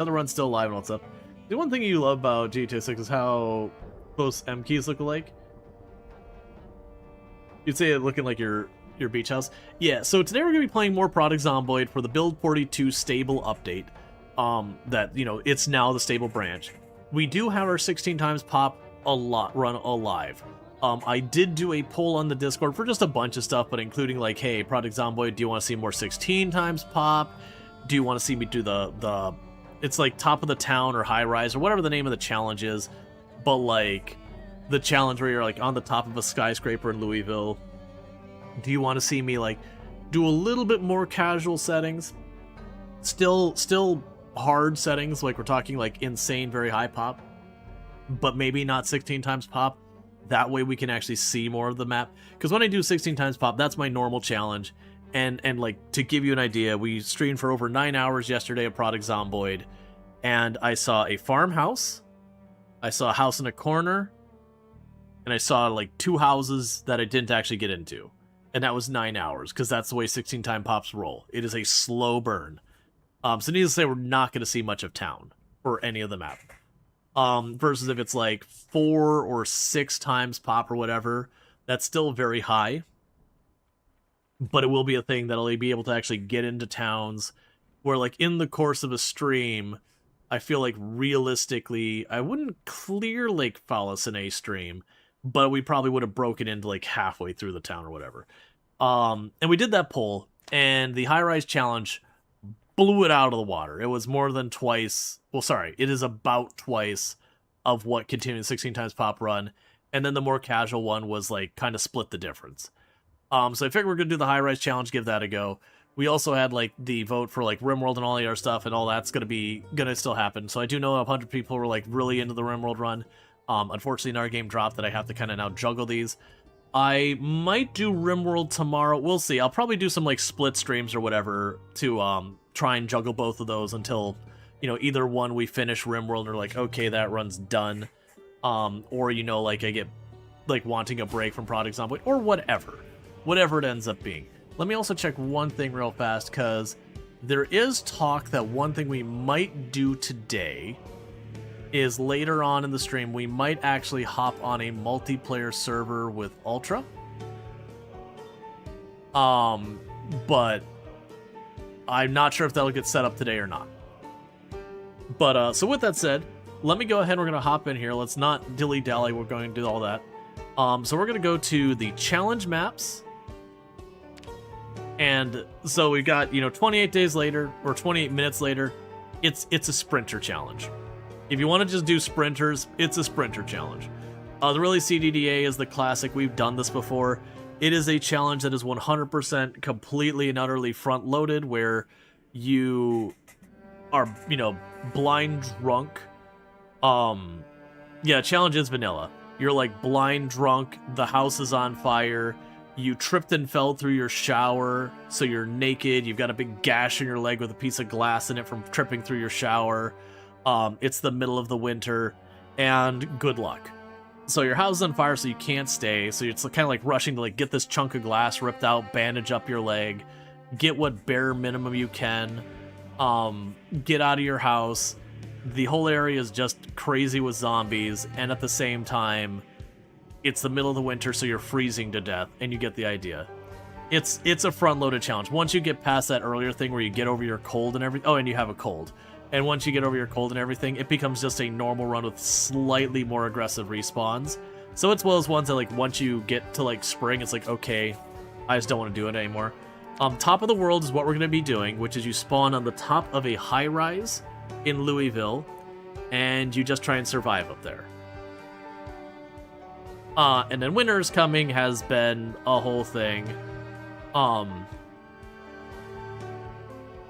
Another run's still alive and all that stuff. The one thing you love about GTA 6 is how close M keys look alike. You'd say it looking like your beach house. Yeah, so today we're going to be playing more Product Zomboid for the Build 42 stable update. That, you know, it's now the stable branch. We do have our 16 times pop run alive. I did do a poll on the Discord for just a bunch of stuff, but including like, hey, Product Zomboid, do you want to see more 16 times pop? Do you want to see me do the it's like top of the town or high rise or whatever the name of the challenge is, but like the challenge where you're like on the top of a skyscraper in Louisville. Do you want to see me like do a little bit more casual settings? Still hard settings, like we're talking like insane, very high pop, but maybe not 16 times pop. That way we can actually see more of the map. Because when I do 16 times pop, that's my normal challenge. And like, to give you an idea, we streamed for over 9 hours yesterday of Product Zomboid, and I saw a farmhouse, I saw a house in a corner, and I saw like 2 houses that I didn't actually get into. And that was 9 hours, because that's the way 16 time pops roll. It is a slow burn. So needless to say, we're not going to see much of town or any of the map. Versus if it's like 4 or 6 times pop or whatever, that's still very high. But it will be a thing that'll be able to actually get into towns where, like, in the course of a stream, I feel like realistically, I wouldn't clear Lake Fallas in a stream, but we probably would have broken into like halfway through the town or whatever. And we did that poll, and the high-rise challenge blew it out of the water. It was more than twice. Well, sorry, it is about twice of what continuing 16 times pop run, and then the more casual one was like kind of split the difference. So I figured we're gonna do the high-rise challenge, give that a go. We also had like the vote for like RimWorld and all the other stuff, and all that's gonna still happen. So I do know 100 people were like really into the RimWorld run. Unfortunately, another game dropped that I have to kind of now juggle these. I might do RimWorld tomorrow. We'll see. I'll probably do some like split streams or whatever to try and juggle both of those until, you know, either one we finish RimWorld or like, okay, that run's done. Or, you know, like I get like wanting a break from Product Zomboid or whatever. Whatever it ends up being. Let me also check one thing real fast, because there is talk that one thing we might do today is later on in the stream, we might actually hop on a multiplayer server with Ultra. But I'm not sure if that'll get set up today or not. But, so with that said, let me go ahead, we're going to hop in here. Let's not dilly-dally, we're going to do all that. So we're going to go to the challenge maps. And so we've got, you know, 28 days later, or 28 minutes later, it's a sprinter challenge. If you want to just do sprinters, it's a sprinter challenge. The really CDDA is the classic. We've done this before. It is a challenge that is 100% completely and utterly front-loaded, where you are, you know, blind drunk. Yeah, challenge is vanilla. You're like blind drunk, the house is on fire, you tripped and fell through your shower, so you're naked, you've got a big gash in your leg with a piece of glass in it from tripping through your shower. It's the middle of the winter, and good luck. So your house is on fire, so you can't stay, so it's kind of like rushing to like get this chunk of glass ripped out, bandage up your leg, get what bare minimum you can, get out of your house. The whole area is just crazy with zombies, and at the same time, it's the middle of the winter, so you're freezing to death, and you get the idea. It's a front-loaded challenge. Once you get past that earlier thing where you get over your cold and everything, oh, and you have a cold. And once you get over your cold and everything, it becomes just a normal run with slightly more aggressive respawns. So it's one of those ones that, like, once you get to, like, spring, it's like, okay, I just don't want to do it anymore. Top of the world is what we're going to be doing, which is you spawn on the top of a high-rise in Louisville, and you just try and survive up there. And then winter is coming has been a whole thing.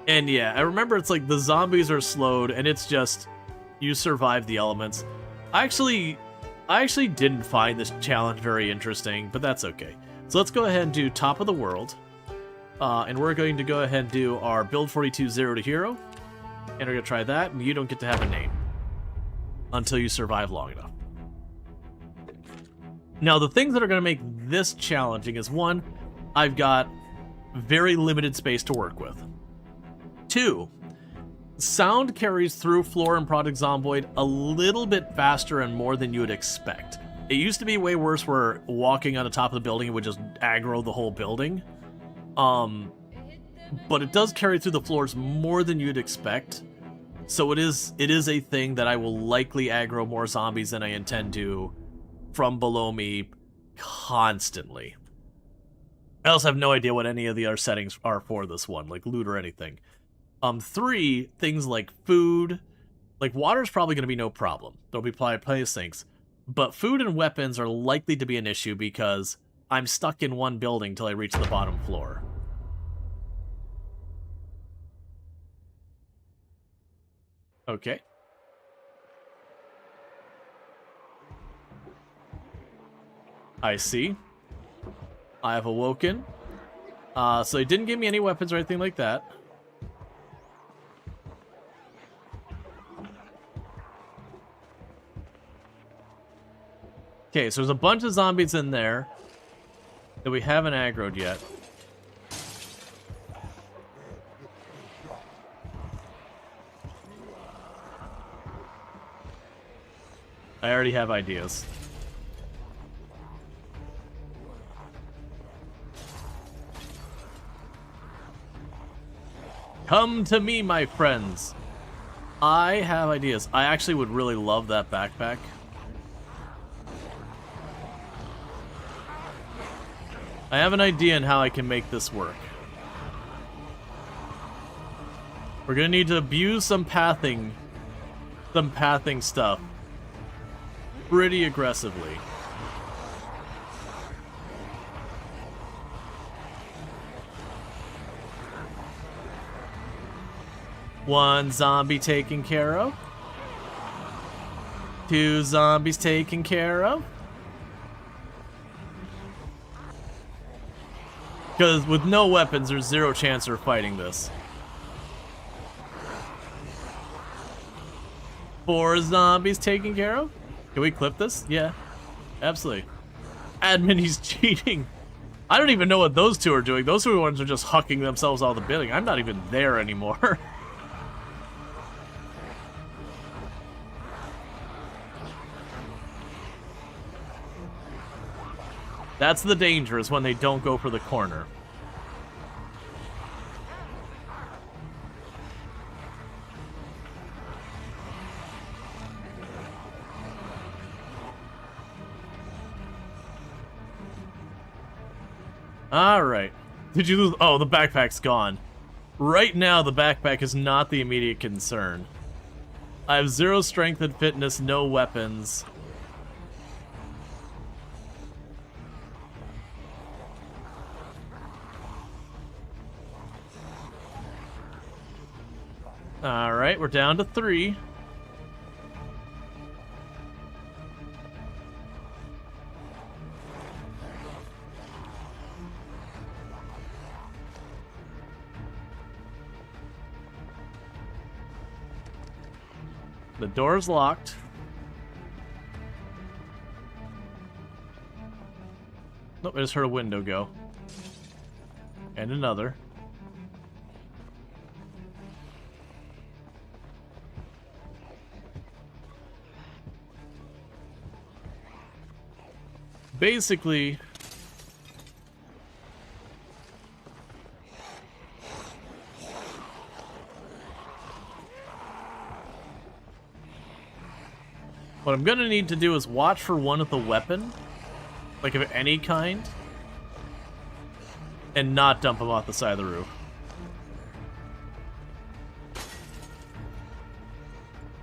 And yeah, I remember it's like the zombies are slowed, and it's just you survive the elements. I actually didn't find this challenge very interesting, but that's okay. So let's go ahead and do top of the world. And we're going to go ahead and do our build 42 0 to hero. And we're going to try that, and you don't get to have a name until you survive long enough. Now, the things that are going to make this challenging is, one, I've got very limited space to work with. Two, sound carries through floor in Project Zomboid a little bit faster and more than you would expect. It used to be way worse where walking on the top of the building would just aggro the whole building. But it does carry through the floors more than you'd expect. So it is a thing that I will likely aggro more zombies than I intend to from below me constantly. I also have no idea what any of the other settings are for this one, like loot or anything. 3, things like food, like water's probably going to be no problem. There'll be plenty of sinks. But food and weapons are likely to be an issue because I'm stuck in one building till I reach the bottom floor. Okay. I see. I have awoken. So they didn't give me any weapons or anything like that. Okay, so there's a bunch of zombies in there that we haven't aggroed yet. I already have ideas. Come to me, my friends. I have ideas. I actually would really love that backpack. I have an idea on how I can make this work. We're gonna need to abuse some pathing stuff pretty aggressively. One zombie taken care of. 2 zombies taken care of. Because with no weapons, there's 0 chance of fighting this. 4 zombies taken care of. Can we clip this? Yeah, absolutely. Admin, he's cheating. I don't even know what those 2 are doing. Those 2 ones are just hucking themselves out of the building. I'm not even there anymore. That's the danger, is when they don't go for the corner. Alright. Did you lose? Oh, the backpack's gone. Right now, the backpack is not the immediate concern. I have 0 strength and fitness, no weapons. Alright, we're down to 3. The door's locked. Nope, I just heard a window go. And another. Basically, what I'm gonna need to do is watch for one with a weapon, like of any kind, and not dump them off the side of the roof.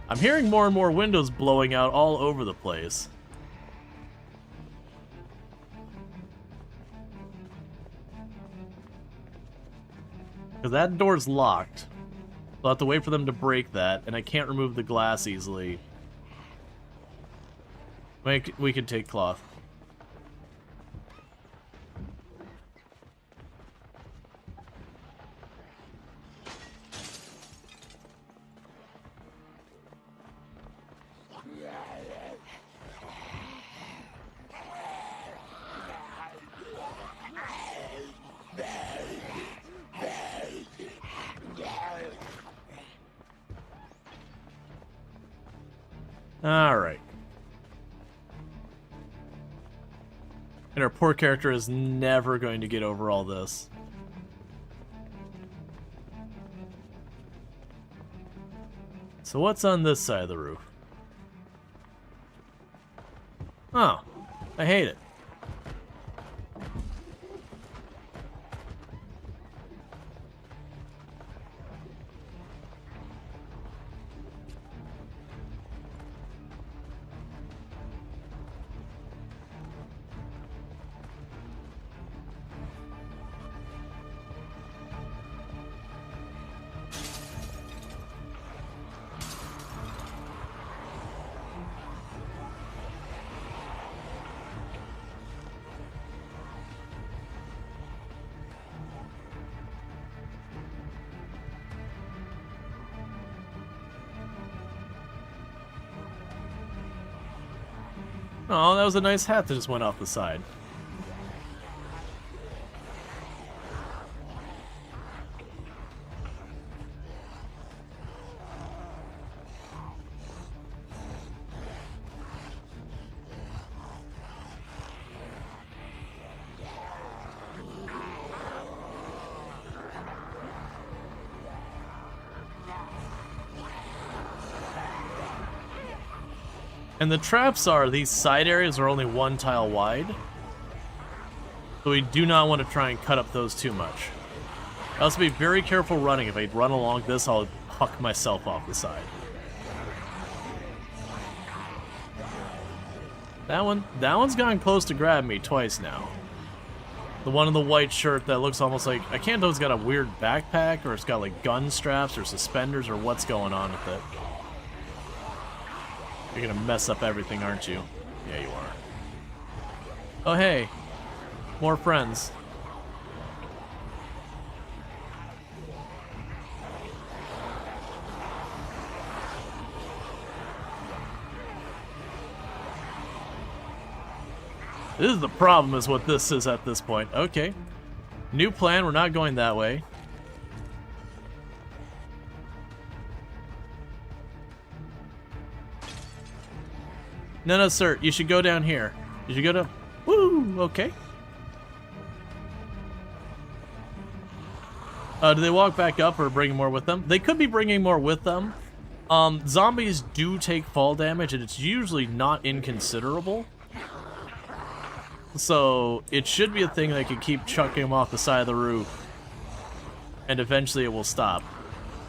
I'm hearing more and more windows blowing out all over the place. Because that door's locked. I'll have to wait for them to break that, and I can't remove the glass easily. We could take cloth. Alright. And our poor character is never going to get over all this. So what's on this side of the roof? Oh, I hate it. Oh, that was a nice hat that just went off the side. And the traps are, these side areas are only 1 tile wide. So we do not want to try and cut up those too much. I also be very careful running. If I run along this, I'll huck myself off the side. That one's gotten close to grab me twice now. The one in the white shirt that looks almost like, I can't tell if it's got a weird backpack or it's got like gun straps or suspenders or what's going on with it. You're gonna mess up everything, aren't you? Yeah, you are. Oh, hey. More friends. This is the problem, is what this is at this point. Okay. New plan, we're not going that way. No, sir. You should go down here. You should go to... Woo! Okay. Do they walk back up or bring more with them? They could be bringing more with them. Zombies do take fall damage, and it's usually not inconsiderable. So, it should be a thing that can keep chucking them off the side of the roof. And eventually it will stop.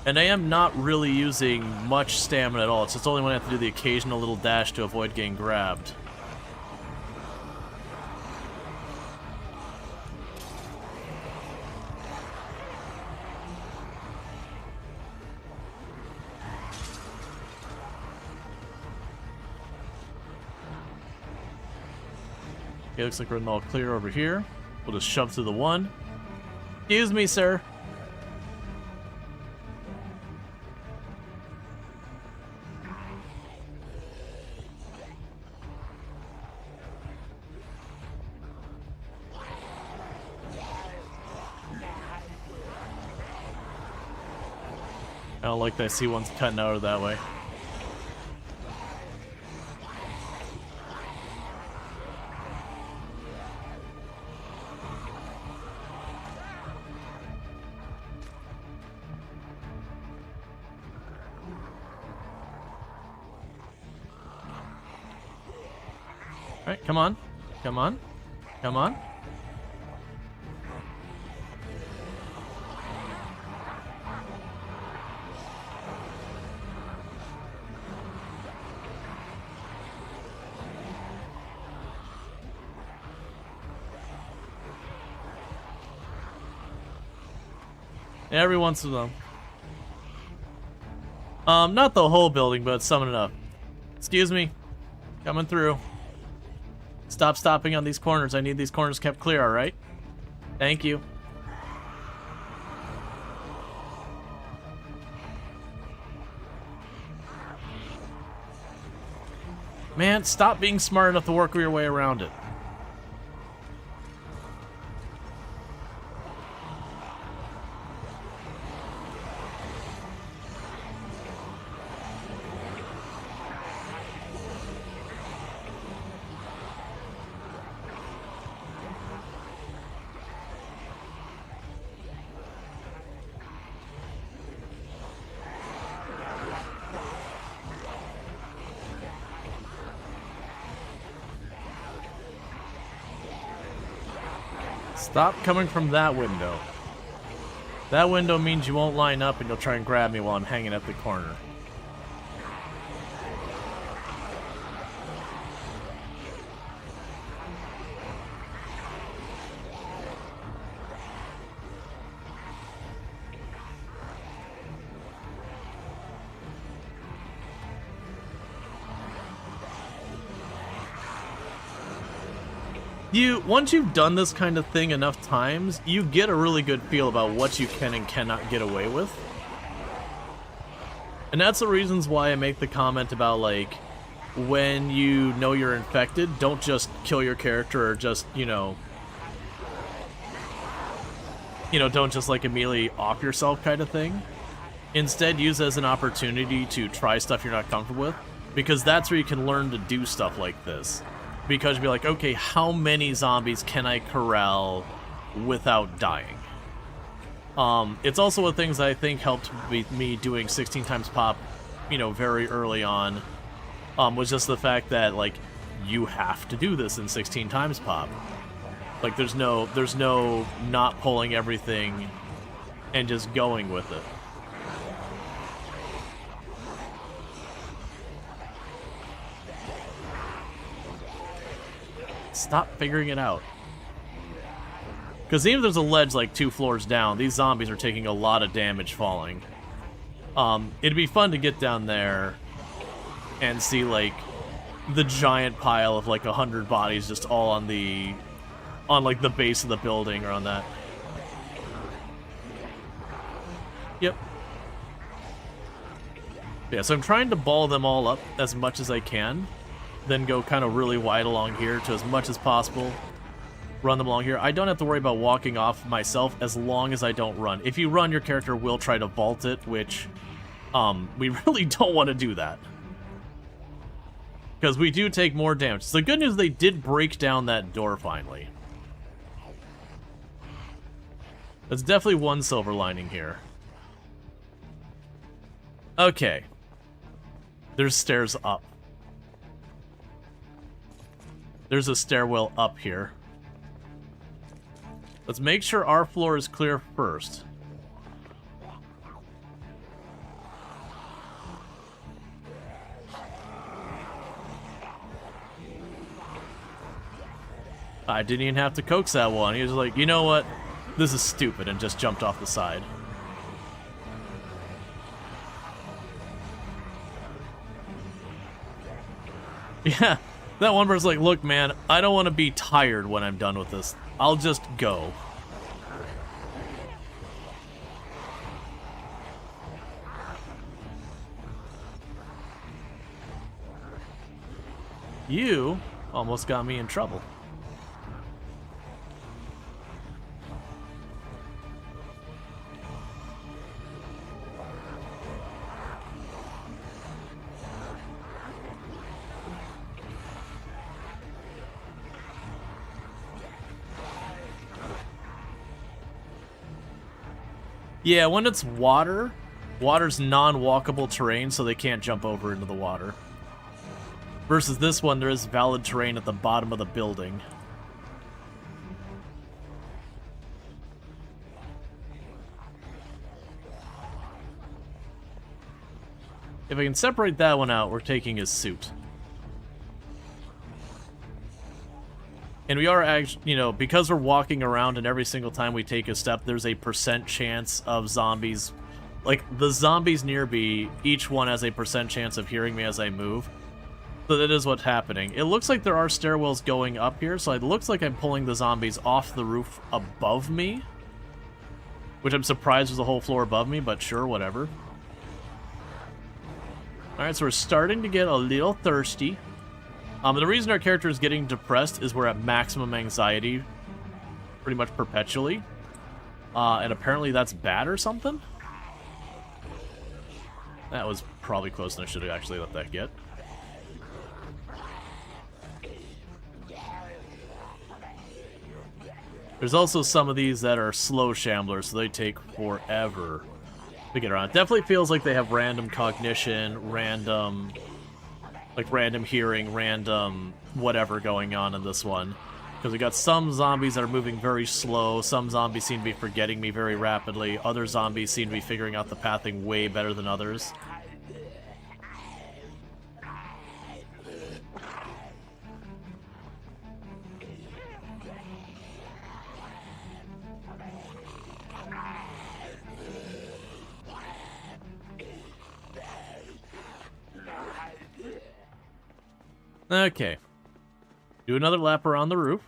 And I am not really using much stamina at all. It's just only when I have to do the occasional little dash to avoid getting grabbed. Okay, looks like we're all clear over here. We'll just shove through the one. Excuse me, sir. I don't like that I see one's cutting out of that way. Alright, come on. Come on. Come on. Every once in a while. Not the whole building, but some enough. Excuse me. Coming through. Stop stopping on these corners. I need these corners kept clear, alright? Thank you. Man, stop being smart enough to work your way around it. Stop coming from that window. That window means you won't line up and you'll try and grab me while I'm hanging at the corner. Once you've done this kind of thing enough times, you get a really good feel about what you can and cannot get away with. And that's the reasons why I make the comment about, like, when you know you're infected, don't just kill your character or just, don't just, like, immediately off yourself kind of thing. Instead, use it as an opportunity to try stuff you're not comfortable with, because that's where you can learn to do stuff like this. Because you'll be like, okay, how many zombies can I corral without dying? It's also one of the things I think helped me doing 16 times pop, very early on, was just the fact that, like, you have to do this in 16 times pop. Like, there's no not pulling everything and just going with it. Stop figuring it out. Because even if there's a ledge like 2 floors down, these zombies are taking a lot of damage falling. It'd be fun to get down there and see, like, the giant pile of, like, 100 bodies just all on like, the base of the building or on that. Yep. Yeah, so I'm trying to ball them all up as much as I can. Then go kind of really wide along here to as much as possible. Run them along here. I don't have to worry about walking off myself as long as I don't run. If you run, your character will try to vault it, which we really don't want to do that. Because we do take more damage. So the good news is they did break down that door finally. That's definitely one silver lining here. Okay. There's stairs up. There's a stairwell up here. Let's make sure our floor is clear first. I didn't even have to coax that one. He was like, you know what? This is stupid, and just jumped off the side. Yeah. That one person's like, look, man, I don't want to be tired when I'm done with this. I'll just go. You almost got me in trouble. Yeah, when it's water, water's non-walkable terrain, so they can't jump over into the water. Versus this one, there is valid terrain at the bottom of the building. If I can separate that one out, we're taking his suit. And we are actually, because we're walking around and every single time we take a step, there's a % chance of zombies. Like, the zombies near me, each one has a % chance of hearing me as I move. So that is what's happening. It looks like there are stairwells going up here, so it looks like I'm pulling the zombies off the roof above me. Which I'm surprised there's a whole floor above me, but sure, whatever. Alright, so we're starting to get a little thirsty. The reason our character is getting depressed is we're at maximum anxiety pretty much perpetually. And apparently that's bad or something? That was probably close and I should have actually let that get. There's also some of these that are slow shamblers, so they take forever to get around. It definitely feels like they have random cognition, random hearing, random whatever going on in this one. Because we got some zombies that are moving very slow, some zombies seem to be forgetting me very rapidly, other zombies seem to be figuring out the pathing way better than others. Okay. Do another lap around the roof.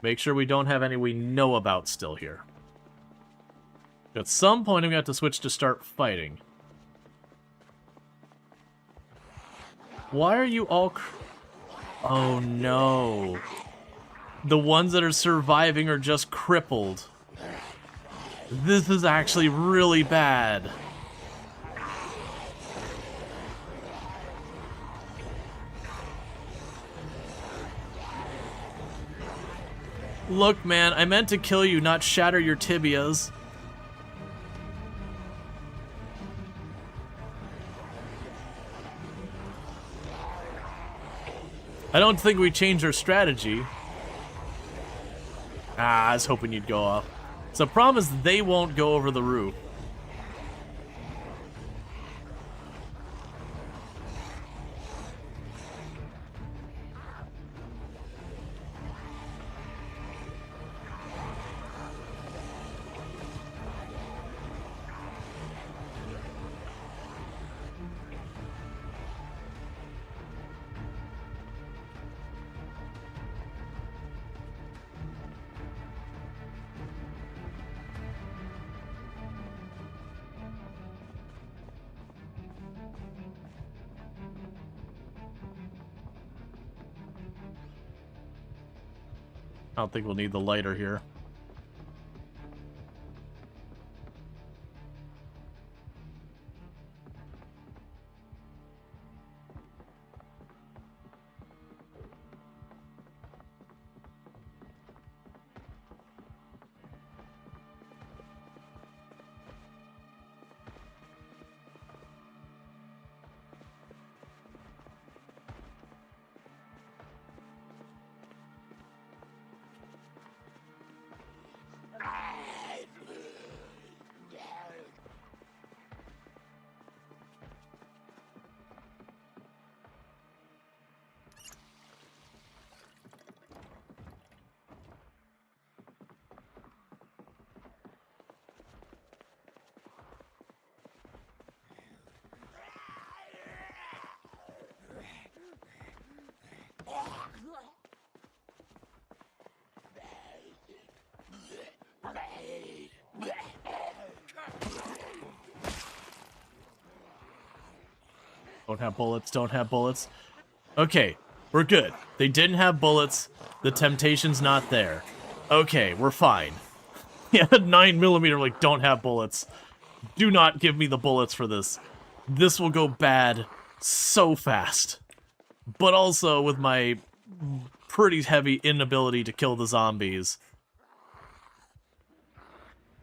Make sure we don't have any we know about still here. At some point, we have to switch to start fighting. Why are you all... Oh no. The ones that are surviving are just crippled. This is actually really bad. Look, man, I meant to kill you, not shatter your tibias. I don't think we changed our strategy. I was hoping you'd go off. So the problem is they won't go over the roof. I don't think we'll need the lighter here. Don't have bullets, don't have bullets. Okay, we're good. They didn't have bullets. The temptation's not there. Okay, we're fine. Yeah, 9mm, like, don't have bullets. Do not give me the bullets for this. This will go bad so fast. But also with my pretty heavy inability to kill the zombies.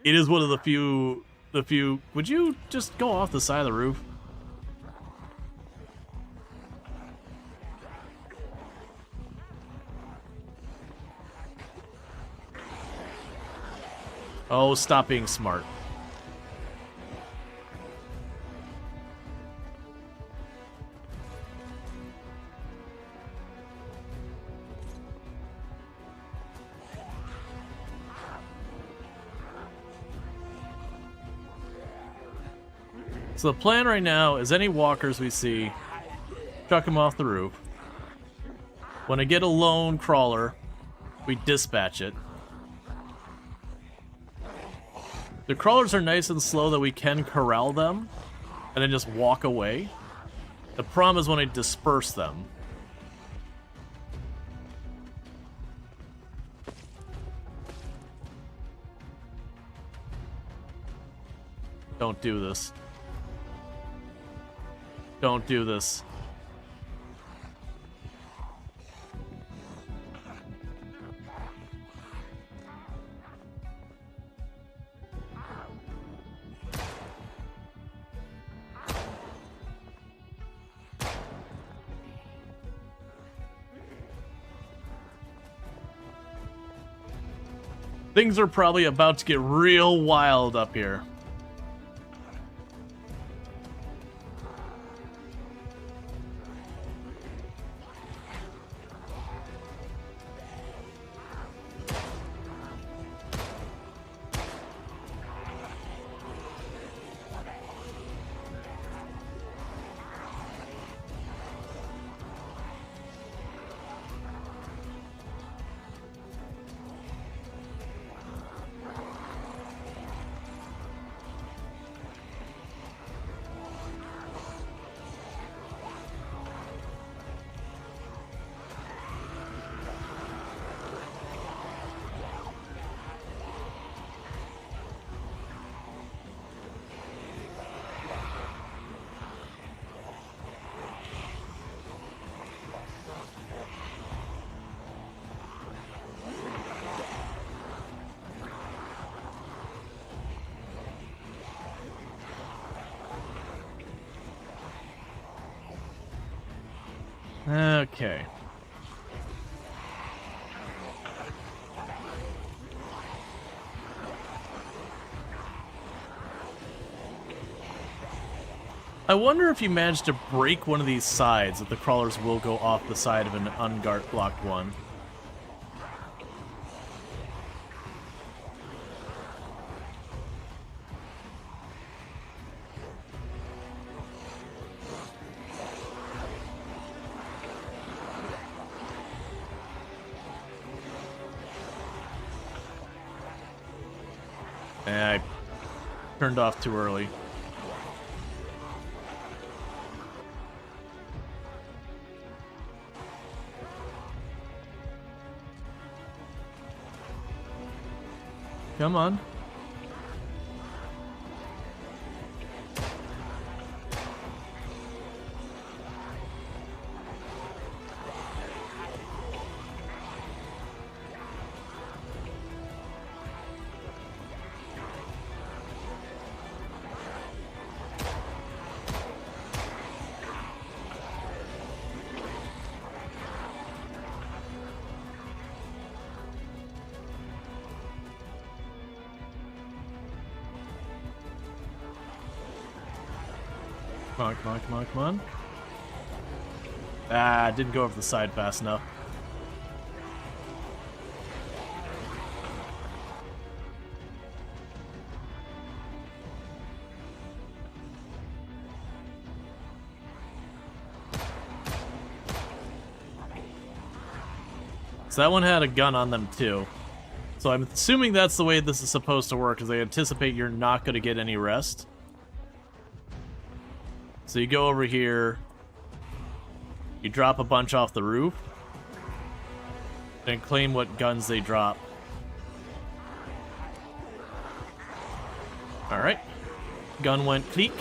It is one of the few... Would you just go off the side of the roof? Oh, stop being smart. So the plan right now is any walkers we see, chuck them off the roof. When I get a lone crawler, we dispatch it. The crawlers are nice and slow that we can corral them and then just walk away. The problem is when I disperse them. Don't do this. Don't do this. Things are probably about to get real wild up here. Okay. I wonder if you manage to break one of these sides, that the crawlers will go off the side of an unguard-blocked one. I turned off too early. Come on. Come on, come on, come on, come on. Ah, didn't go over the side fast enough. So that one had a gun on them too. So I'm assuming that's the way this is supposed to work, because they anticipate you're not going to get any rest. So you go over here, you drop a bunch off the roof, and claim what guns they drop. Alright. Gun went cleek.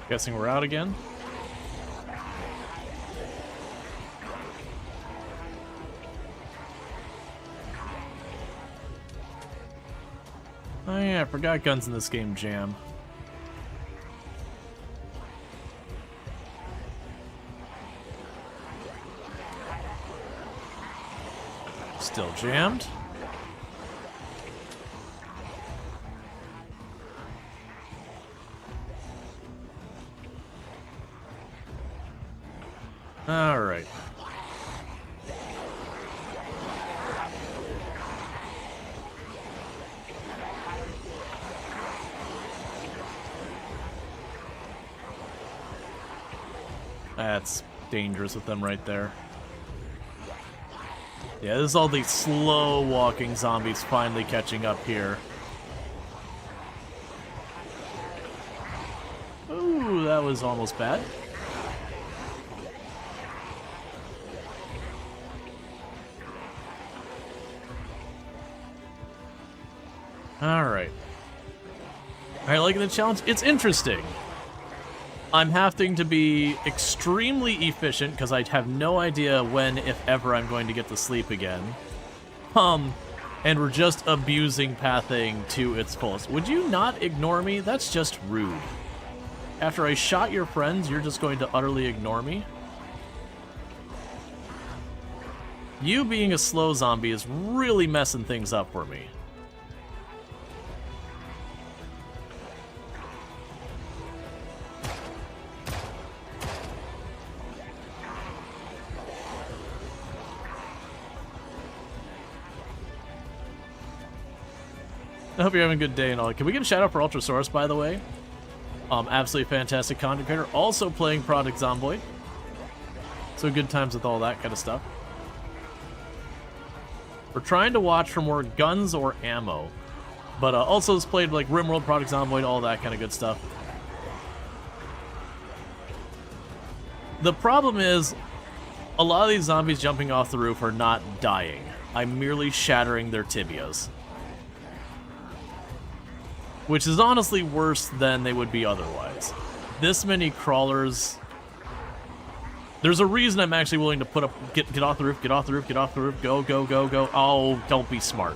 Guessing we're out again. I forgot guns in this game jam. Still jammed. All right. That's dangerous with them right there. Yeah, this is all these slow-walking zombies finally catching up here. Ooh, that was almost bad. Alright. Alright, liking the challenge? It's interesting. I'm having to be extremely efficient because I have no idea when, if ever, I'm going to get to sleep again. And we're just abusing pathing to its fullest. Would you not ignore me? That's just rude. After I shot your friends, you're just going to utterly ignore me? You being a slow zombie is really messing things up for me. I hope you're having a good day and all. Can we get a shout out for Ultrasaurus, by the way? Absolutely fantastic content creator. Also playing Product Zomboid. So good times with all that kind of stuff. We're trying to watch for more guns or ammo. But also has played like RimWorld, Product Zomboid, all that kind of good stuff. The problem is, a lot of these zombies jumping off the roof are not dying. I'm merely shattering their tibias. Which is honestly worse than they would be otherwise. This many crawlers... There's a reason I'm actually willing to put up... Get off the roof, get off the roof, get off the roof, go, go, go, go. Oh, don't be smart.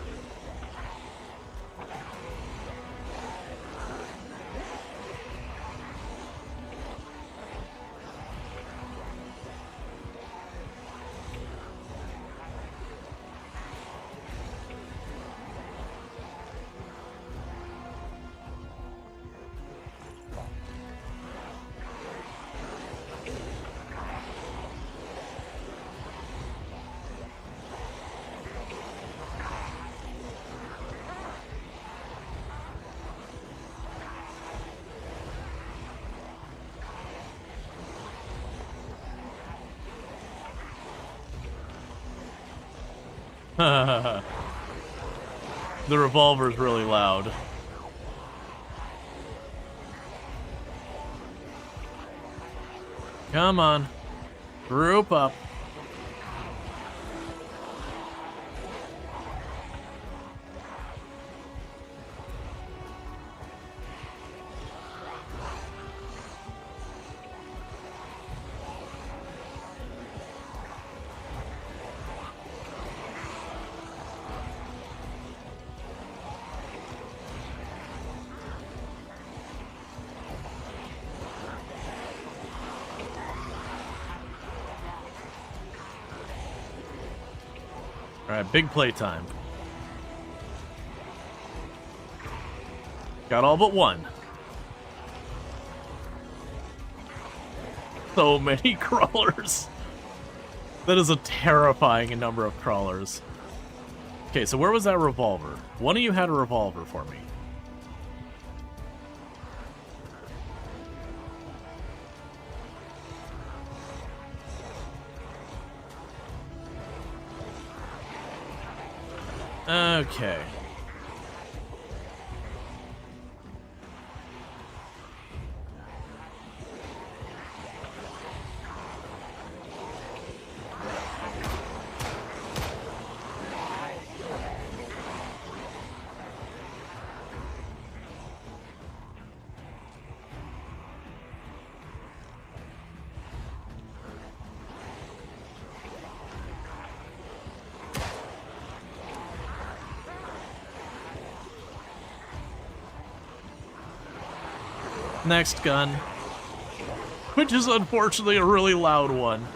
The revolver's really loud. Come on. Group up. Alright, big playtime. Got all but one. So many crawlers. That is a terrifying number of crawlers. Okay, so where was that revolver? One of you had a revolver for me. Okay. Next gun. Which is unfortunately a really loud one.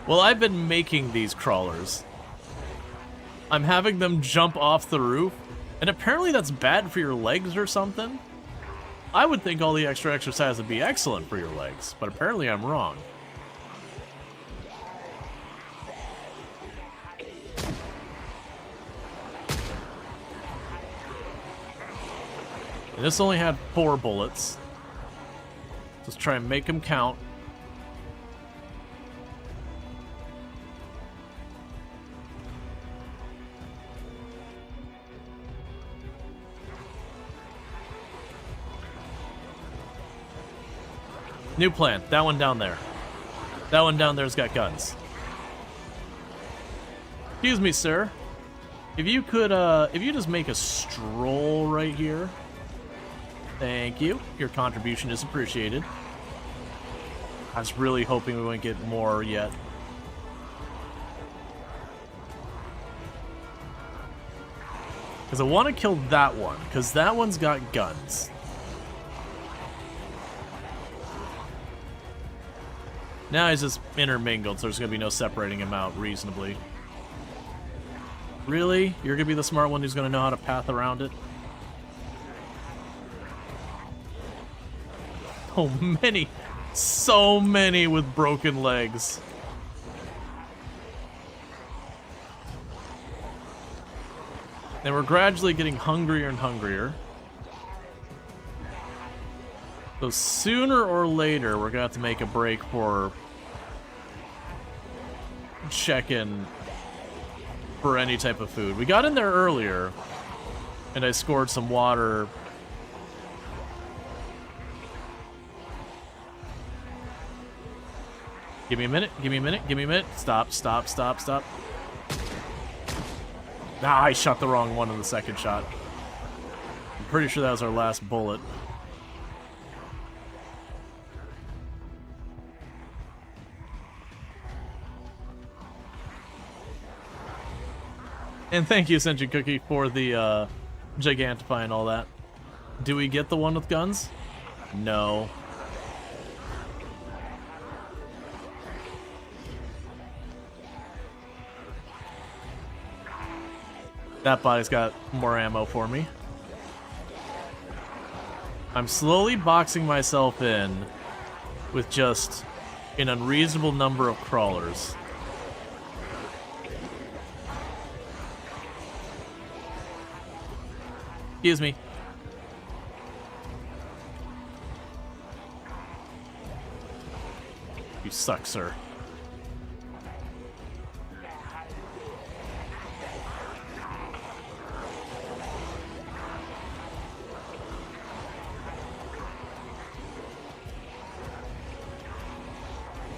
Well, I've been making these crawlers. I'm having them jump off the roof, and apparently that's bad for your legs or something. I would think all the extra exercise would be excellent for your legs, but apparently I'm wrong. And this only had 4 bullets. Let's try and make them count. New plan. That one down there. That one down there's got guns. Excuse me, sir. If you could, if you just make a stroll right here. Thank you. Your contribution is appreciated. I was really hoping we wouldn't get more yet. Because I want to kill that one, because that one's got guns. Now he's just intermingled, so there's going to be no separating him out reasonably. Really? You're going to be the smart one who's going to know how to path around it? Oh, many. So many with broken legs. And we're gradually getting hungrier and hungrier. So sooner or later, we're going to have to make a break for checking for any type of food. We got in there earlier, and I scored some water. Give me a minute, give me a minute, give me a minute. Stop, stop, stop, stop. Ah, I shot the wrong one in the second shot. I'm pretty sure that was our last bullet. And thank you, Sentient Cookie, for the Gigantify and all that. Do we get the one with guns? No. That body's got more ammo for me. I'm slowly boxing myself in with just an unreasonable number of crawlers. Excuse me. You suck, sir.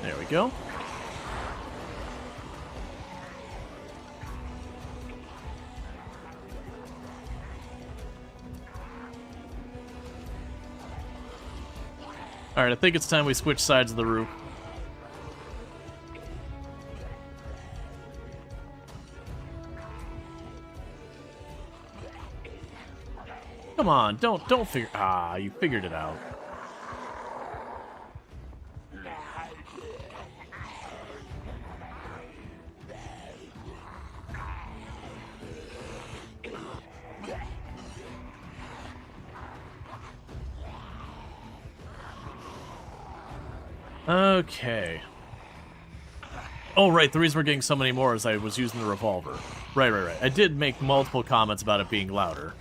There we go. Alright, I think it's time we switch sides of the roof. Come on, don't figure. Ah, you figured it out. Okay. Oh, right, the reason we're getting so many more is I was using the revolver. Right. I did make multiple comments about it being louder.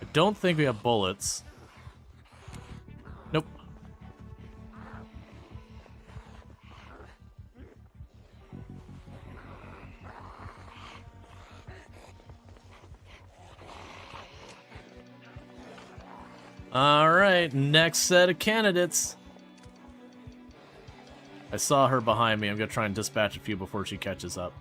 I don't think we have bullets. Nope. Alright, next set of candidates. I saw her behind me. I'm gonna try and dispatch a few before she catches up.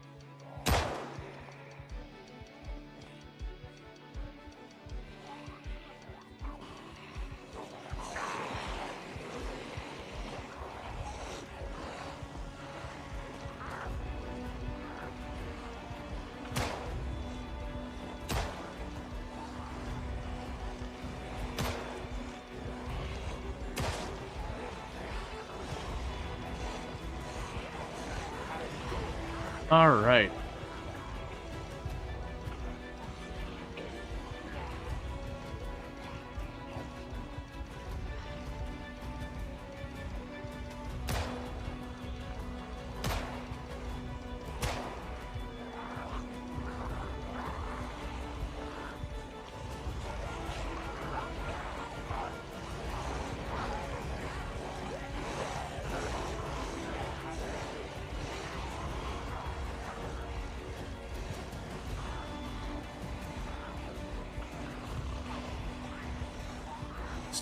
All right.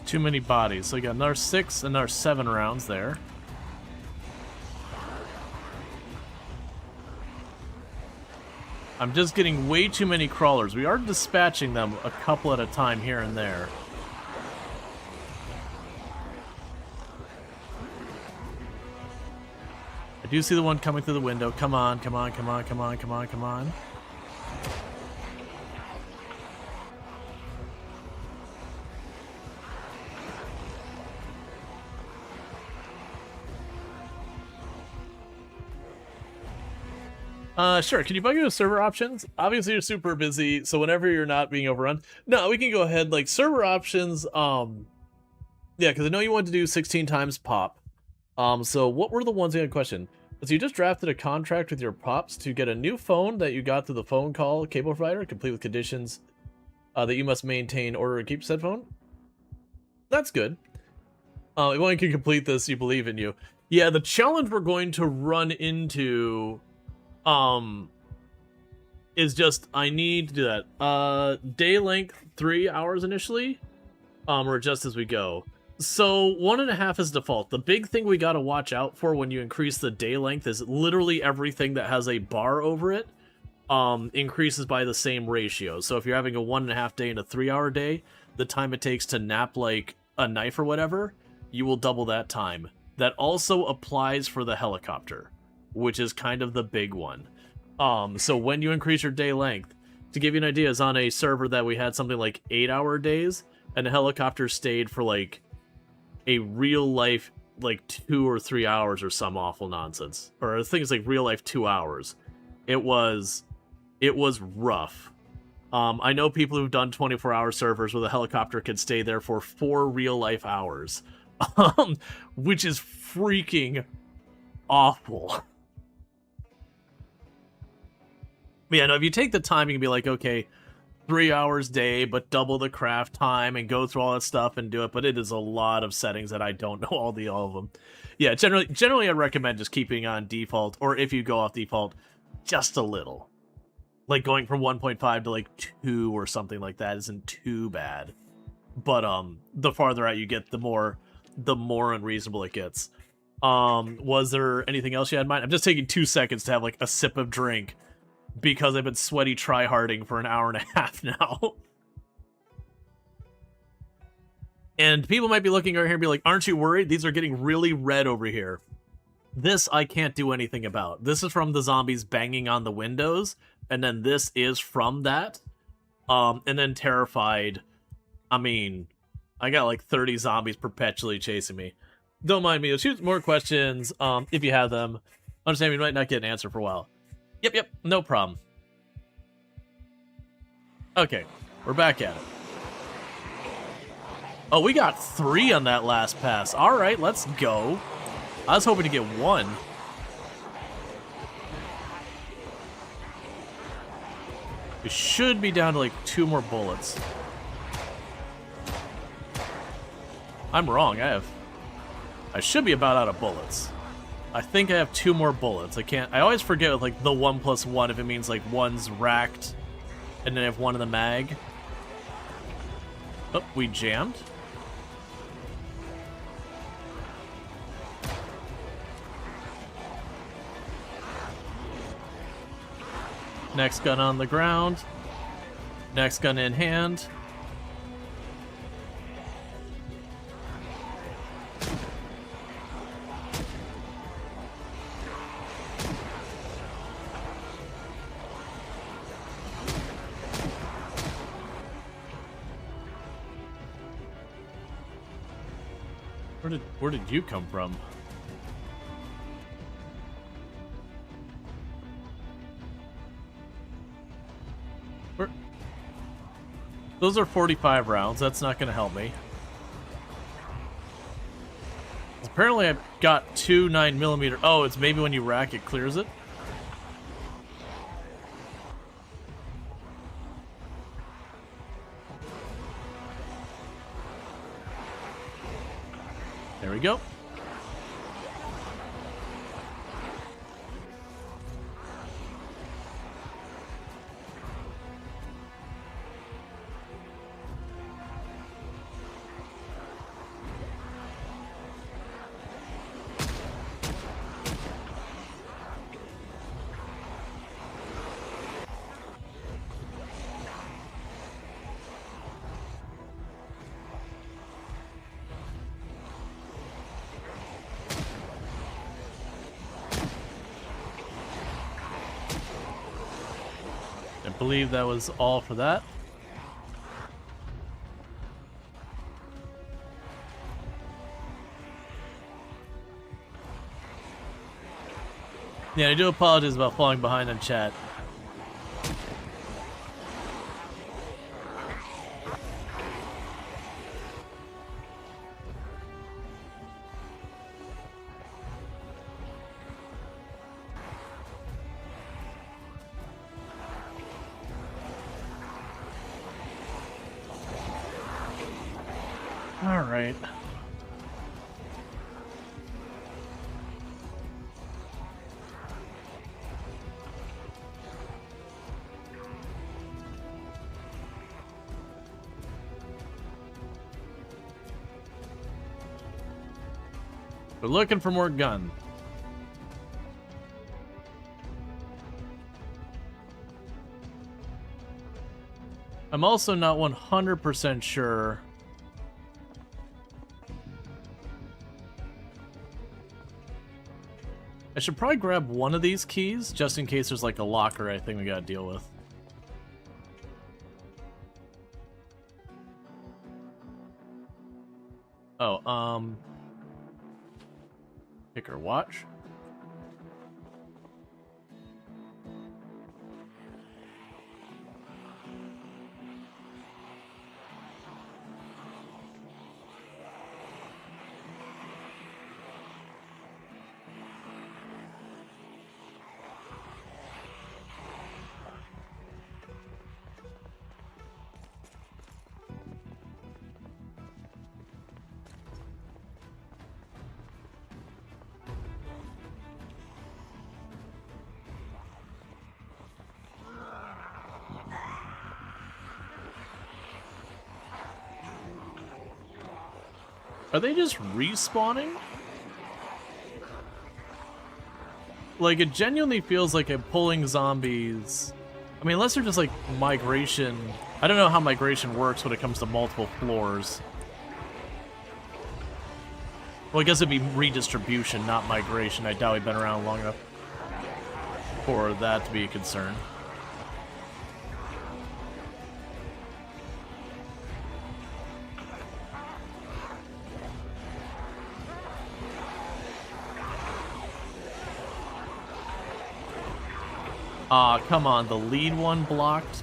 Too many bodies. So we got another 6 and another 7 rounds there. I'm just getting way too many crawlers. We are dispatching them a couple at a time here and there. I do see the one coming through the window. Come on, come on, come on, come on, come on, come on. Sure. Can you bug into server options? Obviously, you're super busy, so whenever you're not being overrun, no, we can go ahead. Like server options. Yeah, because I know you wanted to do 16 times pop. So what were the ones you had a question? So you just drafted a contract with your pops to get a new phone that you got through the phone call cable provider, complete with conditions that you must maintain order and keep said phone. That's good. If one can complete this, you believe in you. Yeah, the challenge we're going to run into. Is just, I need to do that. Day length, 3 hours initially, or just as we go. So 1.5 is default. The big thing we gotta watch out for when you increase the day length is literally everything that has a bar over it, increases by the same ratio. So if you're having a 1.5 day and a 3 hour day, the time it takes to nap like a knife or whatever, you will double that time. That also applies for the helicopter, which is kind of the big one. So when you increase your day length, to give you an idea, is on a server that we had something like 8 hour days, and the helicopter stayed for like a real life like 2 or 3 hours or some awful nonsense. Or I think it's like real life 2 hours. It was rough. I know people who've done 24-hour servers where the helicopter could stay there for 4 real life hours, which is freaking awful. But yeah, no, if you take the time, you can be like, okay, 3 hours day, but double the craft time and go through all that stuff and do it. But it is a lot of settings that I don't know all of them. Yeah, generally I recommend just keeping on default, or if you go off default, just a little. Like going from 1.5 to like 2 or something like that isn't too bad. But the farther out you get, the more unreasonable it gets. Was there anything else you had in mind? I'm just taking 2 seconds to have like a sip of drink, because I've been sweaty tryharding for an hour and a half now. And people might be looking over here and be like, aren't you worried? These are getting really red over here. This I can't do anything about. This is from the zombies banging on the windows, and then this is from that. And then terrified. I mean, I got like 30 zombies perpetually chasing me. Don't mind me. Let's shoot more questions if you have them. Understand we might not get an answer for a while. Yep, no problem. Okay, we're back at it. Oh, we got 3 on that last pass. All right, let's go. I was hoping to get 1. We should be down to like 2 more bullets. I'm wrong. I should be about out of bullets. I think I have 2 more bullets. I always forget with like the 1+1 if it means like 1's racked and then I have 1 in the mag. Oh, we jammed. Next gun on the ground. Next gun in hand. Where did you come from? We're... Those are 45 rounds. That's not going to help me. Apparently I've got 2 9mm. Oh, it's maybe when you rack it clears it? There we go. I believe that was all for that. Yeah, I do apologize about falling behind on chat. All right. We're looking for more gun. I'm also not 100% sure. I should probably grab one of these keys, just in case there's like a locker I think we gotta deal with. Oh, pick her watch. Are they just respawning? Like, it genuinely feels like I'm pulling zombies. I mean, unless they're just like migration. I don't know how migration works when it comes to multiple floors. Well, I guess it'd be redistribution, not migration. I doubt we've been around long enough for that to be a concern. Aw, come on, the lead one blocked.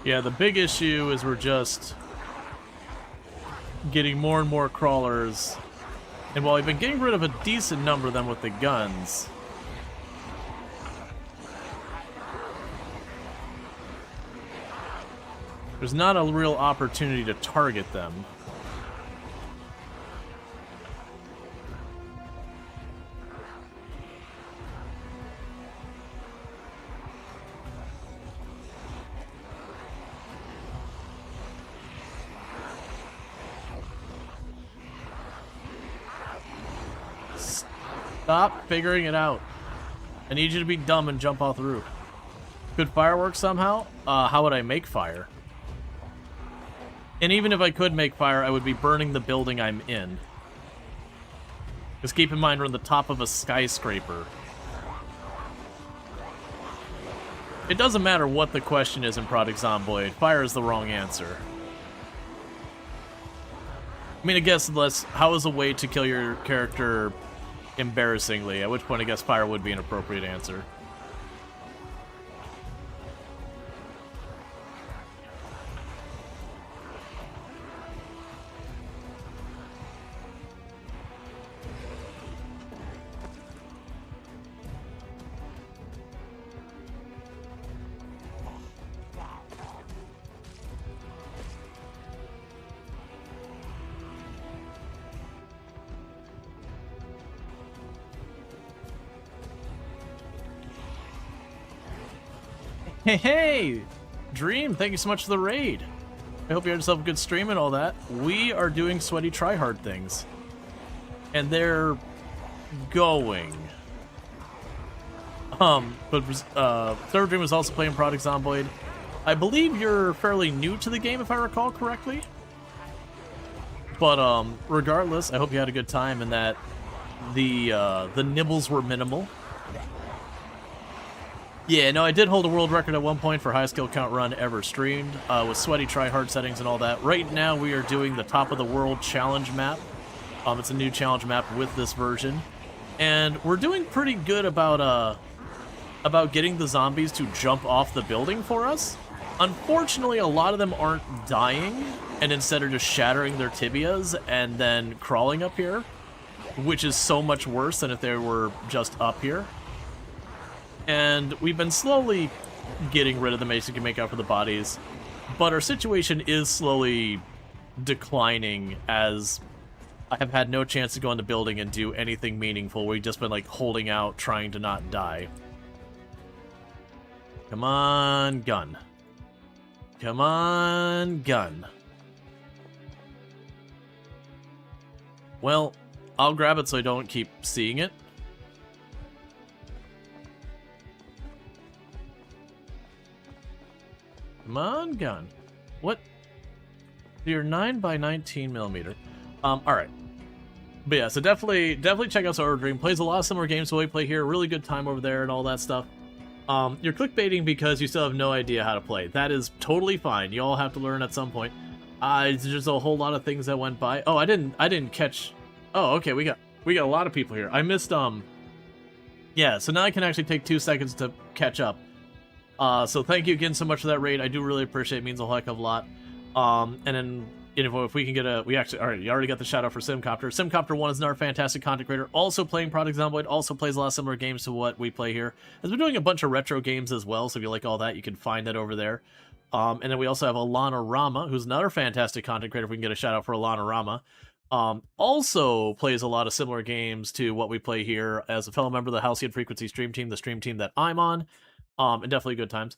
Yeah, the big issue is we're just getting more and more crawlers. And while we've been getting rid of a decent number of them with the guns, there's not a real opportunity to target them. Stop figuring it out. I need you to be dumb and jump off the roof. Could fireworks somehow? How would I make fire? And even if I could make fire, I would be burning the building I'm in. Just keep in mind, we're on the top of a skyscraper. It doesn't matter what the question is in Project Zomboid. Fire is the wrong answer. I mean, I guess how is a way to kill your character embarrassingly? At which point, I guess fire would be an appropriate answer. Hey, Dream, thank you so much for the raid. I hope you had yourself a good stream and all that. We are doing sweaty tryhard things. And they're going. But Third Dream was also playing Project Zomboid. I believe you're fairly new to the game, if I recall correctly. But regardless, I hope you had a good time and that the nibbles were minimal. Yeah, no, I did hold a world record at one point for highest kill count run ever streamed, with sweaty tryhard settings and all that. Right now, we are doing the top of the world challenge map. It's a new challenge map with this version, and we're doing pretty good about getting the zombies to jump off the building for us. Unfortunately, a lot of them aren't dying, and instead are just shattering their tibias and then crawling up here, which is so much worse than if they were just up here. And we've been slowly getting rid of them as you can make out for the bodies, but our situation is slowly declining as I have had no chance to go in the building and do anything meaningful. We've just been like holding out, trying to not die. Come on, gun. Come on, gun. Well, I'll grab it so I don't keep seeing it. Come on, gun. What? You're 9x19 millimeter. Alright. But yeah, so definitely check out Storge Dream. Plays a lot of similar games to what we play here. Really good time over there and all that stuff. You're clickbaiting because you still have no idea how to play. That is totally fine. You all have to learn at some point. There's just a whole lot of things that went by. Oh, I didn't catch. Oh, okay, we got a lot of people here. I missed yeah, so now I can actually take 2 seconds to catch up. So thank you again so much for that raid. I do really appreciate it. It means a heck of a lot. And then, if we can get alright, you already got the shout out for Copters. Copter1 is another fantastic content creator, also playing Project Zomboid, also plays a lot of similar games to what we play here. Has been doing a bunch of retro games as well, so if you like all that, you can find that over there. And then we also have Alana Rama, who's another fantastic content creator, if we can get a shout out for Alana Rama. Also plays a lot of similar games to what we play here as a fellow member of the Halcyon Frequency stream team, the stream team that I'm on. And definitely good times.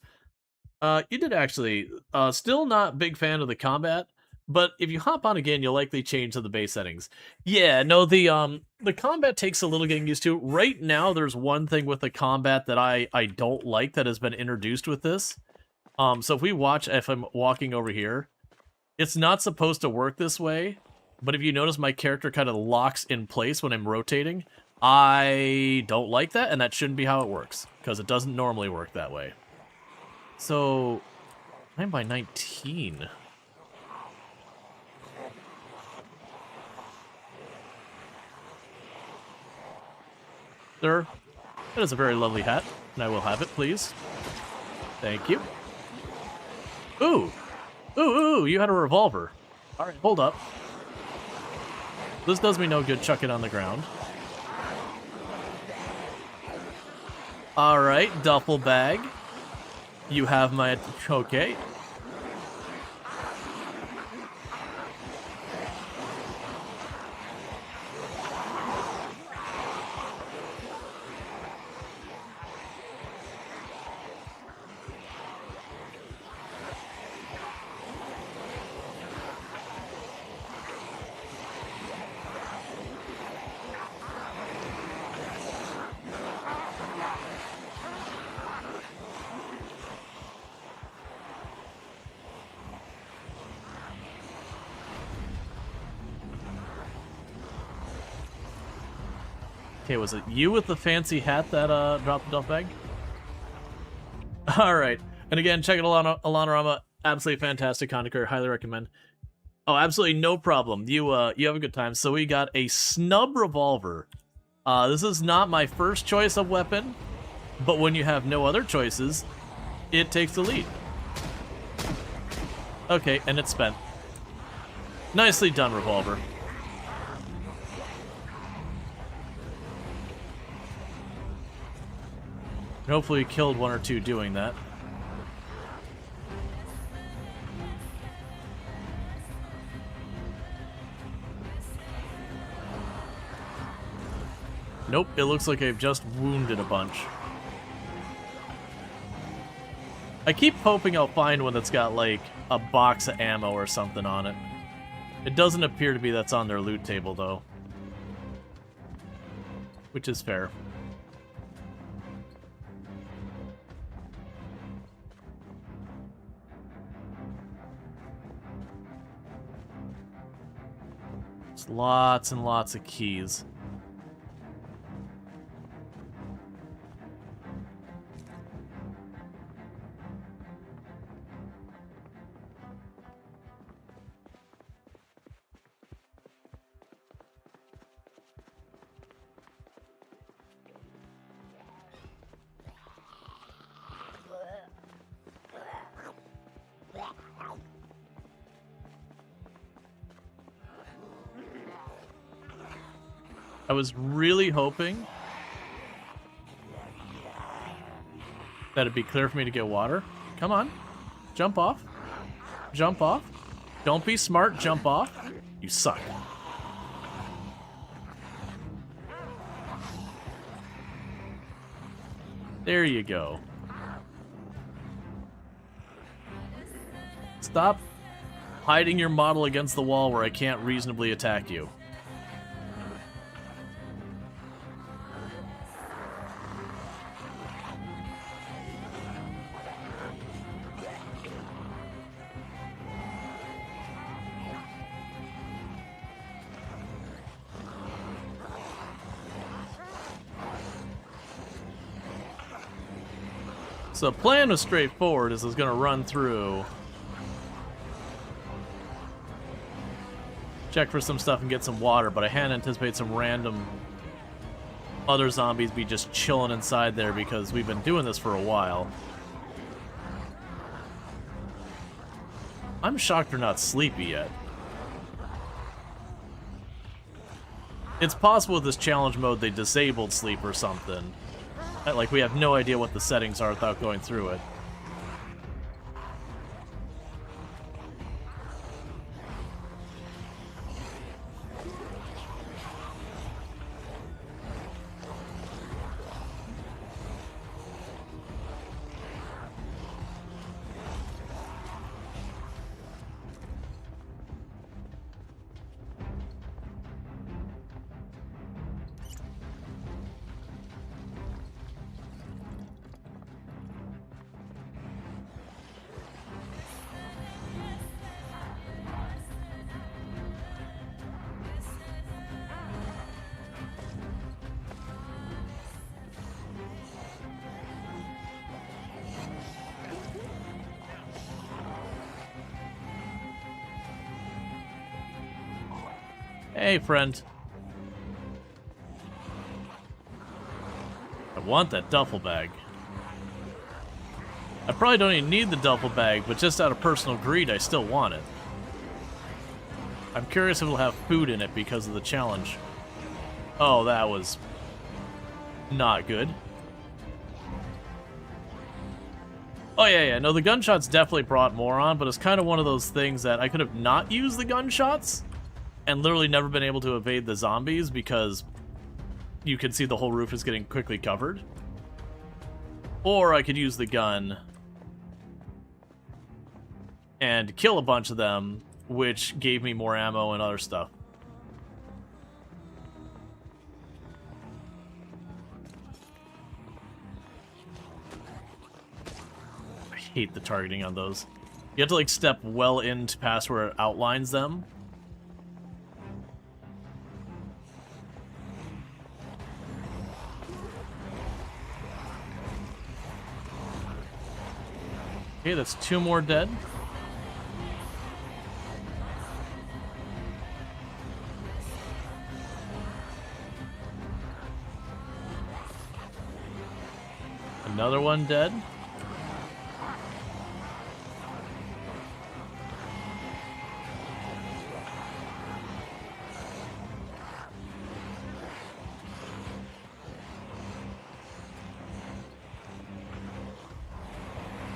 You did actually, still not big fan of the combat, but if you hop on again, you'll likely change to the base settings. Yeah, no, the combat takes a little getting used to. Right now, there's one thing with the combat that I don't like that has been introduced with this. So if I'm walking over here, it's not supposed to work this way, but if you notice, my character kind of locks in place when I'm rotating. I don't like that, and that shouldn't be how it works, because it doesn't normally work that way. So, 9x19. Sir, that is a very lovely hat, and I will have it, please. Thank you. Ooh! Ooh, you had a revolver. Alright, hold up. This does me no good, chuck it on the ground. Alright, duffel bag. You have my... Okay. Okay, was it you with the fancy hat that dropped the duff bag? Alright. And again, check out Alanorama. Absolutely fantastic content creator. Highly recommend. Oh, absolutely no problem. You have a good time. So we got a snub revolver. This is not my first choice of weapon, but when you have no other choices, it takes the lead. Okay, and it's spent. Nicely done, revolver. And hopefully we killed one or two doing that. Nope, it looks like I've just wounded a bunch. I keep hoping I'll find one that's got, like, a box of ammo or something on it. It doesn't appear to be that's on their loot table, though. Which is fair. There's lots and lots of keys. I was really hoping that it'd be clear for me to get water. Come on. Jump off. Jump off. Don't be smart. Jump off. You suck. There you go. Stop hiding your model against the wall where I can't reasonably attack you. So the plan was straightforward, is I was going to run through, check for some stuff and get some water, but I hadn't anticipated some random other zombies be just chilling inside there because we've been doing this for a while. I'm shocked they're not sleepy yet. It's possible with this challenge mode they disabled sleep or something. Like, we have no idea what the settings are without going through it. Hey, friend. I want that duffel bag. I probably don't even need the duffel bag, but just out of personal greed, I still want it. I'm curious if it'll have food in it because of the challenge. Oh, that was not good. Oh, yeah, no, the gunshots definitely brought more on, but it's kind of one of those things that I could have not used the gunshots and literally never been able to evade the zombies because you can see the whole roof is getting quickly covered. Or I could use the gun and kill a bunch of them, which gave me more ammo and other stuff. I hate the targeting on those. You have to, like, step well into past where it outlines them. Okay, that's 2 more dead. Another one dead.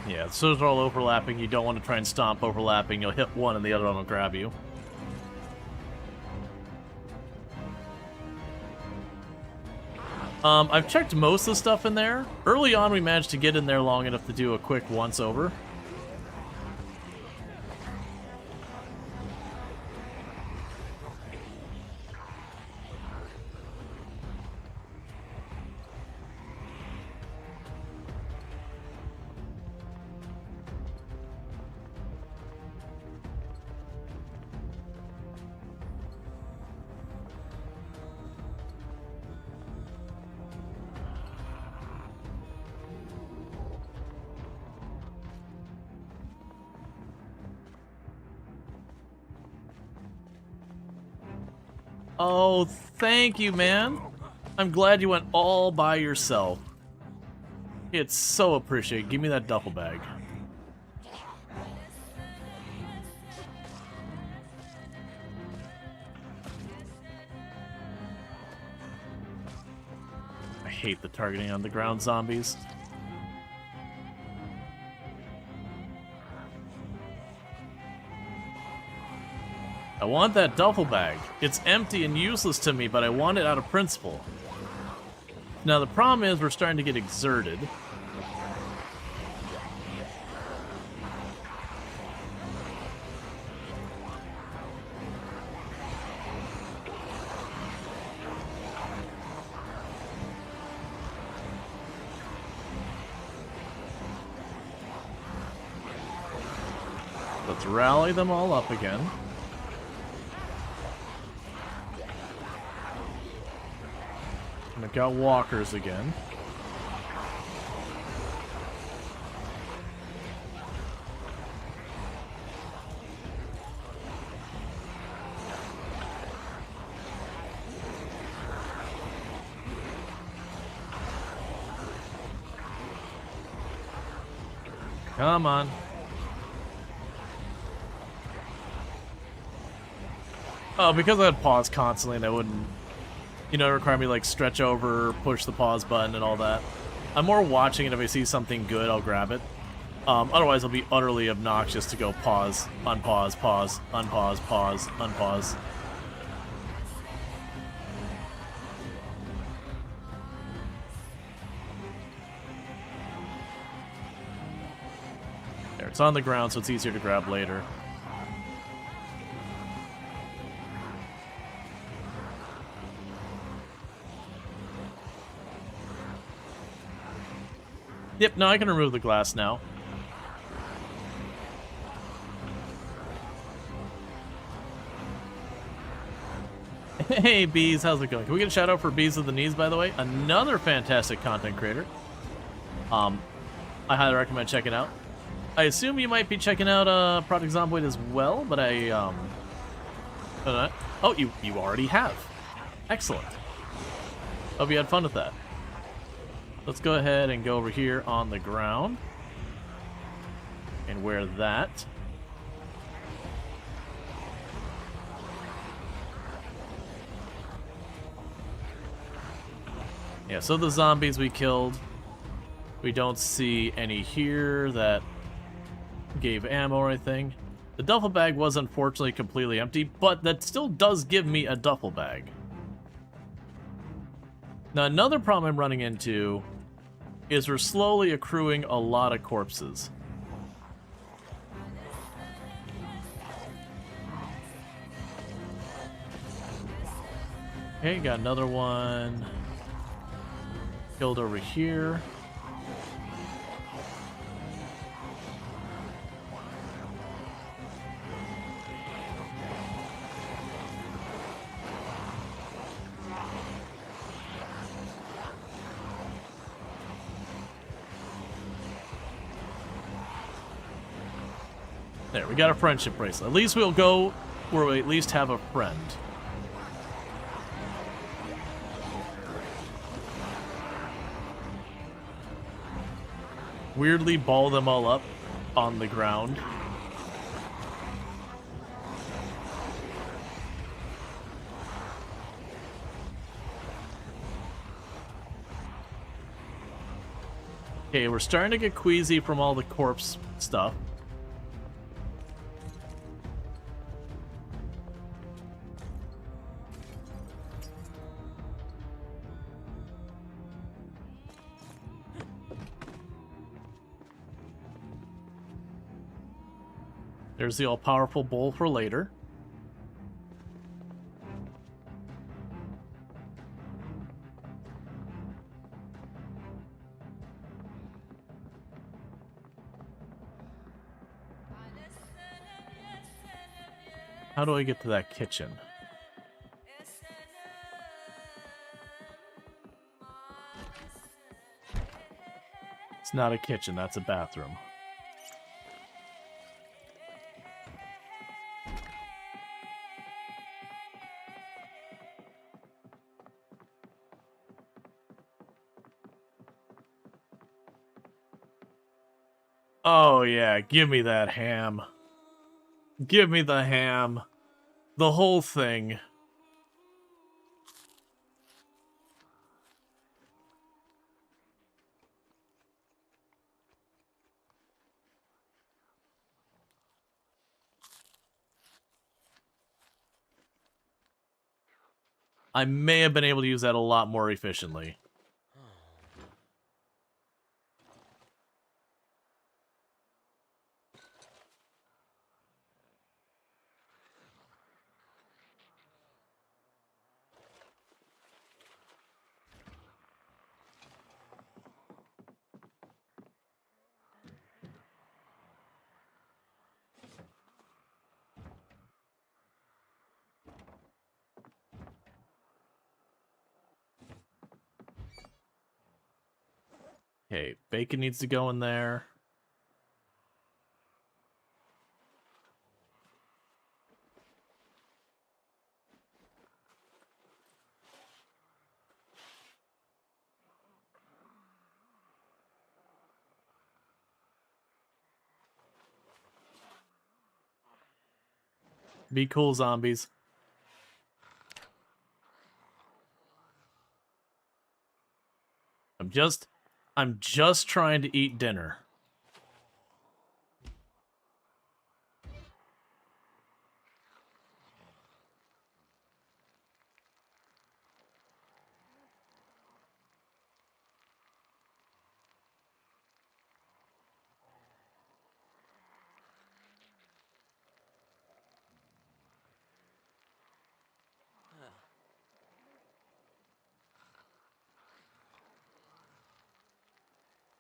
Yeah, so those are all overlapping. You don't want to try and stomp overlapping. You'll hit one and the other one will grab you. I've checked most of the stuff in there. Early on, we managed to get in there long enough to do a quick once-over. Oh, thank you, man. I'm glad you went all by yourself. It's so appreciated. Give me that duffel bag. I hate the targeting on the ground zombies. I want that duffel bag. It's empty and useless to me, but I want it out of principle. Now the problem is we're starting to get exerted. Let's rally them all up again. And I've got walkers again. Come on. Oh, because I had pause constantly and I wouldn't, you know, require me to, like, stretch over, push the pause button and all that. I'm more watching it. If I see something good, I'll grab it. Otherwise, it'll be utterly obnoxious to go pause, unpause, pause, unpause, pause, unpause. There, it's on the ground, so it's easier to grab later. Yep, no, I can remove the glass now. Hey, Bees, how's it going? Can we get a shout out for Bees of the Knees, by the way? Another fantastic content creator. I highly recommend checking out. I assume you might be checking out Project Zomboid as well, but I don't know. Oh, you already have. Excellent. Hope you had fun with that. Let's go ahead and go over here on the ground and wear that. Yeah, so the zombies we killed, we don't see any here that gave ammo or anything. The duffel bag was unfortunately completely empty, but that still does give me a duffel bag. Now, another problem I'm running into is we're slowly accruing a lot of corpses. Okay, got another one killed over here. There, we got a friendship bracelet. At least we'll go where we at least have a friend. Weirdly ball them all up on the ground. Okay, we're starting to get queasy from all the corpse stuff. There's the all-powerful bowl for later. How do I get to that kitchen? It's not a kitchen, that's a bathroom. Oh yeah, give me that ham. Give me the ham. The whole thing. I may have been able to use that a lot more efficiently. Okay, bacon needs to go in there. Be cool, zombies. I'm just trying to eat dinner.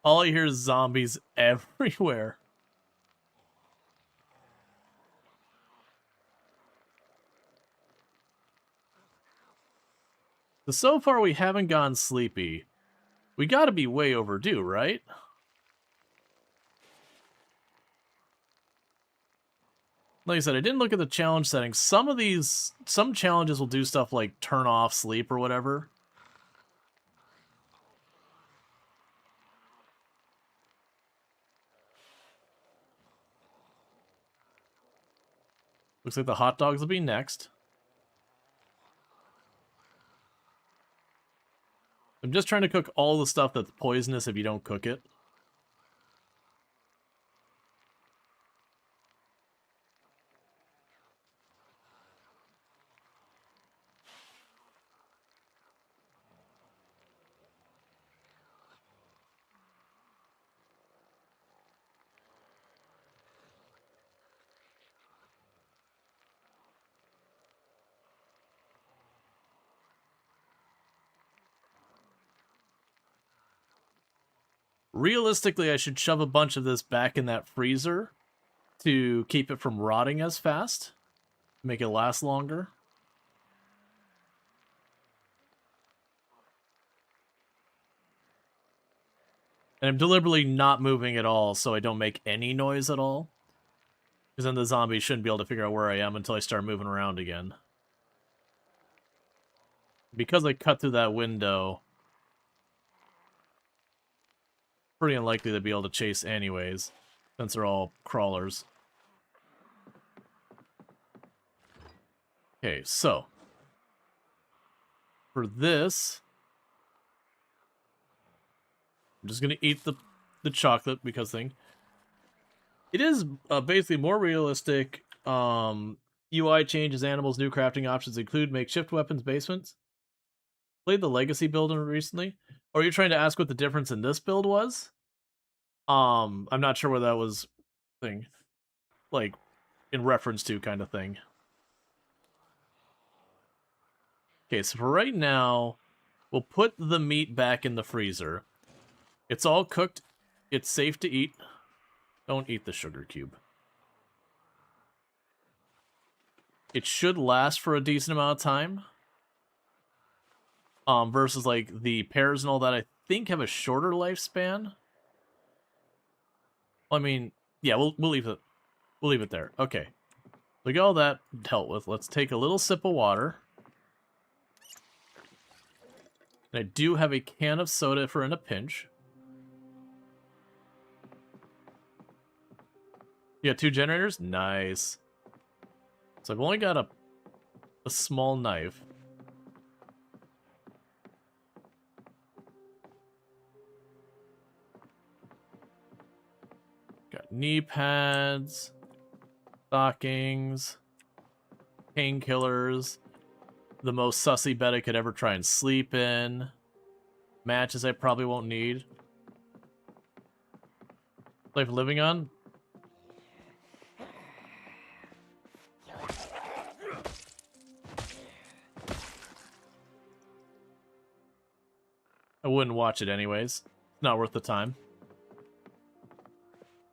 All I hear is zombies everywhere. So far we haven't gone sleepy. We gotta be way overdue, right? Like I said, I didn't look at the challenge settings. Some challenges will do stuff like turn off sleep or whatever. Looks like the hot dogs will be next. I'm just trying to cook all the stuff that's poisonous if you don't cook it. Realistically, I should shove a bunch of this back in that freezer to keep it from rotting as fast. Make it last longer. And I'm deliberately not moving at all so I don't make any noise at all. Because then the zombies shouldn't be able to figure out where I am until I start moving around again. Because I cut through that window, pretty unlikely to be able to chase anyways, since they're all crawlers. Okay, so for this, I'm just gonna eat the chocolate because thing. It is basically more realistic. UI changes, animals, new crafting options include makeshift weapons, basements. Played the legacy build recently, or are you trying to ask what the difference in this build was? I'm not sure where that was thing, like in reference to kind of thing. Okay, so for right now, we'll put the meat back in the freezer. It's all cooked. It's safe to eat. Don't eat the sugar cube. It should last for a decent amount of time. Versus like the pears and all that, I think have a shorter lifespan. I mean, yeah, we'll leave it. We'll leave it there. Okay. We got all that dealt with. Let's take a little sip of water. And I do have a can of soda for in a pinch. You got 2 generators? Nice. So I've only got a small knife. Got knee pads, stockings, painkillers, the most sussy bed I could ever try and sleep in, matches I probably won't need. Life living on? I wouldn't watch it anyways. It's not worth the time.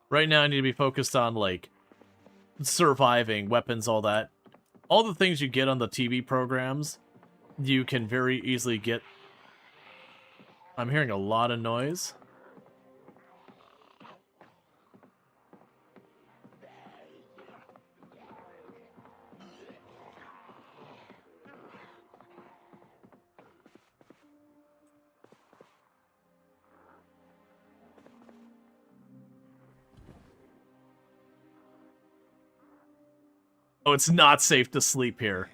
Right now I need to be focused on, like, surviving, weapons, all that. All the things you get on the TV programs, you can very easily get. I'm hearing a lot of noise. Oh, it's not safe to sleep here.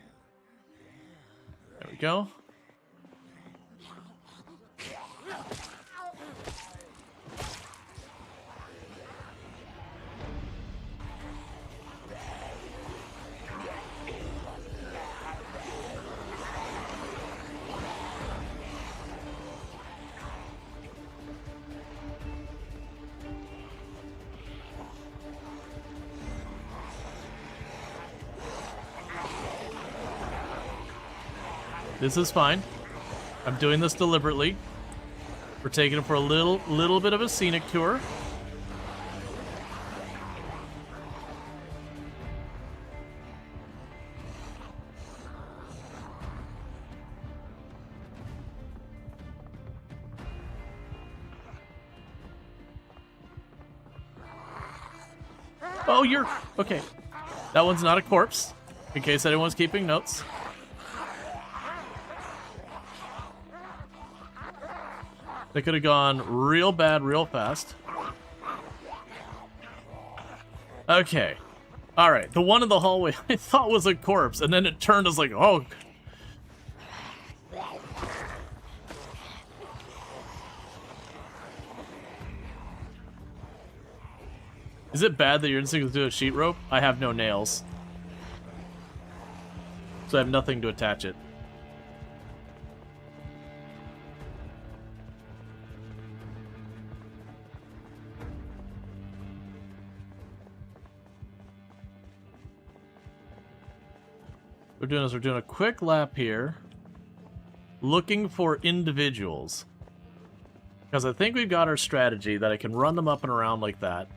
There we go. This is fine. I'm doing this deliberately. We're taking it for a little bit of a scenic tour. Oh, you're... Okay. That one's not a corpse, in case anyone's keeping notes. They could have gone real bad real fast. Okay. Alright, the one in the hallway I thought was a corpse, and then it turned as like, oh. Is it bad that your instinct is to do a sheet rope? I have no nails. So I have nothing to attach it. We're doing a quick lap here, looking for individuals. Because I think we've got our strategy that I can run them up and around like that.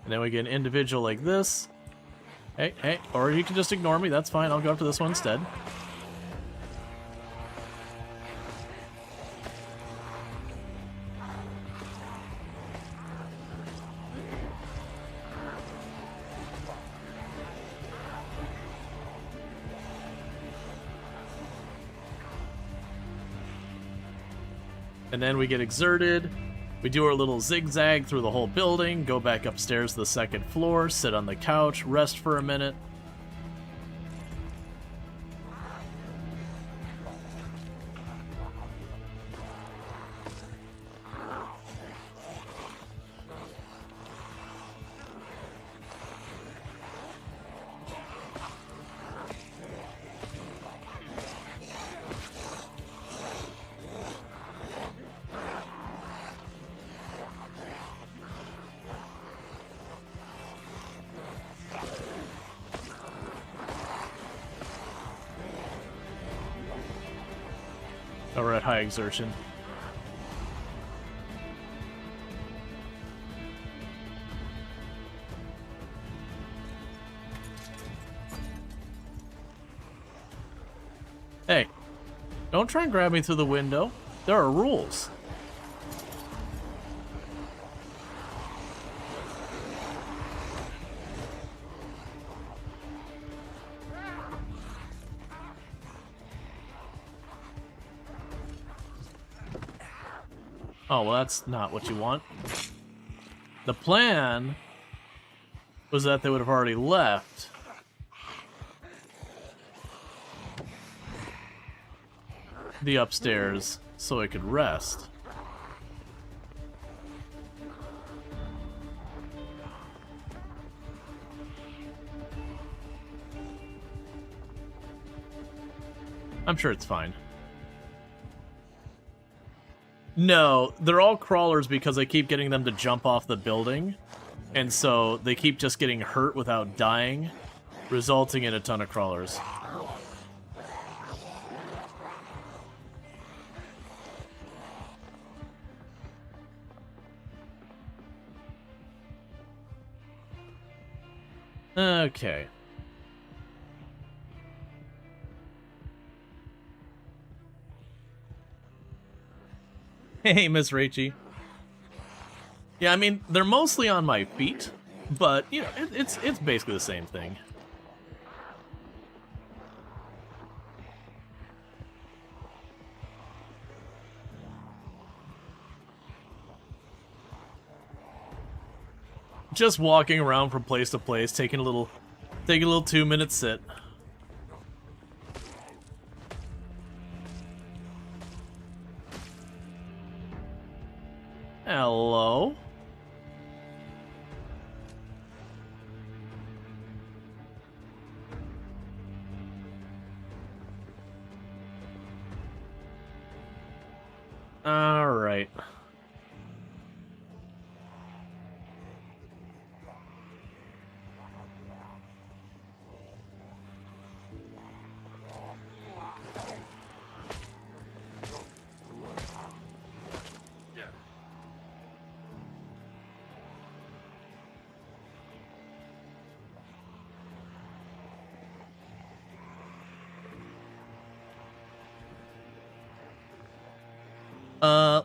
And then we get an individual like this. Hey, or you can just ignore me, that's fine, I'll go up to this one instead. And then we get exerted. We do our little zigzag through the whole building, go back upstairs to the second floor, sit on the couch, rest for a minute. Oh, we're at high exertion. Hey, don't try and grab me through the window. There are rules. Oh, well, that's not what you want. The plan was that they would have already left. The upstairs so I could rest. I'm sure it's fine. No, they're all crawlers because I keep getting them to jump off the building. And so they keep just getting hurt without dying, resulting in a ton of crawlers. Okay. Hey, Miss Rachie. Yeah, I mean, they're mostly on my feet, but, you know, it's basically the same thing. Just walking around from place to place, taking a little 2-minute sit. Hello? All right.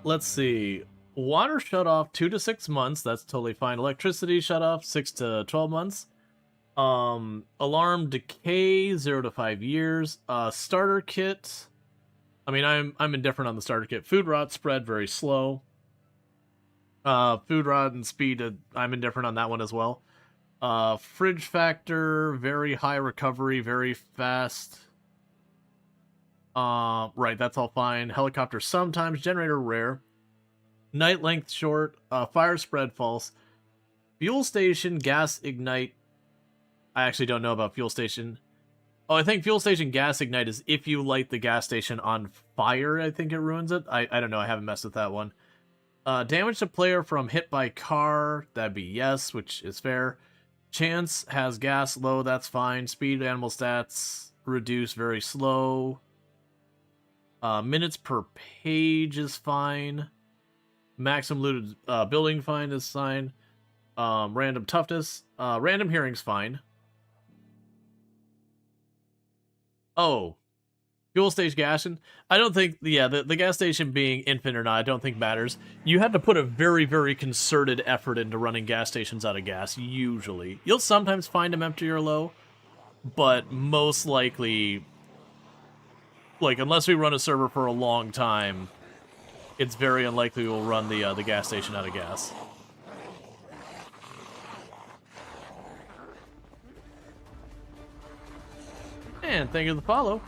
Let's see. Water shut off 2 to 6 months. That's totally fine. Electricity shut off 6 to 12 months. Alarm decay 0 to 5 years. Starter kit. I mean, I'm indifferent on the starter kit. Food rot spread very slow. Food rot and speed. I'm indifferent on that one as well. Fridge factor very high recovery, very fast. Right, that's all fine. Helicopter sometimes, generator rare. Night length short, fire spread false. Fuel station, gas ignite. I actually don't know about fuel station. Oh, I think fuel station gas ignite is if you light the gas station on fire, I think it ruins it. I don't know, I haven't messed with that one. Damage to player from hit by car, that'd be yes, which is fair. Chance has gas low, that's fine. Speed animal stats, reduce very slow. Minutes per page is fine. Maximum looted building fine is fine. Random toughness. Random hearing's fine. Oh. Fuel station gassing. I don't think, yeah, the gas station being infinite or not, I don't think matters. You have to put a very, very concerted effort into running gas stations out of gas, usually. You'll sometimes find them empty or low, but most likely, like, unless we run a server for a long time, it's very unlikely we'll run the gas station out of gas. And thank you for the follow.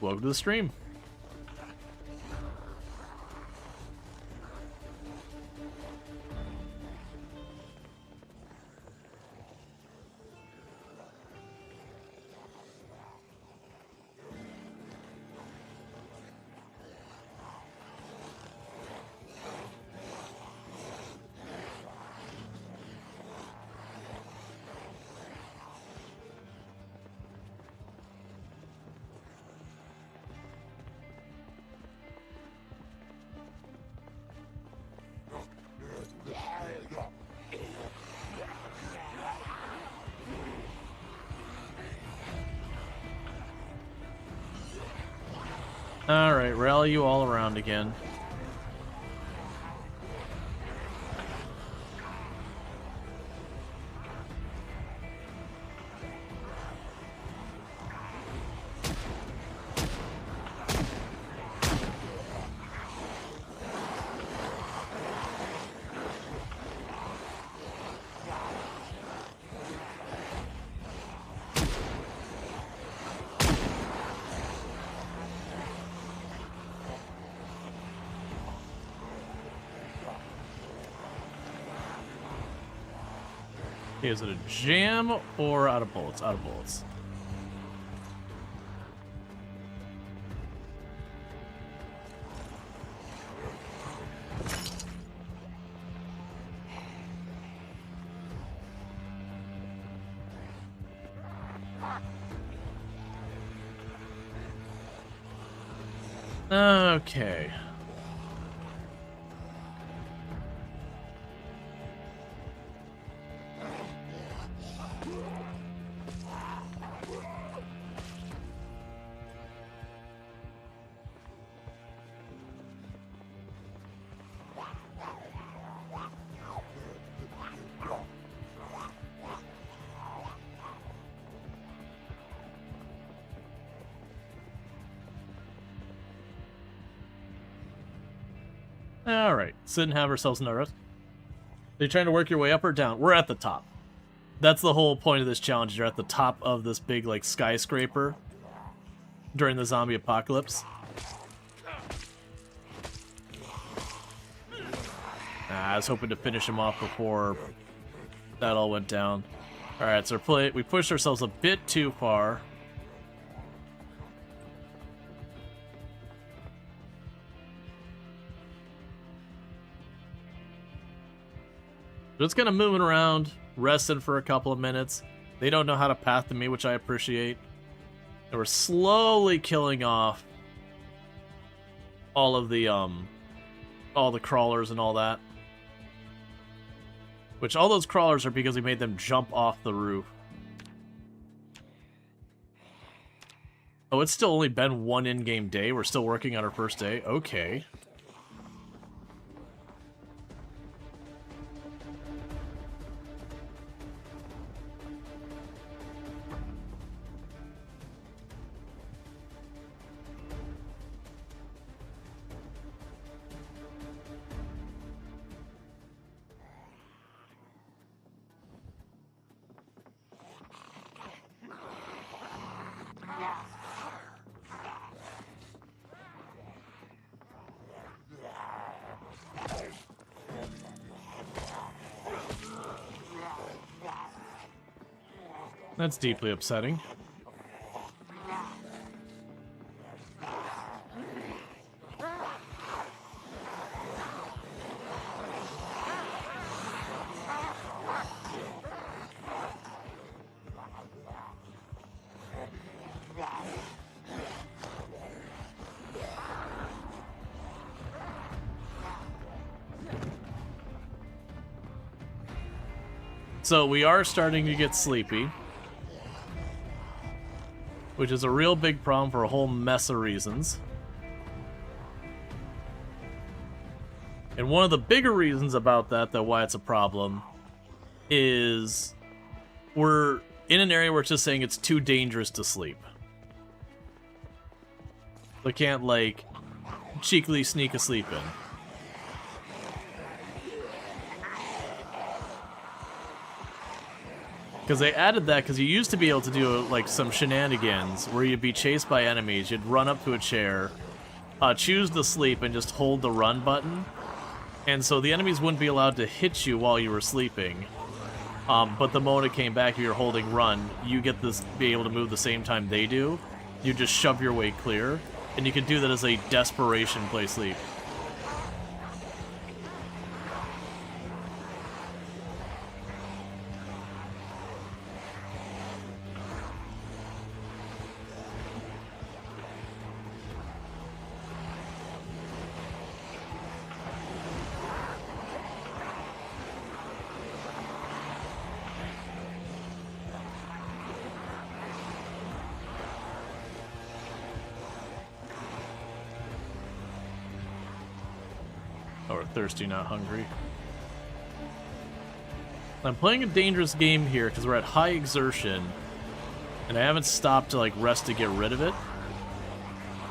Welcome to the stream. Alright, rally you all around again. Is it a jam or out of bullets? Out of bullets. Okay. Alright, sit and have ourselves another rest. Are you trying to work your way up or down? We're at the top. That's the whole point of this challenge. You're at the top of this big, like, skyscraper during the zombie apocalypse. I was hoping to finish him off before that all went down. Alright, so we pushed ourselves a bit too far. Just kind of moving around, resting for a couple of minutes. They don't know how to path to me, which I appreciate. And we're slowly killing off all the crawlers and all that. Which all those crawlers are because we made them jump off the roof. Oh, it's still only been one in-game day. We're still working on our first day. Okay. That's deeply upsetting. So we are starting to get sleepy, which is a real big problem for a whole mess of reasons. And one of the bigger reasons about that why it's a problem, is we're in an area where it's just saying it's too dangerous to sleep. They can't, like, cheekily sneak a sleep in. Because they added that because you used to be able to do like some shenanigans where you'd be chased by enemies, you'd run up to a chair, choose to sleep, and just hold the run button. And so the enemies wouldn't be allowed to hit you while you were sleeping. But the moment it came back, if you're holding run, you get this be able to move the same time they do. You just shove your way clear, and you can do that as a desperation play sleep. Or thirsty, not hungry. I'm playing a dangerous game here because we're at high exertion, and I haven't stopped to like rest to get rid of it.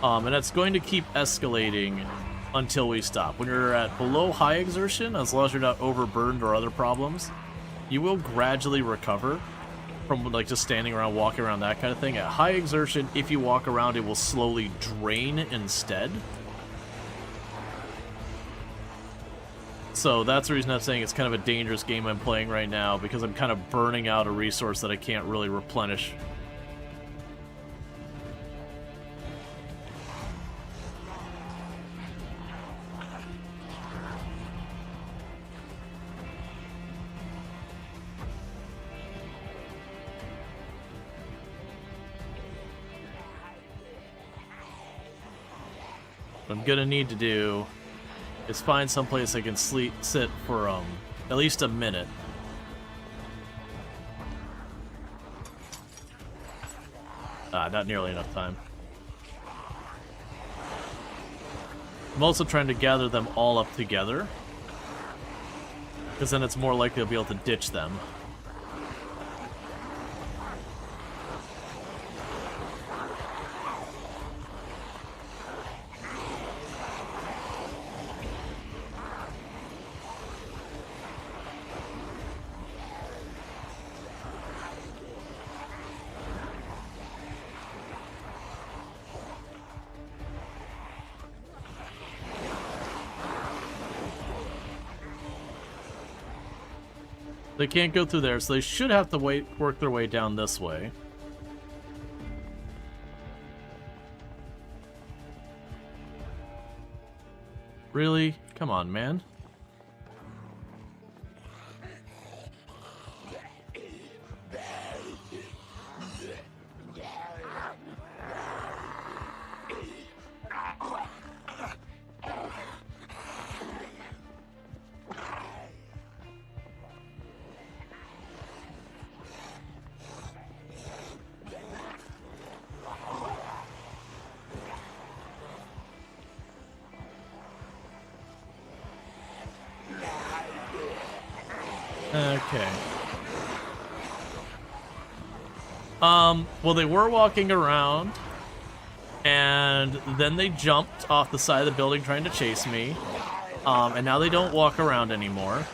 And that's going to keep escalating until we stop. When you're at below high exertion, as long as you're not overburdened or other problems, you will gradually recover from like just standing around, walking around, that kind of thing. At high exertion, if you walk around, it will slowly drain instead. So that's the reason I'm saying it's kind of a dangerous game I'm playing right now, because I'm kind of burning out a resource that I can't really replenish. What I'm gonna need to do is find someplace I can sit for at least a minute. Not nearly enough time. I'm also trying to gather them all up together, because then it's more likely I'll be able to ditch them. They can't go through there, so they should have to work their way down this way. Really? Come on, man. Okay. Well, they were walking around, and then they jumped off the side of the building trying to chase me, and now they don't walk around anymore.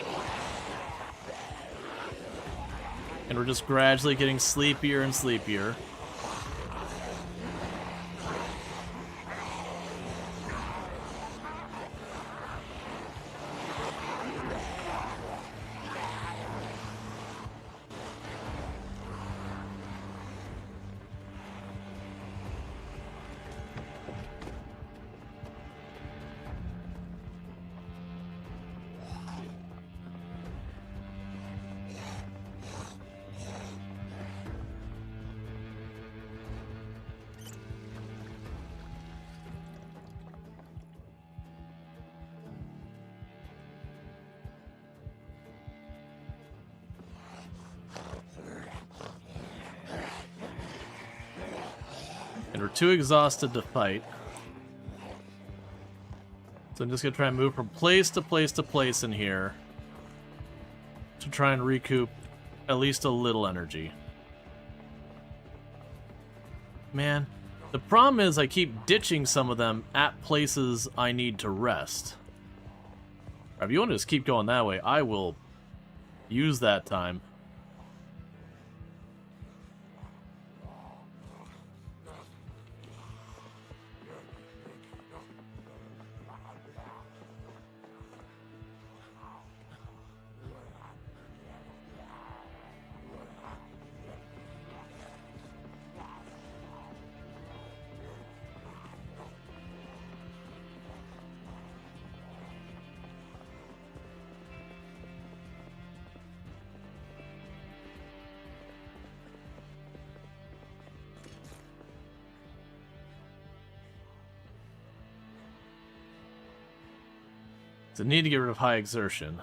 And we're just gradually getting sleepier and sleepier. And we're too exhausted to fight. So I'm just going to try and move from place to place to place in here to try and recoup at least a little energy. Man, the problem is I keep ditching some of them at places I need to rest. If you want to just keep going that way, I will use that time. So need to get rid of high exertion.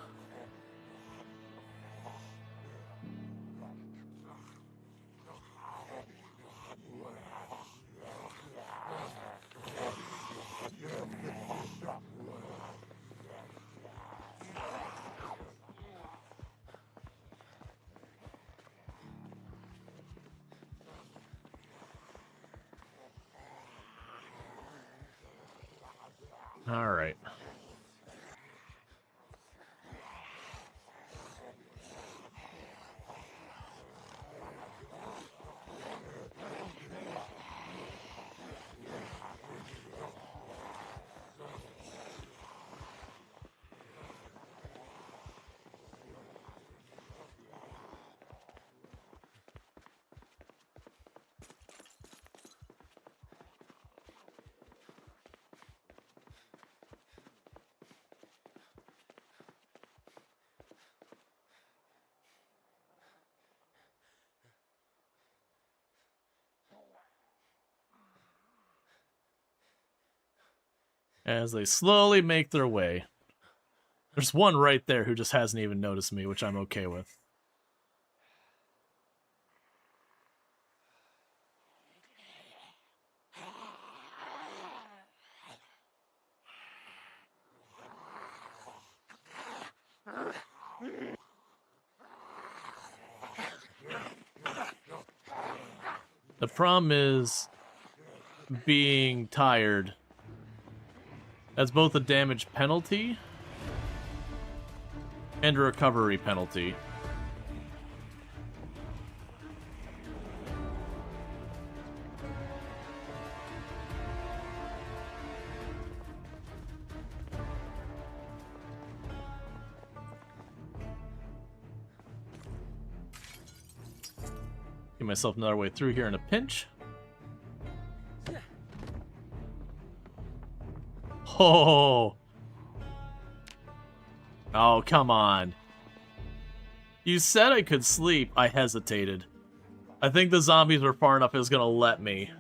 All right. As they slowly make their way. There's one right there who just hasn't even noticed me, which I'm okay with. The problem is being tired. That's both a damage penalty and a recovery penalty. Give myself another way through here in a pinch. Oh. Oh, come on. You said I could sleep. I hesitated. I think the zombies were far enough it was gonna let me.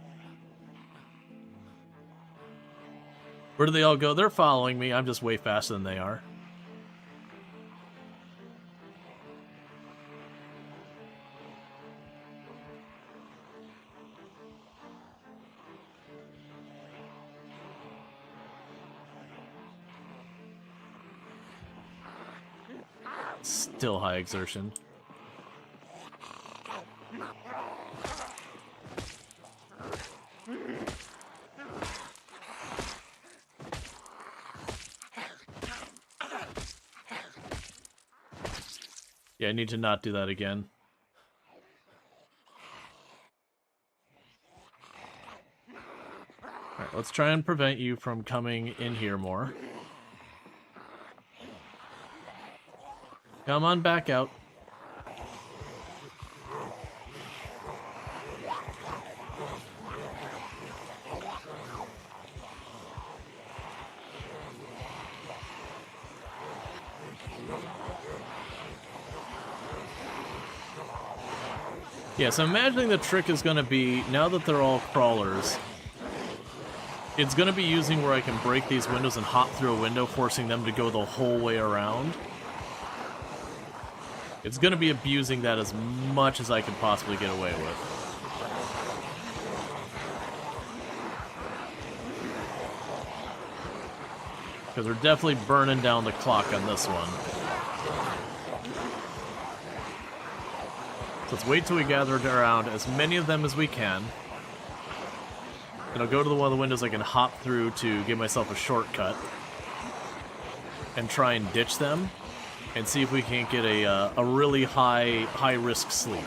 Where do they all go? They're following me. I'm just way faster than they are. Still high exertion. Yeah, I need to not do that again. Alright, let's try and prevent you from coming in here more. Come on back out. Yeah, so I'm imagining the trick is going to be, now that they're all crawlers, it's going to be using where I can break these windows and hop through a window, forcing them to go the whole way around. It's going to be abusing that as much as I can possibly get away with. Because we're definitely burning down the clock on this one. So let's wait till we gather around as many of them as we can. And I'll go to one of the windows I can hop through to give myself a shortcut. And try and ditch them. And see if we can't get a really high-risk sleep.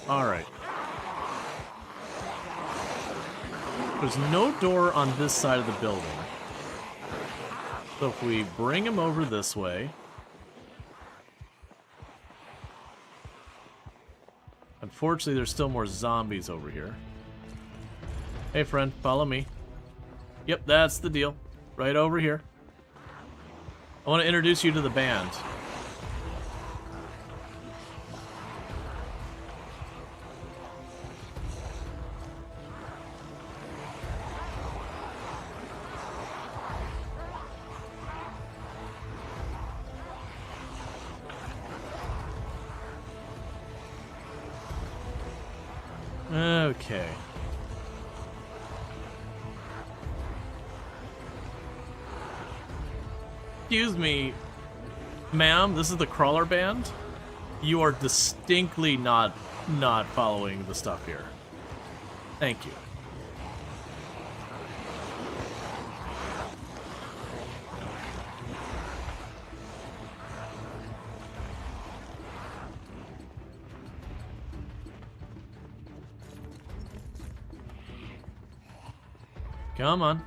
Alright. There's no door on this side of the building. So if we bring him over this way... Unfortunately, there's still more zombies over here. Hey friend, follow me. Yep, that's the deal. Right over here. I want to introduce you to the band. Okay. Excuse me, ma'am, this is the crawler band? You are distinctly not following the stuff here. Thank you. Come on.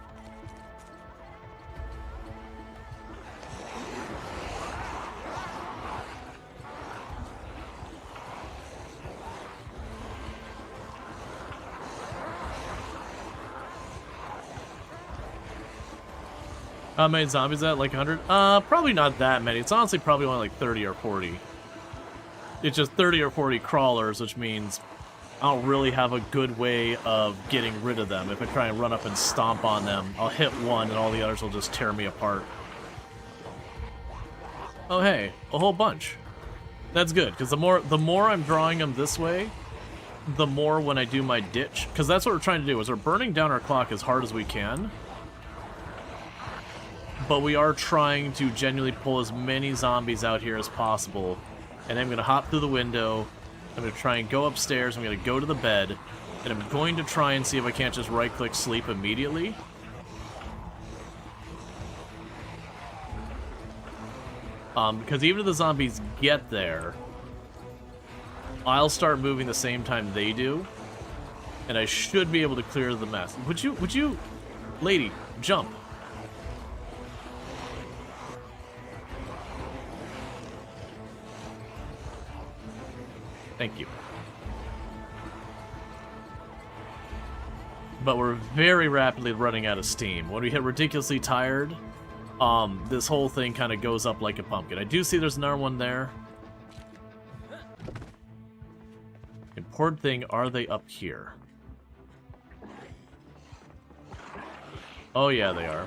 How many zombies at? Like 100? Probably not that many. It's honestly probably only like 30 or 40. It's just 30 or 40 crawlers, which means I don't really have a good way of getting rid of them. If I try and run up and stomp on them, I'll hit one and all the others will just tear me apart. Oh hey, a whole bunch. That's good, because the more I'm drawing them this way, the more when I do my ditch, because that's what we're trying to do, is we're burning down our clock as hard as we can. But we are trying to genuinely pull as many zombies out here as possible. And I'm going to hop through the window. I'm going to try and go upstairs. I'm going to go to the bed. And I'm going to try and see if I can't just right-click sleep immediately. Because even if the zombies get there, I'll start moving the same time they do. And I should be able to clear the mess. Would you, lady, jump. Thank you. But we're very rapidly running out of steam. When we hit ridiculously tired, this whole thing kind of goes up like a pumpkin. I do see there's another one there. Important thing, are they up here? Oh yeah, they are.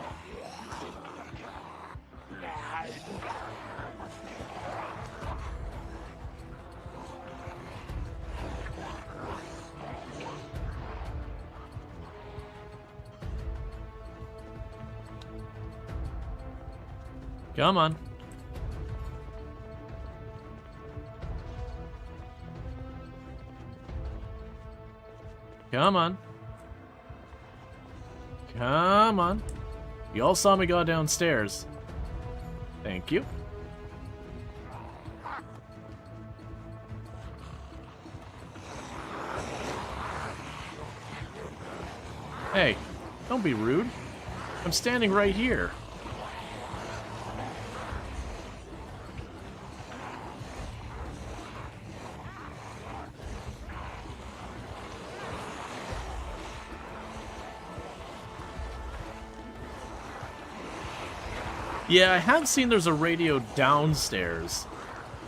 Come on. Come on. Come on. You all saw me go downstairs. Thank you. Hey, don't be rude. I'm standing right here. Yeah, I have seen there's a radio downstairs.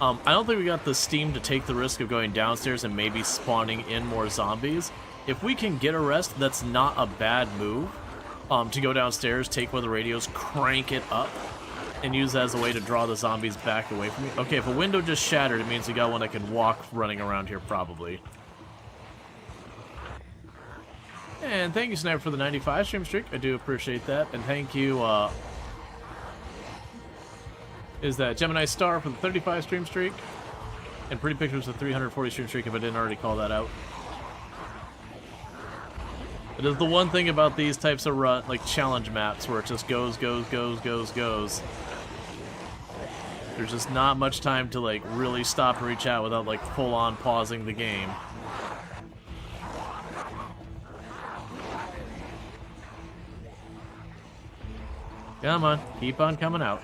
I don't think we got the steam to take the risk of going downstairs and maybe spawning in more zombies. If we can get a rest, that's not a bad move. To go downstairs, take one of the radios, crank it up, and use that as a way to draw the zombies back away from me. Okay, if a window just shattered, it means we got one that can walk running around here, probably. And thank you, Sniper, for the 95 stream streak. I do appreciate that. And thank you, is that Gemini Star for the 35 stream streak. And Pretty Pictures for the 340 stream streak, if I didn't already call that out. It is the one thing about these types of like challenge maps where it just goes. There's just not much time to like really stop and reach out without like full on pausing the game. Come on, keep on coming out.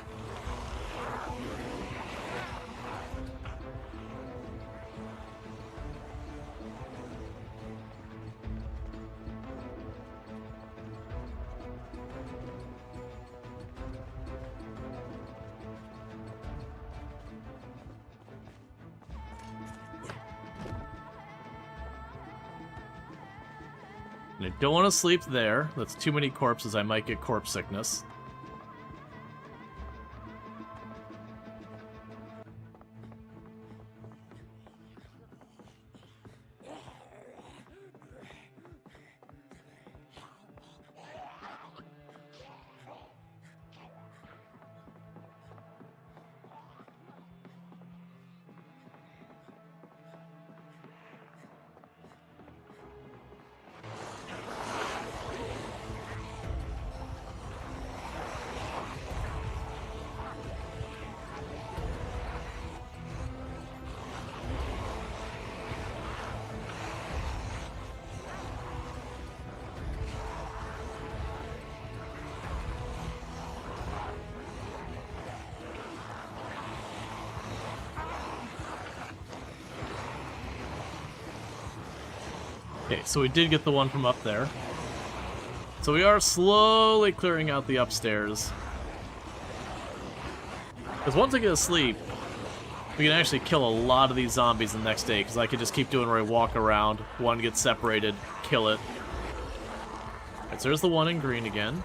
I don't want to sleep there. That's too many corpses. I might get corpse sickness. Okay, so we did get the one from up there. So we are slowly clearing out the upstairs. Because once I get asleep, we can actually kill a lot of these zombies the next day, because I could just keep doing where I walk around, one gets separated, kill it. Alright, so there's the one in green again.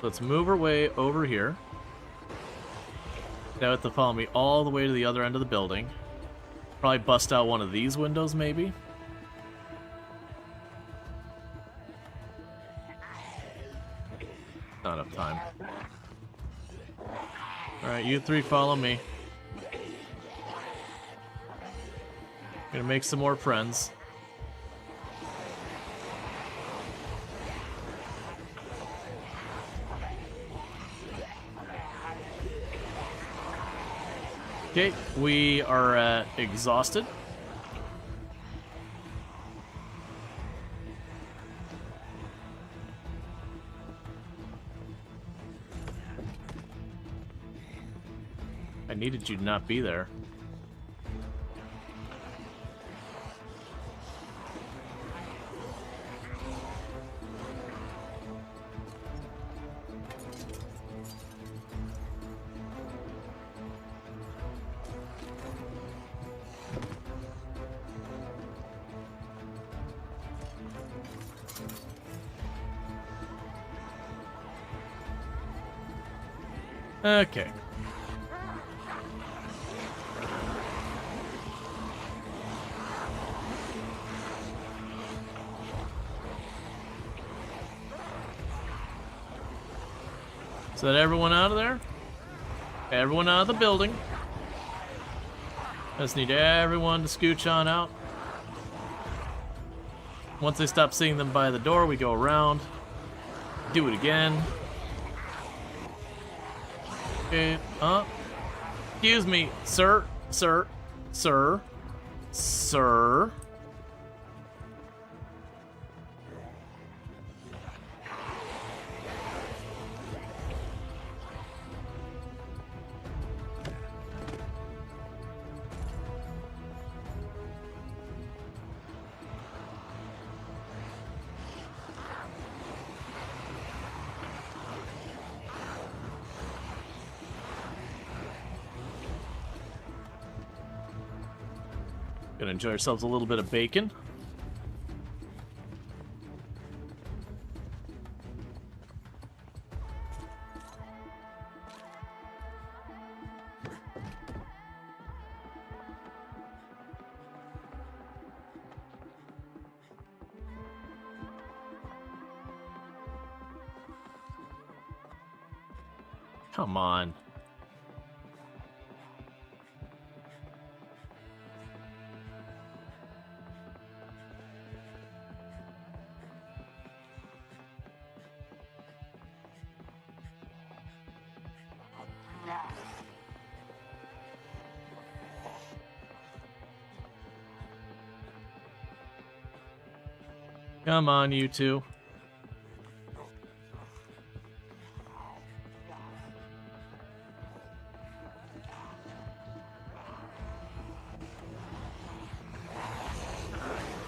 Let's move our way over here. Now have to follow me all the way to the other end of the building. Probably bust out one of these windows, maybe. Not enough time. Alright, you three follow me. Gonna make some more friends. Okay, we are exhausted. I needed you to not be there. Okay. Is that everyone out of there? Everyone out of the building. I just need everyone to scooch on out. Once I stop seeing them by the door, we go around. Do it again. Okay, excuse me, sir. Gonna enjoy ourselves a little bit of bacon. Come on. Come on, you two.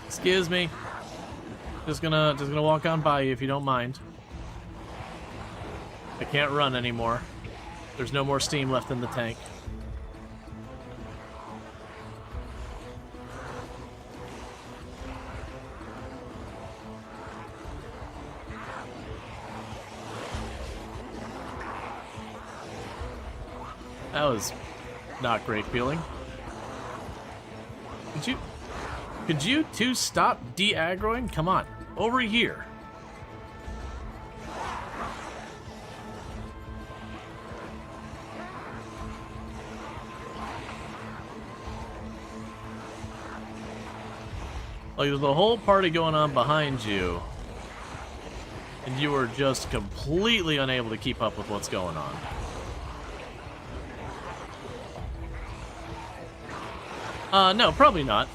Excuse me. Just gonna walk on by you if you don't mind. I can't run anymore. There's no more steam left in the tank. That was not great feeling. Could you two stop de-aggroing? Come on, over here. Like, there's a whole party going on behind you, and you are just completely unable to keep up with what's going on. No, probably not.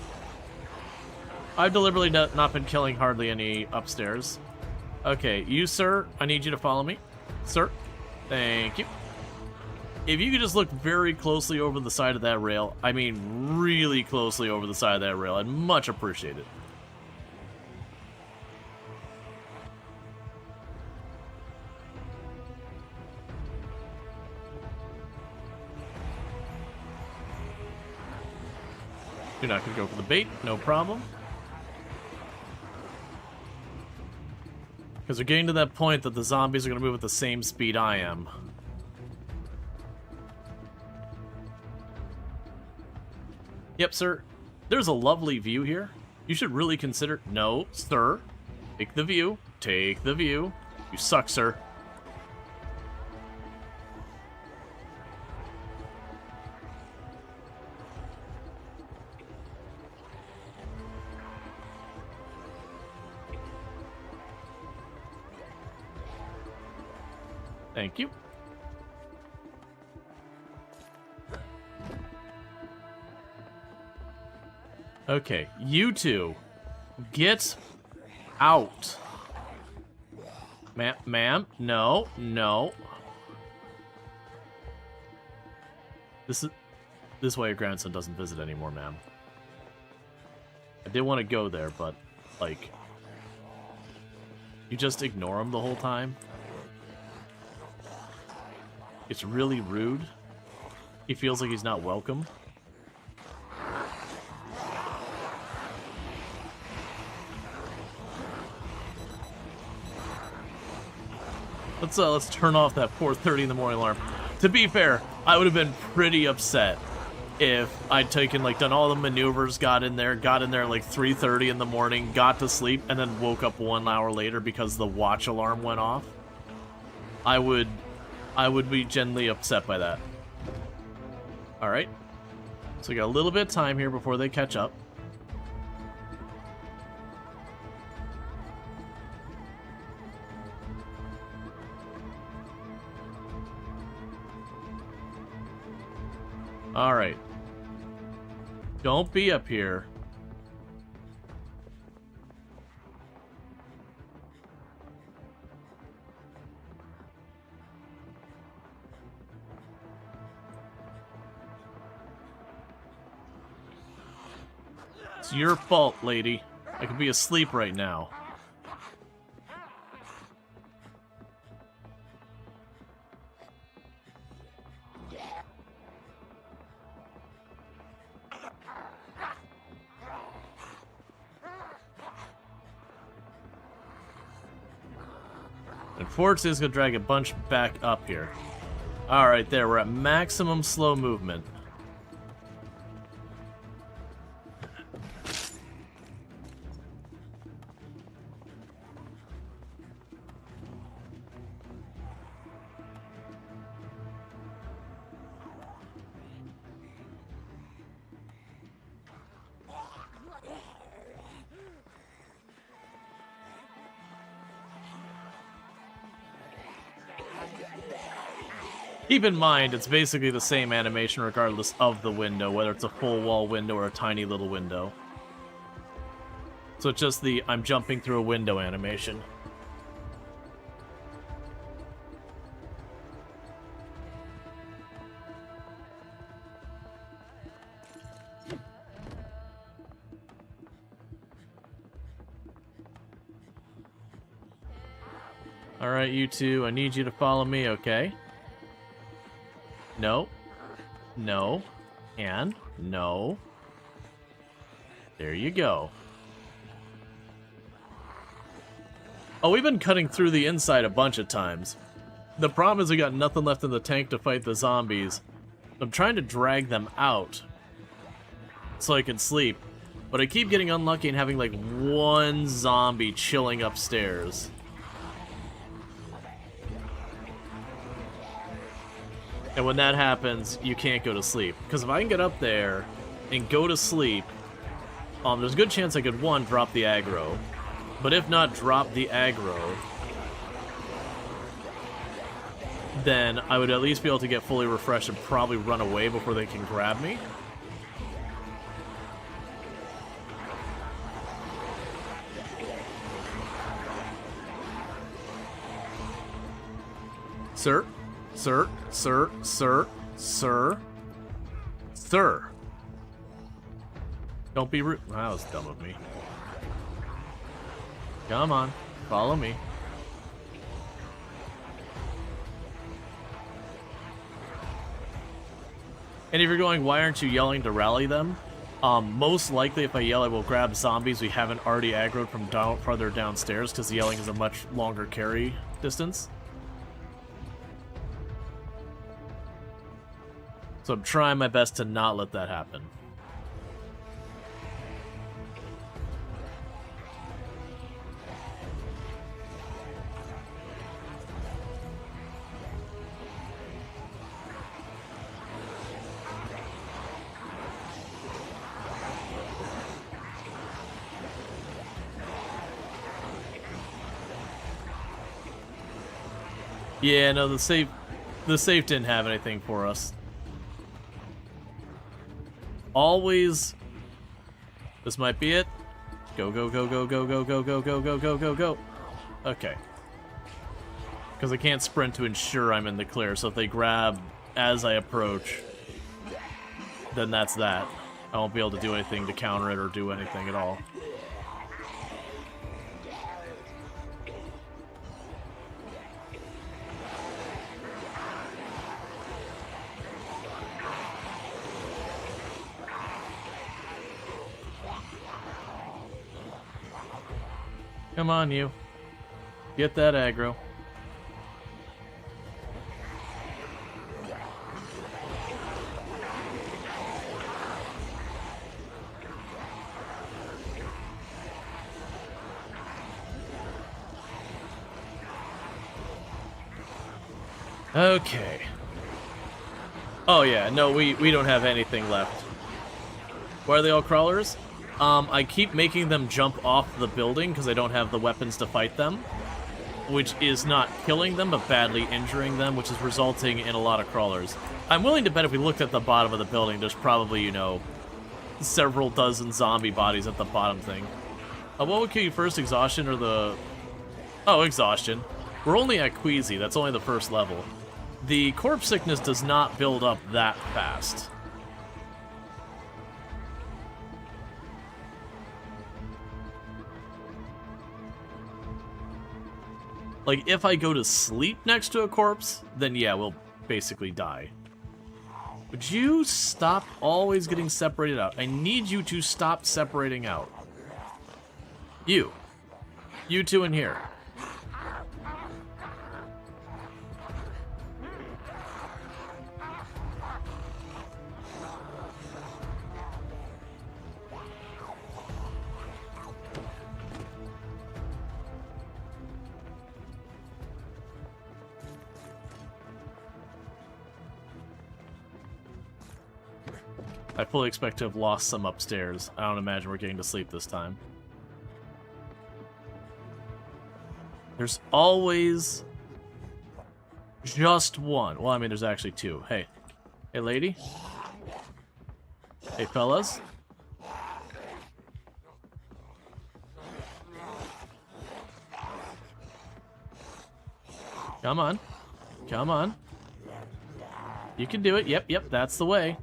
I've deliberately not been killing hardly any upstairs. Okay, you, sir, I need you to follow me. Sir, thank you. If you could just look very closely over the side of that rail, I mean really closely over the side of that rail, I'd much appreciate it. You're not going to go for the bait, no problem. Because we're getting to that point that the zombies are going to move at the same speed I am. Yep, sir. There's a lovely view here. You should really consider... No, sir. Take the view. Take the view. You suck, sir. Thank you. Okay, you two, get out. Ma'am, no, no. This way your grandson doesn't visit anymore, ma'am. I did want to go there, but, like, you just ignore him the whole time. It's really rude. He feels like he's not welcome. Let's turn off that 4:30 in the morning alarm. To be fair, I would have been pretty upset if I'd done all the maneuvers, got in there at like 3:30 in the morning, got to sleep, and then woke up 1 hour later because the watch alarm went off. I would be genuinely upset by that. Alright. So we got a little bit of time here before they catch up. Alright. Don't be up here. It's your fault, lady. I could be asleep right now. Unfortunately, it's going to drag a bunch back up here. Alright, there. We're at maximum slow movement. Keep in mind, it's basically the same animation regardless of the window, whether it's a full wall window or a tiny little window. So it's just the I'm jumping through a window animation. Alright, you two, I need you to follow me, okay? No. No. And no. There you go. Oh, we've been cutting through the inside a bunch of times. The problem is we got nothing left in the tank to fight the zombies. I'm trying to drag them out so I can sleep, but I keep getting unlucky and having like one zombie chilling upstairs. And when that happens, you can't go to sleep. Because if I can get up there and go to sleep, there's a good chance I could, one, drop the aggro. But if not drop the aggro, then I would at least be able to get fully refreshed and probably run away before they can grab me. Sir? Sir. Don't be rude. That was dumb of me. Come on, follow me. And if you're going, why aren't you yelling to rally them? Most likely if I yell, I will grab zombies we haven't already aggroed from farther downstairs, because the yelling is a much longer carry distance. So I'm trying my best to not let that happen. Yeah, no, the safe didn't have anything for us. Always. This might be it. Go, go, go, go, go, go, go, go, go, go, go, go, go. Okay. Because I can't sprint to ensure I'm in the clear, so if they grab as I approach, then that's that. I won't be able to do anything to counter it or do anything at all. Come on, you. Get that aggro. Okay. Oh yeah, no, we don't have anything left. Why are they all crawlers? I keep making them jump off the building because I don't have the weapons to fight them, which is not killing them, but badly injuring them, which is resulting in a lot of crawlers. I'm willing to bet if we looked at the bottom of the building, there's probably, you know, several dozen zombie bodies at the bottom thing. What would kill you first, exhaustion or the... Oh, exhaustion. We're only at Queasy, that's only the first level. The corpse sickness does not build up that fast. Like, if I go to sleep next to a corpse, then yeah, we'll basically die. Would you stop always getting separated out? I need you to stop separating out. You. You two in here. I fully expect to have lost some upstairs. I don't imagine we're getting to sleep this time. There's always just one. Well, I mean, there's actually two. Hey. Hey, lady. Hey, fellas. Come on. Come on. You can do it. Yep, yep, that's the way.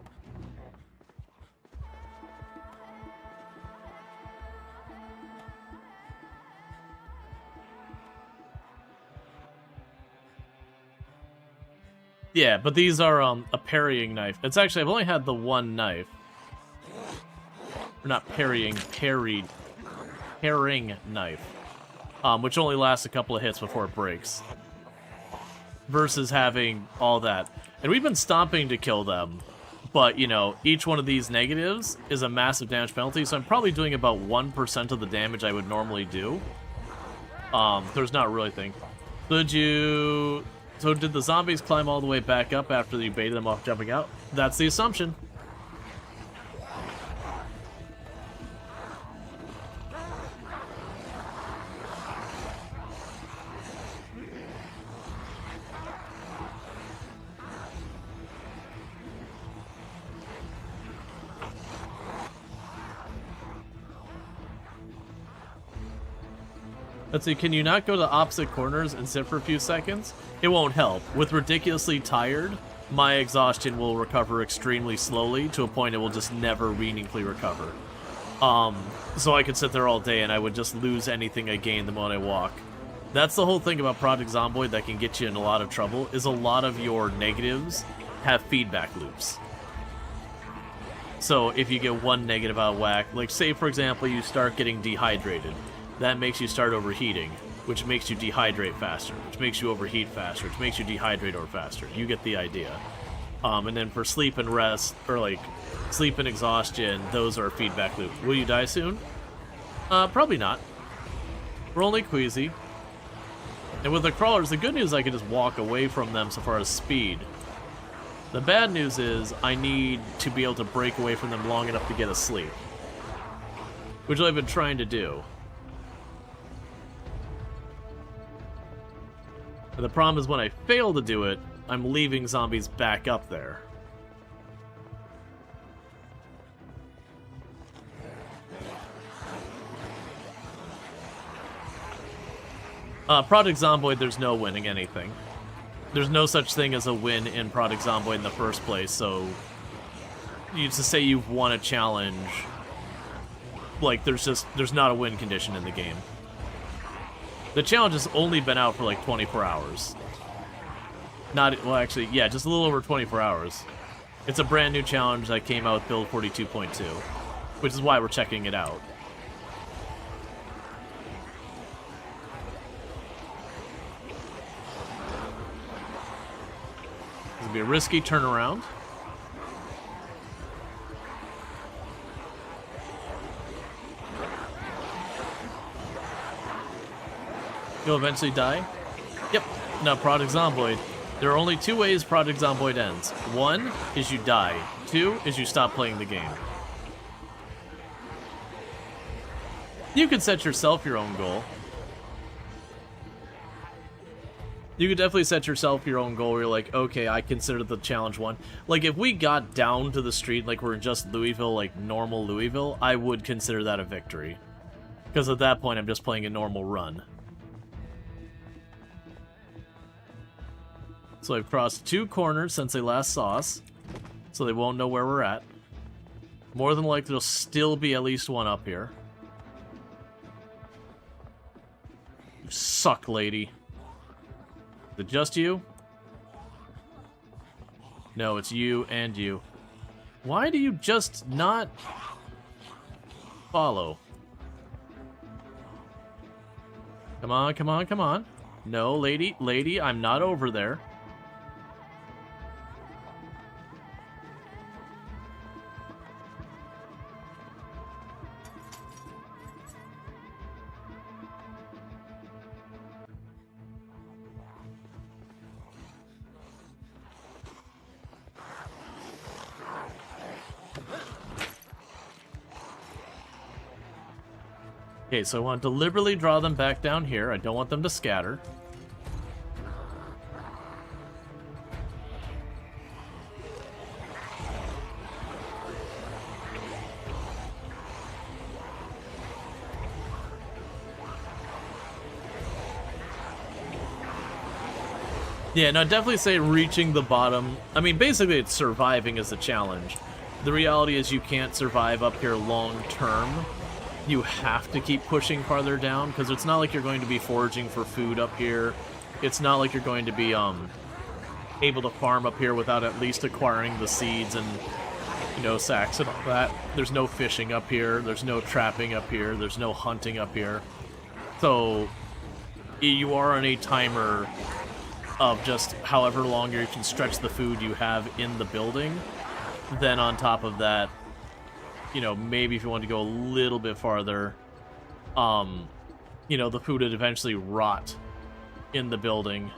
Yeah, but these are a parrying knife. It's actually, I've only had the one knife. Or not parrying, parried. Parrying knife. Which only lasts a couple of hits before it breaks. Versus having all that. And we've been stomping to kill them. But, you know, each one of these negatives is a massive damage penalty, so I'm probably doing about 1% of the damage I would normally do. There's not really a thing. So did the zombies climb all the way back up after you baited them off jumping out? That's the assumption. Let's see, can you not go to opposite corners and sit for a few seconds? It won't help. With ridiculously tired, my exhaustion will recover extremely slowly to a point it will just never meaningfully recover. So I could sit there all day and I would just lose anything I gained the moment I walk. That's the whole thing about Project Zomboid that can get you in a lot of trouble, is a lot of your negatives have feedback loops. So if you get one negative out of whack, like say for example you start getting dehydrated, that makes you start overheating, which makes you dehydrate faster, which makes you overheat faster, which makes you dehydrate or faster. You get the idea. And then for sleep and rest, or like sleep and exhaustion, those are feedback loops. Will you die soon? Probably not. We're only queasy. And with the crawlers, the good news is I can just walk away from them so far as speed. The bad news is I need to be able to break away from them long enough to get asleep, which I've been trying to do. And the problem is when I fail to do it, I'm leaving zombies back up there. Project Zomboid, there's no winning anything. There's no such thing as a win in Project Zomboid in the first place, so you to say you've won a challenge, like there's not a win condition in the game. The challenge has only been out for like 24 hours. Not, well actually, yeah, just a little over 24 hours. It's a brand new challenge that came out with build 42.2, which is why we're checking it out. This will be a risky turnaround. You'll eventually die? Yep. Now, Project Zomboid. There are only two ways Project Zomboid ends. One is you die. Two is you stop playing the game. You could set yourself your own goal. You could definitely set yourself your own goal where you're like, okay, I consider the challenge one. Like, if we got down to the street like we're in just Louisville, like normal Louisville, I would consider that a victory. Because at that point, I'm just playing a normal run. So I've crossed 2 corners since they last saw us, so they won't know where we're at. More than likely, there'll still be at least one up here. You suck, lady. Is it just you? No, it's you and you. Why do you just not follow? Come on, come on, come on. No, lady, lady, I'm not over there. Okay, so I want to deliberately draw them back down here. I don't want them to scatter. Yeah, no, I'd definitely say reaching the bottom. I mean, basically it's surviving as the challenge. The reality is you can't survive up here long term. You have to keep pushing farther down, because it's not like you're going to be foraging for food up here. It's not like you're going to be able to farm up here without at least acquiring the seeds and, you know, sacks and all that. There's no fishing up here. There's no trapping up here. There's no hunting up here. So you are on a timer of just however long you can stretch the food you have in the building. Then on top of that, you know, maybe if you want to go a little bit farther, you know, the food would eventually rot in the building.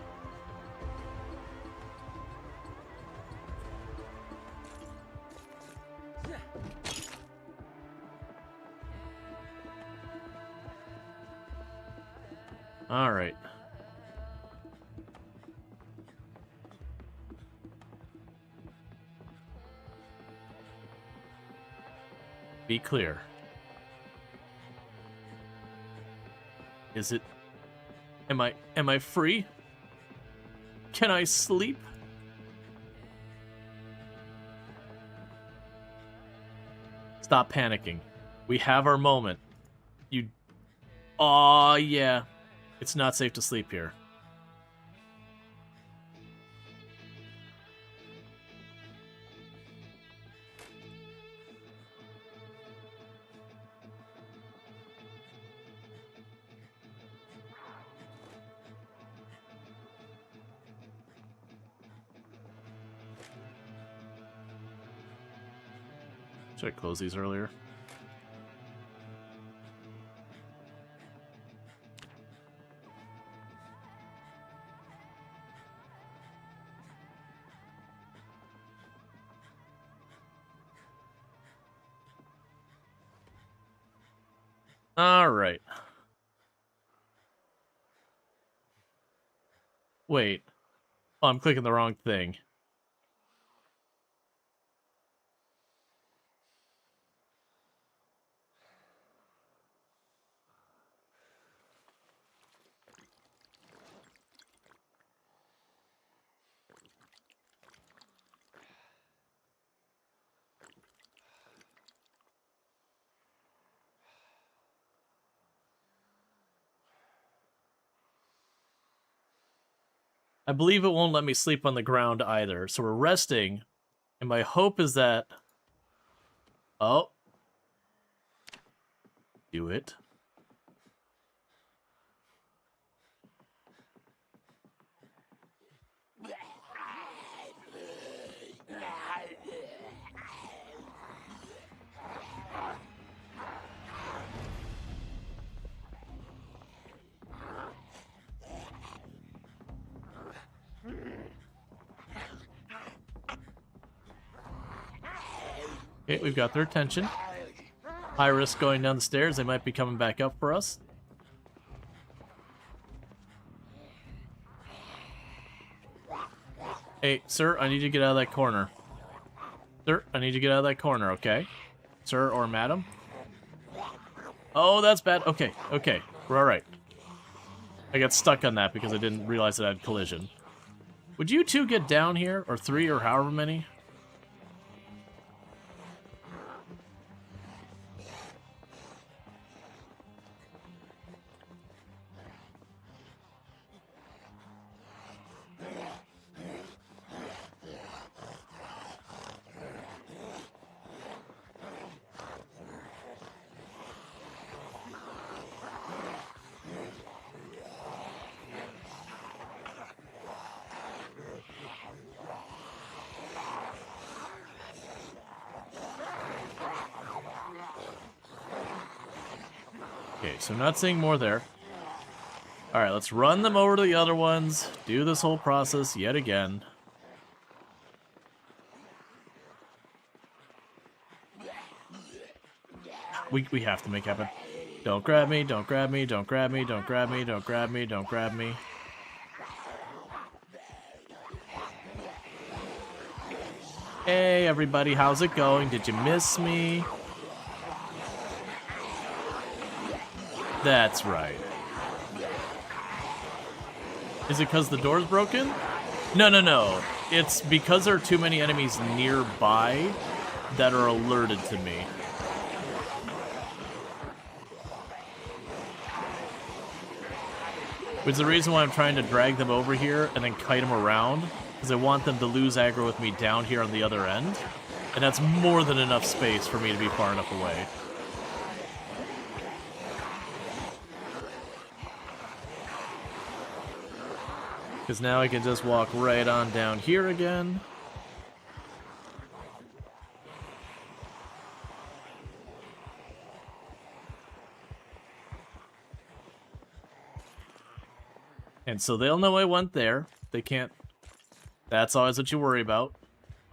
All right. Be clear. Is it Am I free? Can I sleep? Stop panicking. We have our moment. You... Aw, yeah. It's not safe to sleep here. Should I close these earlier? All right. Wait. Oh, I'm clicking the wrong thing. I believe it won't let me sleep on the ground either. So we're resting. And my hope is that... Oh. Do it. Okay, we've got their attention. High risk going down the stairs. They might be coming back up for us. Hey, sir, I need you to get out of that corner. Sir, I need you to get out of that corner, okay? Sir or madam? Oh, that's bad. Okay, okay. We're alright. I got stuck on that because I didn't realize that I had collision. Would you two get down here? Or three, or however many? Okay, so not seeing more there. Alright, let's run them over to the other ones. Do this whole process yet again. We have to make happen. Don't grab me, don't grab me, don't grab me, don't grab me, don't grab me, don't grab me. Hey everybody, how's it going? Did you miss me? That's right. Is it because the door's broken? No, no, no. It's because there are too many enemies nearby that are alerted to me. Which is the reason why I'm trying to drag them over here and then kite them around, because I want them to lose aggro with me down here on the other end. And that's more than enough space for me to be far enough away. Because now I can just walk right on down here again. And so they'll know I went there. They can't... That's always what you worry about.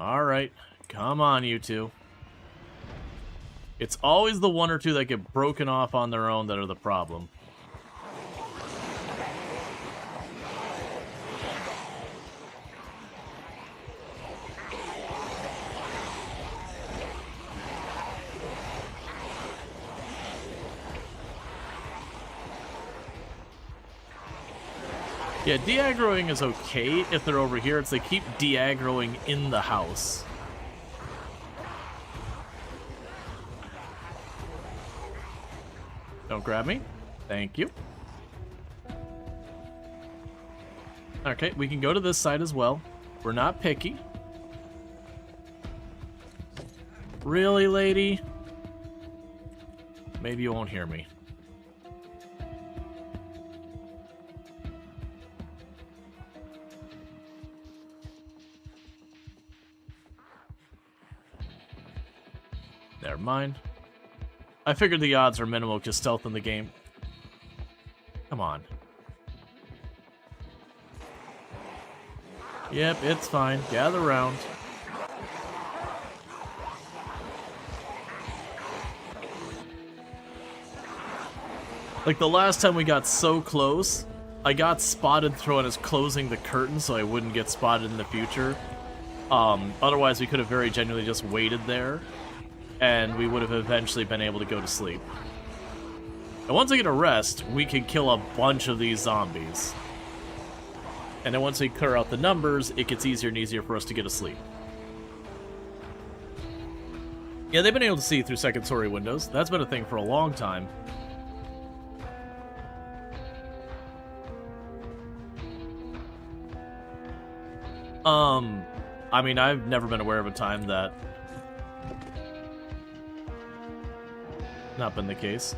Alright, come on, you two. It's always the one or two that get broken off on their own that are the problem. Yeah, de-aggroing is okay if they're over here. It's they keep de-aggroing in the house. Don't grab me. Thank you. Okay, we can go to this side as well. We're not picky. Really, lady? Maybe you won't hear me. Never mind. I figured the odds are minimal because stealth in the game. Come on. Yep, it's fine. Gather round. Like the last time we got so close, I got spotted throwing us closing the curtain so I wouldn't get spotted in the future. Otherwise we could have very genuinely just waited there, and we would have eventually been able to go to sleep. And once I get a rest, we can kill a bunch of these zombies. And then once we clear out the numbers, it gets easier and easier for us to get asleep. Yeah, they've been able to see through second story windows. That's been a thing for a long time. I mean, I've never been aware of a time that not been the case.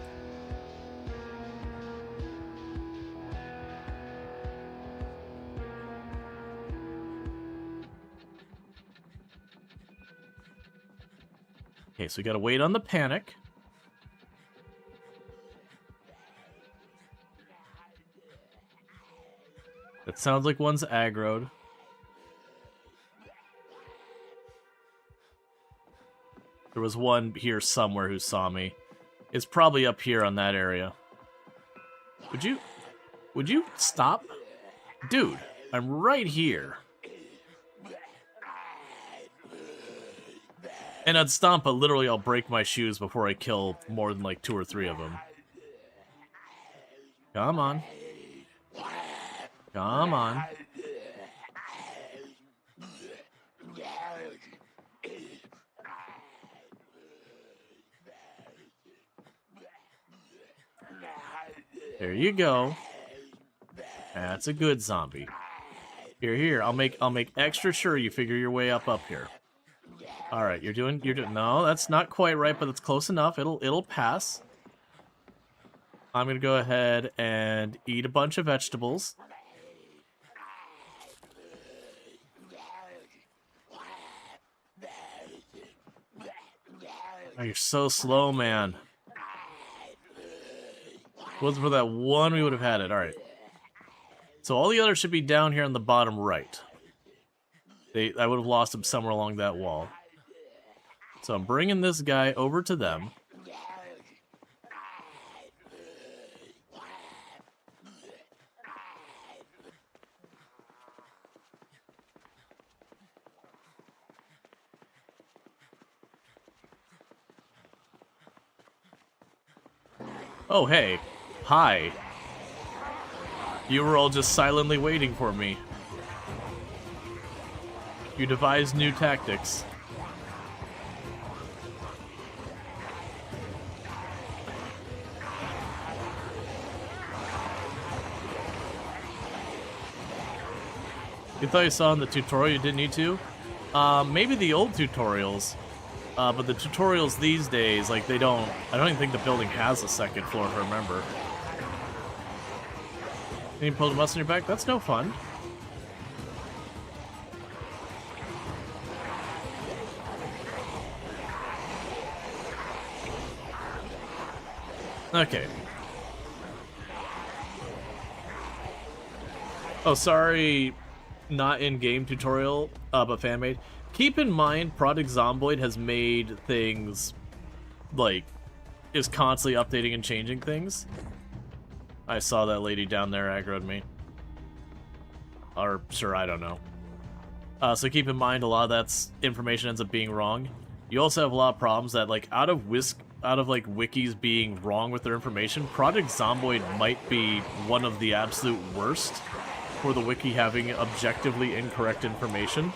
Okay, so we gotta wait on the panic. It sounds like one's aggroed. There was one here somewhere who saw me. It's probably up here on that area. Would you stop? Dude, I'm right here. And I'd stomp, but literally I'll break my shoes before I kill more than like 2 or 3 of them. Come on. Come on. There you go. That's a good zombie. Here, I'll make extra sure you figure your way up here. All right, you're doing. No, that's not quite right, but it's close enough. It'll pass. I'm gonna go ahead and eat a bunch of vegetables. Oh, you're so slow, man. If it wasn't for that one, we would have had it. All right. So all the others should be down here on the bottom right. I would have lost them somewhere along that wall. So I'm bringing this guy over to them. Oh, hey. Hi. You were all just silently waiting for me. You devised new tactics. You thought you saw in the tutorial you didn't need to? Maybe the old tutorials. But the tutorials these days, like, I don't even think the building has a second floor, if I remember. Can you pull the muscle in your back? That's no fun. Okay. Oh, sorry, not in-game tutorial, but fan-made. Keep in mind, Project Zomboid has made things, like, is constantly updating and changing things. I saw that lady down there aggroed me. Or, sure, I don't know. So keep in mind, a lot of that's information ends up being wrong. You also have a lot of problems that, like, out of wikis being wrong with their information, Project Zomboid might be one of the absolute worst. for the wiki having objectively incorrect information.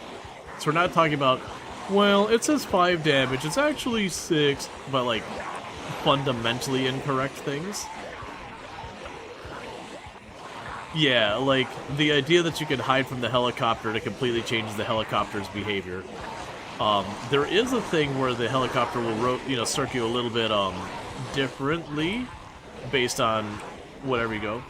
So we're not talking about, well, it says 5 damage, it's actually 6, but like fundamentally incorrect things. Yeah, like the idea that you can hide from the helicopter to completely change the helicopter's behavior. There is a thing where the helicopter will, circle you a little bit differently based on whatever you go.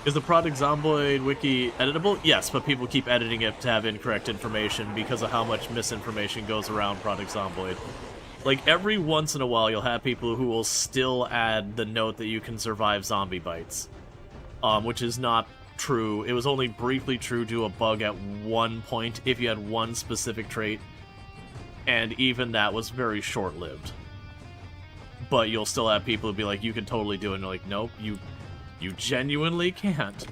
Is the Product Zomboid wiki editable? Yes, but people keep editing it to have incorrect information because of how much misinformation goes around Product Zomboid. Like, every once in a while, you'll have people who will still add the note that you can survive zombie bites, which is not true. It was only briefly true to a bug at one point if you had one specific trait, and even that was very short-lived. But you'll still have people who be like, you can totally do it, and you're like, nope, you genuinely can't.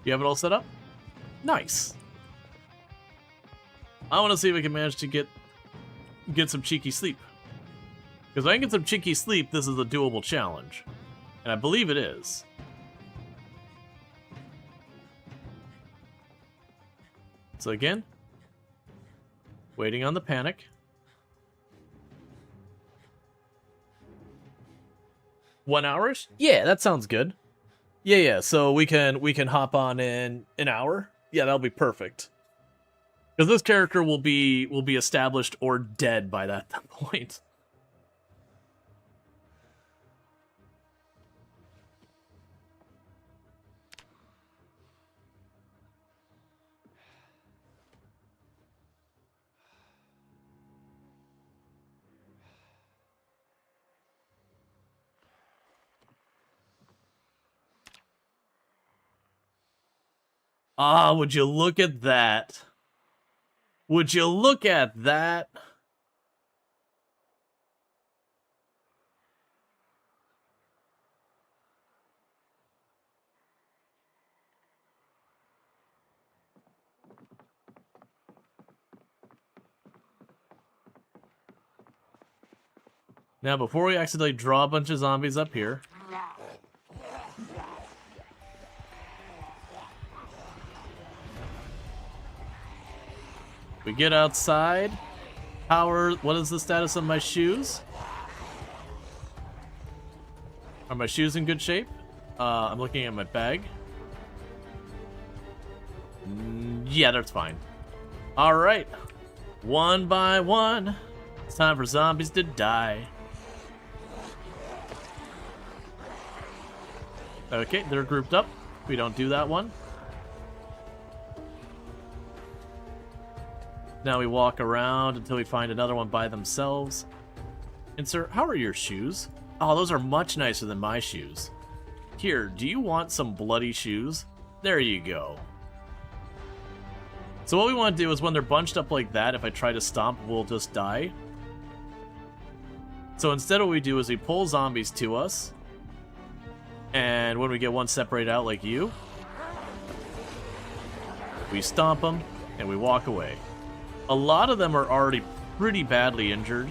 You have it all set up? Nice. I want to see if I can manage to get some cheeky sleep. Because if I can get some cheeky sleep, this is a doable challenge. And I believe it is. So again, waiting on the panic. 1 hour-ish? Yeah, that sounds good. Yeah, so we can hop on in an hour? Yeah, that'll be perfect. Because this character will be established or dead by that point. Ah, would you look at that? Would you look at that? Now, before we accidentally draw a bunch of zombies up here, we get outside. What is the status of my shoes? Are my shoes in good shape? I'm looking at my bag. Yeah, that's fine. Alright. One by one, it's time for zombies to die. Okay, they're grouped up. We don't do that one. Now we walk around until we find another one by themselves. And sir, how are your shoes? Oh, those are much nicer than my shoes. Here, do you want some bloody shoes? There you go. So what we want to do is when they're bunched up like that, if I try to stomp, we'll just die. So instead what we do is we pull zombies to us. And when we get one separated out like you, we stomp them and we walk away. A lot of them are already pretty badly injured.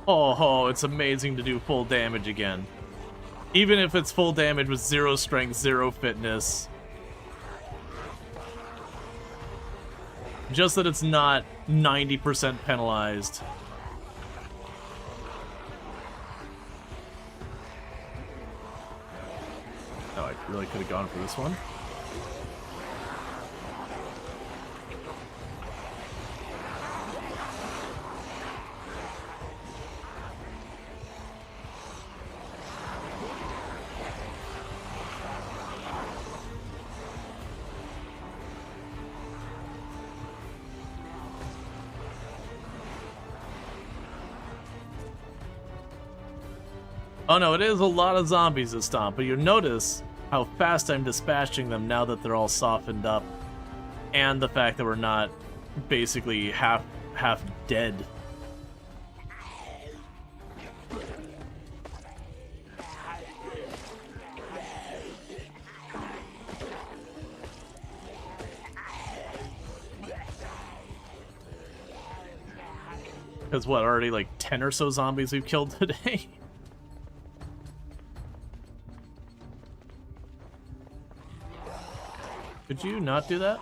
Oh, it's amazing to do full damage again. Even if it's full damage with 0 strength, 0 fitness. Just that it's not 90% penalized. Oh, I really could have gone for this one. Oh no, it is a lot of zombies this time, but you notice how fast I'm dispatching them now that they're all softened up, and the fact that we're not basically half dead. Because what, already like 10 or so zombies we've killed today? Could you not do that?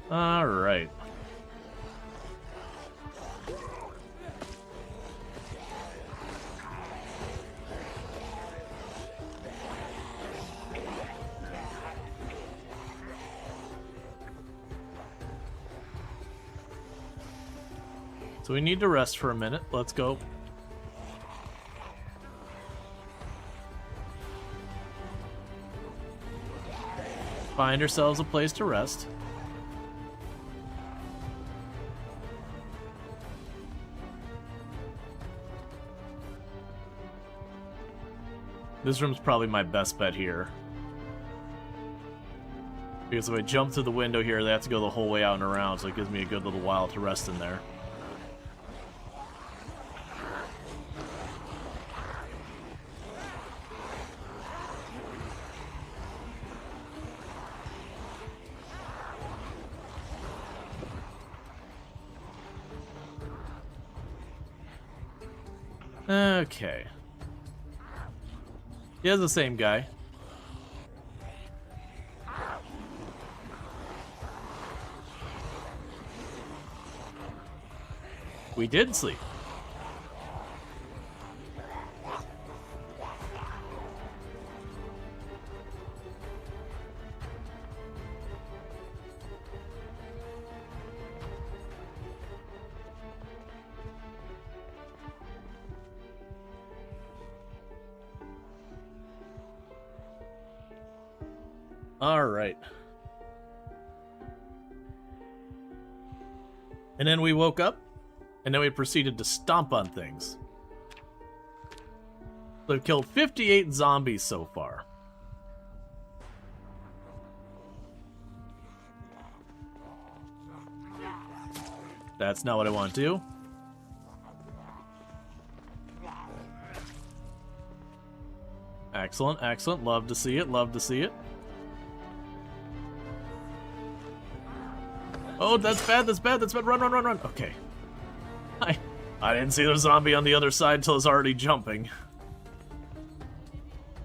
All right. So we need to rest for a minute. Let's go. Find ourselves a place to rest. This room's probably my best bet here. Because if I jump through the window here, they have to go the whole way out and around, so it gives me a good little while to rest in there. Okay. He has the same guy. We did sleep. All right. And then we woke up, and then we proceeded to stomp on things. So we've killed 58 zombies so far. That's not what I want to do. Excellent, excellent. Love to see it, love to see it. Oh, that's bad, that's bad, that's bad. Run, run, run, run. Okay. I didn't see the zombie on the other side until it's already jumping.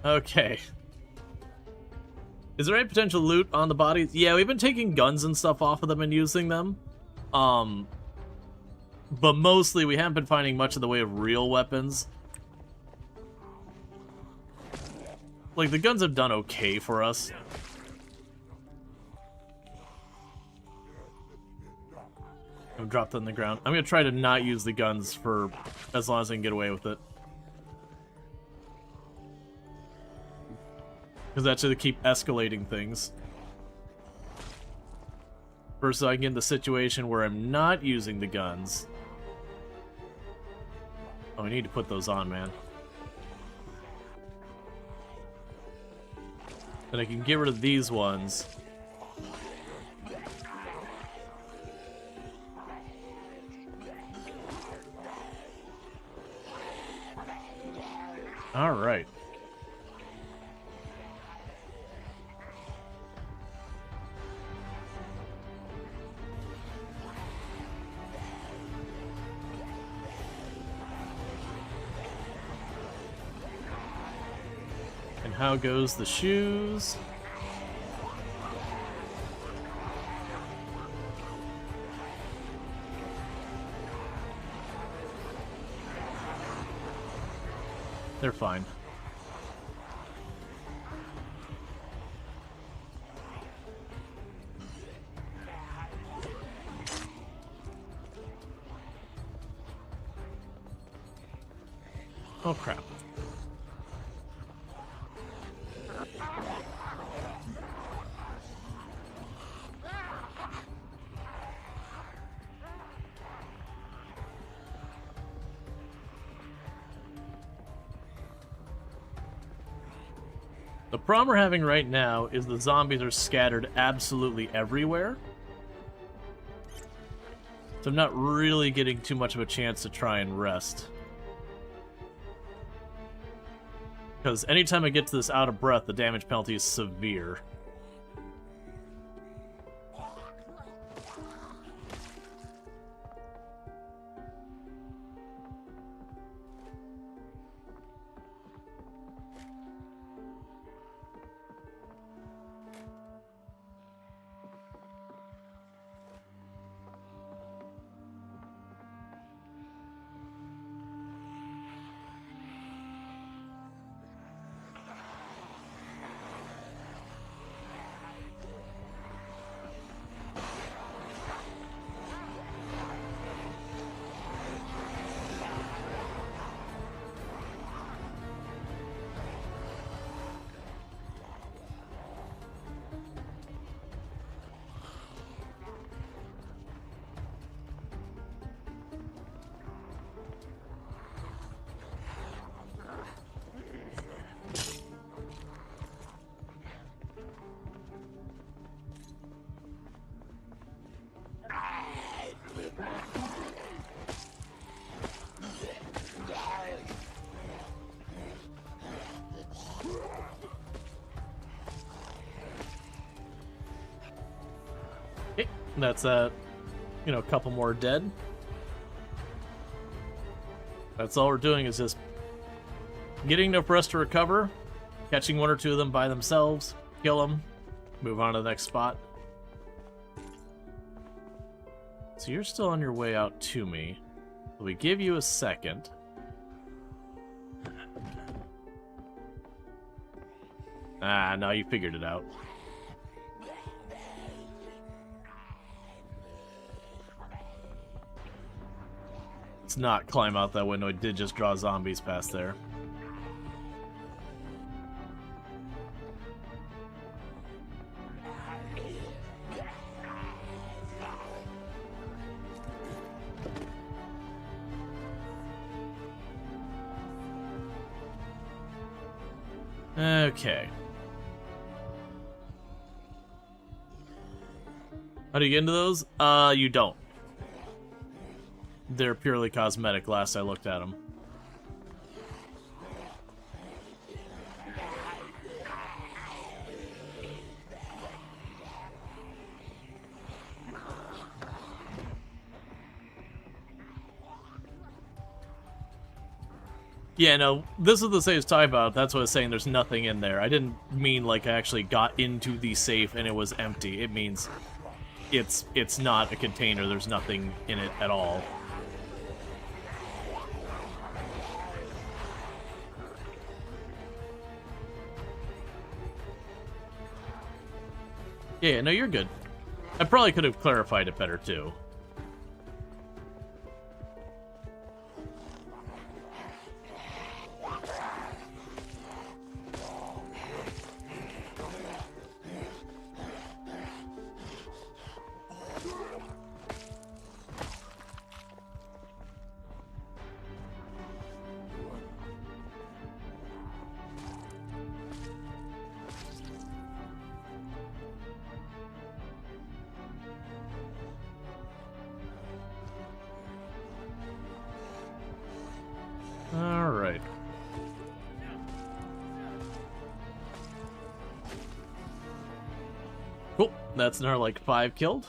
Okay. Is there any potential loot on the bodies? Yeah, we've been taking guns and stuff off of them and using them. But mostly we haven't been finding much in the way of real weapons. Like, the guns have done okay for us. I've dropped it on the ground. I'm gonna try to not use the guns for as long as I can get away with it. Because that's to keep escalating things. Versus I can get in the situation where I'm not using the guns. Oh, we need to put those on, man. And I can get rid of these ones. All right. And how goes the shoes? They're fine. Oh, crap. The problem we're having right now is the zombies are scattered absolutely everywhere. So I'm not really getting too much of a chance to try and rest. Because anytime I get to this out of breath, the damage penalty is severe. Okay, that's a couple more dead. That's all we're doing is just getting enough rest to recover, catching one or two of them by themselves, kill them, move on to the next spot. So you're still on your way out to me. We give you a second. Ah, no, you figured it out. Let's not climb out that window. It did just draw zombies past there. Okay. How do you get into those? You don't. They're purely cosmetic, last I looked at them. Yeah, no, this is the safe talking about. That's what I was saying, there's nothing in there. I didn't mean like I actually got into the safe and it was empty. It means it's not a container, there's nothing in it at all. Yeah, no, you're good. I probably could have clarified it better, too. Alright. Cool. That's another, like, 5 killed.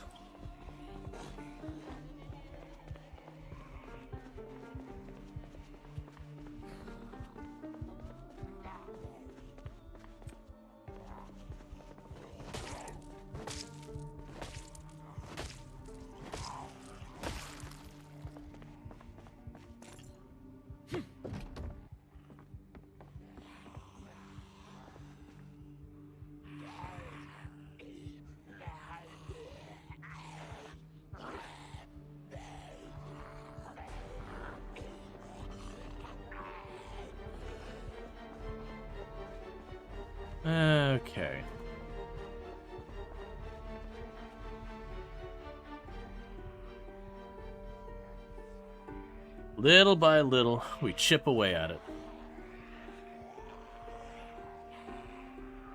Okay. Little by little, we chip away at it.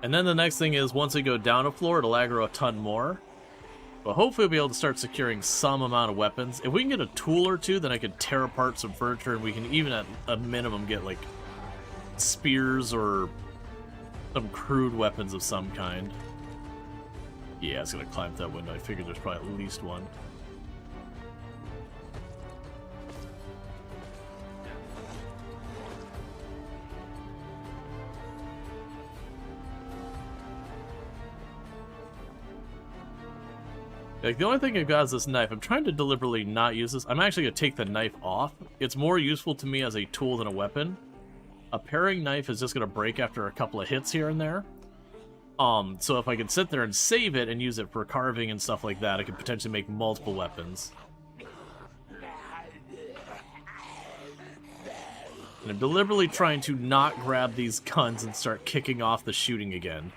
And then the next thing is, once we go down a floor, it'll aggro a ton more. But hopefully we'll be able to start securing some amount of weapons. If we can get a tool or two, then I could tear apart some furniture, and we can even at a minimum get, like, spears or some crude weapons of some kind. Yeah, it's gonna climb that window. I figured there's probably at least one. Like, the only thing I've got is this knife. I'm trying to deliberately not use this. I'm actually going to take the knife off. It's more useful to me as a tool than a weapon. A paring knife is just going to break after a couple of hits here and there. So if I can sit there and save it and use it for carving and stuff like that, I could potentially make multiple weapons. And I'm deliberately trying to not grab these guns and start kicking off the shooting again.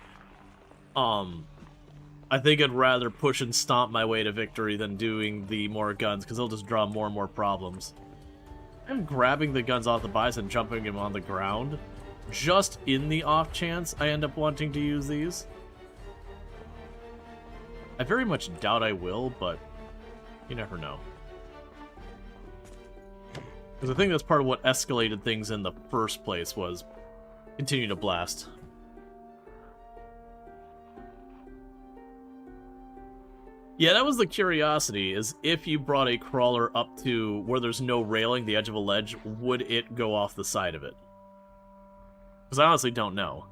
I think I'd rather push and stomp my way to victory than doing the more guns, because they'll just draw more and more problems. I'm grabbing the guns off the bison and jumping them on the ground, just in the off chance I end up wanting to use these. I very much doubt I will, but you never know. Because I think that's part of what escalated things in the first place, was continue to blast. Yeah, that was the curiosity, is if you brought a crawler up to where there's no railing, the edge of a ledge, would it go off the side of it? Because I honestly don't know.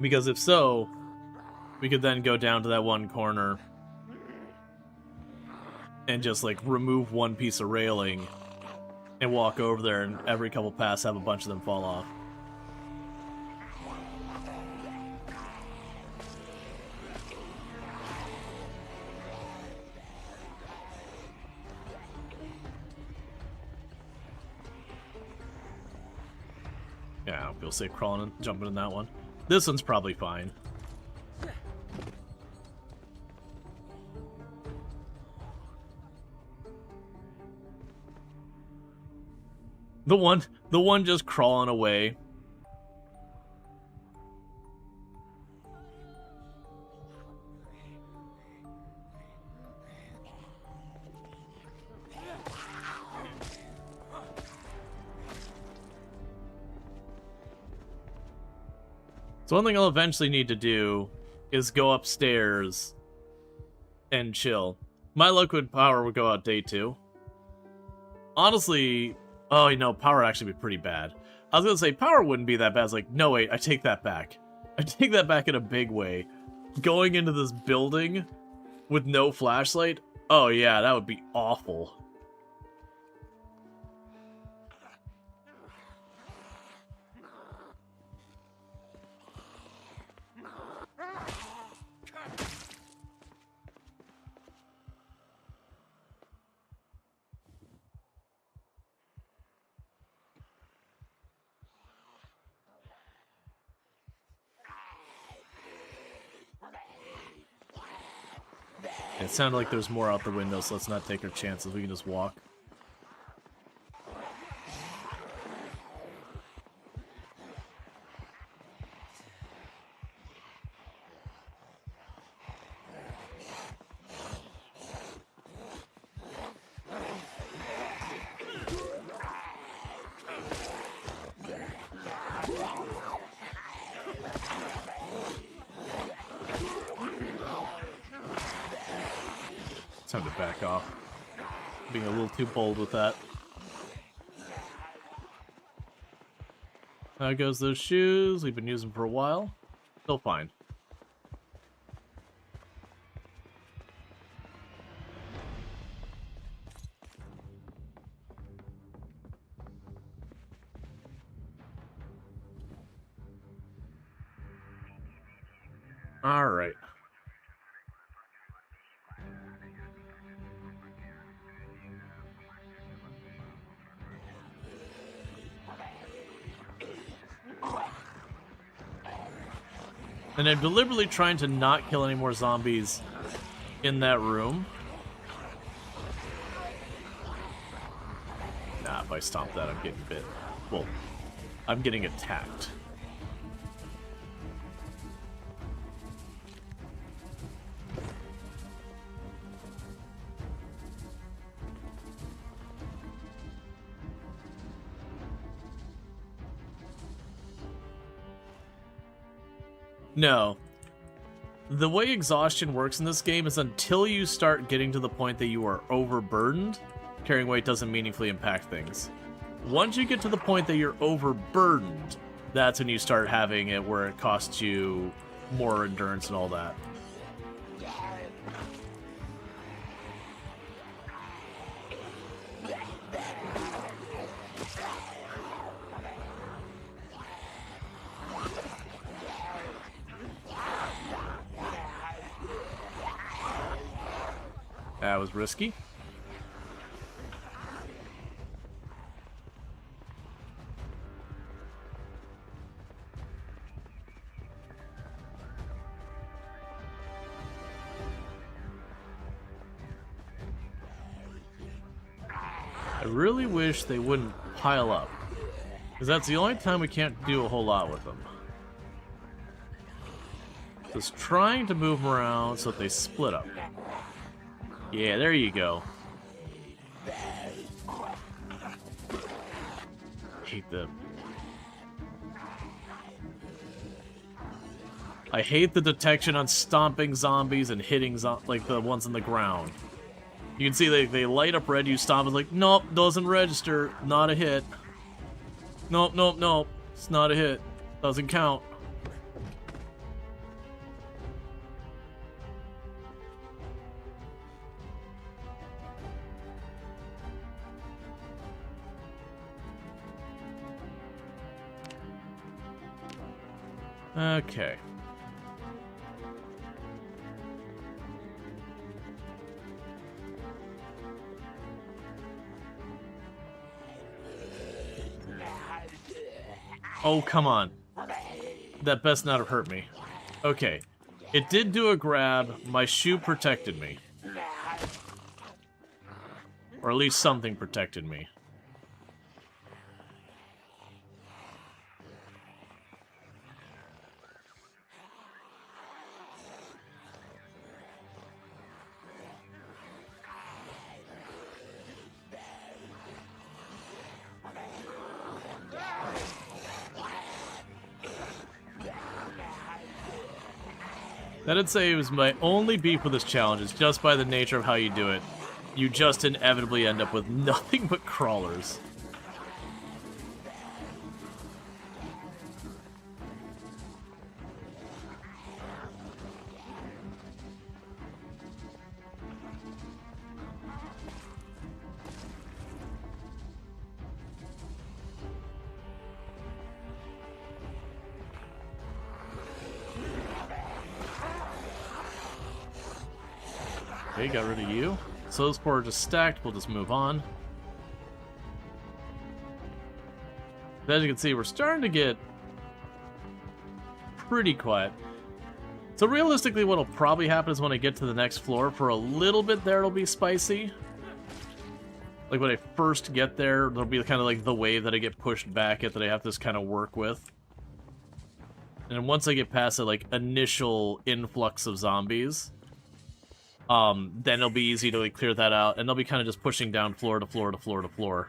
Because if so, we could then go down to that one corner and just, like, remove one piece of railing and walk over there, and every couple passes have a bunch of them fall off. Yeah, I don't feel safe crawling and jumping in that one. This one's probably fine. The one just crawling away. So one thing I'll eventually need to do is go upstairs and chill. My liquid power would go out day 2. Honestly, oh, you know, power would actually be pretty bad. I was gonna say power wouldn't be that bad. It's like, no, wait, I take that back. I take that back in a big way. Going into this building with no flashlight, oh yeah, that would be awful. It sounded like there's more out the window, so let's not take our chances. We can just walk. Time to back off. Being a little too bold with that. How goes those shoes? We've been using them for a while. Still fine. All right. And I'm deliberately trying to not kill any more zombies in that room. Nah, if I stomp that, I'm getting bit. Well, I'm getting attacked. No. The way exhaustion works in this game is until you start getting to the point that you are overburdened, carrying weight doesn't meaningfully impact things. Once you get to the point that you're overburdened, that's when you start having it where it costs you more endurance and all that. That was risky. I really wish they wouldn't pile up, because that's the only time we can't do a whole lot with them. Just trying to move them around so that they split up. Yeah, there you go. Hate them. I hate the detection on stomping zombies and hitting like the ones on the ground. You can see they light up red, you stomp, it's like, nope, doesn't register, not a hit. Nope, nope, nope, it's not a hit, doesn't count. Okay. Oh, come on. That best not have hurt me. Okay. It did do a grab. My shoe protected me. Or at least something protected me. That'd say it was my only beef with this challenge, is just by the nature of how you do it. You just inevitably end up with nothing but crawlers. Okay, got rid of you. So those four are just stacked, we'll just move on. As you can see, we're starting to get pretty quiet. So realistically, what'll probably happen is when I get to the next floor, for a little bit there it'll be spicy. Like when I first get there, there'll be kind of like the wave that I get pushed back at that I have to just kind of work with. And then once I get past the like initial influx of zombies, then it'll be easy to like clear that out, and they'll be kind of just pushing down floor to floor to floor to floor.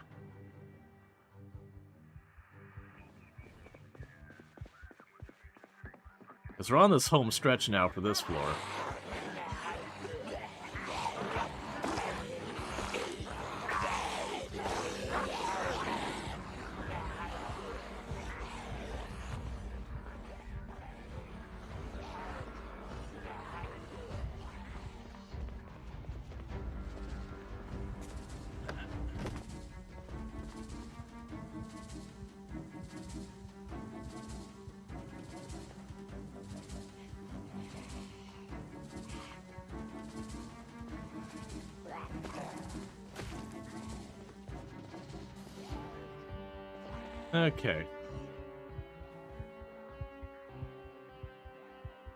Because we're on this home stretch now for this floor. Okay.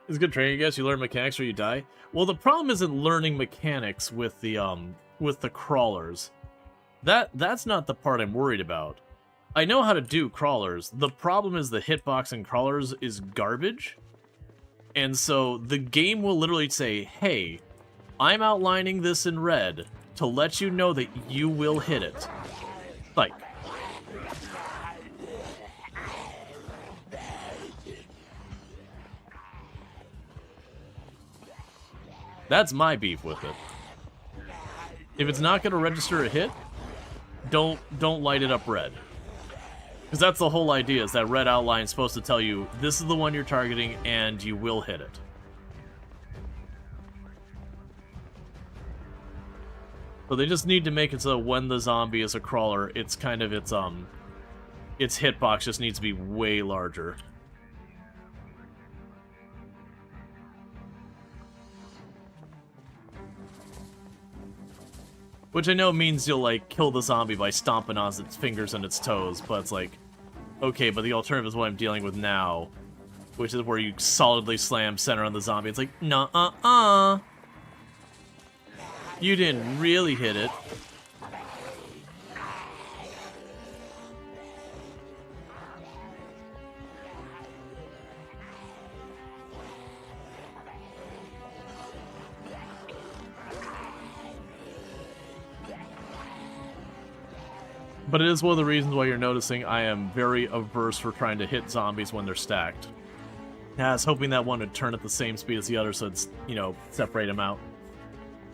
It's good training, I guess. You learn mechanics or you die. Well, the problem isn't learning mechanics with the crawlers. That's not the part I'm worried about. I know how to do crawlers. The problem is the hitbox in crawlers is garbage. And so the game will literally say, hey, I'm outlining this in red to let you know that you will hit it. Like, that's my beef with it. If it's not going to register a hit, don't light it up red. Because that's the whole idea, is that red outline is supposed to tell you this is the one you're targeting and you will hit it. So they just need to make it so when the zombie is a crawler, it's kind of its hitbox just needs to be way larger. Which I know means you'll, like, kill the zombie by stomping on its fingers and its toes, but it's like, okay, but the alternative is what I'm dealing with now, which is where you solidly slam center on the zombie. It's like, nuh-uh-uh. You didn't really hit it. But it is one of the reasons why you're noticing I am very averse for trying to hit zombies when they're stacked. I was hoping that one would turn at the same speed as the other so it's, you know, separate them out.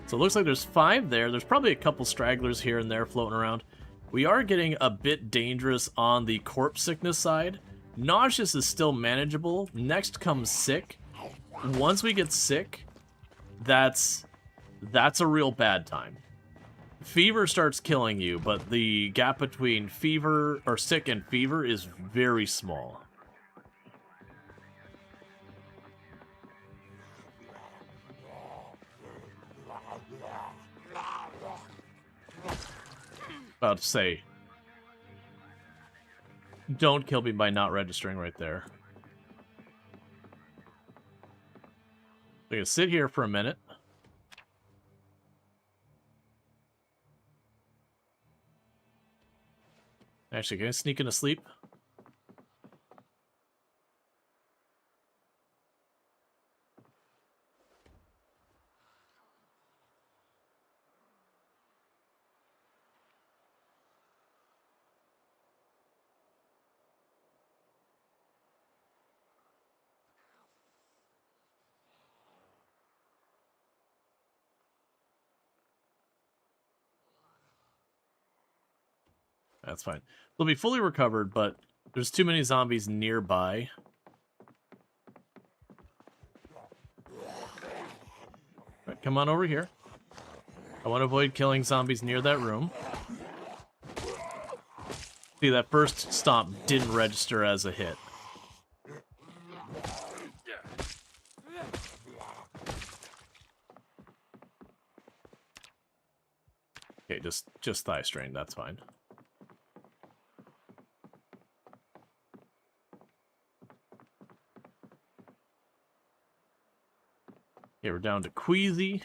So it looks like there's 5 there. There's probably a couple stragglers here and there floating around. We are getting a bit dangerous on the corpse sickness side. Nauseous is still manageable. Next comes sick. Once we get sick, that's a real bad time. Fever starts killing you, but the gap between fever, or sick and fever, is very small. About to say, don't kill me by not registering right there. I'm gonna sit here for a minute. Actually, can I sneak into sleep? That's fine. They'll be fully recovered, but there's too many zombies nearby. Right, come on over here. I want to avoid killing zombies near that room. See, that first stomp didn't register as a hit. Okay, just thigh strain, that's fine. Okay, we're down to Queasy.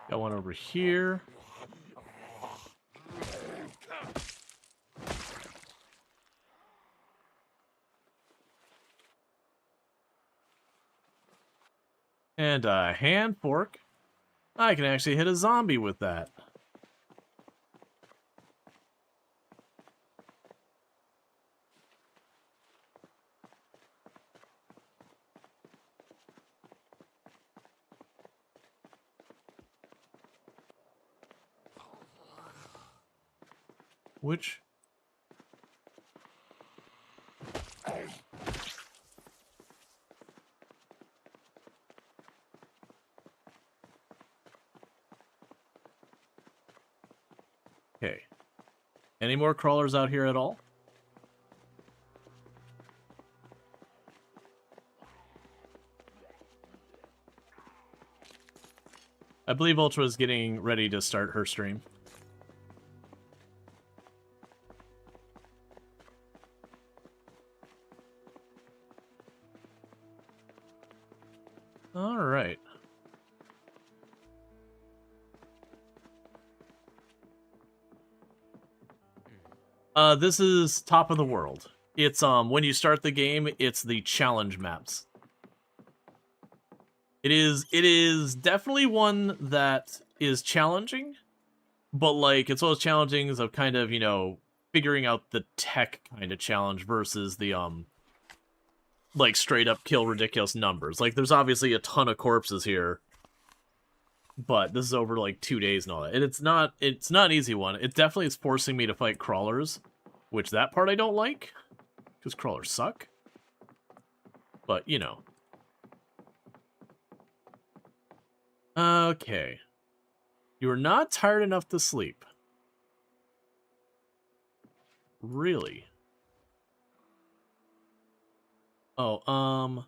Got one over here. And a hand fork. I can actually hit a zombie with that. Which? Okay. Any more crawlers out here at all? I believe Ultra is getting ready to start her stream. All right. This is Top of the World. It's when you start the game, it's the challenge maps. It is definitely one that is challenging, but like it's those challengings of kind of, you know, figuring out the tech kind of challenge versus the like straight up kill ridiculous numbers. Like there's obviously a ton of corpses here, but this is over like 2 days and all that. And it's not an easy one. It definitely is forcing me to fight crawlers, which that part I don't like, because crawlers suck. But, you know. Okay. You are not tired enough to sleep. Really? Oh,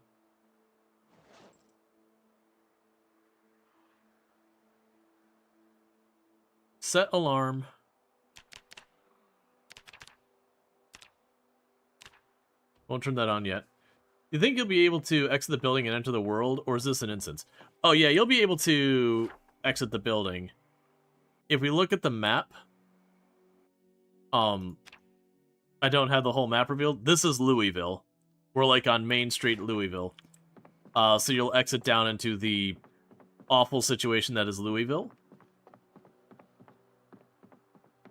set alarm. Won't turn that on yet. You think you'll be able to exit the building and enter the world, or is this an instance? Oh yeah, you'll be able to exit the building. If we look at the map, I don't have the whole map revealed. This is Louisville. We're like on Main Street, Louisville. So you'll exit down into the awful situation that is Louisville.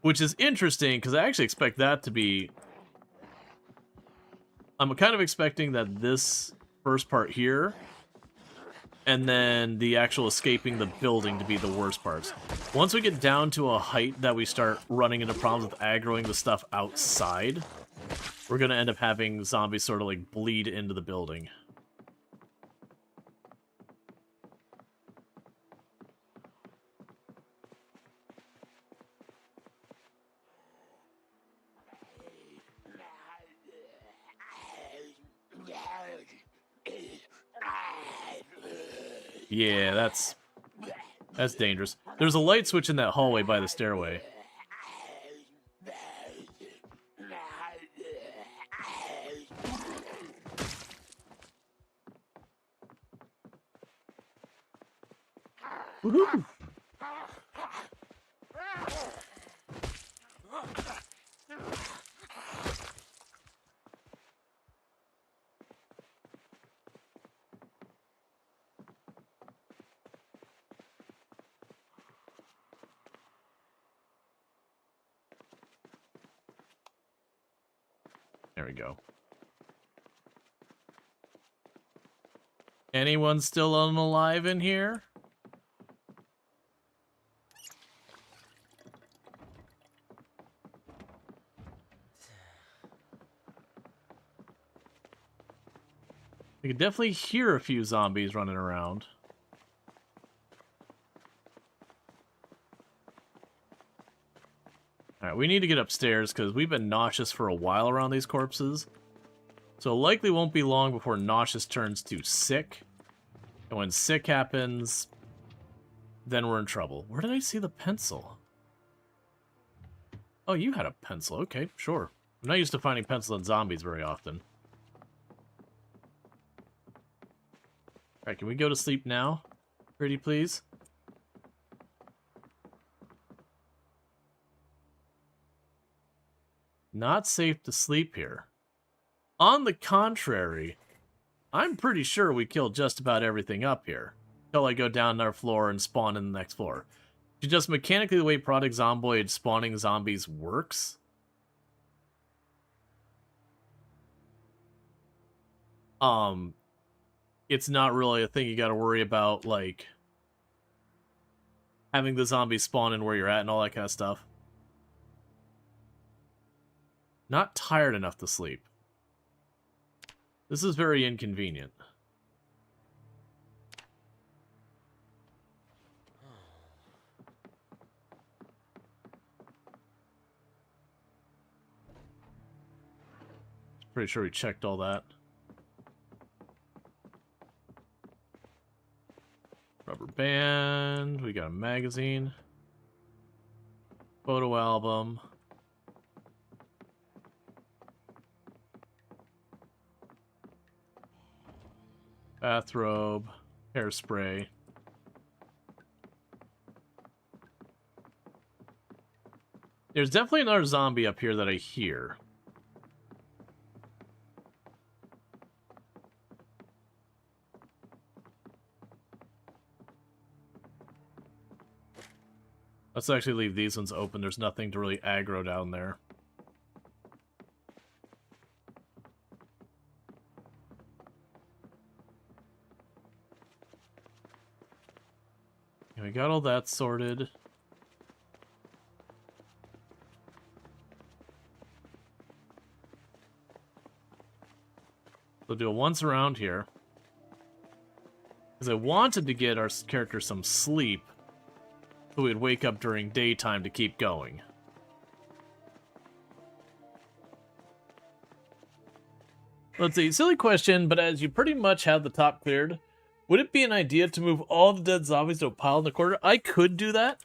Which is interesting, because I actually expect that to be... I'm kind of expecting that this first part here, and then the actual escaping the building to be the worst parts. Once we get down to a height that we start running into problems with aggroing the stuff outside, we're going to end up having zombies sort of like bleed into the building. Yeah, that's dangerous. There's a light switch in that hallway by the stairway. Woohoo! There we go. Anyone still unalive in here? I can definitely hear a few zombies running around. Alright, we need to get upstairs because we've been nauseous for a while around these corpses. So it likely won't be long before nauseous turns to sick. And when sick happens, then we're in trouble. Where did I see the pencil? Oh, you had a pencil. Okay, sure. I'm not used to finding pencil in zombies very often. Alright, can we go to sleep now? Pretty please? Not safe to sleep here. On the contrary, I'm pretty sure we killed just about everything up here. Until I go down our floor and spawn in the next floor. Just mechanically the way Product Zomboid spawning zombies works. It's not really a thing you gotta worry about, like, having the zombies spawn in where you're at and all that kind of stuff. Not tired enough to sleep. This is very inconvenient. Pretty sure we checked all that. Rubber band. We got a magazine. Photo album. Bathrobe. Hairspray. There's definitely another zombie up here that I hear. Let's actually leave these ones open. There's nothing to really aggro down there. And we got all that sorted. We'll do a once around here. Because I wanted to get our character some sleep, so we'd wake up during daytime to keep going. Let's see, silly question, but as you pretty much have the top cleared, would it be an idea to move all the dead zombies to a pile in the corner? I could do that.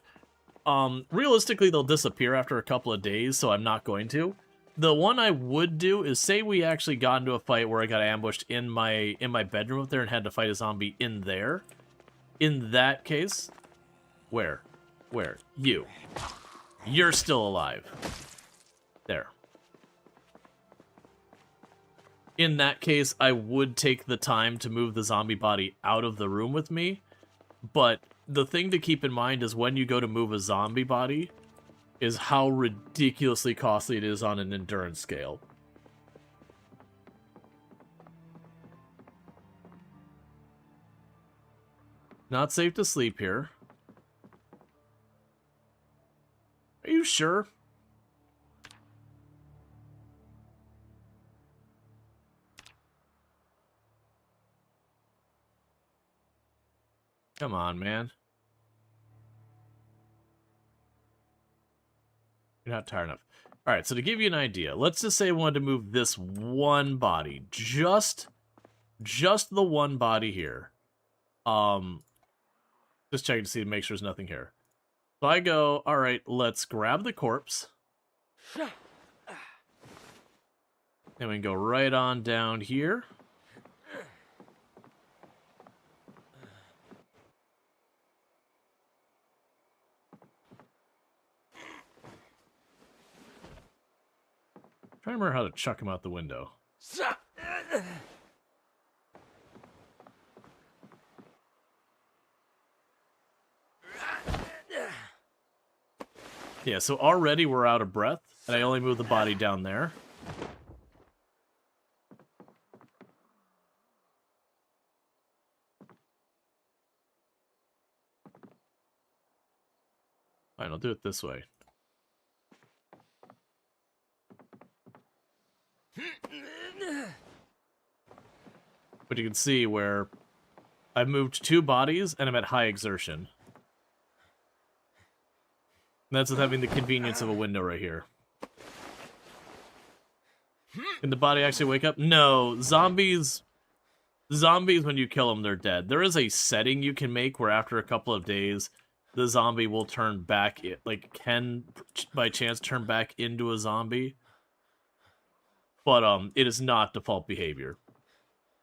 Realistically, they'll disappear after a couple of days, so I'm not going to. The one I would do is, say we actually got into a fight where I got ambushed in my bedroom up there and had to fight a zombie in there. In that case, where? You. You're still alive. There. In that case, I would take the time to move the zombie body out of the room with me, but the thing to keep in mind is when you go to move a zombie body, is how ridiculously costly it is on an endurance scale. Not safe to sleep here. Are you sure? Come on, man. You're not tired enough. Alright, so to give you an idea, let's just say I wanted to move this one body. Just the one body here. Just checking to see to make sure there's nothing here. So I go, alright, let's grab the corpse. And we can go right on down here. Trying to remember how to chuck him out the window. Yeah, so already we're out of breath, and I only moved the body down there. Fine, I'll do it this way. But you can see where I've moved 2 bodies, and I'm at high exertion. And that's with having the convenience of a window right here. Can the body actually wake up? No, zombies, when you kill them, they're dead. There is a setting you can make where after a couple of days, the zombie will turn back, can, by chance, turn back into a zombie. But, it is not default behavior.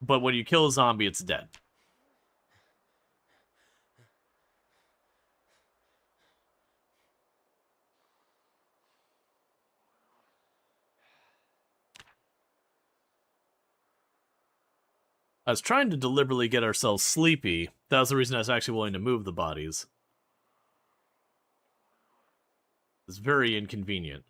But when you kill a zombie, it's dead. I was trying to deliberately get ourselves sleepy. That was the reason I was actually willing to move the bodies. It's very inconvenient.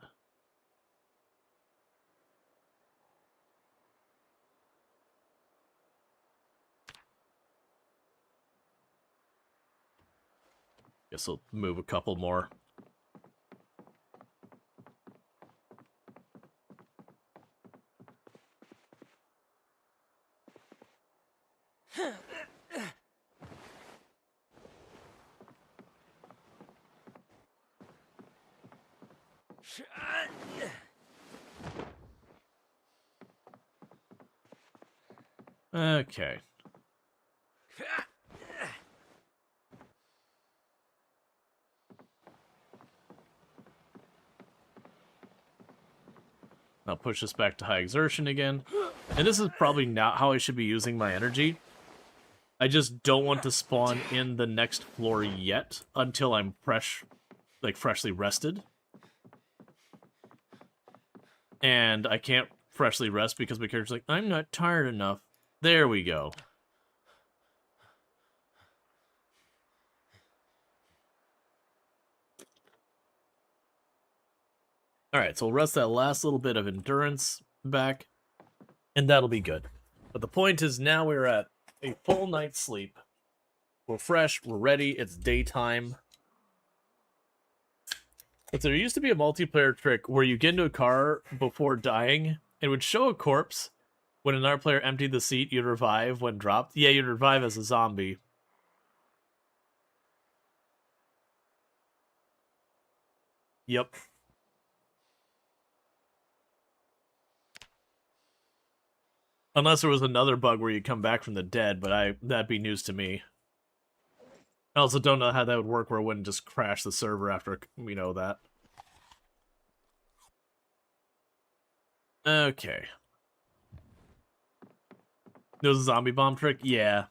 Guess I'll move a couple more. Okay. I'll push this back to high exertion again. And this is probably not how I should be using my energy. I just don't want to spawn in the next floor yet until I'm freshly rested. And I can't freshly rest because my character's like, I'm not tired enough. There we go. Alright, so we'll rest that last little bit of endurance back, and that'll be good. But the point is now we're at a full night's sleep. We're fresh, we're ready, it's daytime. But there used to be a multiplayer trick where you get into a car before dying, and it would show a corpse. When another player emptied the seat, you'd revive when dropped. Yeah, you'd revive as a zombie. Yep. Unless there was another bug where you come back from the dead, but that'd be news to me. I also don't know how that would work where it wouldn't just crash the server after we know that. Okay. There's a zombie bomb trick? Yeah.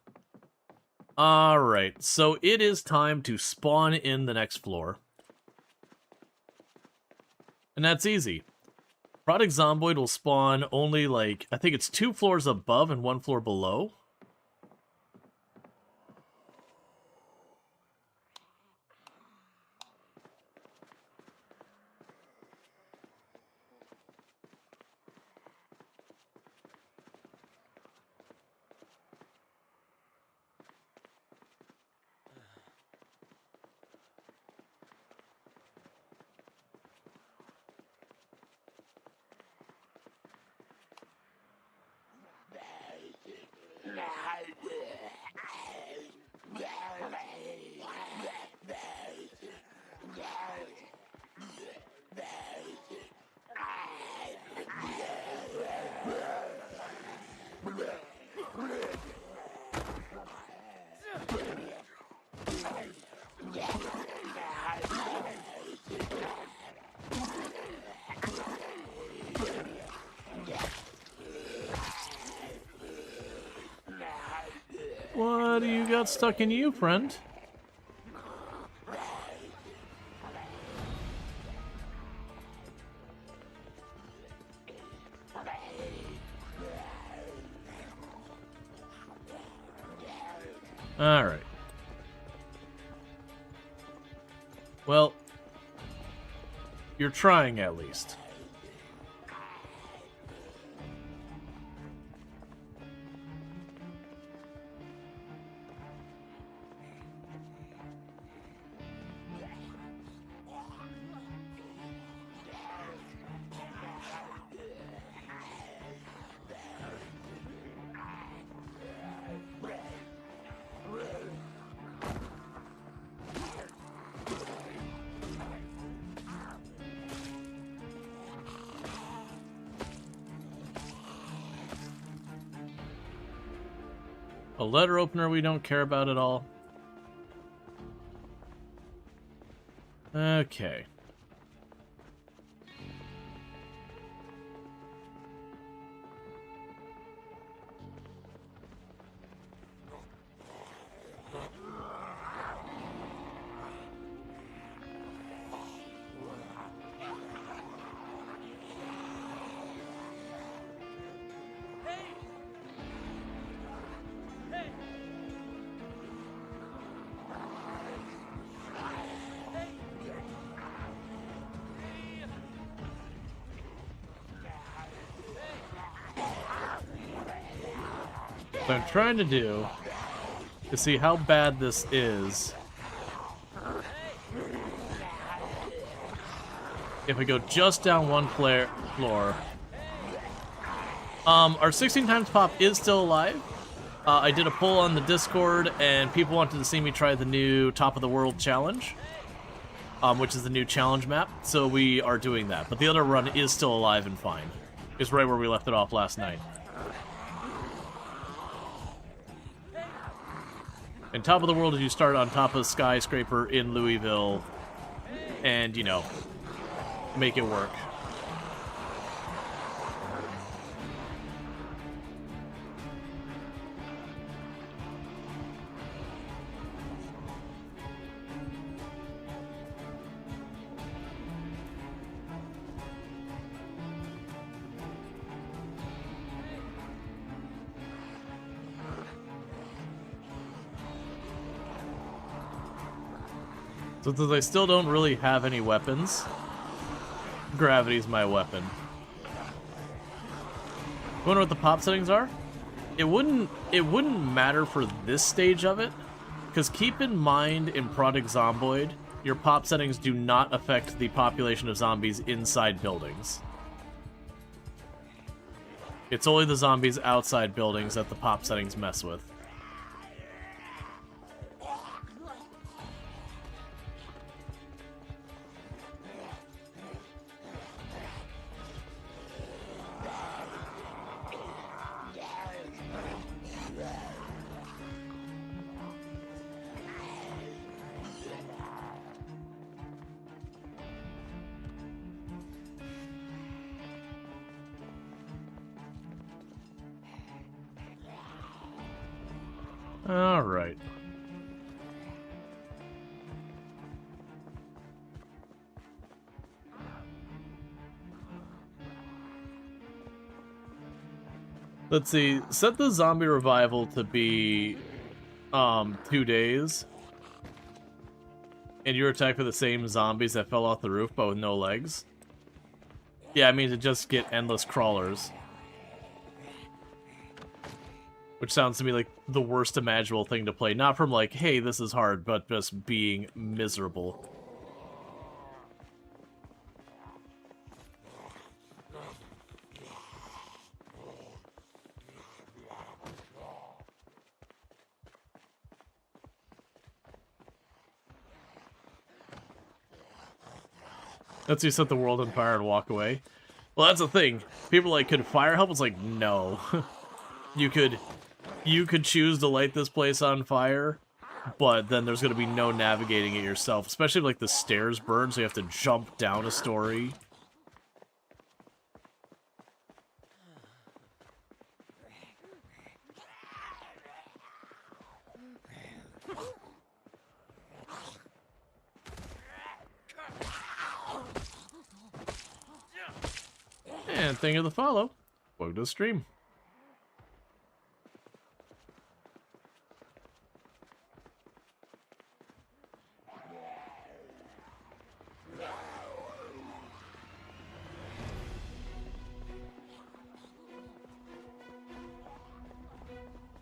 Alright, so it is time to spawn in the next floor. And that's easy. Product Zomboid will spawn only, like, I think it's 2 floors above and 1 floor below. What do you got stuck in you, friend? All right. Well, you're trying at least. A letter opener we don't care about at all. Okay. What I'm trying to do is see how bad this is if we go just down 1 floor. Our 16 times pop is still alive. I did a poll on the Discord, and people wanted to see me try the new Top of the World challenge, which is the new challenge map, so we are doing that. But the other run is still alive and fine. It's right where we left it off last night. And Top of the World is you start on top of a skyscraper in Louisville and, you know, make it work. So since I still don't really have any weapons, gravity's my weapon. You wonder what the pop settings are? It wouldn't matter for this stage of it, because keep in mind in Project Zomboid, your pop settings do not affect the population of zombies inside buildings. It's only the zombies outside buildings that the pop settings mess with. All right. Let's see. Set the zombie revival to be 2 days. And you're attacked by the same zombies that fell off the roof but with no legs. Yeah, I mean to just get endless crawlers. Which sounds to me like the worst imaginable thing to play. Not from like, hey, this is hard, but just being miserable. Let's just set the world on fire and walk away. Well, that's the thing. People are like, could fire help? It's like, no. You could choose to light this place on fire, but then there's going to be no navigating it yourself. Especially if, like, the stairs burn, so you have to jump down a story. And thing of the follow. Welcome to the stream.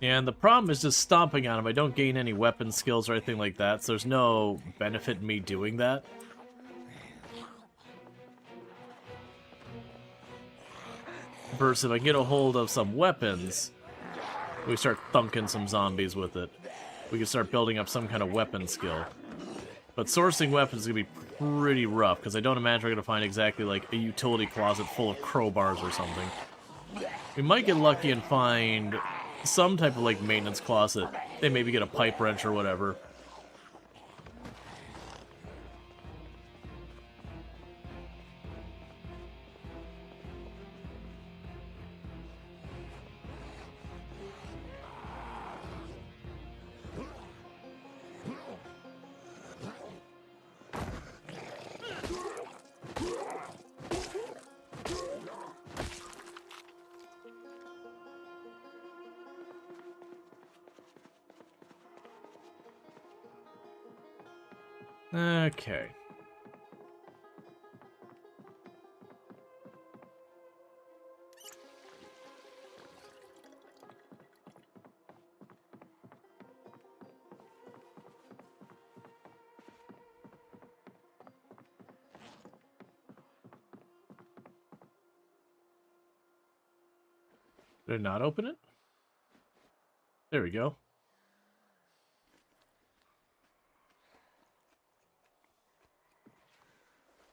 And the problem is just stomping on him. I don't gain any weapon skills or anything like that, so there's no benefit in me doing that. Versus if I get a hold of some weapons, we start thunking some zombies with it. We can start building up some kind of weapon skill. But sourcing weapons is going to be pretty rough, because I don't imagine we're going to find exactly like a utility closet full of crowbars or something. We might get lucky and find some type of like maintenance closet. They maybe get a pipe wrench or whatever. Okay. Did it not open it? There we go.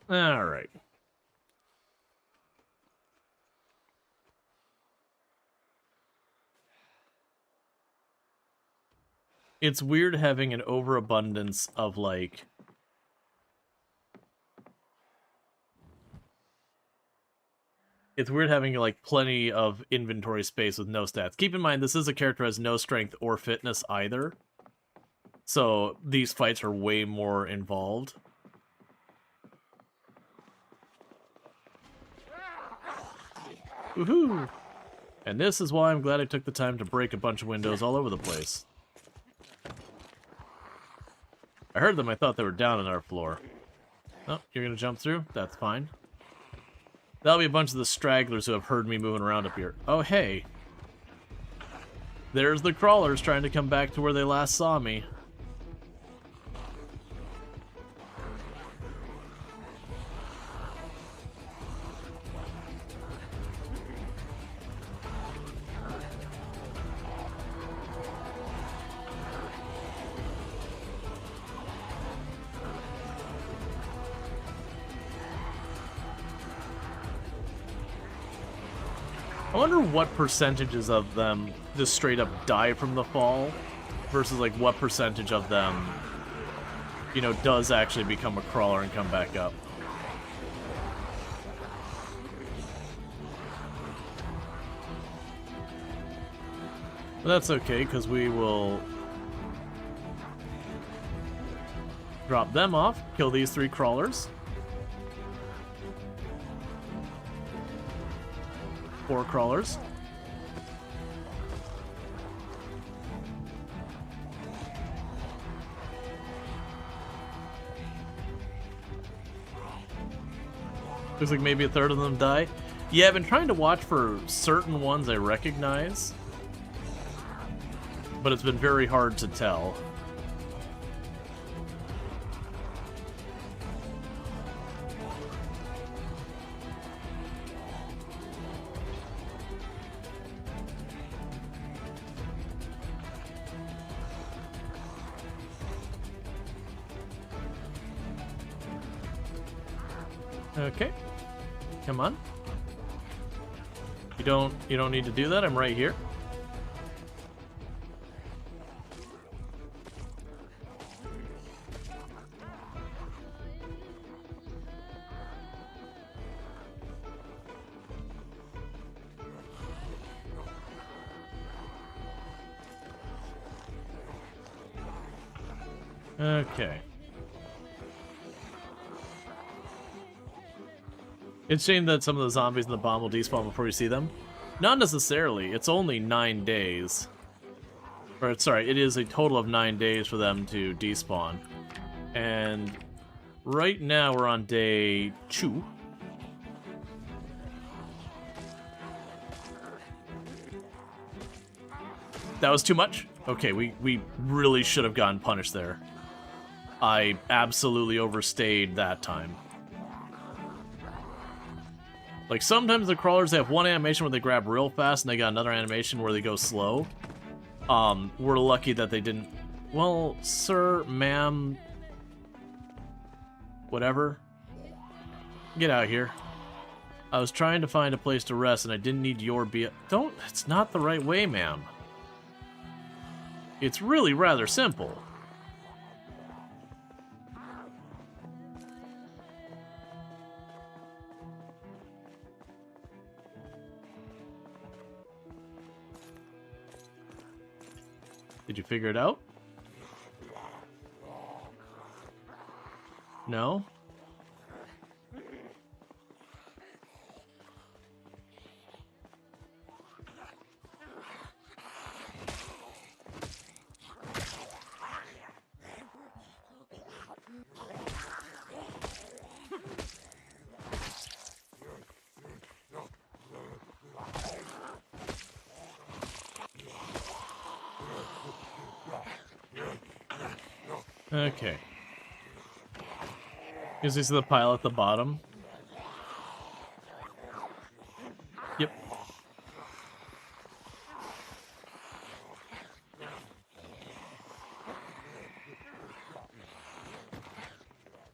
All right. It's weird having an overabundance of, like... It's weird having, like, plenty of inventory space with no stats. Keep in mind, this is a character who has no strength or fitness either. So, these fights are way more involved. Woohoo! And this is why I'm glad I took the time to break a bunch of windows all over the place. I heard them, I thought they were down on our floor. Oh, you're gonna jump through? That's fine. That'll be a bunch of the stragglers who have heard me moving around up here. Oh, hey. There's the crawlers trying to come back to where they last saw me. I wonder what percentages of them just straight up die from the fall versus like what percentage of them, you know, does actually become a crawler and come back up. But that's okay, because we will drop them off, kill these 3 crawlers. 4 crawlers. Looks like maybe a third of them die. Yeah, I've been trying to watch for certain ones I recognize, but it's been very hard to tell. Okay. Come on. You don't need to do that. I'm right here. Okay. It's a shame that some of the zombies in the bomb will despawn before you see them. Not necessarily. It's only 9 days. Or, sorry, it is a total of 9 days for them to despawn. And right now we're on day 2. That was too much? Okay, we really should have gotten punished there. I absolutely overstayed that time. Like, sometimes the crawlers have one animation where they grab real fast and they got another animation where they go slow. We're lucky that they didn't... Well, sir, ma'am... Whatever. Get out of here. I was trying to find a place to rest and I didn't need your Don't... It's not the right way, ma'am. It's really rather simple. Did you figure it out? No? Okay. Is this the pile at the bottom? Yep.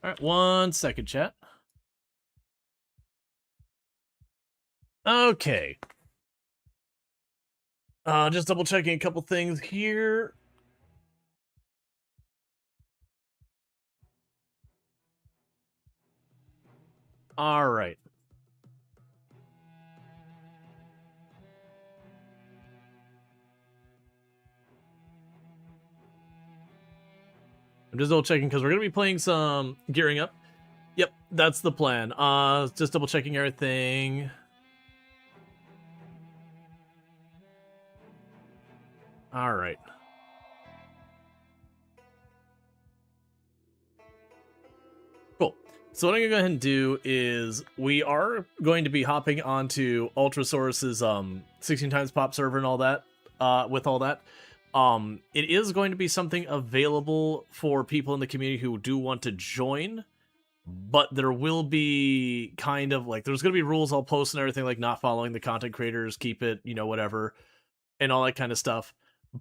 Alright, 1 second, chat. Okay. Just double checking a couple things here. All right. I'm just double checking because we're going to be playing some gearing up. Yep, that's the plan. Just double checking everything. All right. So what I'm gonna go ahead and do is we are going to be hopping onto Ultrasaurus's 16 times pop server and all that. With all that, it is going to be something available for people in the community who do want to join, but there will be kind of like there's gonna be rules I'll post and everything, like not following the content creators, keep it, whatever, and all that kind of stuff.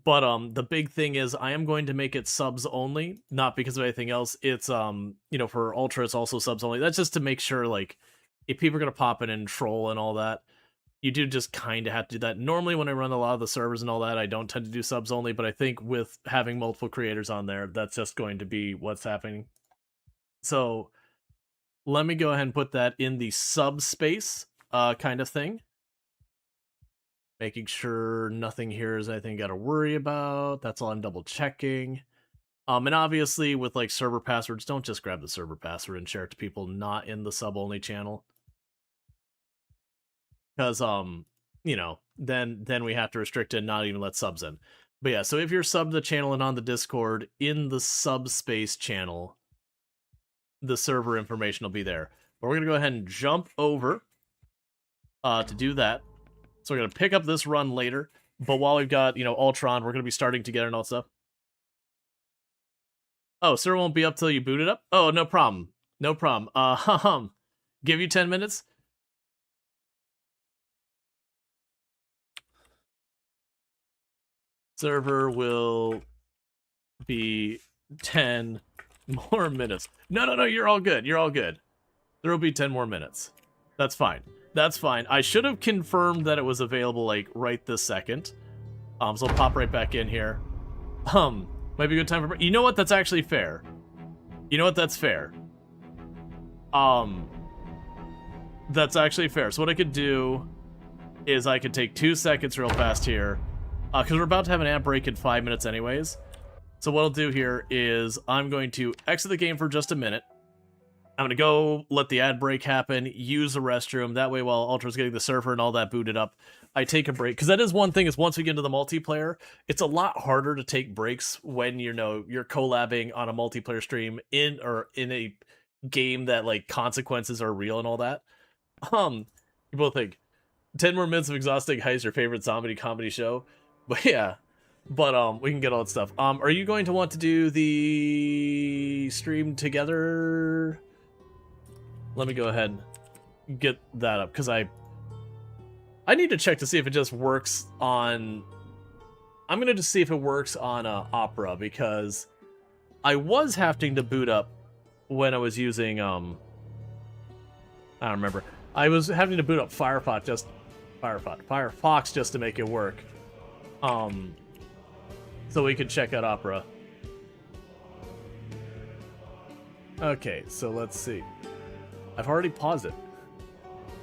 But the big thing is I am going to make it subs only, not because of anything else. It's for Ultra it's also subs only. That's just to make sure, like, if people are gonna pop in and troll and all that, you do just kind of have to do that. Normally when I run a lot of the servers and all that, I don't tend to do subs only, but I think with having multiple creators on there, that's just going to be what's happening. So let me go ahead and put that in the subspace kind of thing. Making sure nothing here is anything got to worry about. That's all I'm double checking. And obviously with like server passwords, don't just grab the server password and share it to people not in the sub only channel. Because then we have to restrict it and not even let subs in. But yeah, so if you're subbed to the channel and on the Discord, in the subspace channel, the server information will be there. But we're gonna go ahead and jump over to do that. So we're going to pick up this run later, but while we've got, Ultron, we're going to be starting together and all that stuff. Oh, server won't be up till you boot it up? Oh, no problem. No problem. Give you 10 minutes? Server will be 10 more minutes. No, you're all good. You're all good. There will be 10 more minutes. That's fine. That's fine. I should have confirmed that it was available, like, right this second. So I'll pop right back in here. Might be a good time for... You know what? That's actually fair. You know what? That's fair. That's actually fair. So what I could do is I could take 2 seconds real fast here. Because we're about to have an ad break in 5 minutes anyways. So what I'll do here is I'm going to exit the game for just a minute. I'm going to go let the ad break happen, use the restroom. That way, while Ultra's getting the server and all that booted up, I take a break. Because that is one thing, is once we get into the multiplayer, it's a lot harder to take breaks when, you're collabing on a multiplayer stream in a game that, like, consequences are real and all that. You both think, 10 more minutes of exhausting height is your favorite zombie comedy show? But yeah. But we can get all that stuff. Are you going to want to do the stream together? Let me go ahead and get that up, because I need to check to see if it just works on... I'm going to just see if it works on Opera, because I was having to boot up when I was using... I don't remember. I was having to boot up Firefox just to make it work. So we could check out Opera. Okay, so let's see. I've already paused it.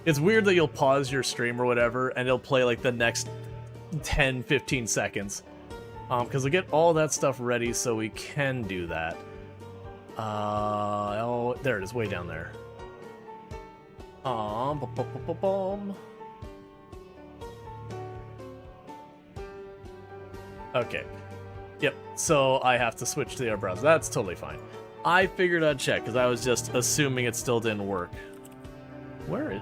It's weird that you'll pause your stream or whatever, and it'll play like the next 10, 15 seconds. Because we'll get all that stuff ready so we can do that. Oh, there it is, way down there. Okay. Yep, so I have to switch to the other browser. That's totally fine. I figured I'd check, because I was just assuming it still didn't work. Where is...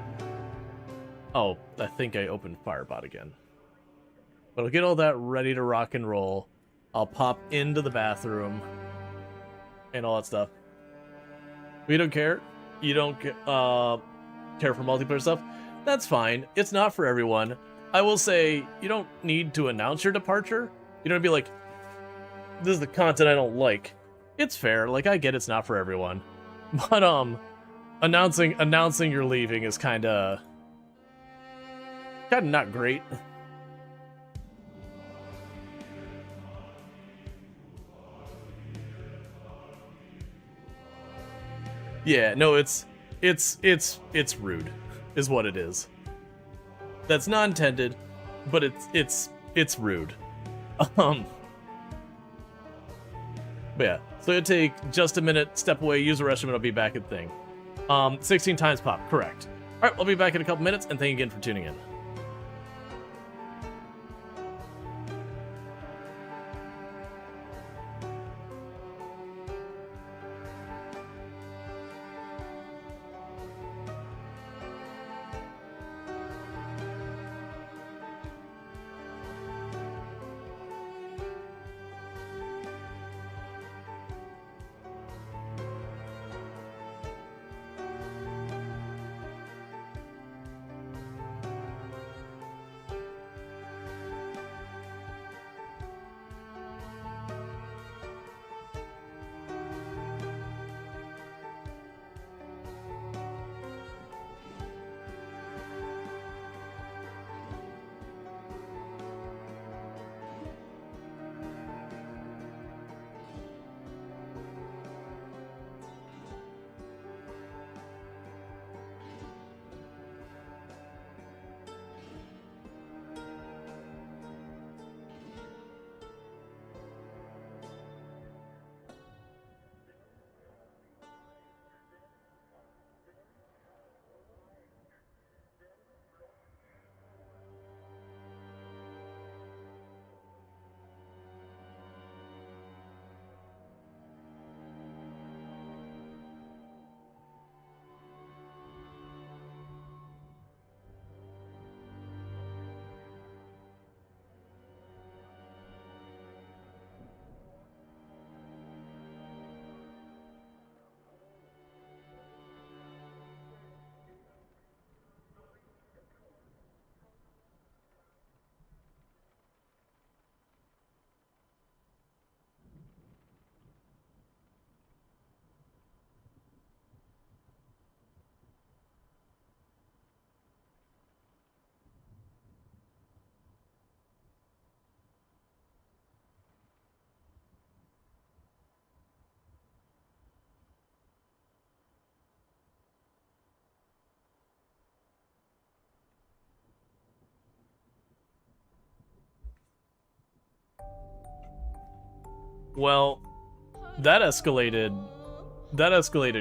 Oh, I think I opened Firebot again. But I'll get all that ready to rock and roll. I'll pop into the bathroom. And all that stuff. We don't care. You don't care for multiplayer stuff? That's fine. It's not for everyone. I will say, you don't need to announce your departure. You don't be like, this is the content I don't like. It's fair, like, I get it's not for everyone. But, announcing you're leaving is kinda not great. Yeah, no, it's rude, is what it is. That's not intended, but it's rude. But yeah, so it'll take just a minute, step away, use the restroom, and I'll be back at the thing. 16 times pop, correct. Alright, I'll be back in a couple minutes, and thank you again for tuning in. Well, that escalated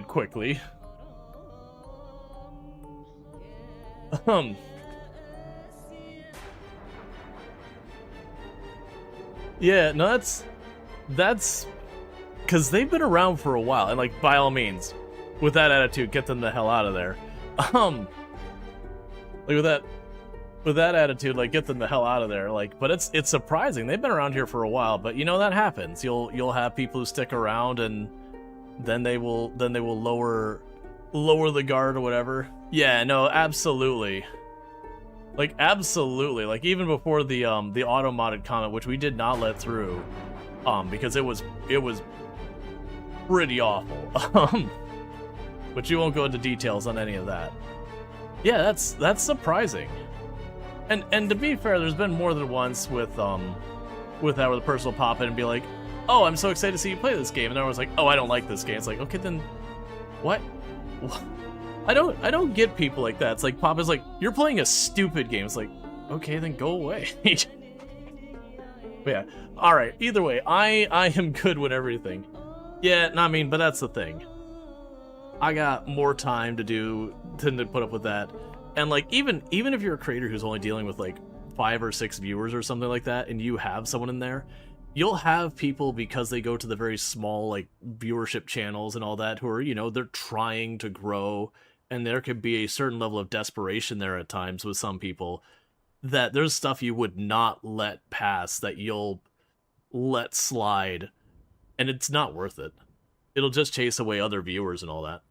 quickly. Yeah, no, that's because they've been around for a while, and like by all means, with that attitude, get them the hell out of there. Like with that attitude, like get them the hell out of there. Like, but it's surprising they've been around here for a while. But you know that happens. You'll have people who stick around, and then they will lower the guard or whatever. Yeah, no, absolutely. Like absolutely. Like even before the auto modded comment, which we did not let through, because it was pretty awful. But you won't go into details on any of that. Yeah, that's surprising. And to be fair, there's been more than once with that where the person will pop in and be like, "Oh, I'm so excited to see you play this game," and everyone's like, "Oh, I don't like this game." It's like, okay, then what? I don't get people like that. It's like Pop is like, "You're playing a stupid game." It's like, okay, then go away. But yeah, all right. Either way, I am good with everything. Yeah, no, I mean, but that's the thing. I got more time to put up with that. And like even if you're a creator who's only dealing with like 5 or 6 viewers or something like that, and you have someone in there, you'll have people, because they go to the very small like viewership channels and all that, who are, you know, they're trying to grow, and there could be a certain level of desperation there at times with some people, that there's stuff you would not let pass that you'll let slide, and it's not worth it. It'll just chase away other viewers and all that.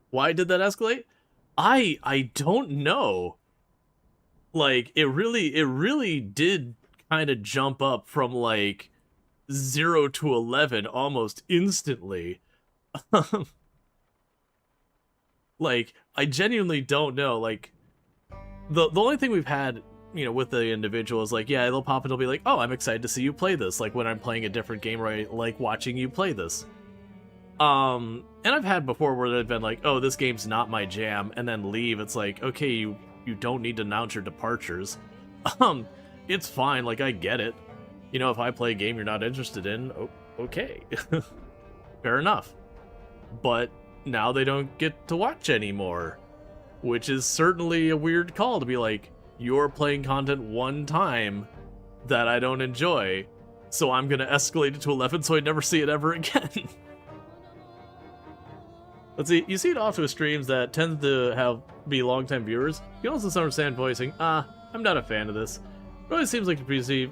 Why did that escalate? I don't know. Like, it really did kind of jump up from like 0 to 11 almost instantly. Like, I genuinely don't know. Like, the only thing we've had, you know, with the individual is like, yeah, they'll pop and they'll be like, "Oh, I'm excited to see you play this." Like when I'm playing a different game, where I like watching you play this. And I've had before where they've been like, "Oh, this game's not my jam," and then leave. It's like, okay, you don't need to announce your departures. It's fine. Like, I get it. You know, if I play a game you're not interested in, okay, fair enough. But now they don't get to watch anymore, which is certainly a weird call to be like, "You're playing content one time that I don't enjoy, so I'm gonna escalate it to 11 so I never see it ever again." Let's see, you see it often with streams that tend to be long-time viewers. You also understand voicing, "I'm not a fan of this." It always seems like you perceive.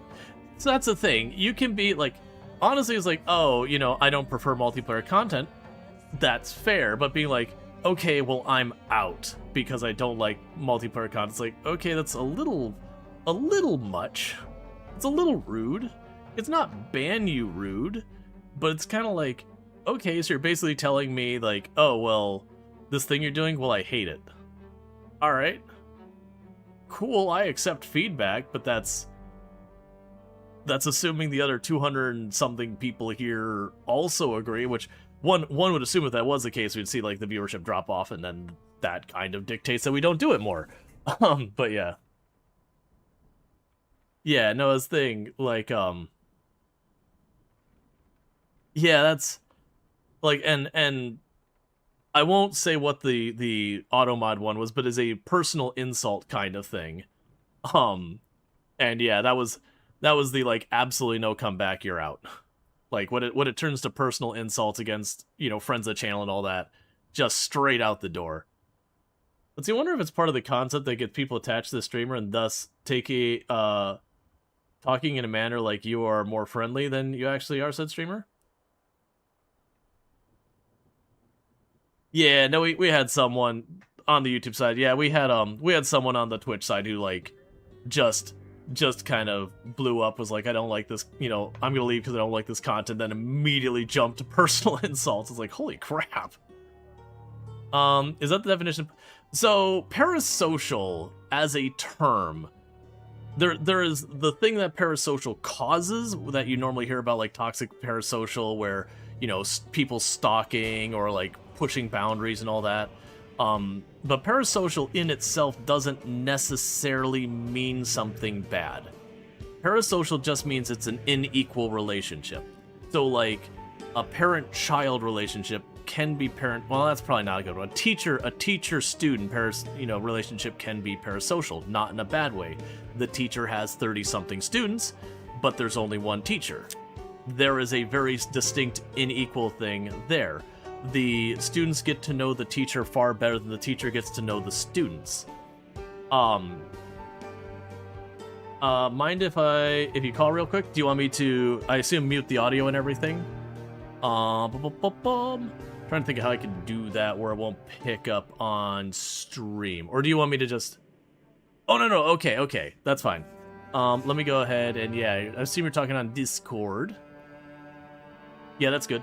So that's the thing. You can be like, honestly, it's like, "Oh, you know, I don't prefer multiplayer content." That's fair, but being like, "Okay, well, I'm out because I don't like multiplayer content." It's like, okay, that's a little much. It's a little rude. It's not ban you rude, but it's kind of like, okay, so you're basically telling me like, "Oh, well, this thing you're doing, well, I hate it." All right. Cool, I accept feedback, but that's assuming the other 200 and something people here also agree, which one would assume if that was the case, we'd see like the viewership drop off, and then that kind of dictates that we don't do it more. But yeah. Yeah, no, this thing, like, yeah, that's, like, and I won't say what the automod one was, but is a personal insult kind of thing. And yeah, that was the, like, absolutely no comeback, you're out. Like, when it turns to personal insults against, you know, friends of the channel and all that, just straight out the door. Let's see, I wonder if it's part of the concept that gets people attached to the streamer and thus talking in a manner like you are more friendly than you actually are, said streamer? Yeah, no, we had someone on the YouTube side. Yeah, we had someone on the Twitch side who, like, just kind of blew up, was like, "I don't like this, you know, I'm gonna leave because I don't like this content," then immediately jumped to personal insults. It's like, holy crap. Is that the definition? So, parasocial as a term, there is the thing that parasocial causes that you normally hear about, like toxic parasocial, where, you know, people stalking or like pushing boundaries and all that. But parasocial in itself doesn't necessarily mean something bad. Parasocial just means it's an unequal relationship. So, like, a parent-child relationship can be parent. Well, that's probably not a good one. A teacher-student relationship can be parasocial, not in a bad way. The teacher has 30-something students, but there's only one teacher. There is a very distinct unequal thing there. The students get to know the teacher far better than the teacher gets to know the students. Mind if you call real quick? Do you want me to, I assume, mute the audio and everything? Trying to think of how I can do that where it won't pick up on stream. Or do you want me to just... Oh, no, okay, that's fine. Let me go ahead and, yeah, I assume you're talking on Discord. Yeah, that's good.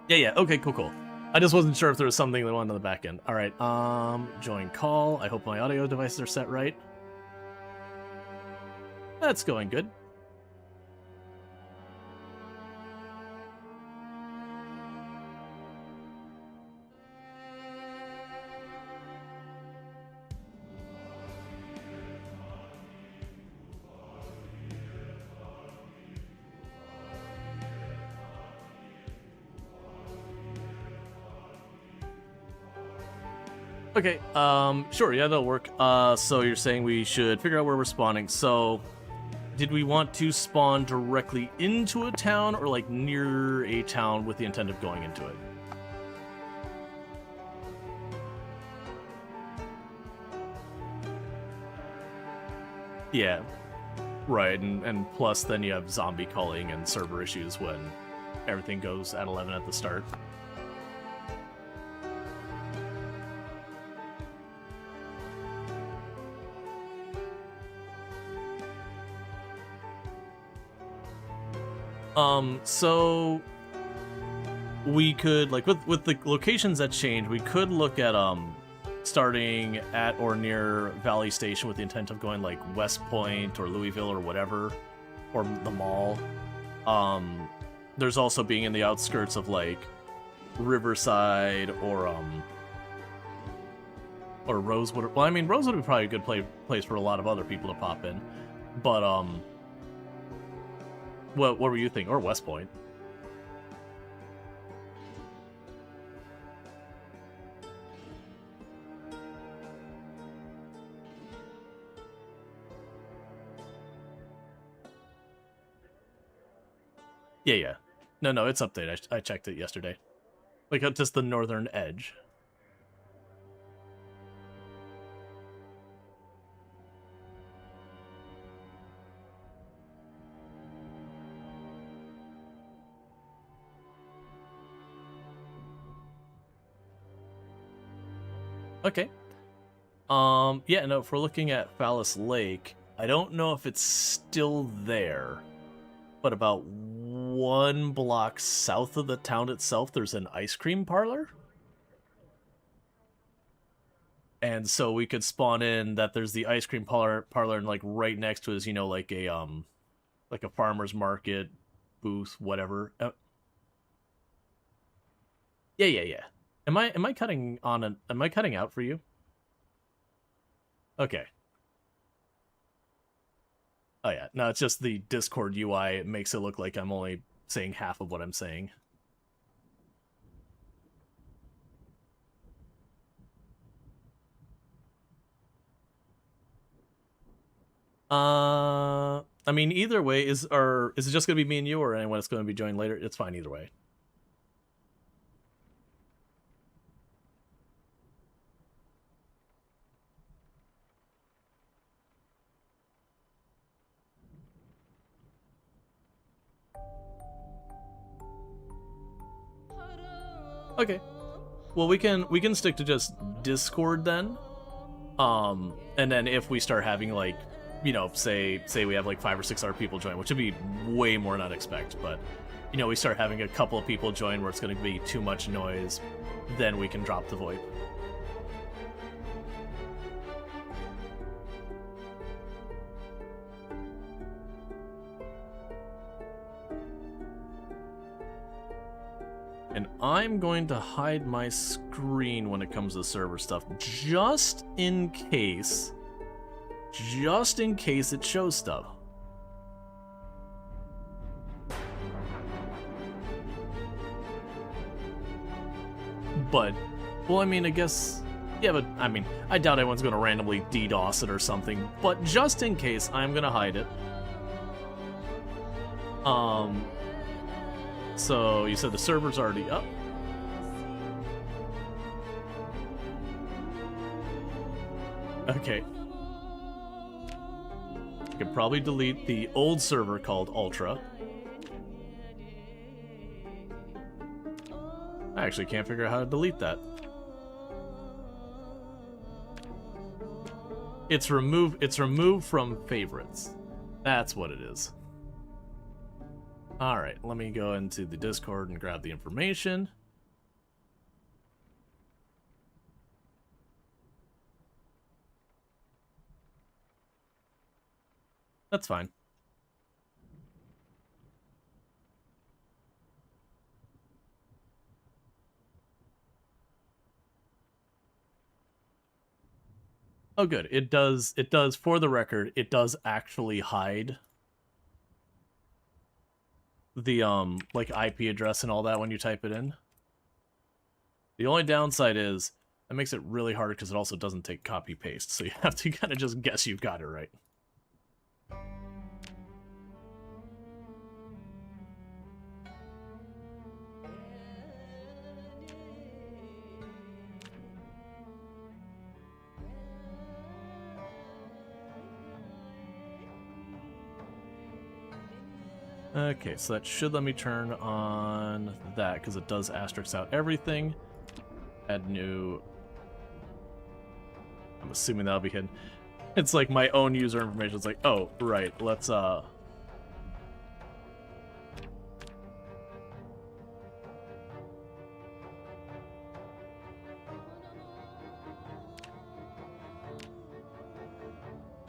Yeah, okay, cool. I just wasn't sure if there was something that went on the back end. Alright, join call. I hope my audio devices are set right. That's going good. Okay, sure, yeah, that'll work. So you're saying we should figure out where we're spawning. So, did we want to spawn directly into a town or, like, near a town with the intent of going into it? Yeah, right, and plus then you have zombie calling and server issues when everything goes at 11 at the start. So we could, like, with the locations that change, we could look at, starting at or near Valley Station with the intent of going, like, West Point or Louisville or whatever, or the mall. There's also being in the outskirts of, like, Riverside or Rosewood. Well, I mean, Rosewood would be probably a good place for a lot of other people to pop in, but, what were you thinking? Or West Point? Yeah. No, it's updated. I checked it yesterday. Like, just the northern edge. Okay. Yeah, no, if we're looking at Phallus Lake, I don't know if it's still there, but about 1 block south of the town itself, there's an ice cream parlor. And so we could spawn in that there's the ice cream parlor and, like, right next to it is, like a farmer's market booth, whatever. Yeah. Am I cutting out for you? Okay. Oh yeah, no, it's just the Discord UI. It makes it look like I'm only saying half of what I'm saying. I mean, either way, is it just gonna be me and you, or anyone that's gonna be joining later? It's fine either way. Okay. Well, we can stick to just Discord then. And then if we start having, like, say we have like 5 or 6 other people join, which would be way more than I'd expect, but we start having a couple of people join where it's going to be too much noise, then we can drop the VoIP. And I'm going to hide my screen when it comes to server stuff, just in case it shows stuff. But, well, I mean, I guess, yeah, but, I mean, I doubt anyone's going to randomly DDoS it or something, but just in case, I'm going to hide it. So, you said the server's already up? Okay. I could probably delete the old server called Ultra. I actually can't figure out how to delete that. It's removed from favorites. That's what it is. Alright, let me go into the Discord and grab the information. That's fine. Oh, good. It does, for the record, it does actually hide the, like, IP address and all that when you type it in. The only downside is, that makes it really hard because it also doesn't take copy-paste, so you have to kind of just guess you've got it right. Okay, so that should let me turn on that, because it does asterisk out everything. Add new... I'm assuming that'll be hidden. It's like my own user information. It's like, oh, right, let's,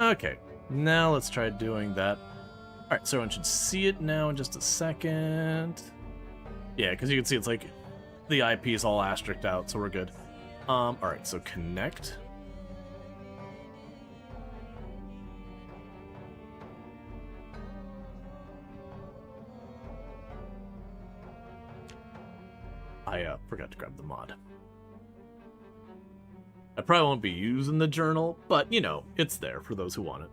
Okay, now let's try doing that. Alright, so everyone should see it now in just a second. Yeah, because you can see it's like the IP is all asterisked out, so we're good. Alright, so connect. I forgot to grab the mod. I probably won't be using the journal, but, you know, it's there for those who want it.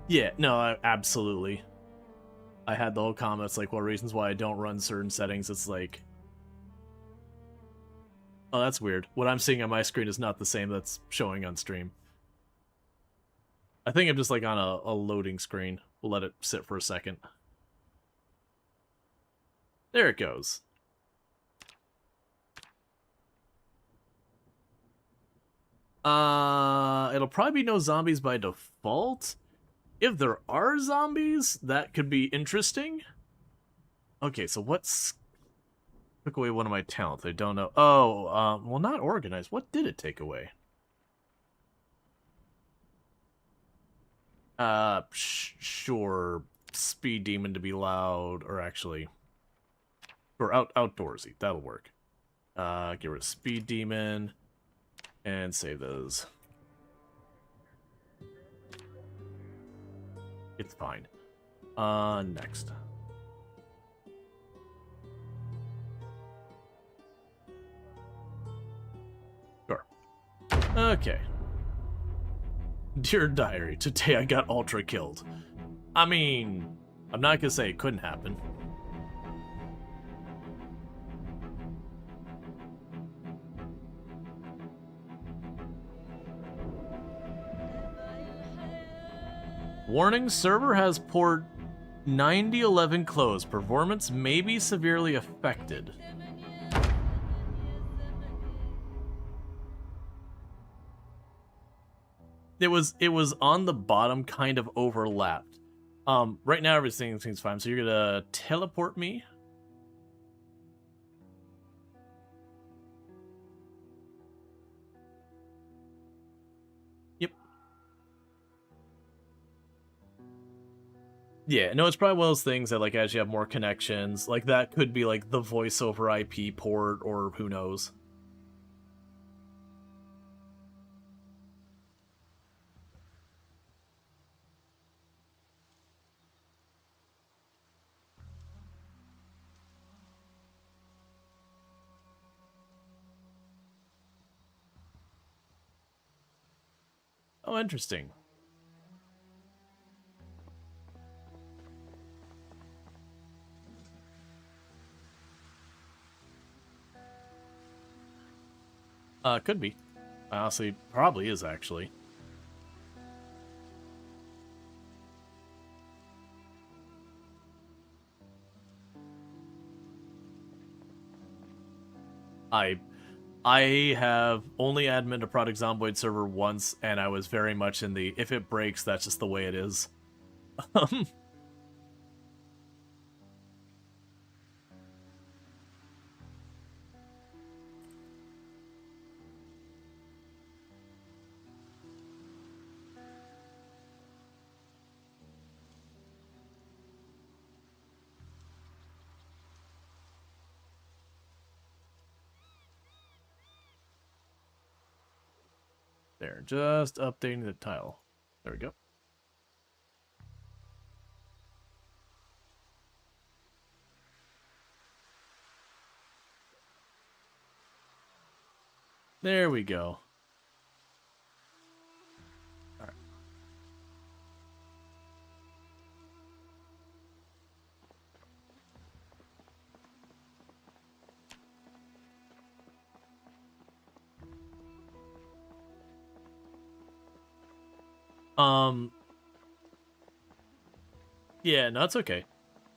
Yeah, no, absolutely. I had the whole comments like, what reasons why I don't run certain settings. It's like, oh, that's weird. What I'm seeing on my screen is not the same that's showing on stream. I think I'm just like on a loading screen. We'll let it sit for a second. There it goes. It'll probably be no zombies by default. If there are zombies, that could be interesting. Okay, so what's... Took away one of my talents. I don't know. Oh, well, not organized. What did it take away? Sure. Speed demon to be loud, or actually... Or outdoorsy. That'll work. Get rid of speed demon. And save those. It's fine. Next. Sure. Okay. Dear Diary, today I got ultra killed. I mean, I'm not gonna say it couldn't happen. Warning, server has port 9011 closed. Performance may be severely affected. It was on the bottom, kind of overlapped. Right now everything seems fine, so you're gonna teleport me. Yeah, no, it's probably one of those things that, like, as you have more connections, like, that could be, like, the voice over IP port, or who knows. Oh, interesting. Could be. Honestly, probably is, actually. I have only admin a product Zomboid server once, and I was very much in the, if it breaks, that's just the way it is. There, just updating the tile. There we go. There we go. All right. Yeah, no, it's okay.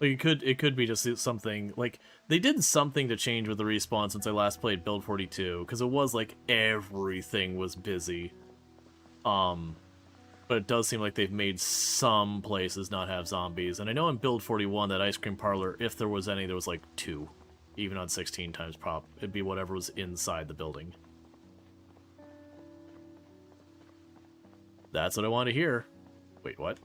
Like it could be just something like they did something to change with the respawn since I last played Build 42 because it was like everything was busy. But it does seem like they've made some places not have zombies, and I know in Build 41 that ice cream parlor, if there was any, there was like 2, even on 16 times pop. It'd be whatever was inside the building. That's what I want to hear. Wait, what?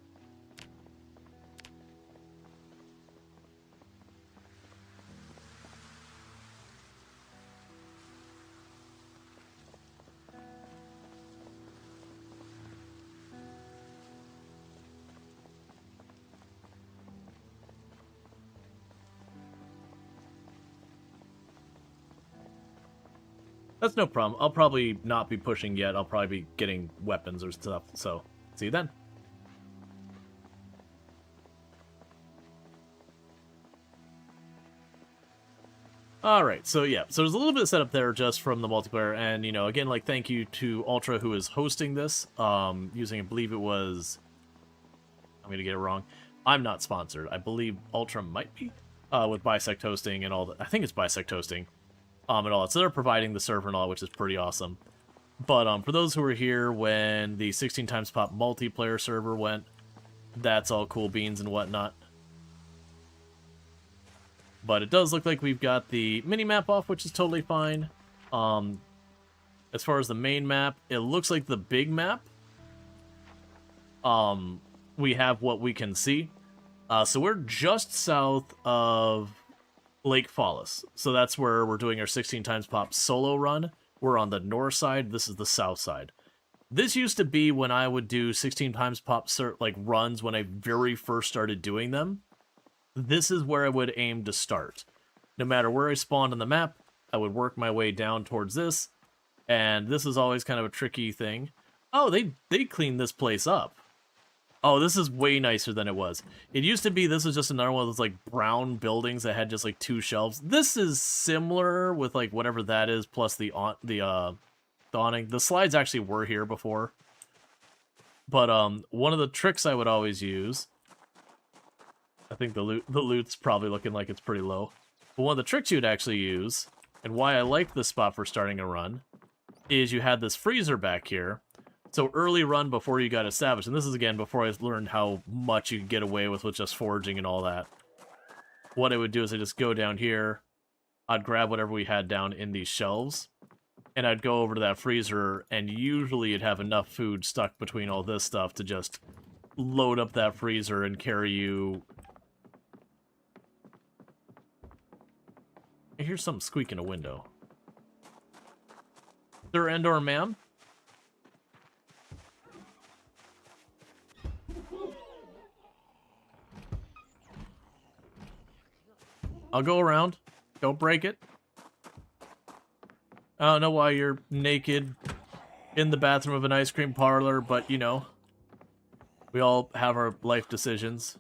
That's no problem. I'll probably not be pushing yet. I'll probably be getting weapons or stuff. So, see you then. Alright, so yeah. So there's a little bit of setup there just from the multiplayer. And, you know, again, like, thank you to Ultra who is hosting this. Using, I believe it was... I'm going to get it wrong. I'm not sponsored. I believe Ultra might be. With Bisect hosting and all that. I think it's Bisect hosting. And all that. So they're providing the server and all, which is pretty awesome. But for those who were here when the 16 times pop multiplayer server went, that's all cool beans and whatnot. But it does look like we've got the mini-map off, which is totally fine. As far as the main map, it looks like the big map. We have what we can see. So we're just south of Lake Fallis. So that's where we're doing our 16 times pop solo run. We're on the north side. This is the south side. This used to be when I would do 16 times pop like runs when I very first started doing them. This is where I would aim to start. No matter where I spawned on the map, I would work my way down towards this. And this is always kind of a tricky thing. Oh, they cleaned this place up. Oh, this is way nicer than it was. It used to be, this is just another one of those, like, brown buildings that had just, like, 2 shelves. This is similar with, like, whatever that is, plus the awning. The slides actually were here before. But, one of the tricks I would always use... I think the loot's probably looking like it's pretty low. But one of the tricks you'd actually use, and why I like this spot for starting a run, is you had this freezer back here. So early run before you got established, and this is again before I learned how much you could get away with just foraging and all that. What I would do is I just go down here, I'd grab whatever we had down in these shelves, and I'd go over to that freezer, and usually you'd have enough food stuck between all this stuff to just load up that freezer and carry you... I hear something squeak in a window. Sir and/or ma'am? I'll go around. Don't break it. I don't know why you're naked. in the bathroom of an ice cream parlor, but, you know, we all have our life decisions.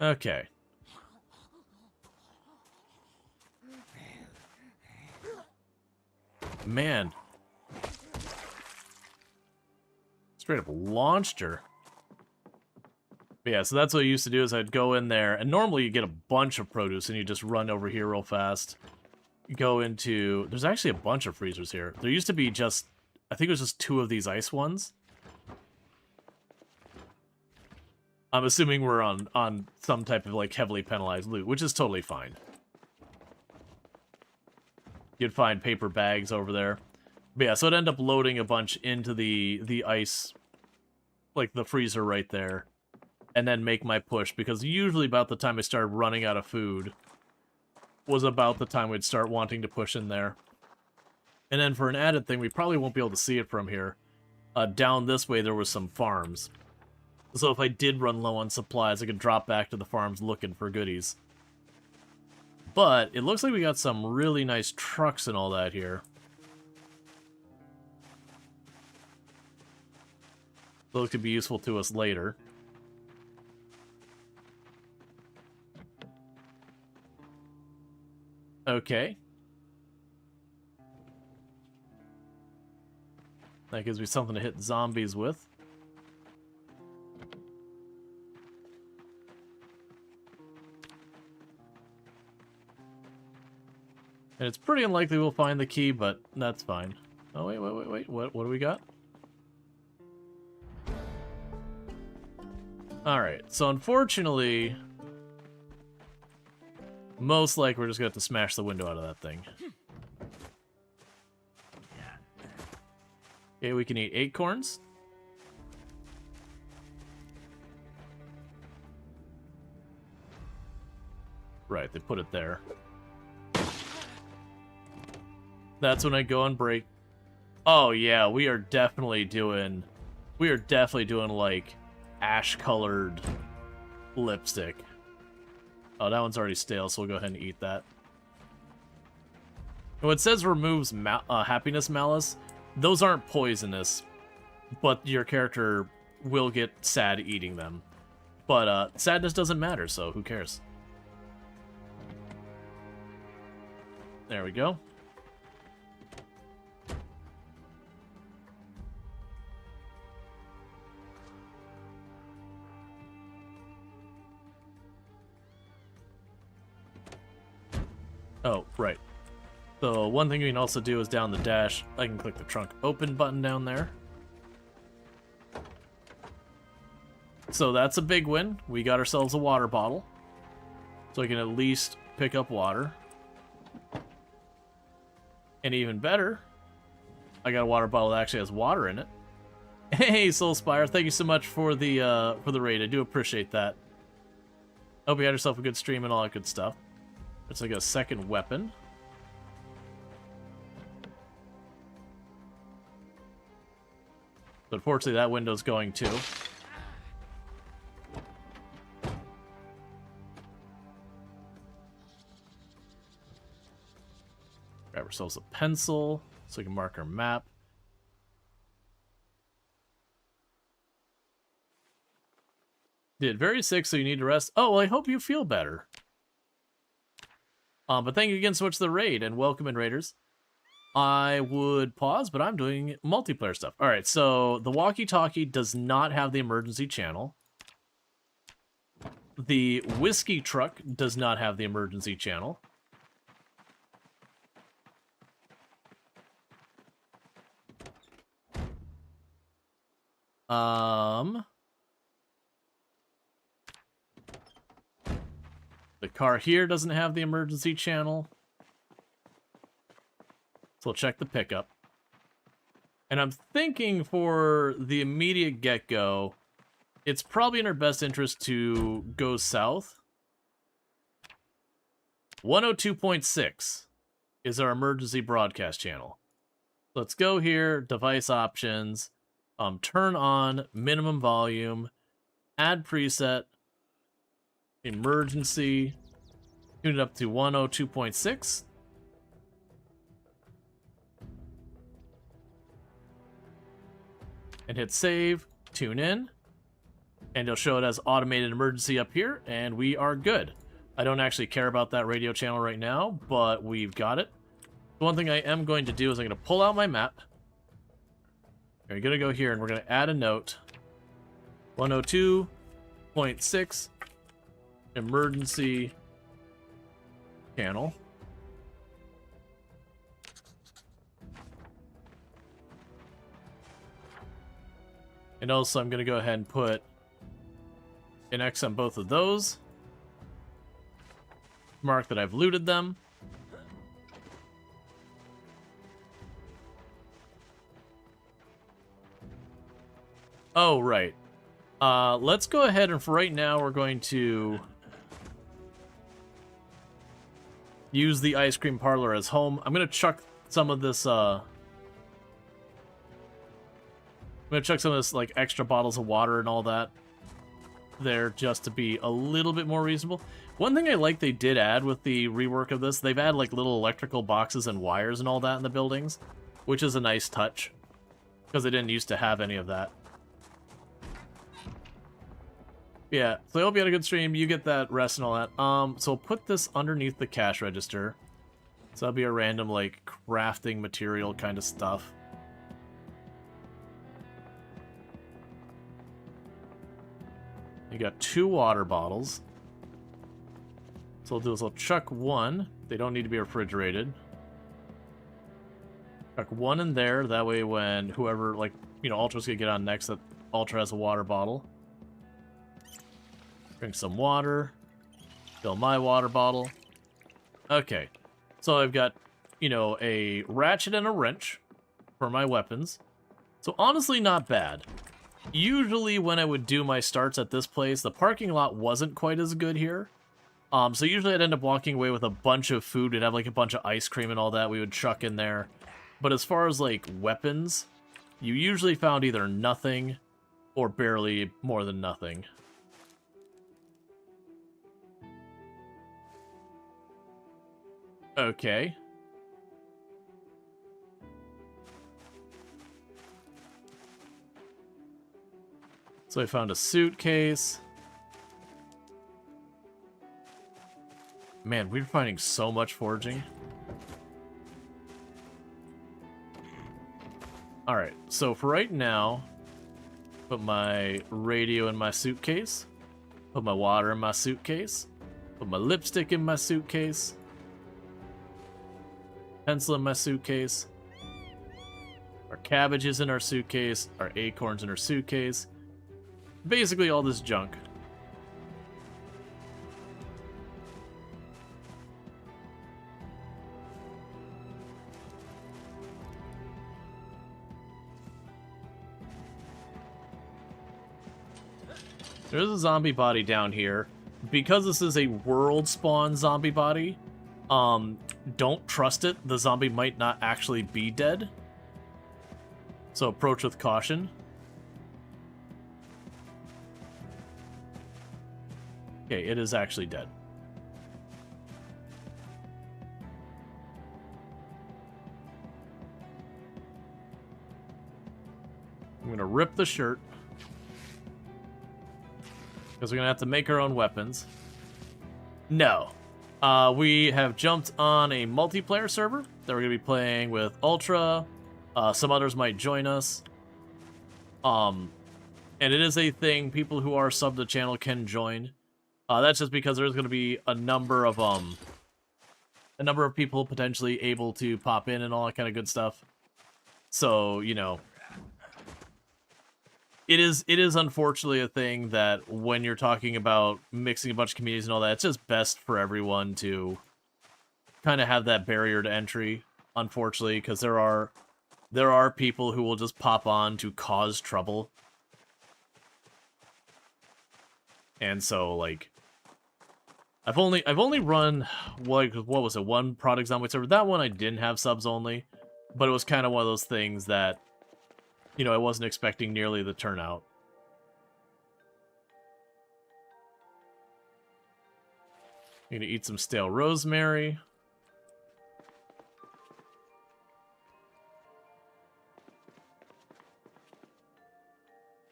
Okay. Man. Straight up launched her. But yeah, so that's what I used to do is I'd go in there, and normally you get a bunch of produce and you just run over here real fast. Go into... There's actually a bunch of freezers here. There used to be just... I think it was just 2 of these ice ones. I'm assuming we're on some type of, like, heavily penalized loot, which is totally fine. You'd find paper bags over there. But yeah, so I'd end up loading a bunch into the ice, like the freezer right there, and then make my push, because usually about the time I started running out of food was about the time we'd start wanting to push in there. And then for an added thing, we probably won't be able to see it from here. Down this way there was some farms. So if I did run low on supplies, I could drop back to the farms looking for goodies. But it looks like we got some really nice trucks and all that here. Those could be useful to us later. Okay. That gives me something to hit zombies with. And it's pretty unlikely we'll find the key, but that's fine. Oh, wait. What do we got? Alright, so unfortunately... most likely we're just going to have to smash the window out of that thing. Okay, we can eat acorns. Right, they put it there. That's when I go and break. Oh yeah, we are definitely doing like ash-colored lipstick. Oh, that one's already stale, so we'll go ahead and eat that. And when it says removes happiness malice, those aren't poisonous, but your character will get sad eating them. But sadness doesn't matter, so who cares? There we go. Oh, right. So one thing we can also do is down the dash, I can click the trunk open button down there. So that's a big win. We got ourselves a water bottle. So I can at least pick up water. And even better, I got a water bottle that actually has water in it. Hey, Soulspire, thank you so much for the raid. I do appreciate that. Hope you had yourself a good stream and all that good stuff. It's like a second weapon. But unfortunately, that window's going too. Grab ourselves a pencil so we can mark our map. Did very sick, so you need to rest. Oh, well, I hope you feel better. But thank you again so much for the raid, and welcome in, raiders. I would pause, but I'm doing multiplayer stuff. Alright, so the walkie-talkie does not have the emergency channel. The whiskey truck does not have the emergency channel. The car here doesn't have the emergency channel. So we'll check the pickup. And I'm thinking for the immediate get-go, it's probably in our best interest to go south. 102.6 is our emergency broadcast channel. Let's go here, device options, turn on minimum volume, add preset, emergency, tune it up to 102.6. and hit save, tune in, and it'll show it as automated emergency up here, and we are good. I don't actually care about that radio channel right now, but we've got it. The one thing I am going to do is I'm going to pull out my map. We're going to go here, and we're going to add a note. 102.6 emergency channel. And also I'm going to go ahead and put an X on both of those. Mark that I've looted them. Oh, right. Let's go ahead and for right now we're going to use the ice cream parlor as home. I'm going to chuck some of this, I'm going to chuck some of this, like, extra bottles of water and all that there just to be a little bit more reasonable. One thing I like they did add with the rework of this, they've added, like, little electrical boxes and wires and all that in the buildings, which is a nice touch, because they didn't used to have any of that. Yeah, so I hope you had a good stream. You get that rest and all that. So I'll put this underneath the cash register. So that'll be a random, like, crafting material kind of stuff. You got 2 water bottles. So I'll do is I'll chuck one. They don't need to be refrigerated. Chuck one in there. That way when whoever, like, you know, Ultra's gonna get on next, that Ultra has a water bottle. Drink some water. Fill my water bottle. Okay. So I've got, you know, a ratchet and a wrench for my weapons. So honestly, not bad. Usually when I would do my starts at this place, the parking lot wasn't quite as good here. So usually I'd end up walking away with a bunch of food. We'd have like a bunch of ice cream and all that we would chuck in there. But as far as like weapons, you usually found either nothing or barely more than nothing. Okay. So I found a suitcase. Man, we're finding so much foraging. Alright, so for right now, put my radio in my suitcase. Put my water in my suitcase. Put my lipstick in my suitcase. Pencil in my suitcase. Our cabbage is in our suitcase. Our acorns in our suitcase. Basically all this junk. There's a zombie body down here. Because this is a world spawn zombie body, don't trust it. The zombie might not actually be dead. So approach with caution. Okay, it is actually dead. I'm gonna rip the shirt. Because we're gonna have to make our own weapons. No. We have jumped on a multiplayer server that we're gonna be playing with Ultra. Some others might join us. And it is a thing people who are subbed to the channel can join. That's just because there's going to be a number of people potentially able to pop in and all that kind of good stuff. So, you know, it is unfortunately a thing that when you're talking about mixing a bunch of communities and all that, it's just best for everyone to kind of have that barrier to entry, unfortunately, because there are people who will just pop on to cause trouble. And so, like, I've only run what was it, one product Zomboid server. That one I didn't have subs only, but it was kind of one of those things that, you know, I wasn't expecting nearly the turnout. I'm gonna eat some stale rosemary.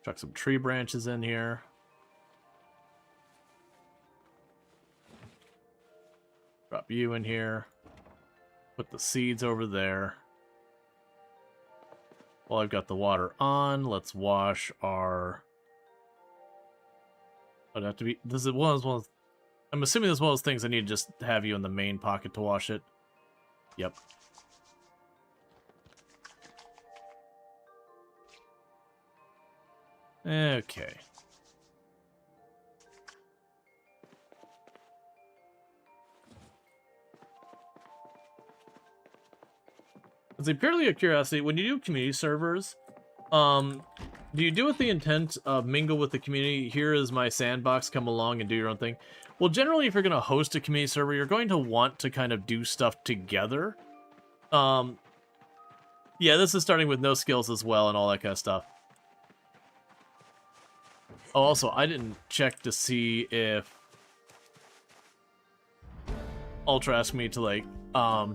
Chuck some tree branches in here. Drop you in here. Put the seeds over there. Well, I've got the water on. Let's wash our... It'd have to be... This is one of those... I'm assuming this is one of those things I need to just have you in the main pocket to wash it. Yep. Okay. It's a purely a curiosity. When you do community servers, do you do it with the intent of mingle with the community? Here is my sandbox, come along and do your own thing. Well, generally, if you're going to host a community server, you're going to want to kind of do stuff together. Yeah, this is starting with no skills as well and all that kind of stuff. Oh, also, I didn't check to see if Ultra asked me to, like,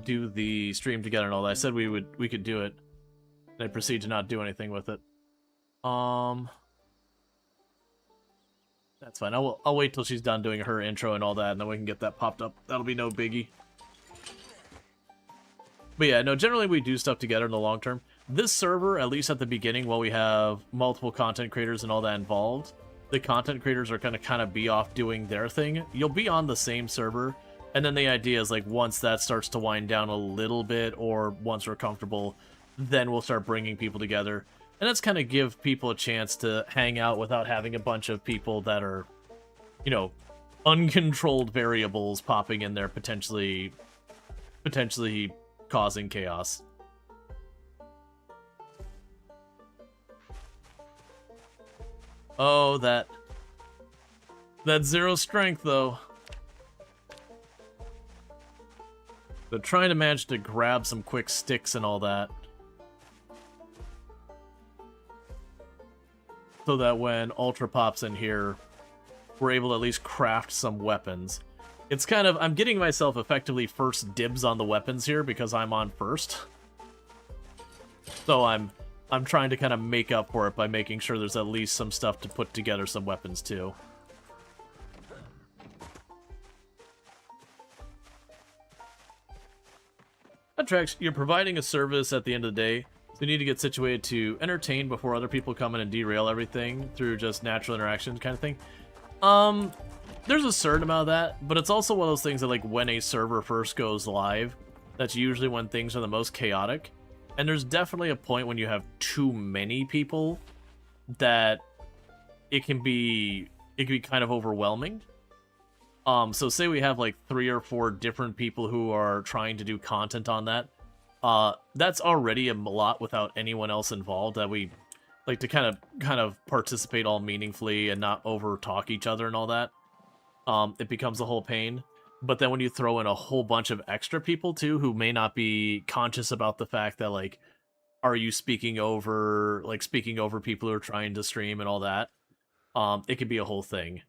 do the stream together and all that. I said we could do it. And I proceed to not do anything with it. That's fine. I'll wait till she's done doing her intro and all that, and then we can get that popped up. That'll be no biggie. But yeah, no, generally we do stuff together in the long term. This server, at least at the beginning, while we have multiple content creators and all that involved, the content creators are going to kind of be off doing their thing. You'll be on the same server, and then the idea is, like, once that starts to wind down a little bit, or once we're comfortable, then we'll start bringing people together. And that's kind of give people a chance to hang out without having a bunch of people that are, you know, uncontrolled variables popping in there, potentially causing chaos. Oh, that zero strength, though. They're trying to manage to grab some quick sticks and all that. So that when Ultra pops in here, we're able to at least craft some weapons. It's kind of... I'm getting myself effectively first dibs on the weapons here because I'm on first. So I'm trying to kind of make up for it by making sure there's at least some stuff to put together some weapons too. That tracks. You're providing a service at the end of the day. So you need to get situated to entertain before other people come in and derail everything through just natural interaction kind of thing. There's a certain amount of that, but it's also one of those things that, like, when a server first goes live, that's usually when things are the most chaotic. And there's definitely a point when you have too many people that it can be kind of overwhelming. So say we have like 3 or 4 different people who are trying to do content on that. That's already a lot without anyone else involved, that we like to kind of participate all meaningfully and not over talk each other and all that. It becomes a whole pain. But then when you throw in a whole bunch of extra people too, who may not be conscious about the fact that, like, are you speaking over people who are trying to stream and all that, it could be a whole thing.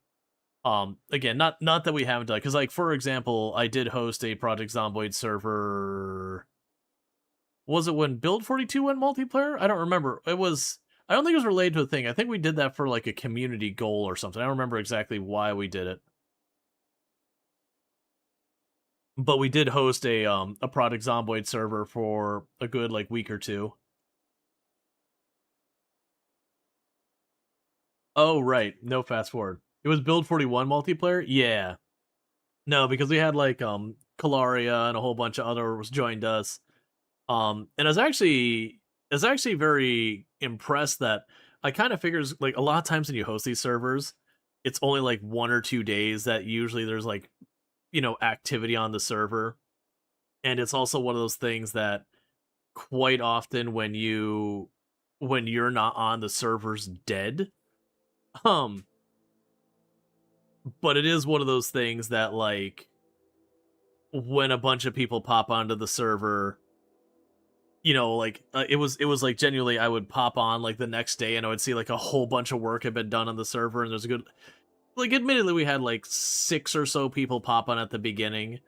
Again, not that we haven't done, because, like, for example, I did host a Project Zomboid server. Was it when Build 42 went multiplayer? I don't remember. I don't think it was related to a thing. I think we did that for, like, a community goal or something. I don't remember exactly why we did it. But we did host a Project Zomboid server for a good, like, week or two. Oh, right. No, fast forward. It was Build 41 multiplayer? Yeah. No, because we had, like, Kalaria and a whole bunch of others joined us. And I was actually very impressed that I kind of figures, like, a lot of times when you host these servers, it's only, like, 1 or 2 days that usually there's, like, you know, activity on the server. And it's also one of those things that quite often when you're not on, the server's dead. But it is one of those things that, like, when a bunch of people pop onto the server, you know, like, it was like, genuinely, I would pop on, like, the next day and I would see, like, a whole bunch of work had been done on the server, and there's a good, like, admittedly, we had, like, 6 or so people pop on at the beginning,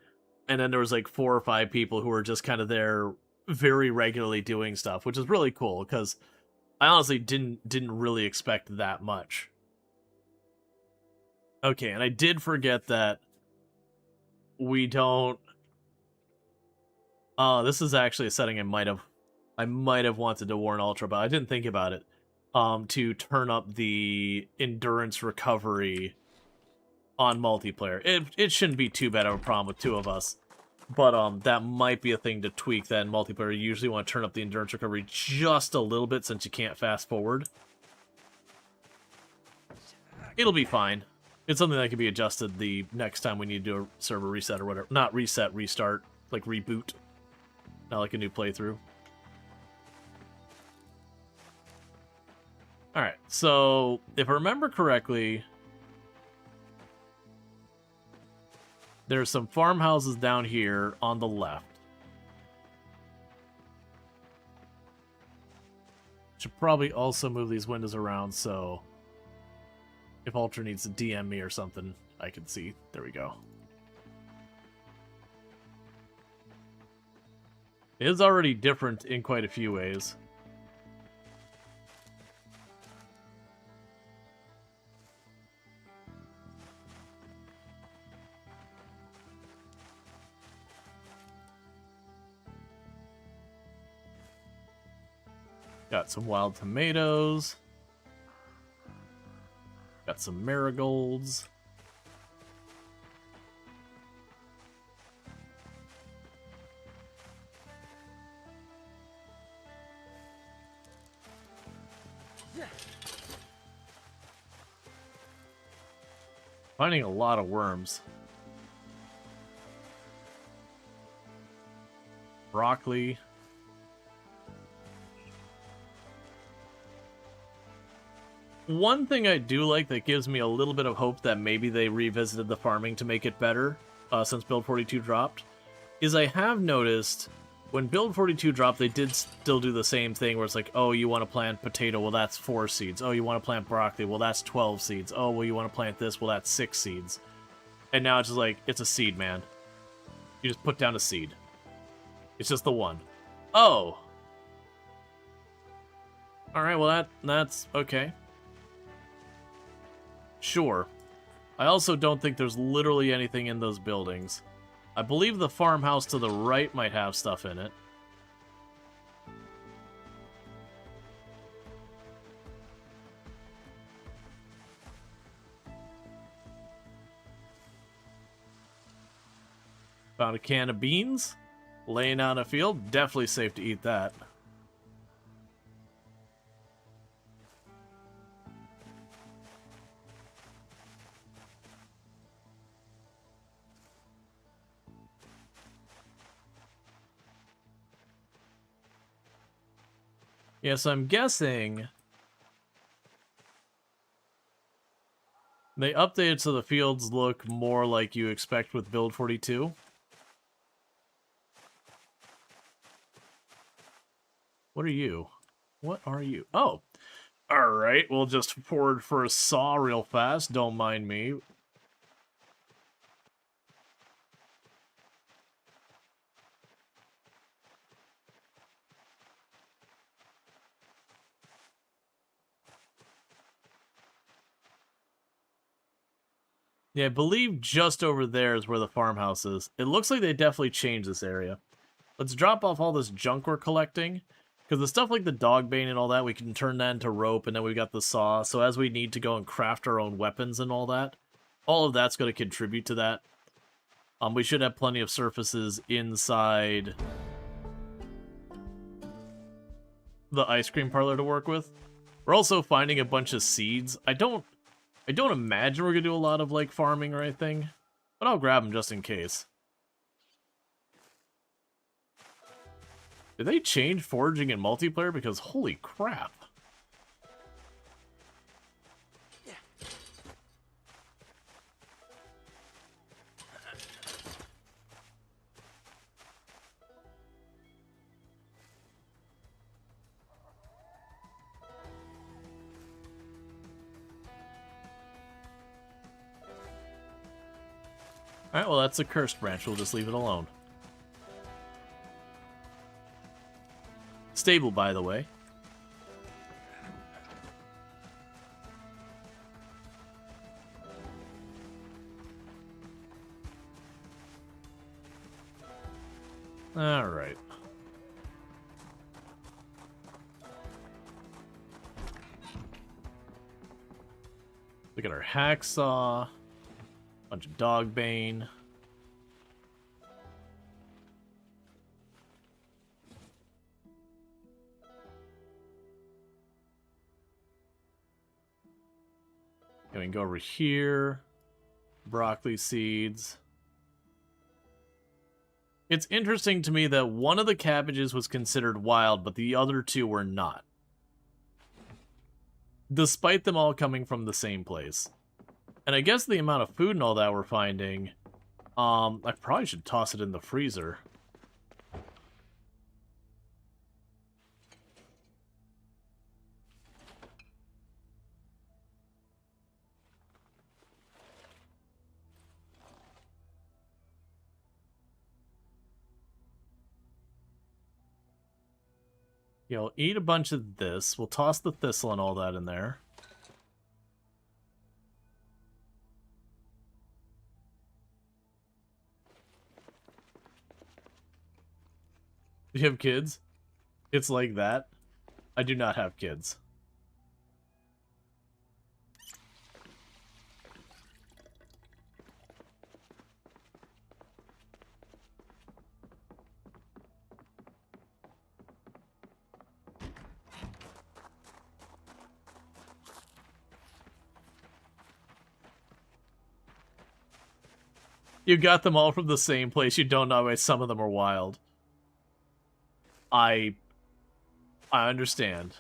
and then there was, like, 4 or 5 people who were just kind of there very regularly doing stuff, which is really cool, because I honestly didn't really expect that much. Okay, and I did forget that we don't... this is actually a setting I might have wanted to warn Ultra, but I didn't think about it. To turn up the endurance recovery on multiplayer. It shouldn't be too bad of a problem with two of us. But that might be a thing to tweak that in multiplayer. You usually want to turn up the endurance recovery just a little bit since you can't fast forward. It'll be fine. It's something that can be adjusted the next time we need to do a server reset or whatever. Not reset, restart. Like reboot. Not like a new playthrough. Alright, so if I remember correctly, there's some farmhouses down here on the left. Should probably also move these windows around so if Ultra needs to DM me or something, I can see. There we go. It is already different in quite a few ways. Got some wild tomatoes. Got some marigolds. Finding a lot of worms. Broccoli. One thing I do like that gives me a little bit of hope that maybe they revisited the farming to make it better since Build 42 dropped, is I have noticed when Build 42 dropped, they did still do the same thing where it's like, oh, you want to plant potato, well, that's 4 seeds. Oh, you want to plant broccoli, well, that's 12 seeds. Oh, well, you want to plant this, well, that's 6 seeds. And now it's just like, it's a seed, man. You just put down a seed. It's just the one. Oh! Alright, well, that's okay. Sure. I also don't think there's literally anything in those buildings. I believe the farmhouse to the right might have stuff in it. Found a can of beans. Laying out in a field. Definitely safe to eat that. Yes, I'm guessing they updated so the fields look more like you expect with Build 42. What are you? What are you? Oh! Alright, we'll just forward for a saw real fast. Don't mind me. Yeah, I believe just over there is where the farmhouse is. It looks like they definitely changed this area. Let's drop off all this junk we're collecting. Because the stuff like the dog bane and all that, we can turn that into rope, and then we've got the saw. So as we need to go and craft our own weapons and all of that's going to contribute to that. We should have plenty of surfaces inside the ice cream parlor to work with. We're also finding a bunch of seeds. I don't imagine we're going to do a lot of, like, farming or anything, but I'll grab them just in case. Did they change foraging in multiplayer? Because holy crap. Alright, well, that's a cursed branch. We'll just leave it alone. Stable, by the way. Alright. Look at our hacksaw. Bunch of dogbane. We can go over here. Broccoli seeds. It's interesting to me that one of the cabbages was considered wild, but the other two were not. Despite them all coming from the same place. And I guess the amount of food and all that we're finding, I probably should toss it in the freezer. You'll eat a bunch of this. We'll toss the thistle and all that in there. Do you have kids? It's like that. I do not have kids. You got them all from the same place. You don't know why some of them are wild. I understand.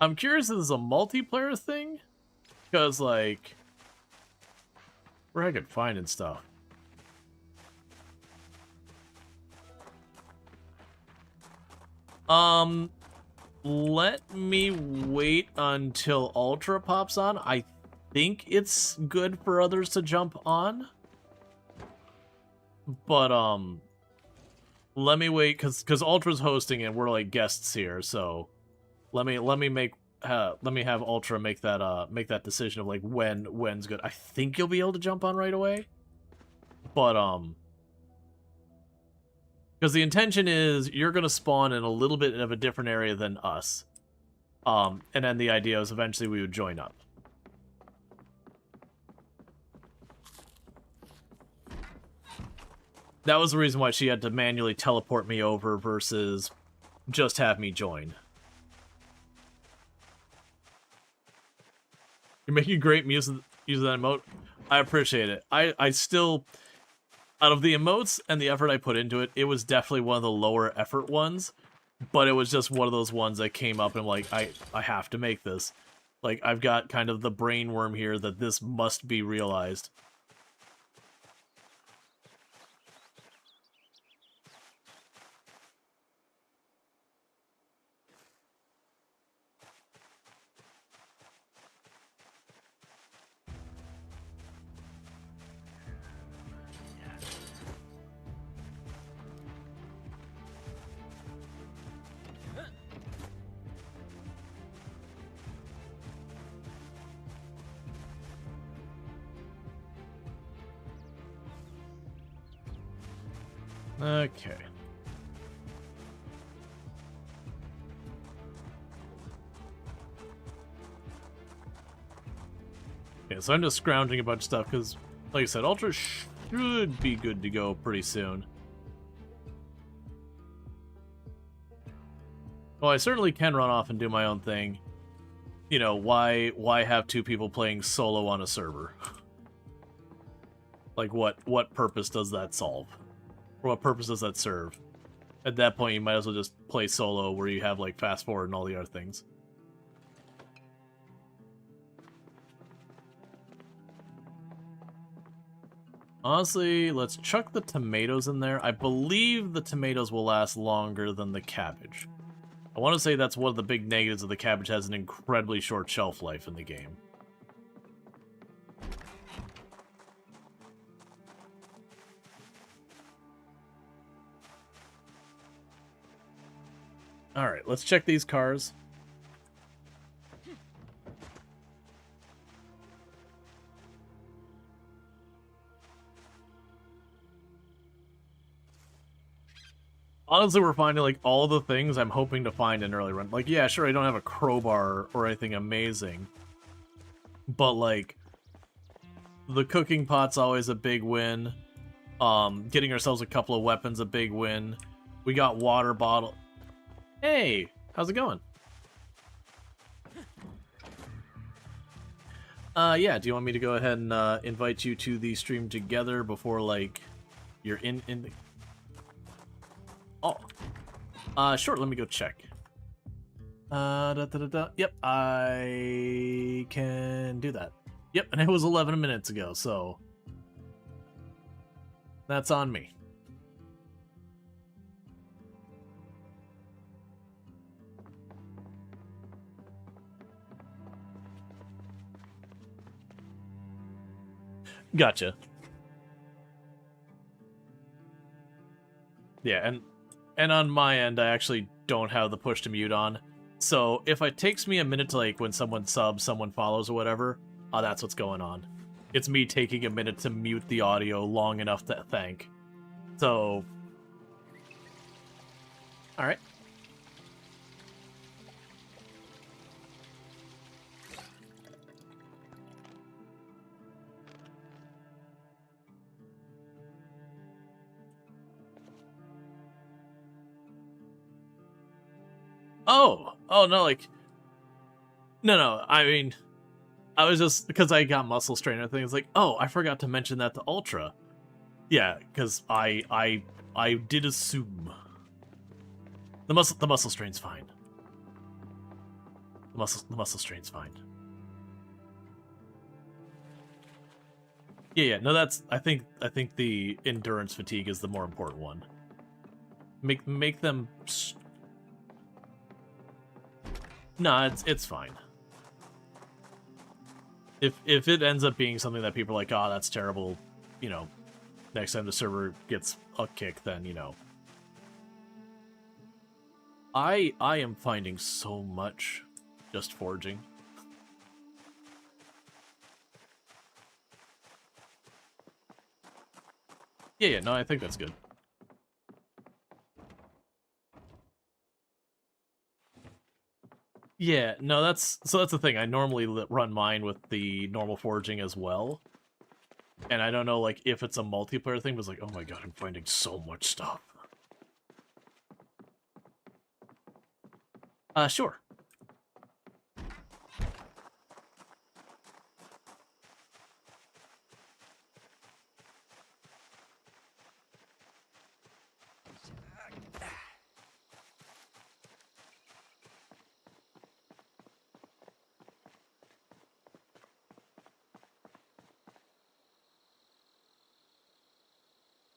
I'm curious if this is a multiplayer thing? Because, like, where I could find and stuff. Let me wait until Ultra pops on. I think it's good for others to jump on. But, let me wait, because Ultra's hosting and we're, like, guests here, so let me have Ultra make that decision of, like, when's good. I think you'll be able to jump on right away. But, because the intention is you're going to spawn in a little bit of a different area than us. And then the idea is eventually we would join up. That was the reason why she had to manually teleport me over versus just have me join. You're making great use of that emote. I appreciate it. I still... Out of the emotes and the effort I put into it, it was definitely one of the lower effort ones. But it was just one of those ones that came up and I'm like, I have to make this. Like, I've got kind of the brain worm here that this must be realized. Okay. Yeah, so I'm just scrounging a bunch of stuff because, like I said, Ultra should be good to go pretty soon. Well, I certainly can run off and do my own thing. You know, why have two people playing solo on a server? Like, what purpose does that solve? Or what purpose does that serve? At that point, you might as well just play solo where you have, like, fast forward and all the other things. Honestly, let's chuck the tomatoes in there. I believe the tomatoes will last longer than the cabbage. I want to say that's one of the big negatives of the cabbage, has an incredibly short shelf life in the game. Alright, let's check these cars. Honestly, we're finding, like, all the things I'm hoping to find in early run. Like, yeah, sure, I don't have a crowbar or anything amazing. But, like, the cooking pot's always a big win. Getting ourselves a couple of weapons, a big win. We got water bottle. Hey, how's it going? Yeah, do you want me to go ahead and invite you to the stream together before, like, you're in the... Oh. Sure, let me go check. Yep, I can do that. Yep, and it was 11 minutes ago, so... That's on me. Gotcha. Yeah, and on my end, I actually don't have the push to mute on. So if it takes me a minute to, like, when someone subs, someone follows or whatever, that's what's going on. It's me taking a minute to mute the audio long enough to thank. So... Alright. Oh, no, like... No, I mean... I was just... Because I got muscle strain and things, like, oh, I forgot to mention that to Ultra. Yeah, because I did assume. The muscle strain's fine. The muscle strain's fine. Yeah, no, that's... I think the endurance fatigue is the more important one. Make them... Nah, it's fine. If it ends up being something that people are like, oh, that's terrible, you know, next time the server gets a kick, then, you know. I am finding so much just forging. Yeah, no, I think that's good. Yeah, no, that's the thing. I normally run mine with the normal forging as well. And I don't know, like, if it's a multiplayer thing, but it's like, oh my god, I'm finding so much stuff. Sure.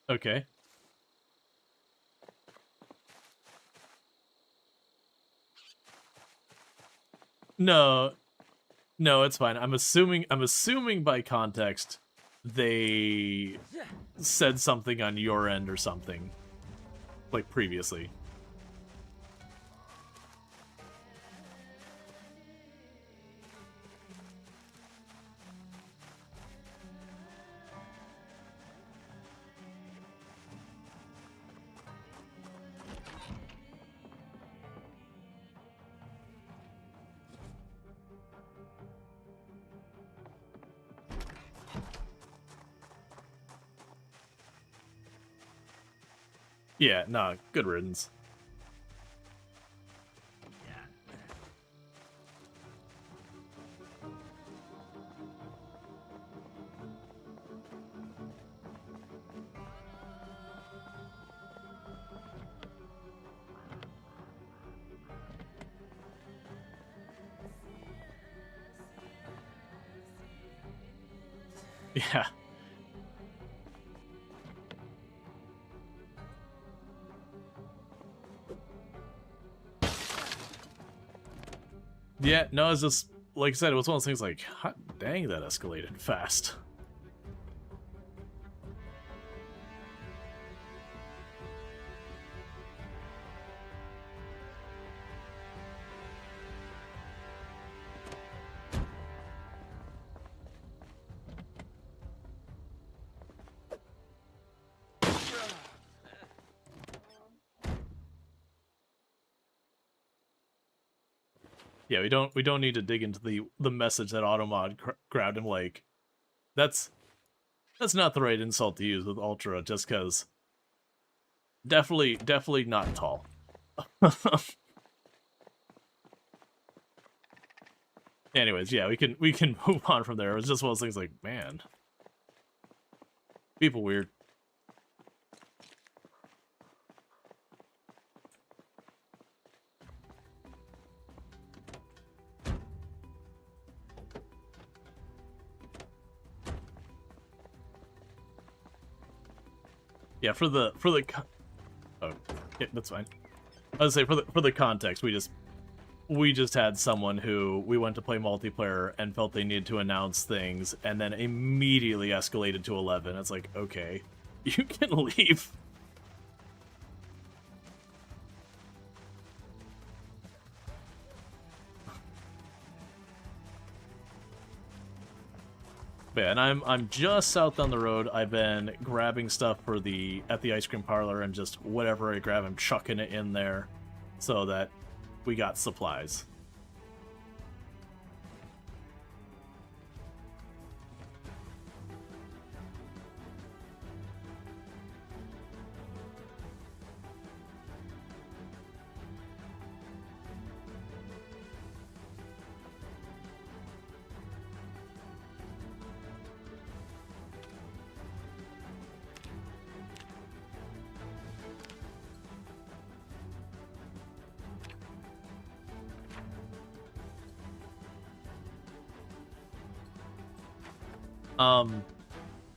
Okay. No, it's fine. I'm assuming by context they said something on your end or something, like previously. Yeah, nah, good riddance. Yeah. Yeah, no, it's just, like I said, it was one of those things like, hot dang, that escalated fast. Yeah, we don't need to dig into the message that Automod grabbed him. Like, that's not the right insult to use with Ultra, just because definitely not tall. Anyways, yeah, we can move on from there. It was just one of those things like, man, people weird. Yeah, for the oh, yeah, that's fine. I was say for the context, we just had someone who we went to play multiplayer and felt they needed to announce things, and then immediately escalated to 11. It's like, okay, you can leave. But yeah, and I'm just south down the road. I've been grabbing stuff for at the ice cream parlor, and just whatever I grab, I'm chucking it in there, so that we got supplies.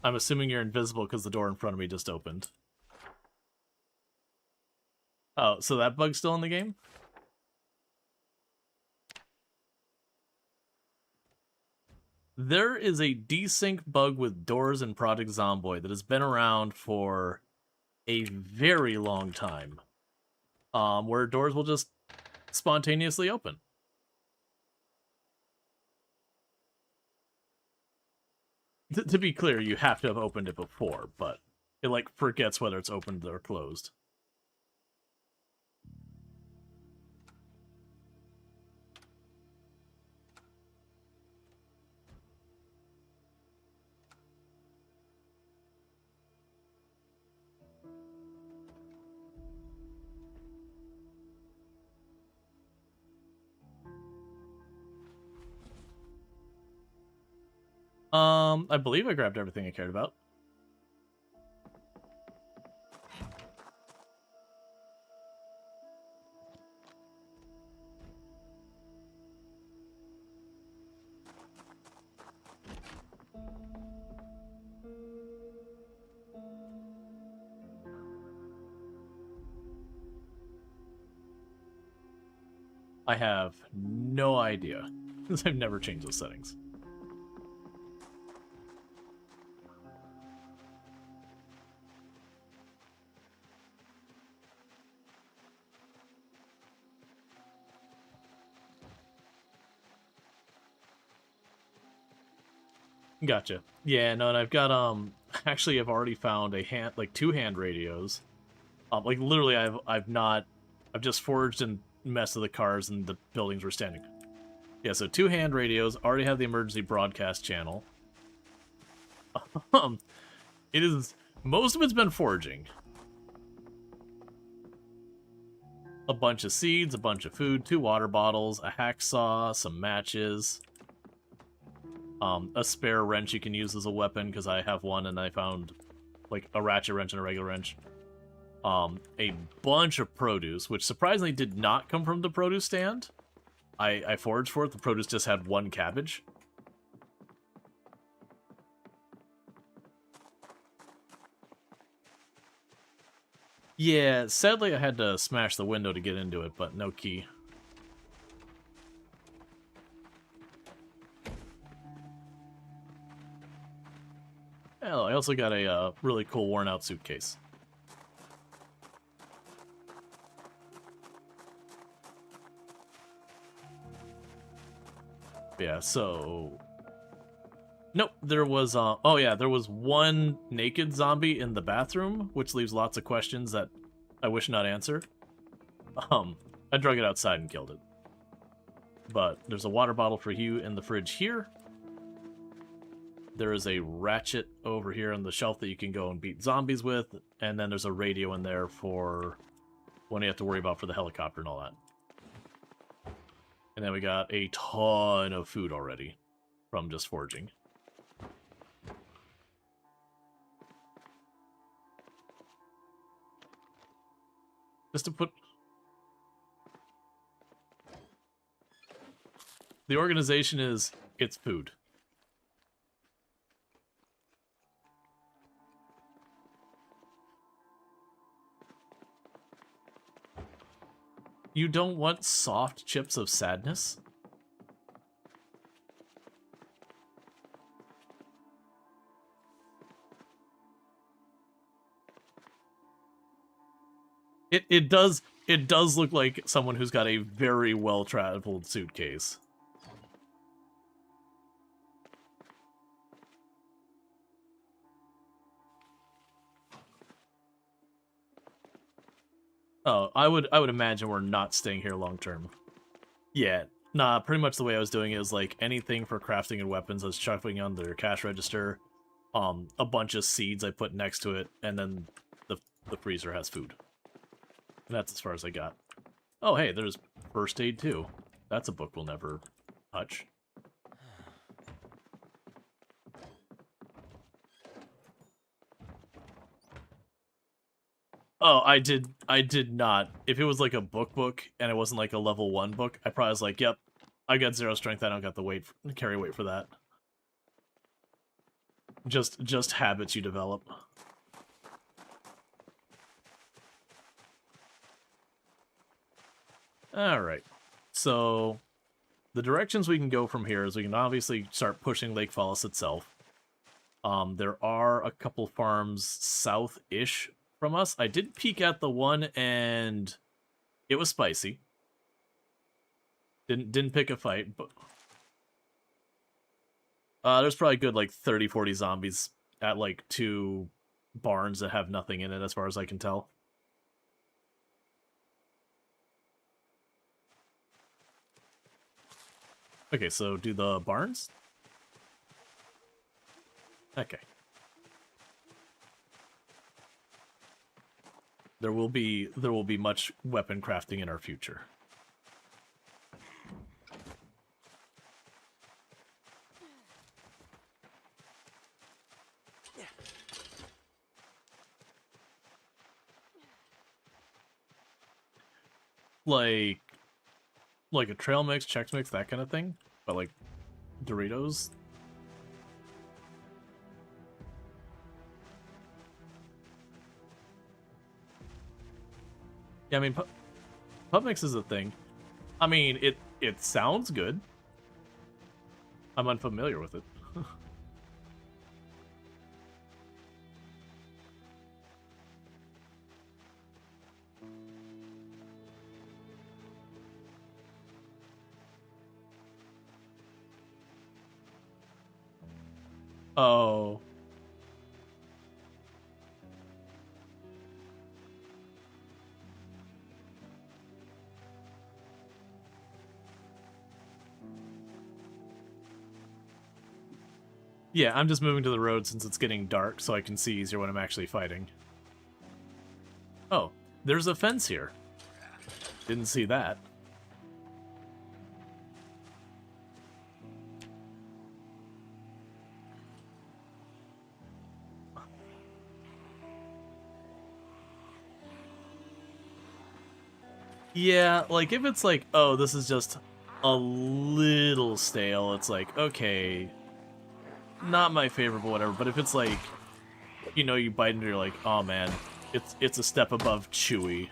I'm assuming you're invisible because the door in front of me just opened. Oh, so that bug's still in the game? There is a desync bug with doors in Project Zomboid that has been around for a very long time, where doors will just spontaneously open. To be clear, you have to have opened it before, but it like forgets whether it's opened or closed. I believe I grabbed everything I cared about. I have no idea, because I've never changed those settings. Gotcha. Yeah, no, and I've got actually I've already found two hand radios. Like literally I've just forged and messed with the cars and the buildings were standing. Yeah, so 2 hand radios, already have the emergency broadcast channel. Most of it's been foraging. A bunch of seeds, a bunch of food, 2 water bottles, a hacksaw, some matches. A spare wrench you can use as a weapon, because I have one and I found like a ratchet wrench and a regular wrench. A bunch of produce, which surprisingly did not come from the produce stand. I foraged for it, the produce just had 1 cabbage. Yeah, sadly I had to smash the window to get into it, but no key. Oh, I also got a really cool worn-out suitcase. Yeah, so... Nope, there was, oh yeah, there was 1 naked zombie in the bathroom, which leaves lots of questions that I wish not answered. I drug it outside and killed it. But there's a water bottle for you in the fridge here. There is a ratchet over here on the shelf that you can go and beat zombies with. And then there's a radio in there for when you have to worry about for the helicopter and all that. And then we got a ton of food already from just foraging. Just to put... The organization is, it's food. You don't want soft chips of sadness? It does look like someone who's got a very well-traveled suitcase. Oh, I would imagine we're not staying here long term. Yeah, nah, pretty much the way I was doing it is like anything for crafting and weapons I was chucking on their cash register, a bunch of seeds I put next to it, and then the freezer has food. And that's as far as I got. Oh, hey, there's first aid too. That's a book we'll never touch. Oh, I did not. If it was like a book and it wasn't like a level 1 book, I probably was like, yep, I got 0 strength, I don't got the carry weight for that. Just habits you develop. Alright, so the directions we can go from here is we can obviously start pushing Lake Fallis itself. There are a couple farms south-ish from us. I did peek at the one and it was spicy. Didn't pick a fight, but there's probably good like 30-40 zombies at like 2 barns that have nothing in it as far as I can tell. Okay, so do the barns? Okay. There will be much weapon crafting in our future. Like a trail mix, Chex Mix, that kind of thing, but like Doritos. Yeah, I mean, Pub Mix is a thing. I mean, it sounds good. I'm unfamiliar with it. Oh. Yeah, I'm just moving to the road since it's getting dark so I can see easier when I'm actually fighting. Oh, there's a fence here. Didn't see that. Yeah, like if it's like, oh, this is just a little stale, it's like, okay, not my favorite, but whatever. But if it's like, you know, you bite into, you're like, oh man, it's a step above chewy.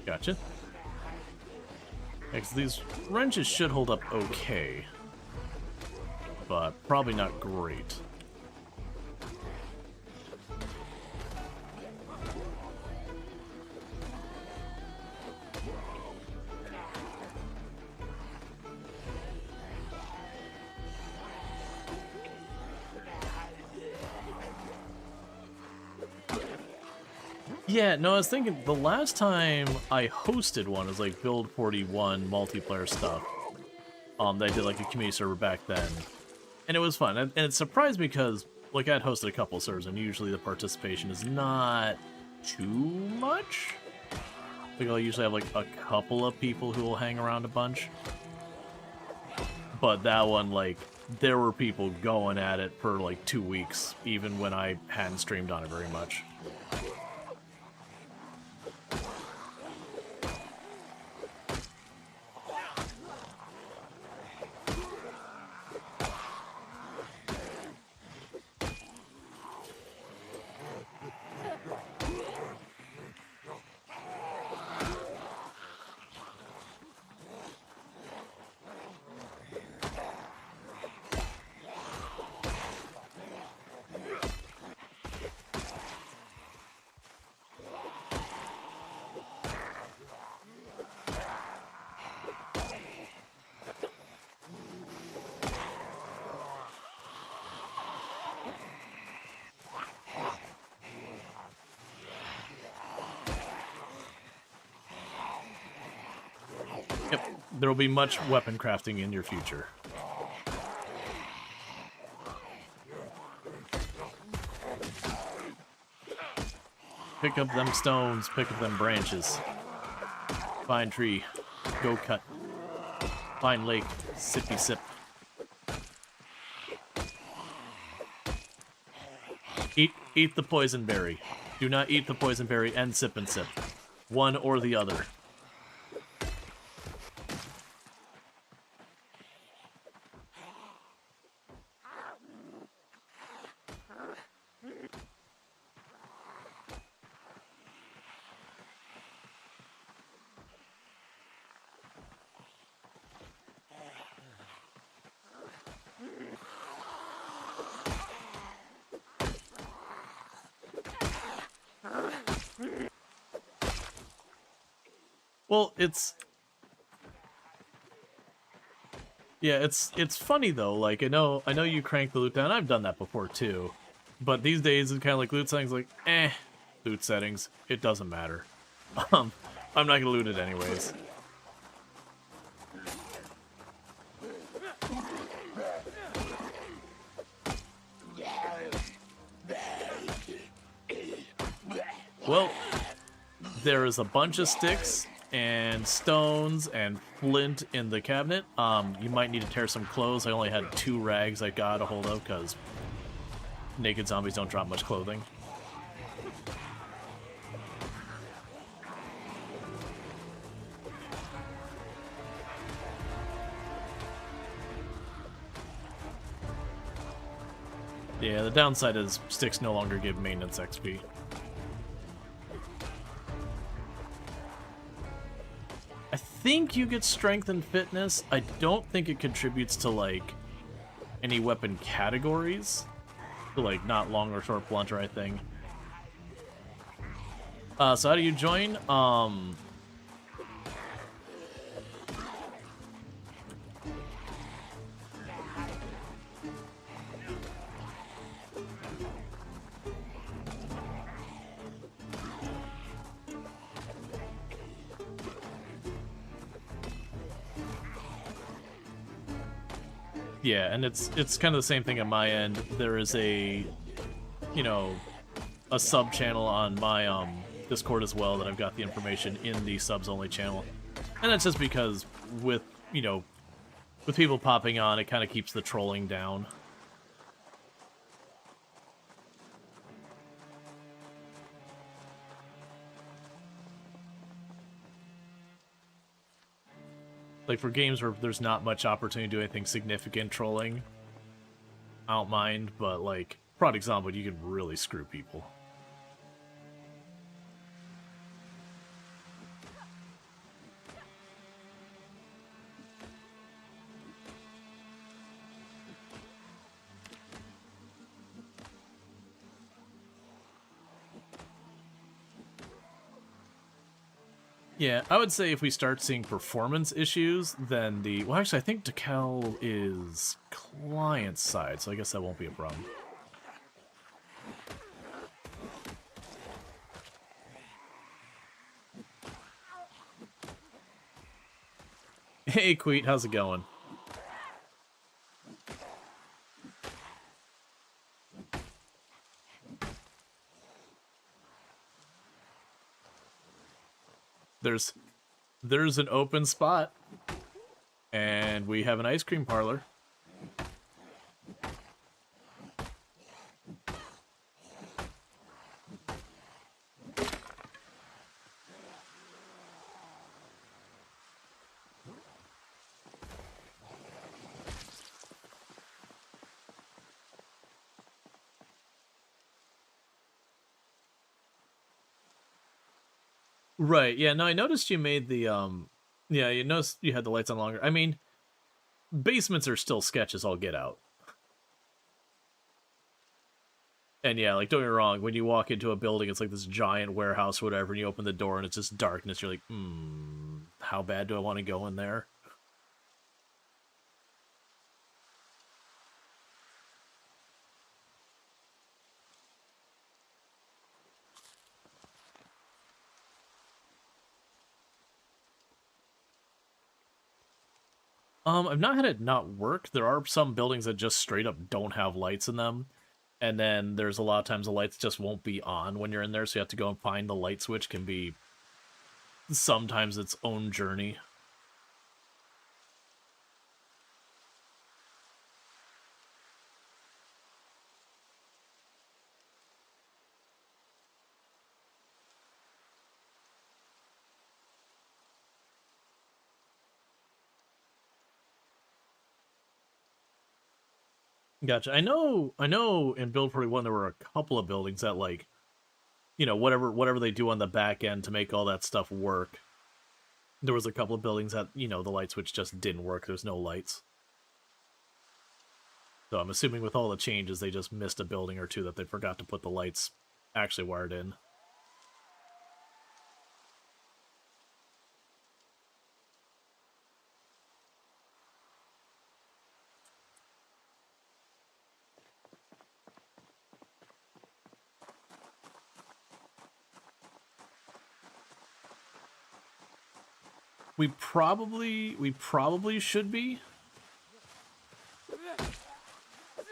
Gotcha. Because these wrenches should hold up okay, but probably not great. Yeah, no, I was thinking the last time I hosted one was like Build 41 multiplayer stuff. They did like a community server back then, and it was fun. And it surprised me because like I'd hosted a couple servers, and usually the participation is not too much. Like I'll usually have like a couple of people who will hang around a bunch. But that one, like, there were people going at it for like 2 weeks, even when I hadn't streamed on it very much. Yep, there will be much weapon crafting in your future. Pick up them stones, pick up them branches. Find tree, go cut. Find lake, sippy sip. Eat the poison berry. Do not eat the poison berry and sip and sip. One or the other. Well, it's funny though. Like I know you crank the loot down. I've done that before too, but these days it's kind of like loot settings. Like, loot settings. It doesn't matter. I'm not gonna loot it anyways. Well, there is a bunch of sticks and stones and flint in the cabinet. You might need to tear some clothes. I only had 2 rags I got a hold of because naked zombies don't drop much clothing. Yeah, the downside is sticks no longer give maintenance XP. I think you get strength and fitness. I don't think it contributes to, like, any weapon categories. So, like, not long or short blunt or anything. So how do you join? Yeah, and it's kind of the same thing on my end. There is a, you know, a sub channel on my Discord as well that I've got the information in the subs only channel, and that's just because with with people popping on, it kind of keeps the trolling down. Like, for games where there's not much opportunity to do anything significant trolling, I don't mind, but, like, Product Zomboid, you can really screw people. Yeah, I would say if we start seeing performance issues, then the... Well, actually, I think Decal is client side, so I guess that won't be a problem. Hey, Queet, how's it going? There's an open spot, and we have an ice cream parlor. Right, yeah, no, I noticed you made the, yeah, you noticed you had the lights on longer. I mean, basements are still sketch as all get out. And yeah, like, don't get me wrong, when you walk into a building, it's like this giant warehouse or whatever, and you open the door and it's just darkness, you're like, how bad do I want to go in there? I've not had it not work. There are some buildings that just straight up don't have lights in them. And then there's a lot of times the lights just won't be on when you're in there, so you have to go and find the light switch. Can be sometimes its own journey. Gotcha. I know in Build 41 there were a couple of buildings that, like, you know, whatever they do on the back end to make all that stuff work. There was a couple of buildings that, you know, the light switch just didn't work. There's no lights. So I'm assuming with all the changes, they just missed a building or two that they forgot to put the lights actually wired in. We probably should be.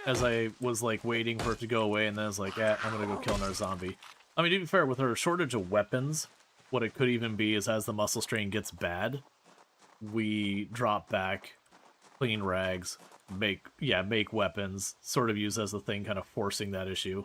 As I was, like, waiting for it to go away, and then I was like, I'm gonna go kill another zombie. I mean, to be fair, with her shortage of weapons, what it could even be is as the muscle strain gets bad, we drop back, clean rags, make weapons, sort of use as the thing kind of forcing that issue.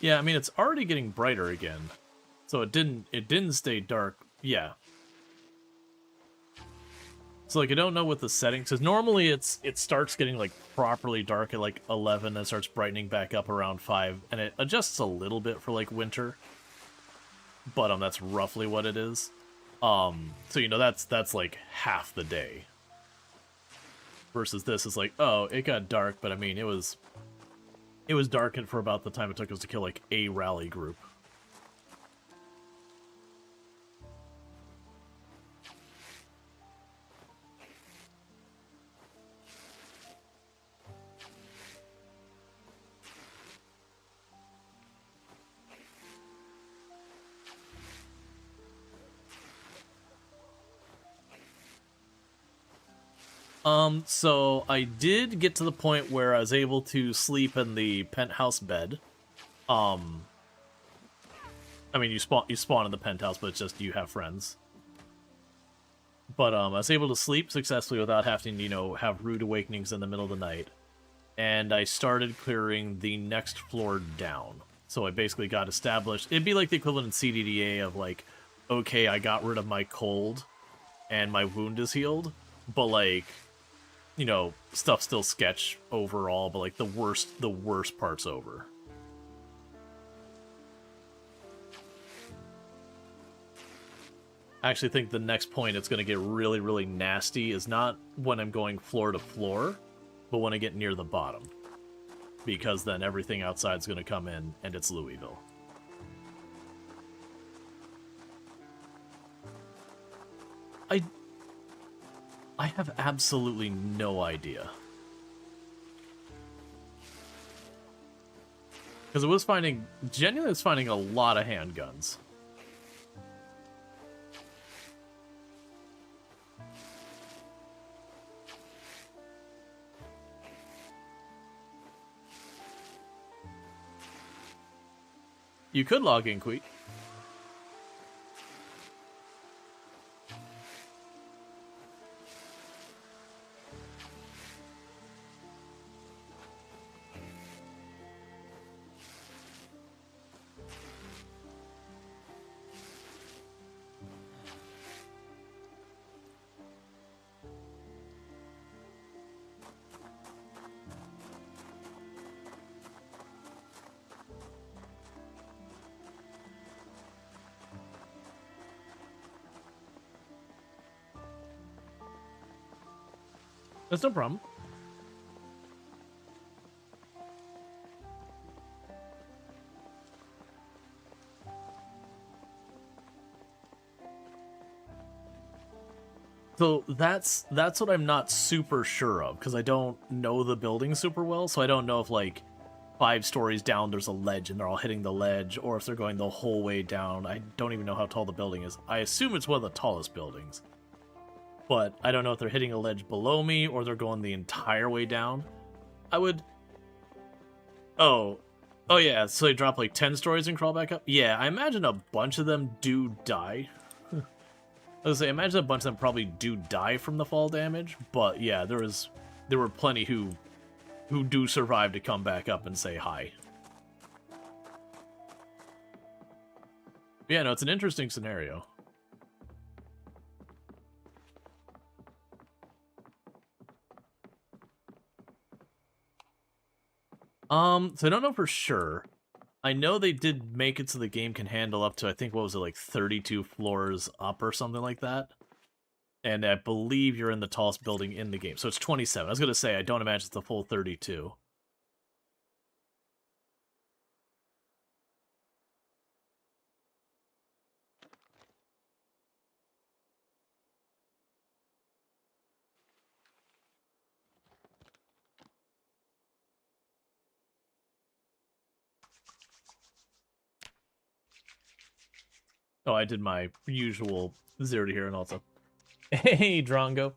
Yeah, I mean, it's already getting brighter again. So it didn't stay dark. Yeah. So, like, I don't know what the settings, because normally it starts getting, like, properly dark at, like, 11, and starts brightening back up around 5, and it adjusts a little bit for, like, winter. But, that's roughly what it is. So, you know, that's like, half the day. Versus this is like, oh, it got dark, but, I mean, it was dark for about the time it took us to kill, like, a rally group. So I did get to the point where I was able to sleep in the penthouse bed. I mean, you spawn in the penthouse, but it's just you have friends. But I was able to sleep successfully without having to, you know, have rude awakenings in the middle of the night. And I started clearing the next floor down. So I basically got established. It'd be like the equivalent in CDDA of, like, okay, I got rid of my cold, and my wound is healed, but, like, you know, stuff still sketch overall, but, like, the worst part's over. I actually think the next point it's going to get really, really nasty is not when I'm going floor to floor, but when I get near the bottom. Because then everything outside's going to come in, and it's Louisville. I have absolutely no idea. Because it was finding, genuinely it's finding a lot of handguns. You could log in, Queet. That's no problem. So that's what I'm not super sure of, because I don't know the building super well, so I don't know if, like, 5 stories down there's a ledge and they're all hitting the ledge, or if they're going the whole way down. I don't even know how tall the building is. I assume it's one of the tallest buildings. But I don't know if they're hitting a ledge below me or they're going the entire way down. I would... Oh. Oh yeah, so they drop like 10 stories and crawl back up? Yeah, I imagine a bunch of them do die. I was gonna say, I imagine a bunch of them probably do die from the fall damage, but yeah, there were plenty who do survive to come back up and say hi. Yeah, no, it's an interesting scenario. So I don't know for sure. I know they did make it so the game can handle up to, I think, what was it, like 32 floors up or something like that? And I believe you're in the tallest building in the game. So it's 27. I was going to say, I don't imagine it's the full 32. Oh, I did my usual 0 to hero and also. Hey, Drongo.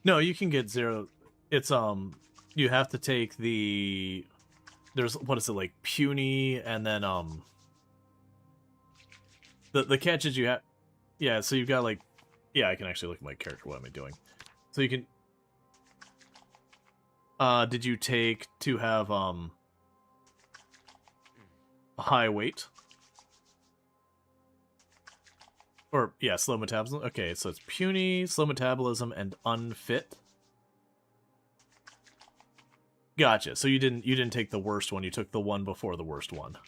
No, you can get 0. It's, you have to take the... There's, what is it, like, puny, and then, The catch is you have... Yeah, so you've got, like... Yeah, I can actually look at my character. What am I doing? So you can... did you take to have, a high weight? Or, yeah, slow metabolism. Okay, so it's puny, slow metabolism, and unfit. Gotcha. So you didn't take the worst one, you took the one before the worst one.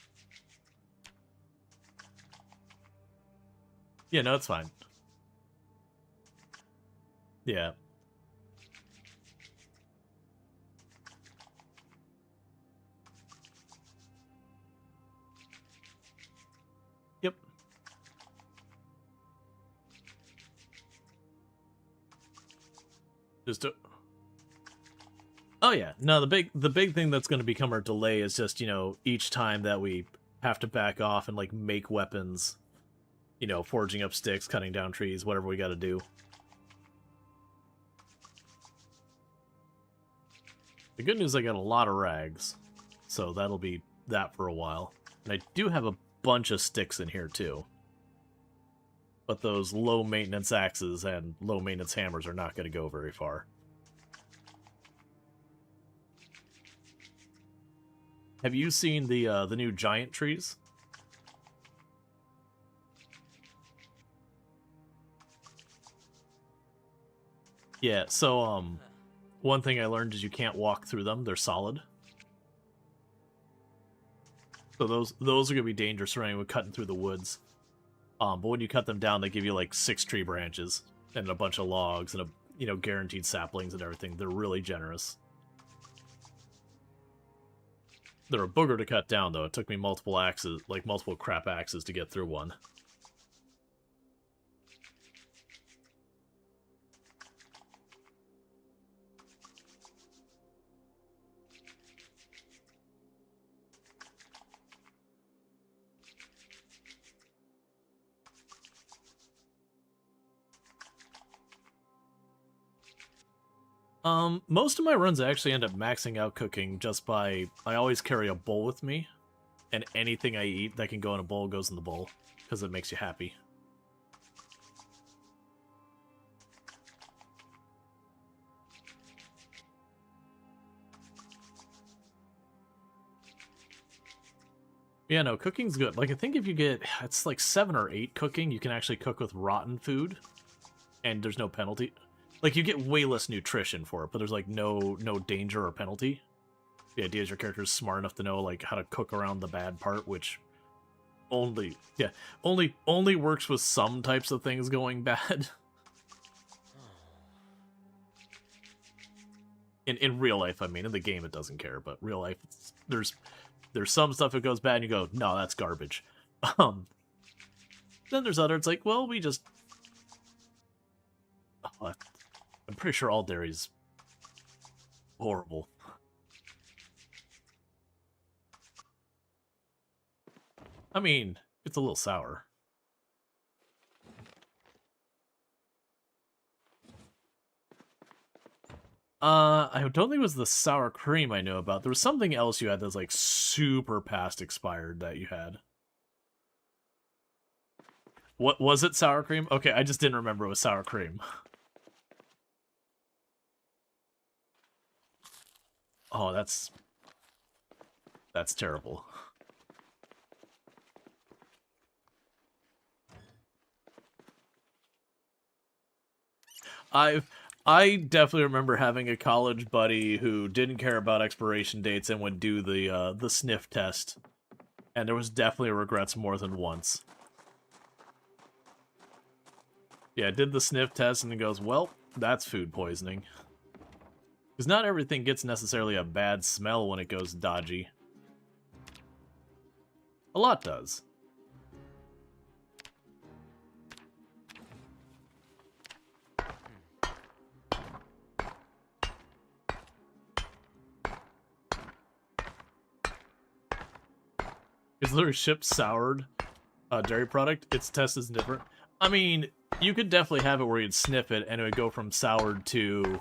Yeah, no, it's fine. Yeah. Yep. Just a... Oh yeah, no, the big thing that's going to become our delay is just, you know, each time that we have to back off and, like, make weapons, you know, forging up sticks, cutting down trees, whatever we got to do. The good news, I got a lot of rags, so that'll be that for a while. And I do have a bunch of sticks in here too. But those low maintenance axes and low maintenance hammers are not going to go very far. Have you seen the new giant trees? Yeah, so one thing I learned is you can't walk through them. They're solid. So those are gonna be dangerous running with cutting through the woods. But when you cut them down, they give you like 6 tree branches and a bunch of logs and guaranteed saplings and everything. They're really generous. They're a booger to cut down though. It took me multiple axes, like multiple crap axes, to get through one. Most of my runs actually end up maxing out cooking just by, I always carry a bowl with me, and anything I eat that can go in a bowl goes in the bowl, because it makes you happy. Yeah, no, cooking's good. Like, I think if you get, it's like 7 or 8 cooking, you can actually cook with rotten food, and there's no penalty. Like, you get way less nutrition for it, but there's, like, no danger or penalty. The idea is your character is smart enough to know, like, how to cook around the bad part, which only works with some types of things going bad. In real life, I mean. In the game, it doesn't care, but real life, there's some stuff that goes bad, and you go, no, that's garbage. Then there's other, it's like, well, we just... Oh, I'm pretty sure all dairy's horrible. I mean, it's a little sour. I don't think it was the sour cream I know about. There was something else you had that's like super past expired that you had. What was it? Sour cream? Okay, I just didn't remember it was sour cream. Oh, that's terrible. I definitely remember having a college buddy who didn't care about expiration dates and would do the sniff test, and there was definitely regrets more than once. Yeah, did the sniff test and he goes, well, that's food poisoning. Because not everything gets necessarily a bad smell when it goes dodgy. A lot does. Is there a ship soured dairy product? Its test is different. I mean, you could definitely have it where you'd sniff it and it would go from soured to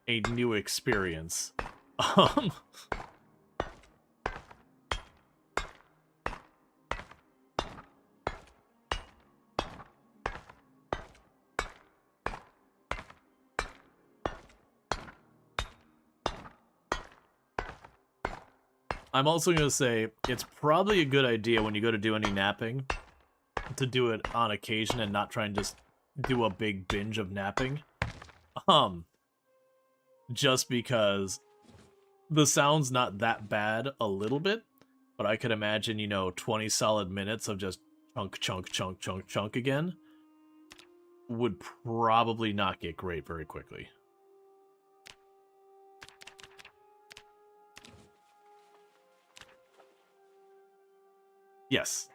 a new experience. I'm also going to say, it's probably a good idea when you go to do any napping to do it on occasion and not try and just do a big binge of napping. Just because the sound's not that bad a little bit, but I could imagine, 20 solid minutes of just chunk, chunk, chunk, chunk, chunk again would probably not get great very quickly. Yes.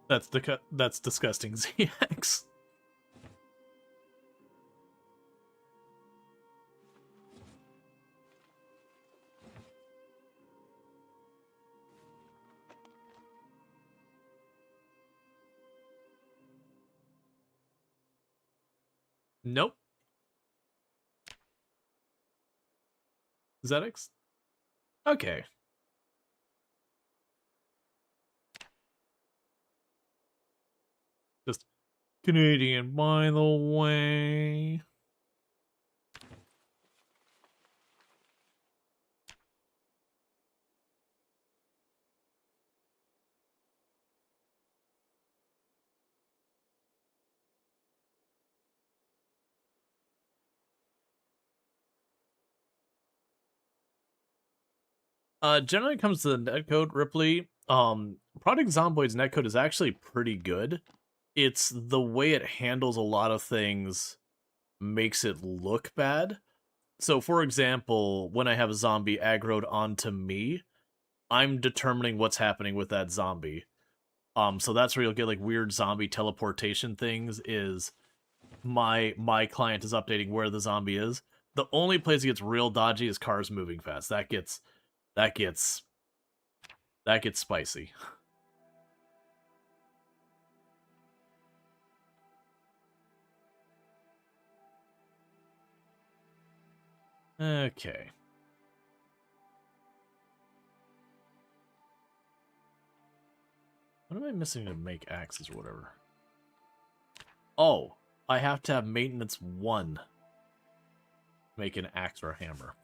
That's disgusting, ZX. Nope. ZX? Okay. Just Canadian, by the way. Generally, when it comes to the netcode, Ripley, Project Zomboid's netcode is actually pretty good. It's the way it handles a lot of things makes it look bad. So, for example, when I have a zombie aggroed onto me, I'm determining what's happening with that zombie. So that's where you'll get like weird zombie teleportation things. Is my client is updating where the zombie is. The only place it gets real dodgy is cars moving fast. That gets spicy. Okay. What am I missing to make axes or whatever? Oh, I have to have maintenance 1. Make an axe or a hammer.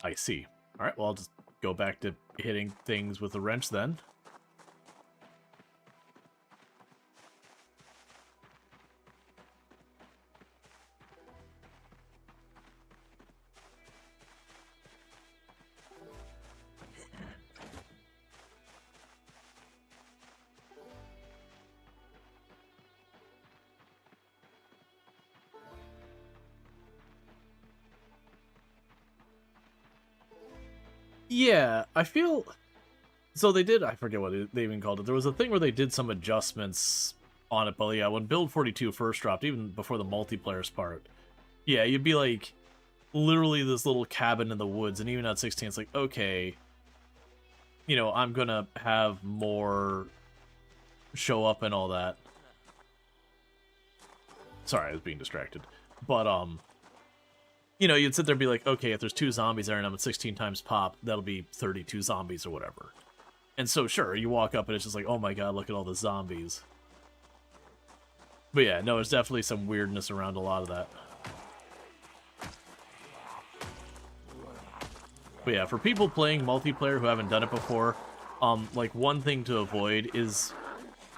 I see. Alright, well, I'll just go back to hitting things with a wrench then. Yeah, I feel... So they did... I forget what they even called it. There was a thing where they did some adjustments on it, but yeah, when Build 42 first dropped, even before the multiplayer's part, yeah, you'd be like, literally this little cabin in the woods, and even at 16, it's like, okay, you know, I'm gonna have more show up and all that. Sorry, I was being distracted. But, you know, you'd sit there and be like, okay, if there's 2 zombies there and I'm at 16 times pop, that'll be 32 zombies or whatever. And so, sure, you walk up and it's just like, oh my god, look at all the zombies. But yeah, no, there's definitely some weirdness around a lot of that. But yeah, for people playing multiplayer who haven't done it before, like, one thing to avoid is...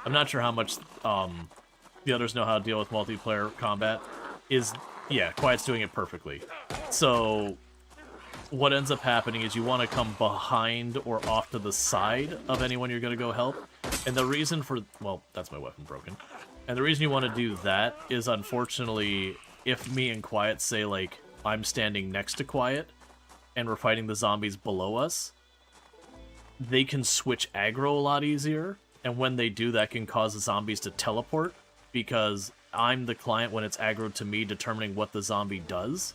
I'm not sure how much, the others know how to deal with multiplayer combat, is... Yeah, Quiet's doing it perfectly. So, what ends up happening is you want to come behind or off to the side of anyone you're going to go help. And the reason for... Well, that's my weapon broken. And the reason you want to do that is, unfortunately, if me and Quiet say, like, I'm standing next to Quiet, and we're fighting the zombies below us, they can switch aggro a lot easier. And when they do, that can cause the zombies to teleport, because I'm the client when it's aggroed to me, determining what the zombie does.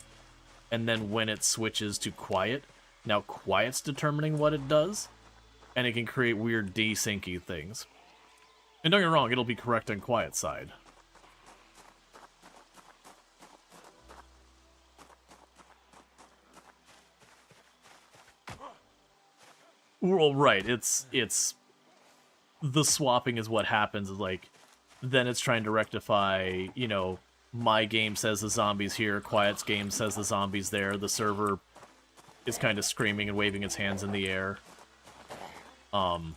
And then when it switches to Quiet, now Quiet's determining what it does, and it can create weird desyncy things. And don't get me wrong, it'll be correct on Quiet's side. Well, right, it's the swapping is what happens, is like, then it's trying to rectify, you know, my game says the zombies here, Quiet's game says the zombies there, the server is kind of screaming and waving its hands in the air. And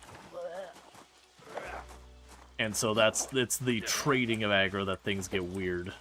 so it's the trading of aggro that things get weird.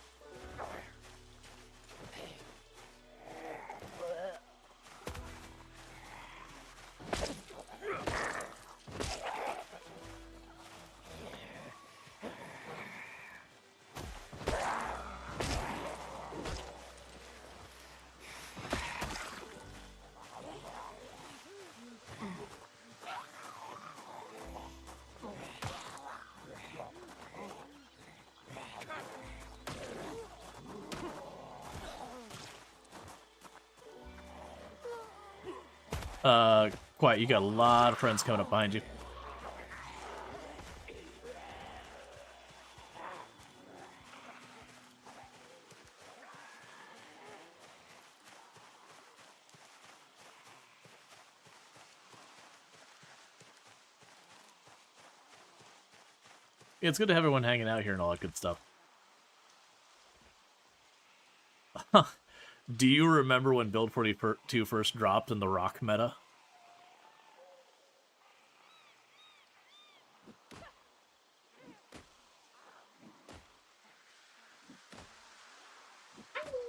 Quiet, you got a lot of friends coming up behind you. It's good to have everyone hanging out here and all that good stuff. Do you remember when Build 42 first dropped in the rock meta?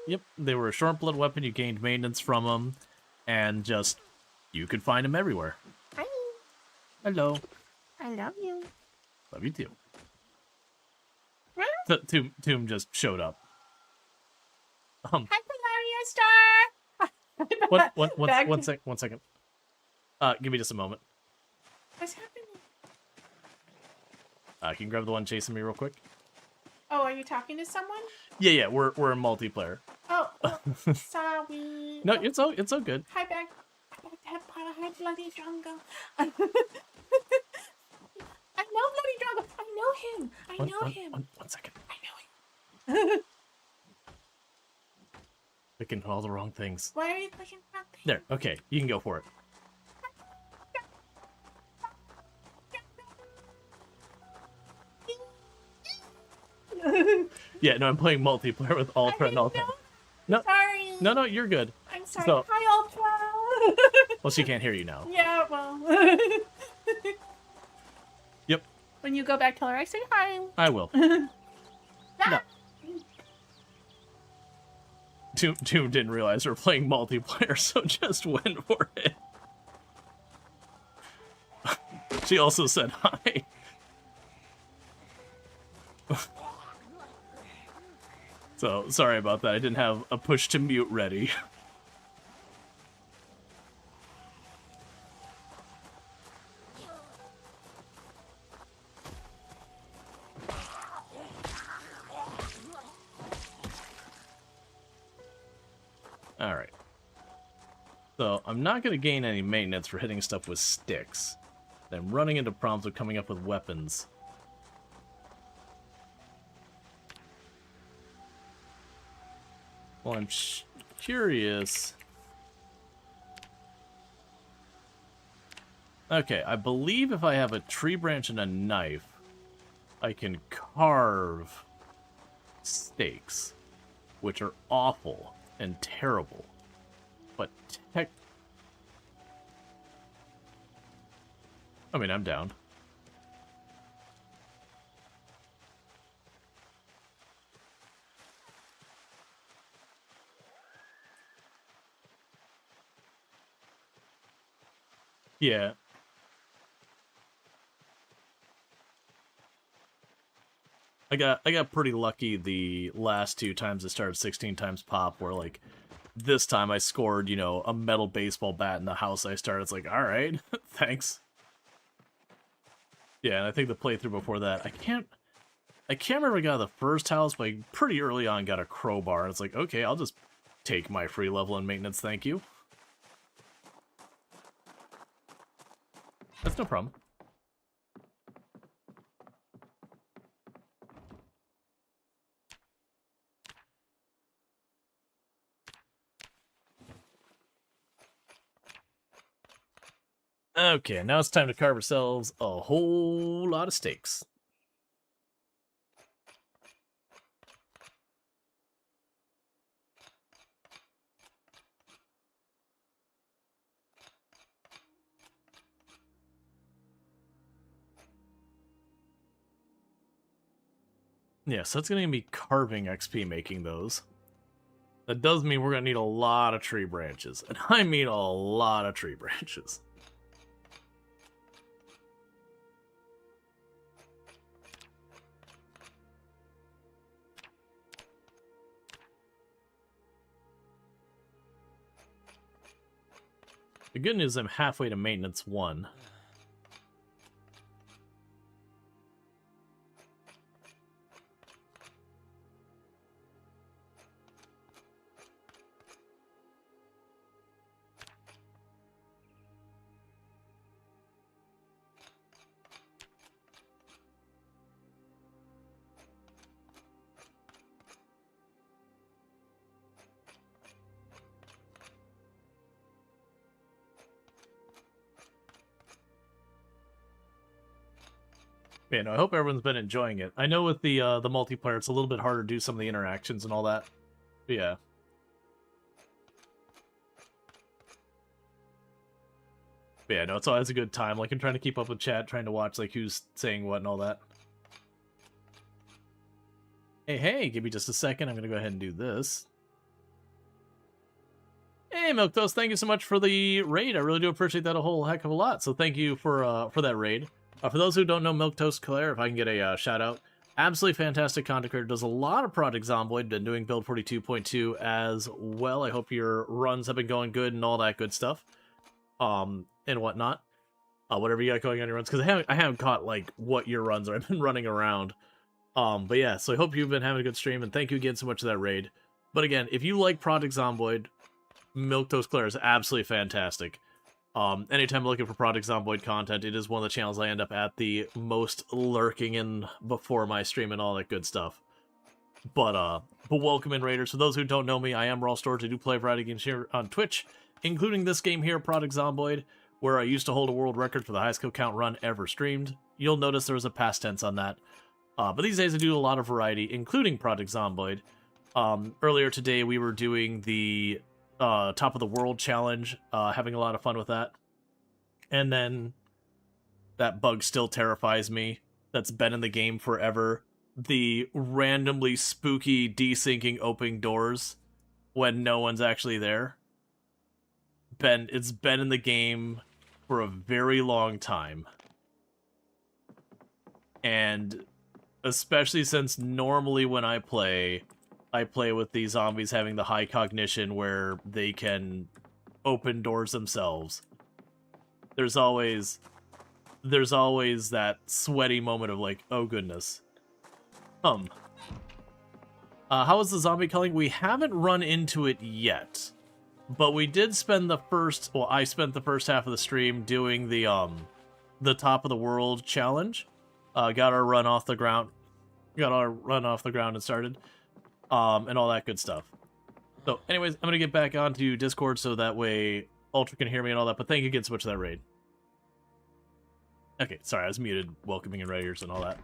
Yep, they were a short blood weapon, you gained maintenance from them. and just you could find him everywhere. Hi. Hello. I love you. Love you too. Huh? Tomb just showed up. Hi, Polaria Star. One second. Give me just a moment. What's happening? Can you grab the one chasing me real quick? Oh, are you talking to someone? Yeah, we're in multiplayer. Oh, sorry. No, it's all good. Hi, back. Hi, Bloody Jungle. I know Bloody Jungle. I know him. I know him. One second. I know him. Clicking all the wrong things. Why are you clicking wrong things? There. Okay, you can go for it. Yeah, no, I'm playing multiplayer with Ultra and Ultra. No, sorry. No, you're good. I'm sorry. So, Hi, Ultra. well, she can't hear you now. Yeah, well. Yep. When you go back, tell her I say hi. I will. No. Tomb didn't realize we were playing multiplayer, so just went for it. She also said hi. So, sorry about that. I didn't have a push to mute ready. Alright. So, I'm not going to gain any maintenance for hitting stuff with sticks. I'm running into problems with coming up with weapons. Well, I'm curious. Okay, I believe if I have a tree branch and a knife, I can carve stakes, which are awful and terrible. But I mean, I'm down. Yeah. I got pretty lucky the last 2 times I started 16 times pop, where like this time I scored, you know, a metal baseball bat in the house I started. It's like, all right, thanks. Yeah, and I think the playthrough before that, I can't remember if I got the first house, but I pretty early on got a crowbar. And it's like, okay, I'll just take my free level and maintenance, thank you. That's no problem. Okay, now it's time to carve ourselves a whole lot of steaks. Yeah, so it's going to be carving XP making those. That does mean we're going to need a lot of tree branches. And I mean a lot of tree branches. The good news is I'm halfway to maintenance 1. Man, I hope everyone's been enjoying it. I know with the multiplayer, it's a little bit harder to do some of the interactions and all that. But yeah. But yeah, no, it's always a good time. Like, I'm trying to keep up with chat, trying to watch, like, who's saying what and all that. Hey, give me just a second. I'm gonna go ahead and do this. Hey, Milk Toast, thank you so much for the raid. I really do appreciate that a whole heck of a lot. So thank you for that raid. For those who don't know Milk Toast Claire, if I can get a shout out, absolutely fantastic content creator. Does a lot of Project Zomboid. Been doing Build 42.2 as well. I hope your runs have been going good and all that good stuff, and whatnot. Whatever you got going on your runs, because I haven't caught like what your runs are. I've been running around. But yeah, so I hope you've been having a good stream, and thank you again so much for that raid. But again, if you like Project Zomboid, Milk Toast Claire is absolutely fantastic. Anytime I'm looking for Project Zomboid content, it is one of the channels I end up at the most lurking in before my stream and all that good stuff. But welcome in, Raiders. For those who don't know me, I am Rual Storge. I do play a variety of games here on Twitch, including this game here, Project Zomboid, where I used to hold a world record for the highest kill count run ever streamed. You'll notice there was a past tense on that. But these days I do a lot of variety, including Project Zomboid. Earlier today we were doing the Top of the World challenge, having a lot of fun with that. And then that bug still terrifies me. That's been in the game forever. The randomly spooky desyncing opening doors when no one's actually there. It's been in the game for a very long time. And especially since normally when I play with these zombies having the high cognition where they can open doors themselves. There's always that sweaty moment of like, oh goodness. How was the zombie culling? We haven't run into it yet. But we did spend I spent the first half of the stream doing the Top of the World challenge. Got our run off the ground and started. And all that good stuff. So, anyways, I'm going to get back onto Discord so that way Ultra can hear me and all that, but thank you again so much for that raid. Okay, sorry, I was muted, welcoming in raiders and all that.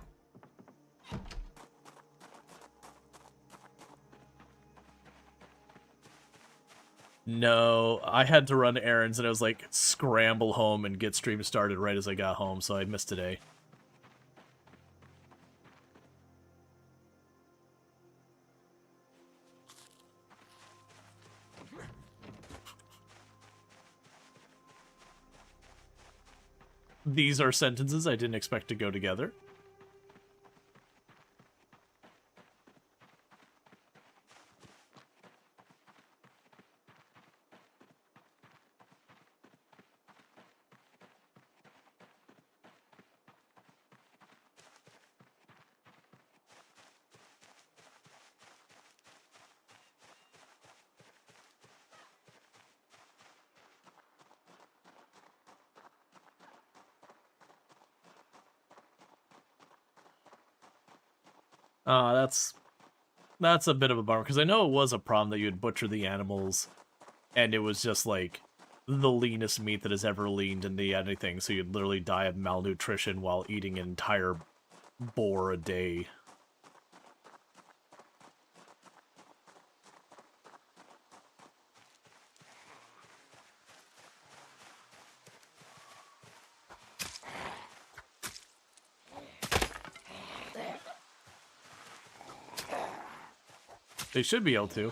No, I had to run errands and I was like, scramble home and get stream started right as I got home, so I missed today. These are sentences I didn't expect to go together. That's a bit of a bummer, because I know it was a problem that you would butcher the animals, and it was just like the leanest meat that has ever leaned in the anything, so you'd literally die of malnutrition while eating an entire boar a day. They should be able to.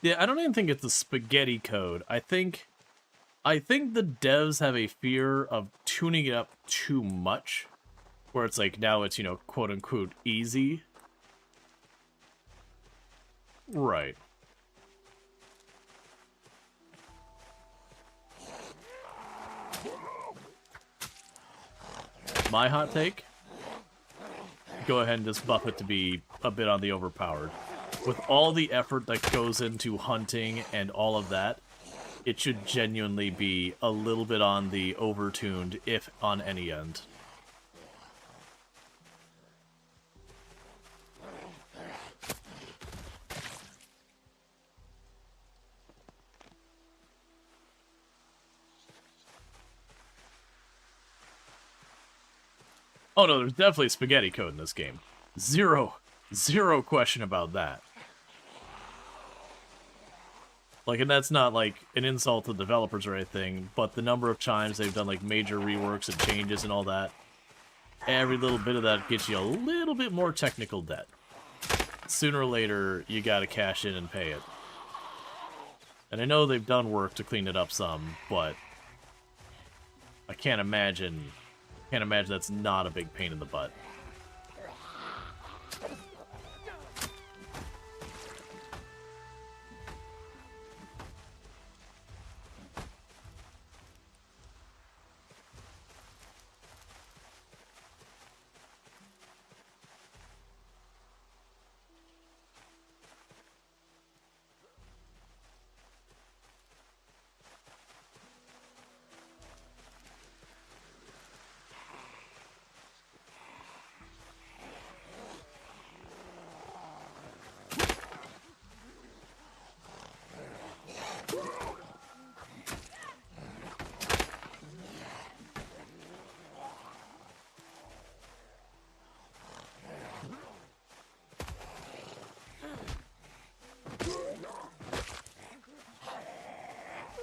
Yeah, I don't even think it's a spaghetti code. I think the devs have a fear of tuning it up too much, where it's like now it's, you know, quote unquote easy. Right. My hot take? Go ahead and just buff it to be a bit on the overpowered. With all the effort that goes into hunting and all of that, it should genuinely be a little bit on the overtuned, if on any end. Oh no, there's definitely spaghetti code in this game. Zero question about that. Like, and that's not, like, an insult to developers or anything, but the number of times they've done, like, major reworks and changes and all that, every little bit of that gets you a little bit more technical debt. Sooner or later, you gotta cash in and pay it. And I know they've done work to clean it up some, but I can't imagine that's not a big pain in the butt.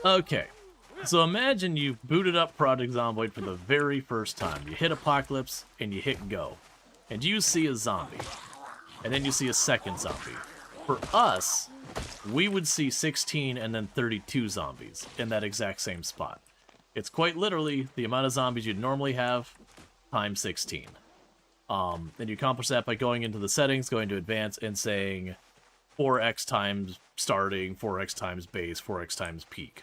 Okay, so imagine you booted up Project Zomboid for the very first time. You hit Apocalypse, and you hit go. And you see a zombie. And then you see a second zombie. For us, we would see 16 and then 32 zombies in that exact same spot. It's quite literally the amount of zombies you'd normally have times 16. And you accomplish that by going into the settings, going to advanced, and saying 4x times starting, 4x times base, 4x times peak.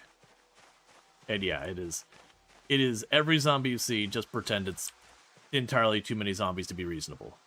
And yeah, it is every zombie you see, just pretend it's entirely too many zombies to be reasonable.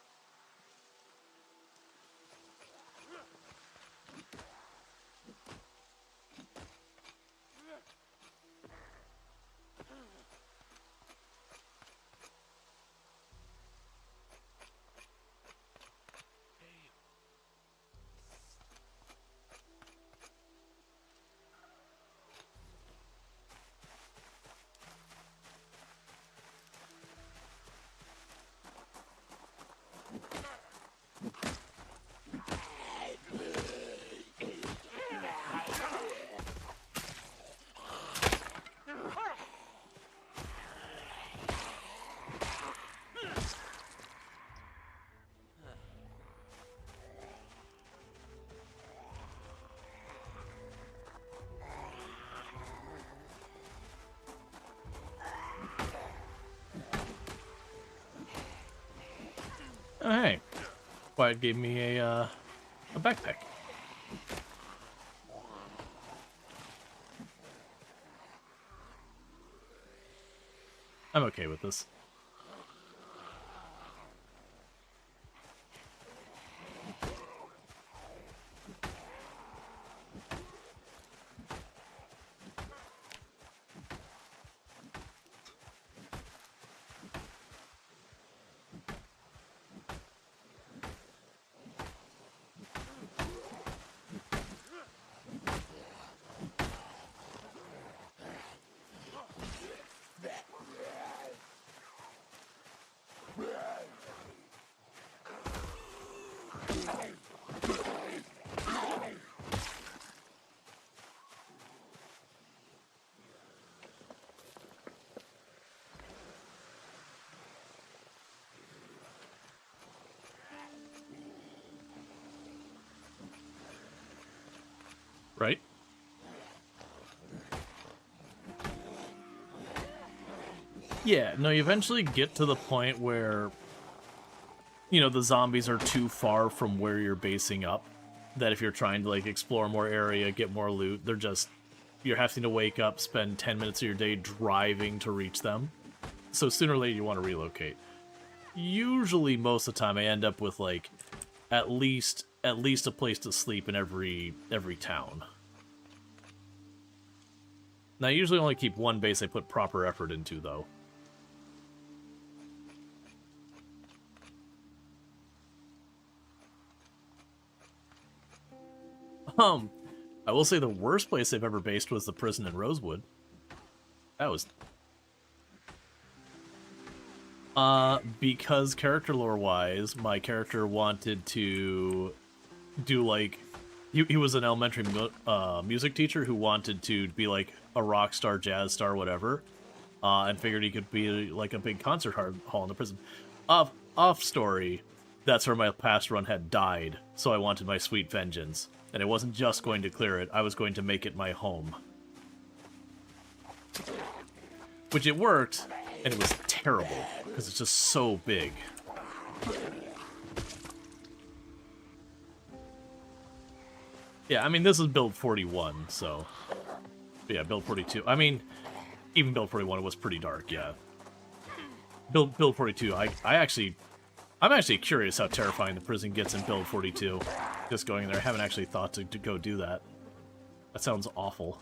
Oh, hey. Quiet gave me a backpack. I'm okay with this. Right? Yeah, no, you eventually get to the point where, you know, the zombies are too far from where you're basing up. That if you're trying to, like, explore more area, get more loot, you're having to wake up, spend 10 minutes of your day driving to reach them. So sooner or later you want to relocate. Usually, most of the time, I end up with, like, at least a place to sleep in every town. Now, I usually only keep one base I put proper effort into, though. I will say the worst place I've ever based was the prison in Rosewood. That was... Because character lore-wise, my character wanted to do, like... He was an elementary music teacher who wanted to be, like, a rock star, jazz star, whatever. And figured he could be, like, a big concert hall in the prison. Off story, that's where my past run had died, so I wanted my sweet vengeance. And I wasn't just going to clear it, I was going to make it my home. Which it worked, and it was terrible, because it's just so big. Yeah, I mean, this is build 41, so... Yeah, build 42. I mean, even build 41 was pretty dark, yeah. Build 42, I'm actually curious how terrifying the prison gets in build 42. Just going there, I haven't actually thought to go do that. That sounds awful.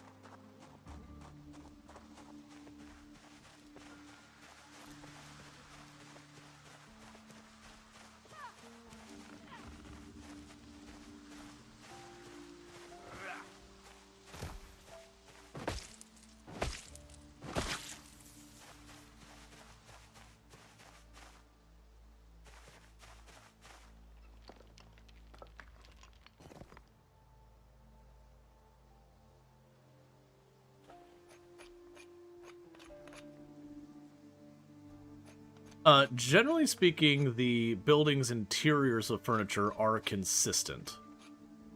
Generally speaking, the building's interiors of furniture are consistent,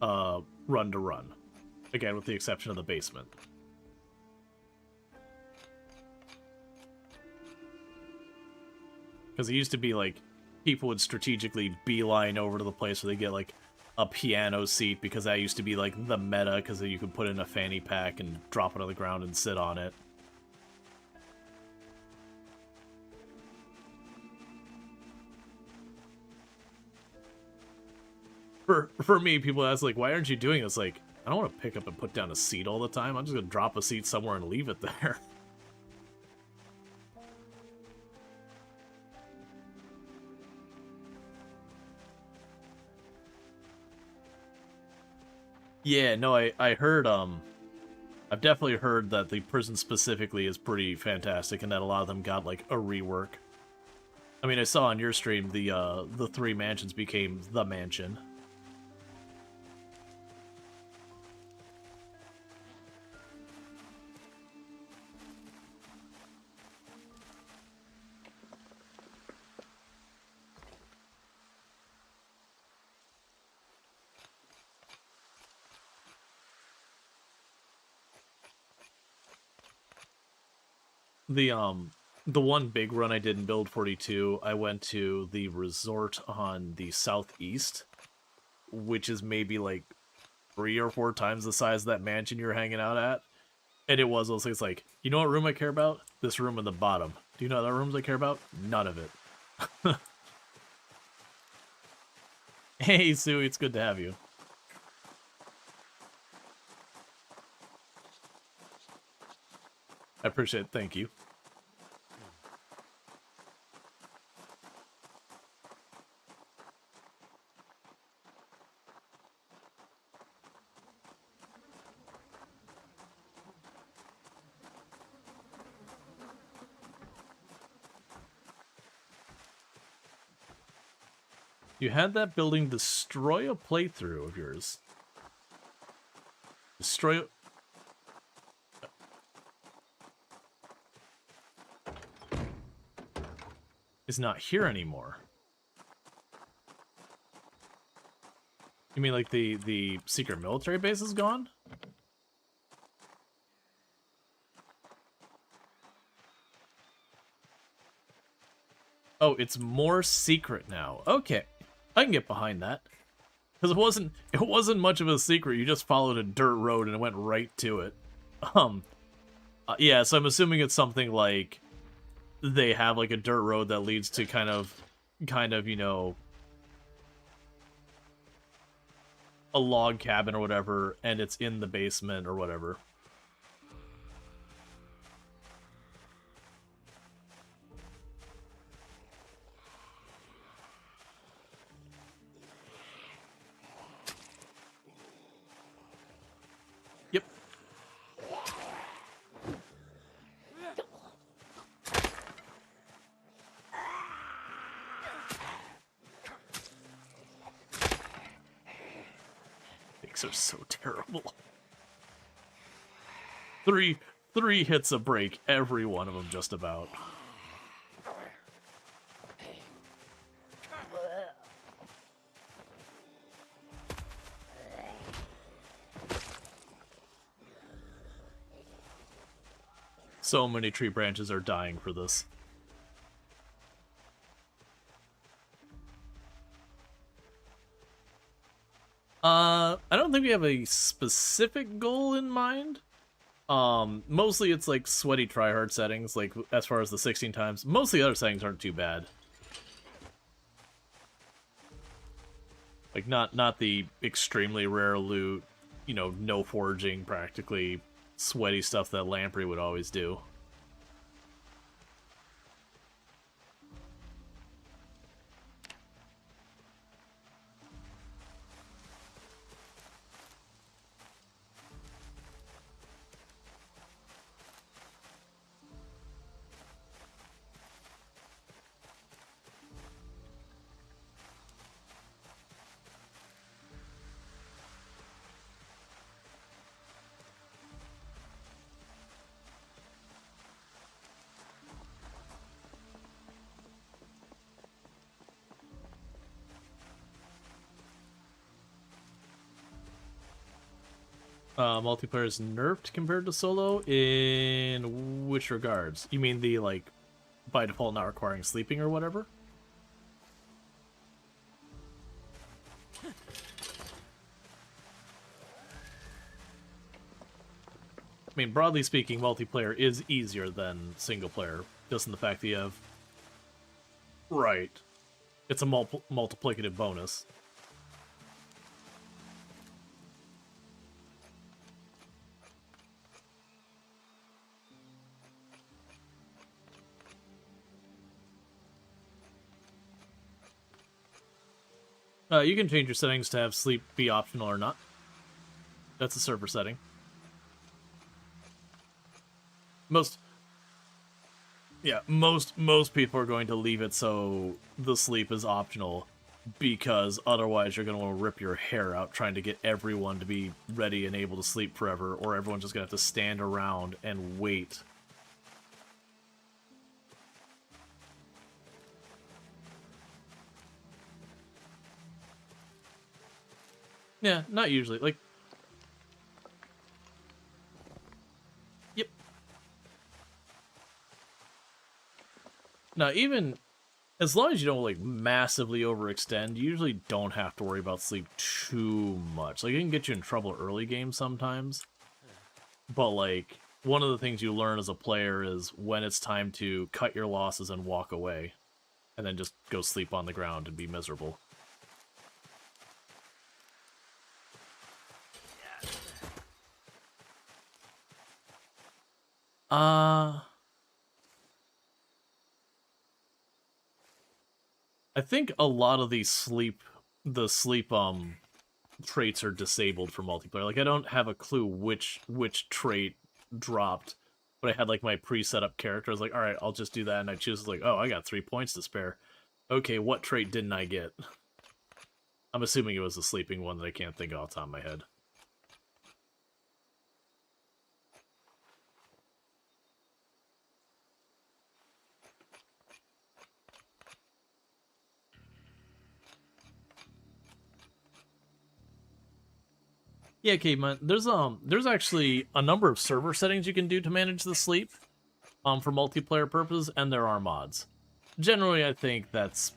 run to run. Again, with the exception of the basement. Because it used to be, like, people would strategically beeline over to the place where they get, like, a piano seat, because that used to be, like, the meta, because you could put in a fanny pack and drop it on the ground and sit on it. For me, people ask, like, why aren't you doing this? Like, I don't want to pick up and put down a seat all the time. I'm just going to drop a seat somewhere and leave it there. Yeah, no, I heard, I've definitely heard that the prison specifically is pretty fantastic, and that a lot of them got, like, a rework. I mean, I saw on your stream the 3 mansions became the mansion. The one big run I did in build 42, I went to the resort on the southeast, which is maybe like 3 or 4 times the size of that mansion you're hanging out at. And it was those things like, you know what room I care about? This room in the bottom. Do you know other rooms I care about? None of it. Hey, Sue, it's good to have you. I appreciate it. Thank you. You had that building destroy a playthrough of yours. Destroy... is not here anymore. You mean like the secret military base is gone? Oh, it's more secret now. Okay. I can get behind that. Because it wasn't much of a secret. You just followed a dirt road and went right to it. Yeah, so I'm assuming it's something like they have like a dirt road that leads to kind of, you know, a log cabin or whatever, and it's in the basement or whatever. Yep. so terrible. Three hits a break, every one of them just about. So many tree branches are dying for this. I don't think we have a specific goal in mind. Mostly it's like sweaty tryhard settings, like as far as the 16 times. Most of the other settings aren't too bad. Like not the extremely rare loot, you know, no foraging, practically sweaty stuff that Lamprey would always do. Multiplayer is nerfed compared to solo in which regards? You mean the, like, by default not requiring sleeping or whatever? I mean, broadly speaking, multiplayer is easier than single player, just in the fact that you have... Right. It's a multiplicative bonus. You can change your settings to have sleep be optional or not. That's a server setting. Most people are going to leave it so the sleep is optional, because otherwise you're going to want to rip your hair out trying to get everyone to be ready and able to sleep forever, or everyone's just going to have to stand around and wait. Yeah, not usually. Like, yep. Now, even as long as you don't, like, massively overextend, you usually don't have to worry about sleep too much. Like, it can get you in trouble early game sometimes, but, like, one of the things you learn as a player is when it's time to cut your losses and walk away, and then just go sleep on the ground and be miserable. I think a lot of these sleep traits are disabled for multiplayer. Like, I don't have a clue which trait dropped, but I had, like, my pre-set up character. I was like, all right, I'll just do that, and I choose, like, oh, I got 3 points to spare. Okay, what trait didn't I get? I'm assuming it was the sleeping one that I can't think of off the top of my head. Yeah, Caveman, there's actually a number of server settings you can do to manage the sleep, for multiplayer purposes, and there are mods. Generally, I think that's...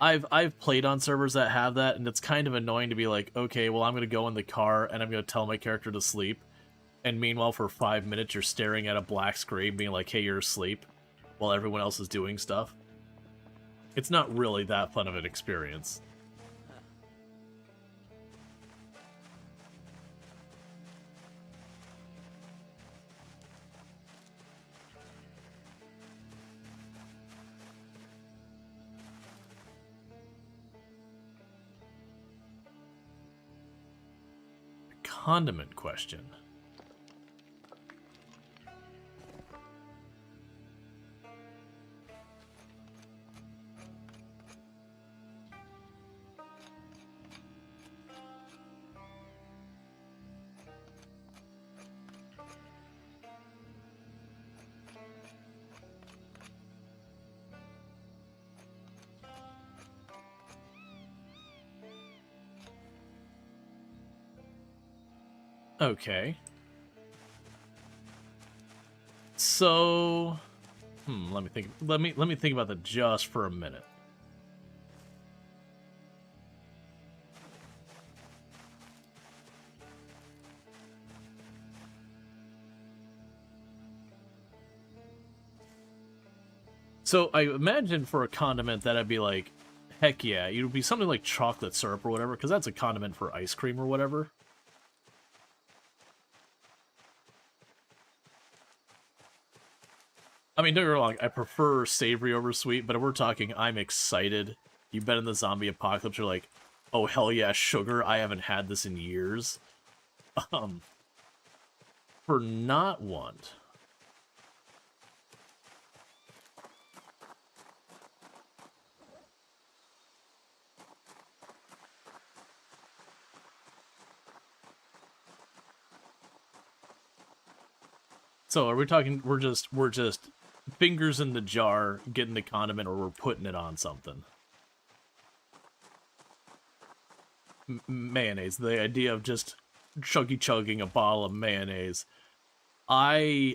I've played on servers that have that, and it's kind of annoying to be like, okay, well, I'm going to go in the car, and I'm going to tell my character to sleep, and meanwhile, for 5 minutes, you're staring at a black screen being like, hey, you're asleep, while everyone else is doing stuff. It's not really that fun of an experience. Condiment question. Okay. So, let me think. Let me think about that just for a minute. So I imagine for a condiment that I'd be like, heck yeah, it would be something like chocolate syrup or whatever, because that's a condiment for ice cream or whatever. I mean, don't get me wrong, I prefer savory over sweet, but if we're talking I'm excited, you've been in the zombie apocalypse, you're like, oh hell yeah, sugar, I haven't had this in years. Um, for not want. So are we talking, we're just fingers in the jar, getting the condiment, or we're putting it on something? Mayonnaise. The idea of just chugging a bottle of mayonnaise. So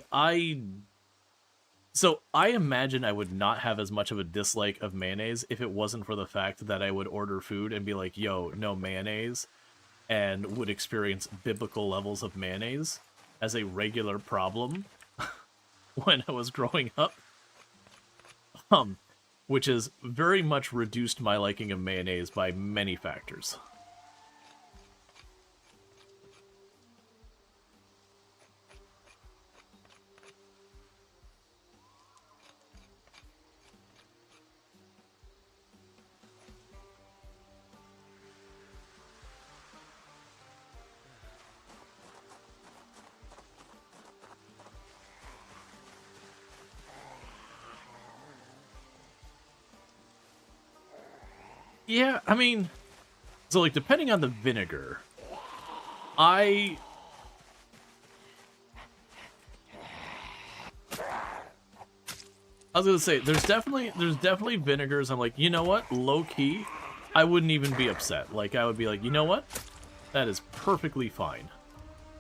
I imagine I would not have as much of a dislike of mayonnaise if it wasn't for the fact that I would order food and be like, yo, no mayonnaise, and would experience biblical levels of mayonnaise as a regular problem when I was growing up. Which has very much reduced my liking of mayonnaise by many factors. Yeah, I mean, so like depending on the vinegar, I was gonna say there's definitely vinegars. I'm like, you know what, low key, I wouldn't even be upset. Like I would be like, you know what, that is perfectly fine.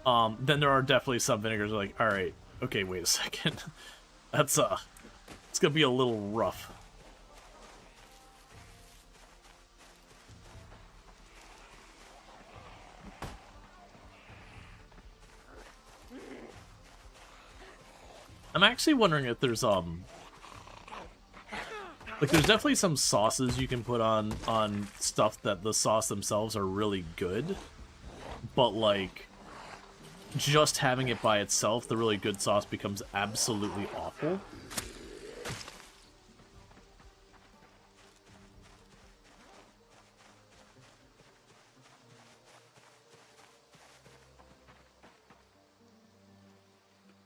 Then there are definitely some vinegars like, all right, okay, wait a second, that's it's gonna be a little rough. I'm actually wondering if there's like there's definitely some sauces you can put on stuff that the sauce themselves are really good, but like just having it by itself, the really good sauce becomes absolutely awful.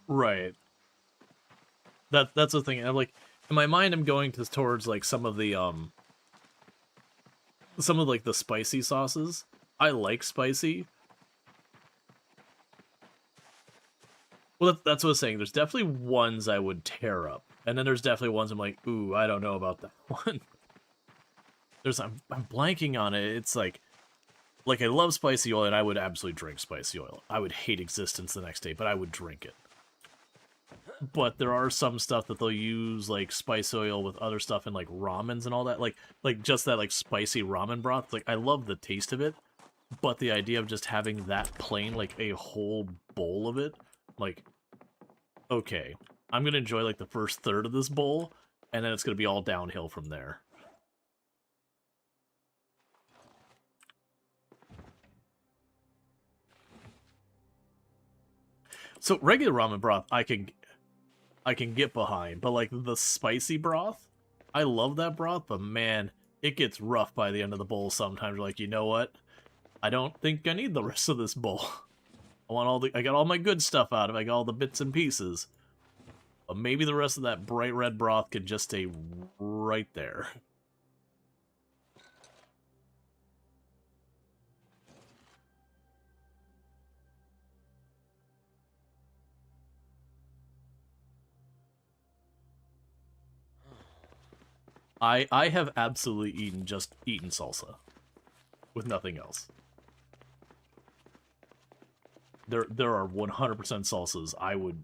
Right. That's the thing. I'm like, in my mind, I'm going towards like some of like the spicy sauces. I like spicy. Well, that's what I was saying. There's definitely ones I would tear up, and then there's definitely ones I'm like, ooh, I don't know about that one. I'm blanking on it. It's like I love spicy oil, and I would absolutely drink spicy oil. I would hate existence the next day, but I would drink it. But there are some stuff that they'll use like spice oil with other stuff in like ramens and all that, like just that like spicy ramen broth. Like I love the taste of it, but the idea of just having that plain, like a whole bowl of it, like, okay, I'm gonna enjoy like the first third of this bowl, and then it's gonna be all downhill from there. So regular ramen broth, I can get behind, but like the spicy broth, I love that broth, but man, it gets rough by the end of the bowl sometimes. You're like, you know what? I don't think I need the rest of this bowl. I got all my good stuff out of it, I got all the bits and pieces. But maybe the rest of that bright red broth could just stay right there. I have absolutely eaten salsa with nothing else. there are 100% salsas.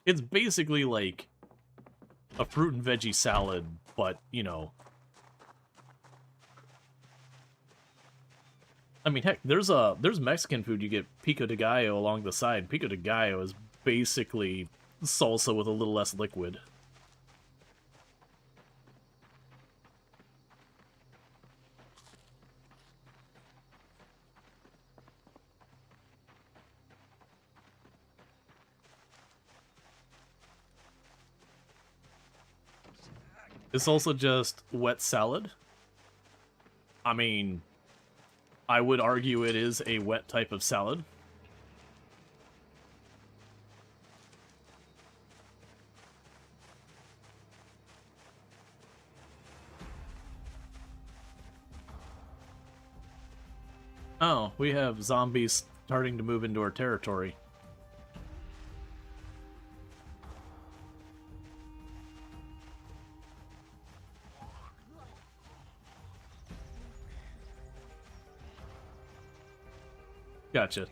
It's basically like a fruit and veggie salad, but you know. I mean, heck, there's Mexican food you get pico de gallo along the side. Pico de gallo is basically salsa with a little less liquid. It's also just wet salad. I mean, I would argue it is a wet type of salad. Oh, we have zombies starting to move into our territory. Gotcha.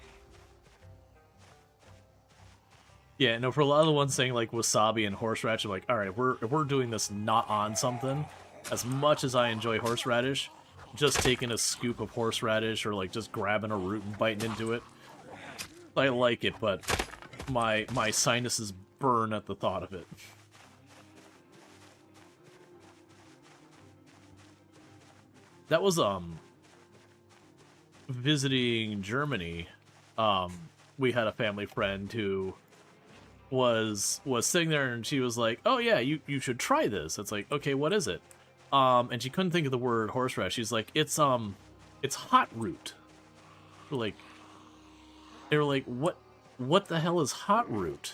Yeah, no, for a lot of the ones saying like wasabi and horseradish, I'm like, all right, if we're doing this not on something, as much as I enjoy horseradish, just taking a scoop of horseradish or like just grabbing a root and biting into it, I like it, but my sinuses burn at the thought of it. That was visiting Germany. We had a family friend who was sitting there and she was like, "Oh yeah, you should try this." It's like, "Okay, what is it?" And she couldn't think of the word horseradish. She's like, "It's hot root." They were like, "What the hell is hot root?"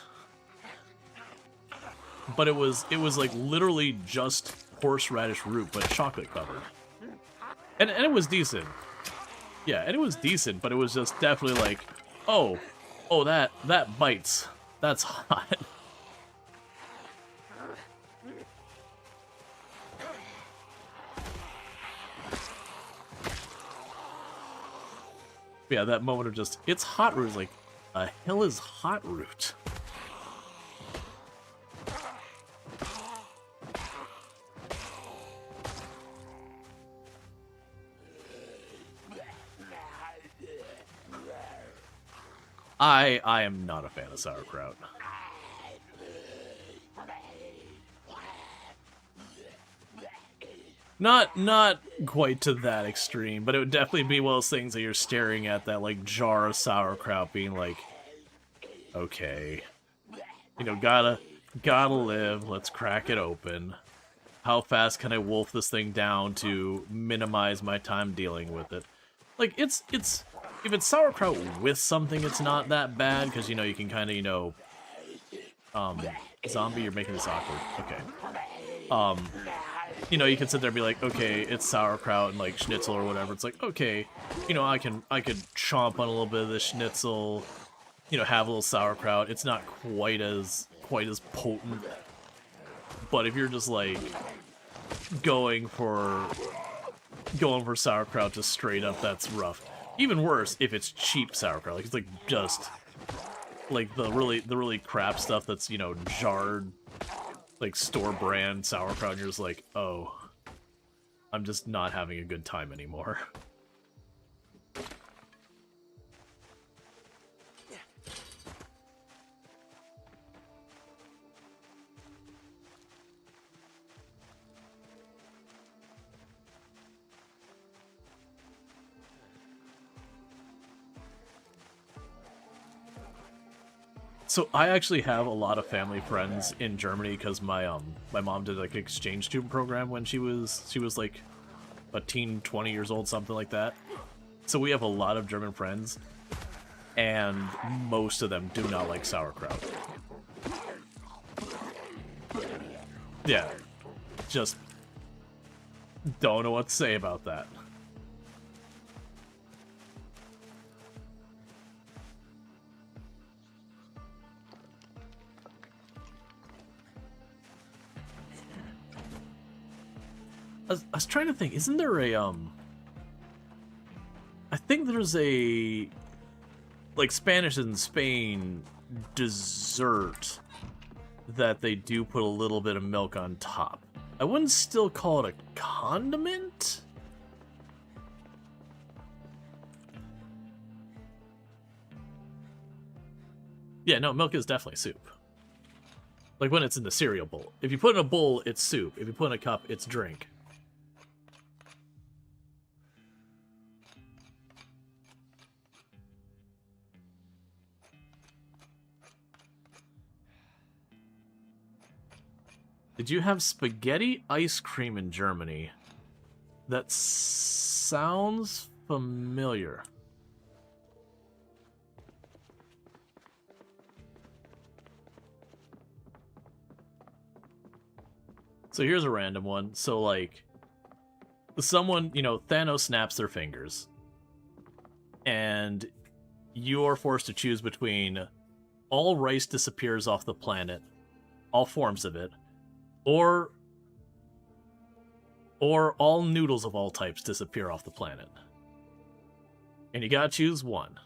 But it was like literally just horseradish root, but chocolate covered. And it was decent. Yeah, and it was decent, but it was just definitely like, oh, that bites. That's hot. Yeah, that moment of just, it's hot root. Like, the hell is hot root? I am not a fan of sauerkraut. Not quite to that extreme, but it would definitely be one of those things that you're staring at that like jar of sauerkraut being like, okay, you know, gotta live, let's crack it open. How fast can I wolf this thing down to minimize my time dealing with it? Like, it's if it's sauerkraut with something, it's not that bad, because, you know, you can kind of, you know... Zombie, you're making this awkward. Okay. You know, you can sit there and be like, okay, it's sauerkraut and, like, schnitzel or whatever. It's like, okay, you know, I could chomp on a little bit of the schnitzel, you know, have a little sauerkraut. It's not quite as potent. But if you're just, like, going for sauerkraut just straight up, that's rough. Even worse if it's cheap sauerkraut. Like, it's like just like the really crap stuff that's, you know, jarred, like store brand sauerkraut, and you're just like, oh, I'm just not having a good time anymore. So I actually have a lot of family friends in Germany because my mom did like an exchange student program when she was like a teen, 20 years old, something like that. So we have a lot of German friends, and most of them do not like sauerkraut. Yeah, just don't know what to say about that. I was trying to think, isn't there a, I think there's a like Spanish and Spain dessert that they do put a little bit of milk on top. I wouldn't still call it a condiment. Yeah, no, milk is definitely soup. Like when it's in the cereal bowl. If you put it in a bowl, it's soup. If you put it in a cup, it's drink. Did you have spaghetti ice cream in Germany? That sounds familiar. So here's a random one. So, like, someone, you know, Thanos snaps their fingers. And you're forced to choose between all rice disappears off the planet, all forms of it, or all noodles of all types disappear off the planet. And you gotta choose one.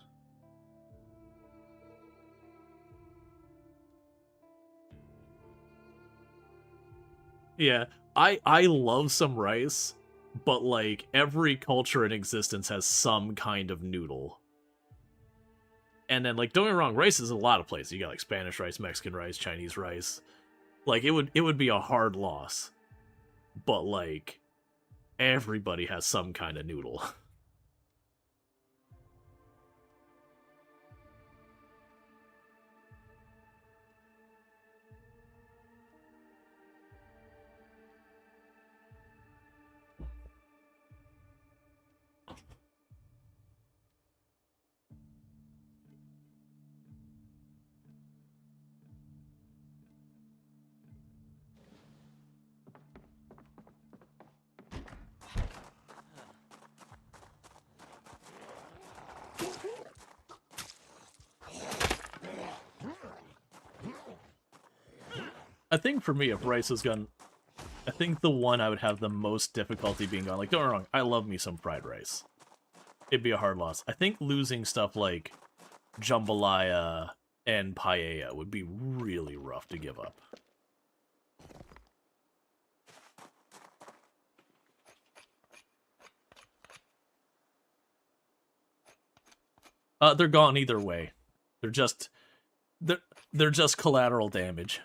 Yeah, I love some rice, but like every culture in existence has some kind of noodle. And then like don't get me wrong, rice is a lot of places. You got like Spanish rice, Mexican rice, Chinese rice. Like it would be a hard loss. But like everybody has some kind of noodle. I think for me, if rice was gone, I think the one I would have the most difficulty being gone. Like, don't get me wrong, I love me some fried rice. It'd be a hard loss. I think losing stuff like jambalaya and paella would be really rough to give up. They're gone either way. They're just collateral damage.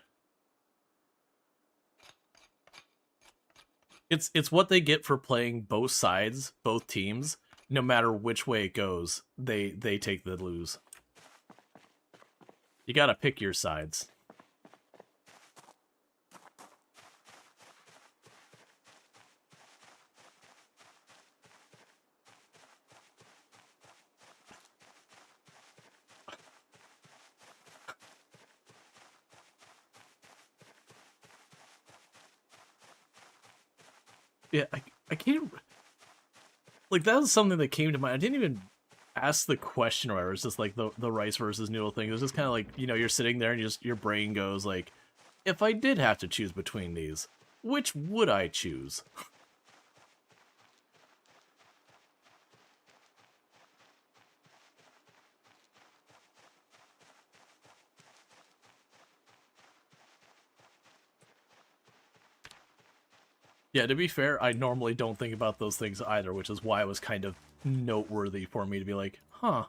It's what they get for playing both sides, both teams. No matter which way it goes, they take the lose. You gotta pick your sides. Yeah, I can't... Like, that was something that came to mind. I didn't even ask the question or whatever. It's just, like, the rice versus noodle thing. It was just kind of like, you know, you're sitting there and your brain goes, like, if I did have to choose between these, which would I choose? Yeah, to be fair, I normally don't think about those things either, which is why it was kind of noteworthy for me to be like, huh.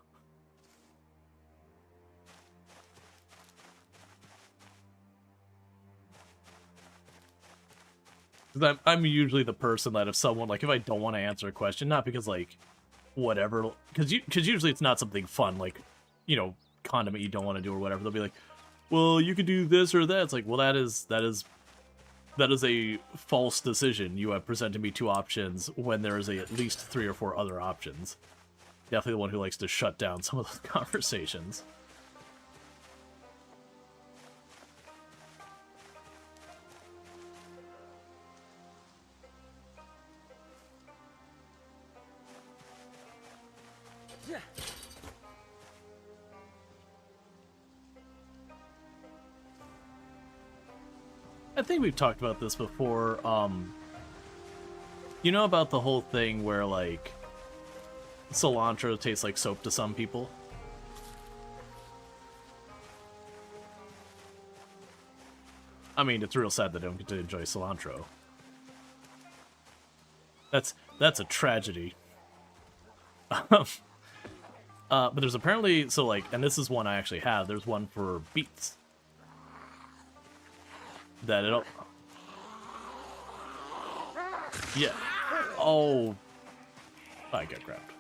I'm usually the person that if someone, like, if I don't want to answer a question, not because, like, whatever, because usually it's not something fun, like, you know, condiment you don't want to do or whatever, they'll be like, well, you could do this or that. It's like, well, that is a false decision. You have presented me two options when there is at least 3 or 4 other options. Definitely the one who likes to shut down some of those conversations. I think we've talked about this before. You know about the whole thing where, like, cilantro tastes like soap to some people? I mean, it's real sad that I don't get to enjoy cilantro. That's a tragedy. But there's apparently, so like, and this is one I actually have, there's one for beets. That it'll... Yeah. Oh. I got grabbed.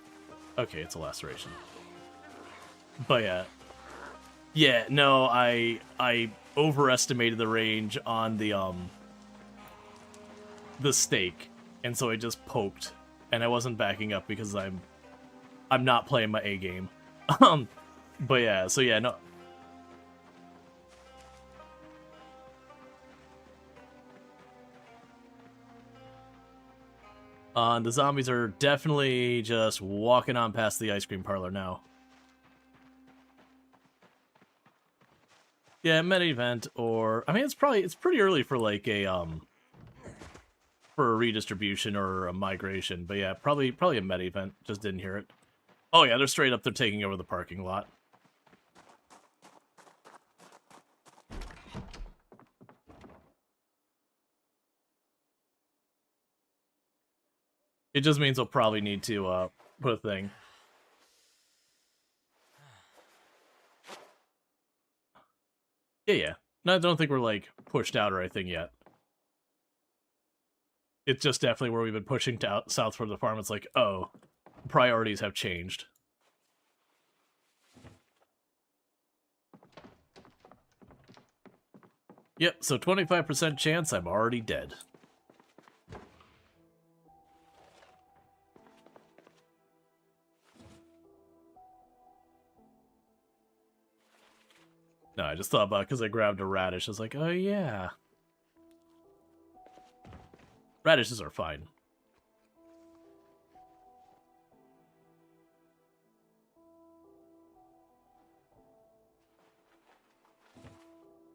Okay, it's a laceration. But yeah. Yeah, no, I overestimated the range on the stake, and so I just poked, and I wasn't backing up because I'm not playing my A game. But yeah, so yeah, no. The zombies are definitely just walking on past the ice cream parlor now. Yeah, meta event, or I mean, it's pretty early for like a for a redistribution or a migration, but yeah, probably a meta event. Just didn't hear it. Oh yeah, they're straight up. They're taking over the parking lot. It just means we'll probably need to put a thing. Yeah. No, I don't think we're like pushed out or anything yet. It's just definitely where we've been pushing south for the farm. It's like, oh, priorities have changed. Yep, so 25% chance I'm already dead. No, I just thought about it because I grabbed a radish. I was like, oh yeah. Radishes are fine.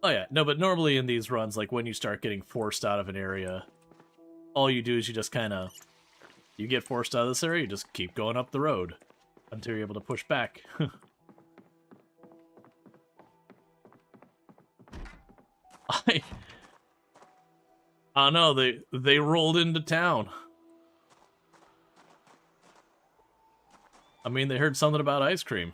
Oh yeah, no, but normally in these runs, like when you start getting forced out of an area, all you do is you just kind of, you get forced out of this area, you just keep going up the road until you're able to push back. I don't know, they rolled into town. I mean, they heard something about ice cream.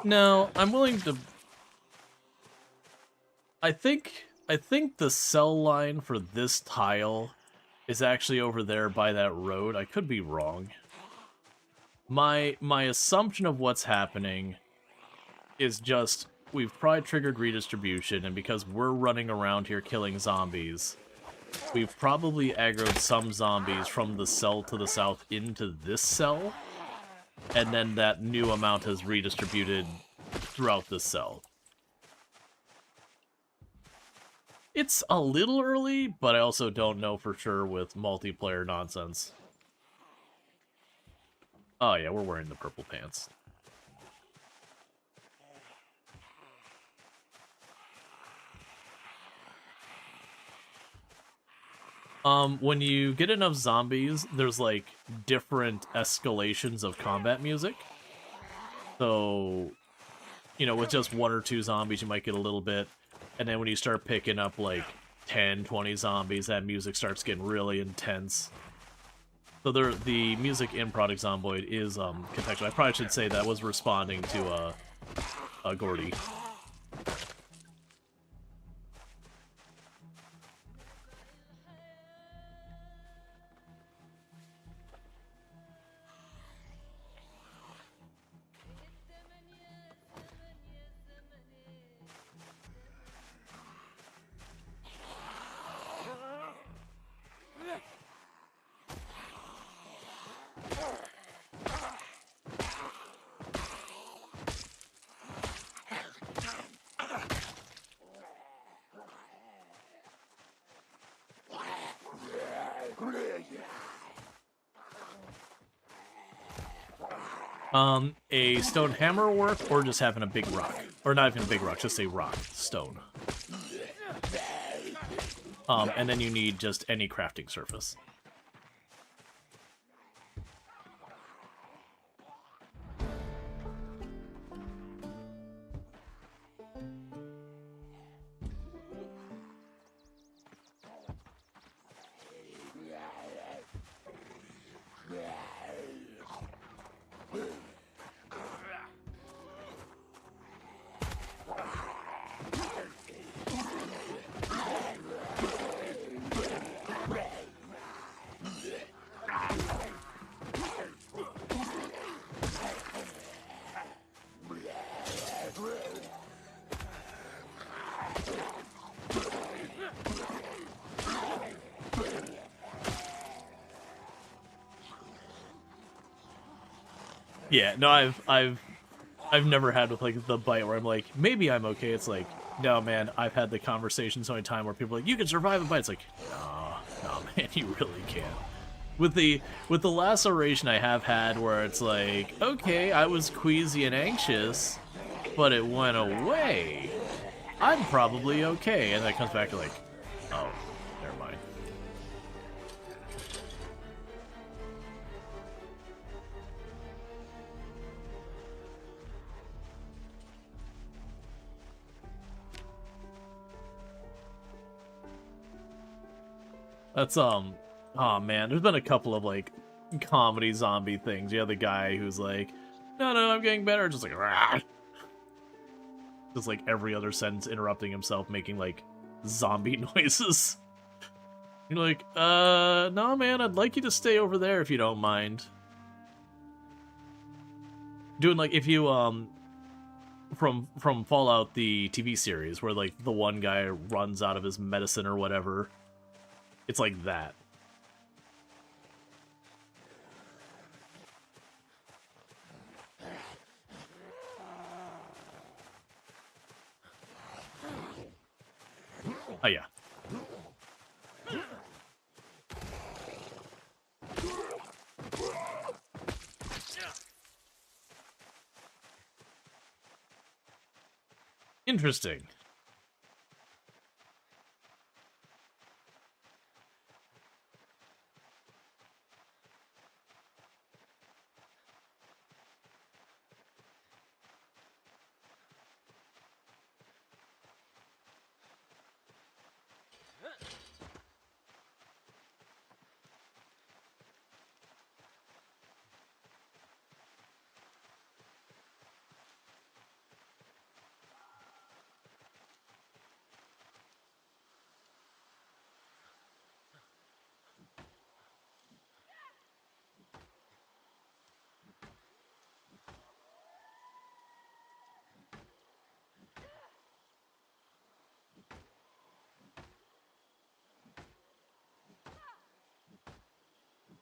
No, I'm willing to... I think the cell line for this tile is actually over there by that road. I could be wrong. My assumption of what's happening is just we've probably triggered redistribution, and because we're running around here killing zombies, we've probably aggroed some zombies from the cell to the south into this cell, and then that new amount has redistributed throughout the cell. It's a little early, but I also don't know for sure with multiplayer nonsense. Oh yeah, we're wearing the purple pants. When you get enough zombies, there's like different escalations of combat music. So, you know, with just 1 or 2 zombies, you might get a little bit. And then when you start picking up like 10, 20 zombies, that music starts getting really intense. So the music in Product Zomboid is contextual. I probably should say that was responding to Gordy. A stone hammer work, or just having a big rock? Or not even a big rock, just a rock. Stone. And then you need just any crafting surface. Yeah, no, I've never had with like the bite where I'm like, maybe I'm okay. It's like, no, man, I've had the conversation so many times where people are like, you can survive a bite. It's like, no, man, you really can't. With the laceration I have had where it's like, okay, I was queasy and anxious, but it went away. I'm probably okay. And then it comes back to like, oh, never mind. That's oh man, there's been a couple of like comedy zombie things. You have the guy who's like, no, I'm getting better, just like rah! Just like every other sentence interrupting himself, making like zombie noises. You're like, no man, I'd like you to stay over there if you don't mind. Doing like if you from Fallout the TV series where like the one guy runs out of his medicine or whatever. It's like that. Oh, yeah. Interesting.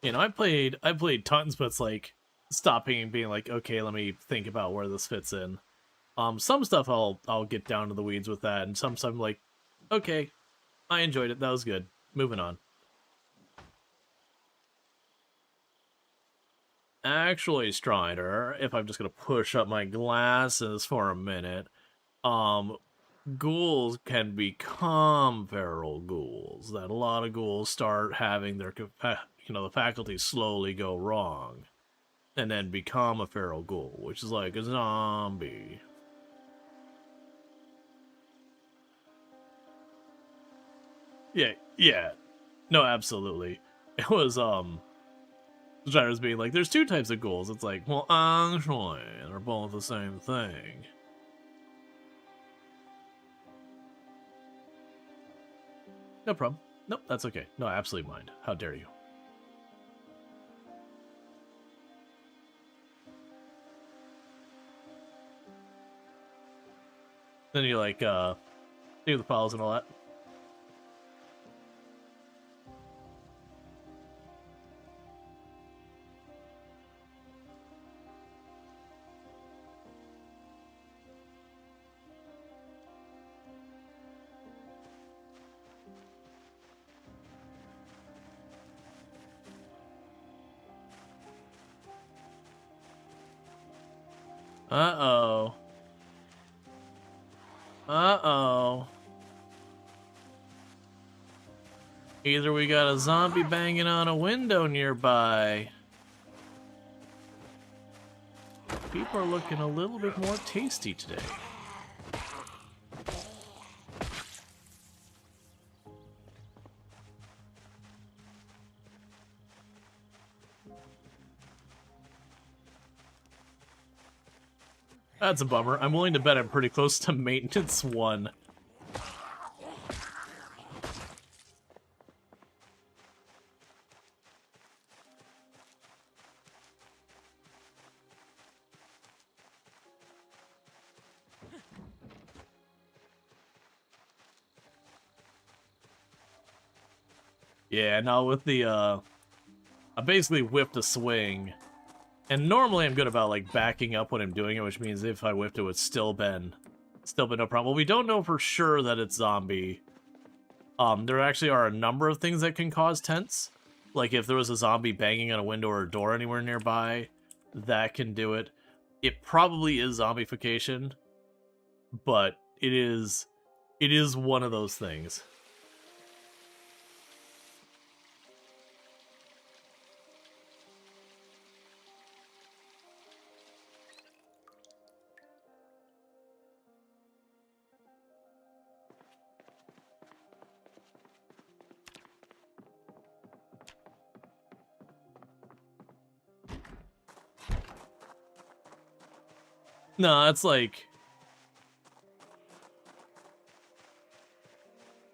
You know, I played tons, but it's like stopping and being like, okay, let me think about where this fits in. Some stuff I'll get down to the weeds with that, and some stuff I'm like, okay, I enjoyed it, that was good. Moving on. Actually, Strider, if I'm just gonna push up my glasses for a minute, ghouls can become feral ghouls. That a lot of ghouls start having their, the faculties slowly go wrong, and then become a feral ghoul, which is like a zombie. Yeah. No, absolutely. It was, Gyra's being like, there's two types of ghouls. It's like, well, actually, they're both the same thing. No problem. Nope, that's okay. No, I absolutely mind. How dare you? Then you like, do the files and all that. Uh-oh. Uh-oh. Either we got a zombie banging on a window nearby. People are looking a little bit more tasty today. That's a bummer. I'm willing to bet I'm pretty close to maintenance 1. Yeah, now with the, I basically whipped a swing. And normally I'm good about, like, backing up when I'm doing it, which means if I whipped it, would still been no problem. Well, we don't know for sure that it's zombie. There actually are a number of things that can cause tents. Like, if there was a zombie banging on a window or a door anywhere nearby, that can do it. It probably is zombification, but it is one of those things. No, it's like...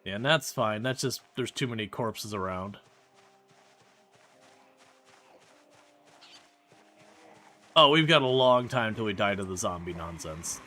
Yeah, and that's fine. That's just, there's too many corpses around. Oh, we've got a long time till we die to the zombie nonsense.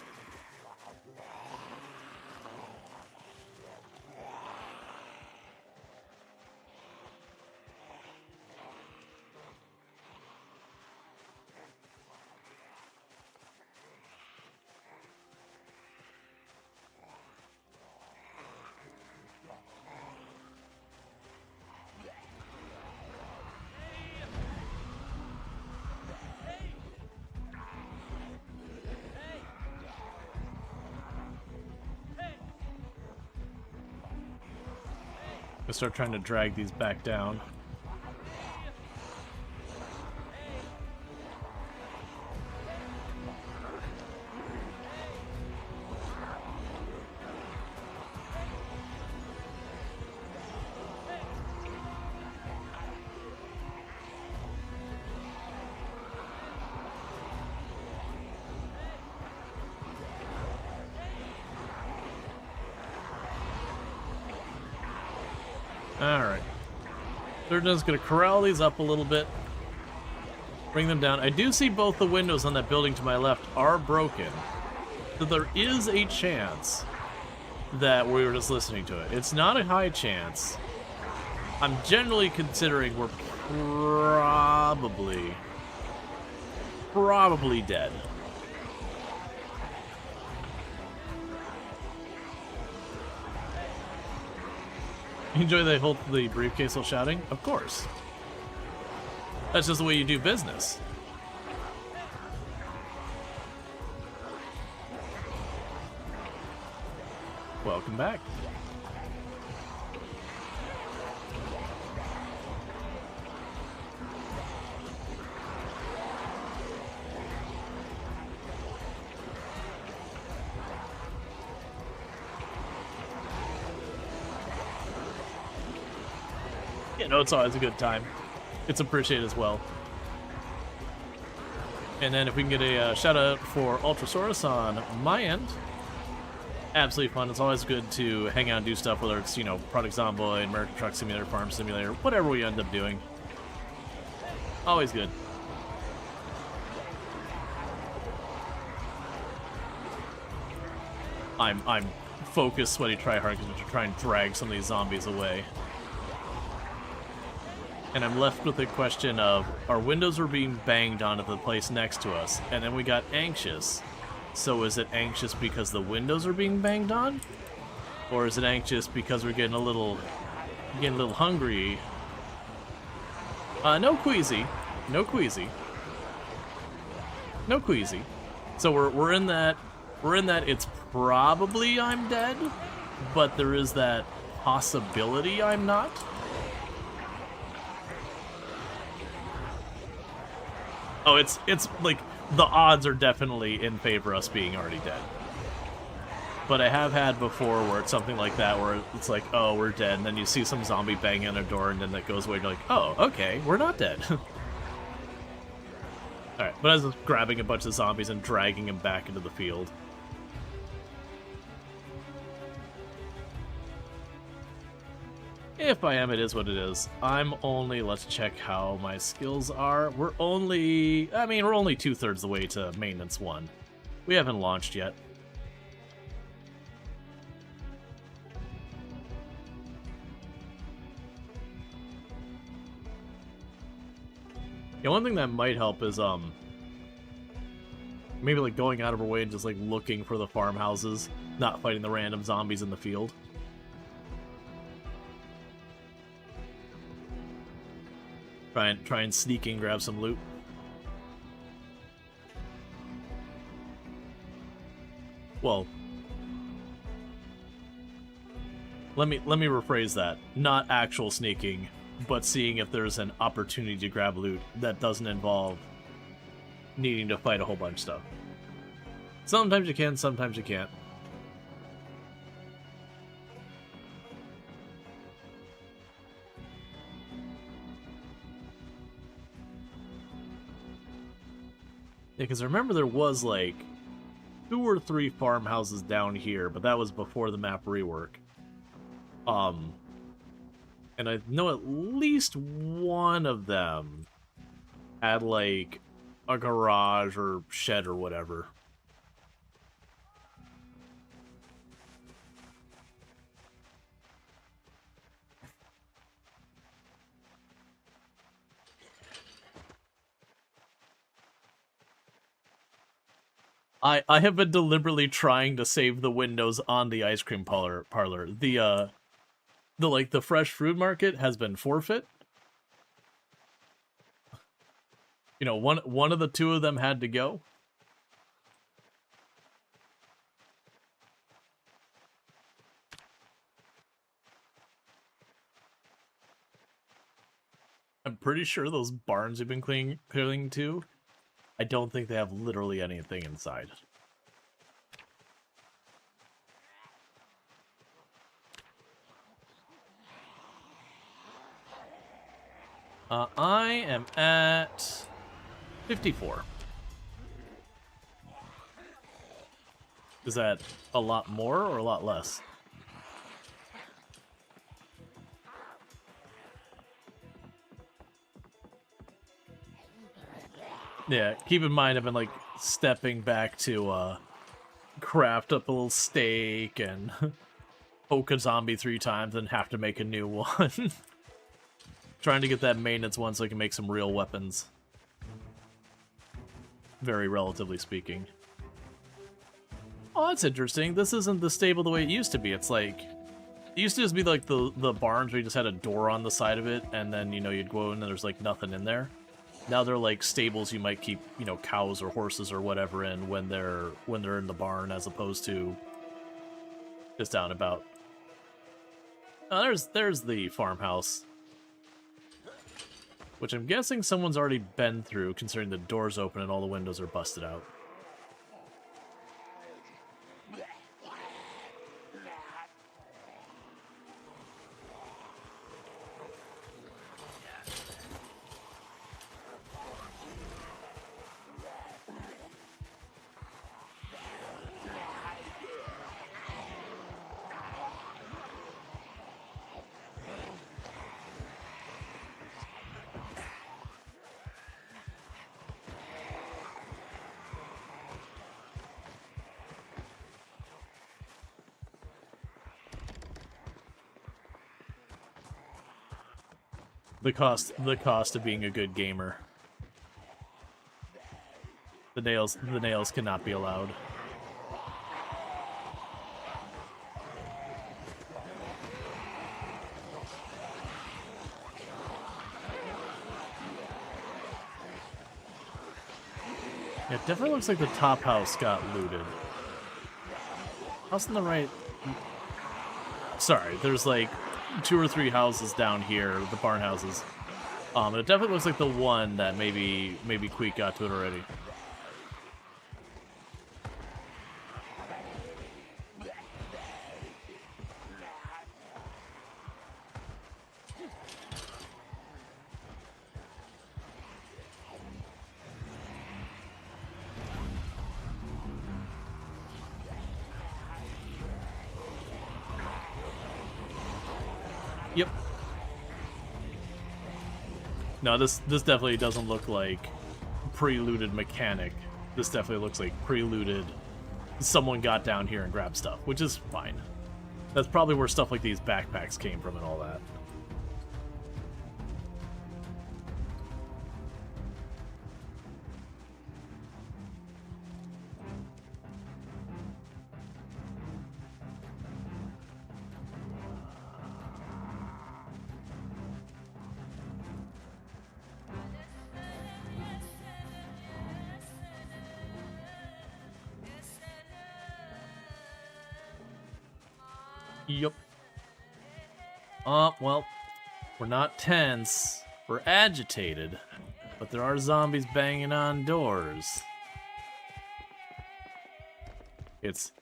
I'll start trying to drag these back down. Alright. They're just going to corral these up a little bit. Bring them down. I do see both the windows on that building to my left are broken. So there is a chance that we were just listening to it. It's not a high chance. I'm generally considering we're probably dead. You enjoy the briefcase while shouting? Of course. That's just the way you do business. Welcome back. You know, it's always a good time. It's appreciated as well. And then if we can get a shout out for Ultrasaurus on my end, absolutely fun. It's always good to hang out and do stuff, whether it's, you know, Product Zomboid, American Truck Simulator, Farm Simulator, whatever we end up doing. Always good. I'm focused, sweaty, tryhard because we're trying to drag some of these zombies away. And I'm left with the question of, our windows were being banged onto the place next to us, and then we got anxious. So is it anxious because the windows are being banged on? Or is it anxious because we're getting a little hungry? No queasy. No queasy. No queasy. So we're in that it's probably I'm dead, but there is that possibility I'm not. Oh, it's like the odds are definitely in favor of us being already dead. But I have had before where it's something like that where it's like, oh, we're dead, and then you see some zombie banging on a door, and then that goes away, and you're like, oh, okay, we're not dead. Alright, but I was just grabbing a bunch of zombies and dragging them back into the field. If I am, it is what it is. I'm only, let's check how my skills are. We're only 2/3 the way to maintenance 1. We haven't launched yet. Yeah, one thing that might help is, maybe, like, going out of our way and just, like, looking for the farmhouses, not fighting the random zombies in the field. Try and sneak and grab some loot. Well, let me rephrase that. Not actual sneaking, but seeing if there's an opportunity to grab loot that doesn't involve needing to fight a whole bunch of stuff. Sometimes you can, sometimes you can't. Yeah, because I remember there was, like, 2 or 3 farmhouses down here, but that was before the map rework. And I know at least one of them had, like, a garage or shed or whatever. I have been deliberately trying to save the windows on the ice cream parlor. The fresh fruit market has been forfeit. You know, one of the 2 of them had to go. I'm pretty sure those barns you've been clearing too, I don't think they have literally anything inside. I am at 54. Is that a lot more or a lot less? Yeah, keep in mind I've been, like, stepping back to, craft up a little steak and poke a zombie 3 times and have to make a new one. Trying to get that maintenance one so I can make some real weapons. Very relatively speaking. Oh, that's interesting. This isn't the stable the way it used to be. It's like... It used to just be like the barns where you just had a door on the side of it, and then, you know, you'd go in and there's, like, nothing in there. Now they're like stables you might keep, you know, cows or horses or whatever in when they're in the barn, as opposed to just out and about. Oh, there's the farmhouse, which I'm guessing someone's already been through, considering the door's open and all the windows are busted out. The cost of being a good gamer. The nails cannot be allowed. Yeah, it definitely looks like the top house got looted. House on the right... Sorry, there's like 2 or 3 houses down here, the barn houses. It definitely looks like the one that maybe Queek got to it already. Yep. No, this definitely doesn't look like pre-looted mechanic. This definitely looks like pre-looted. Someone got down here and grabbed stuff, which is fine. That's probably where stuff like these backpacks came from and all that. Yup. Well, we're not tense. We're agitated. But there are zombies banging on doors. It's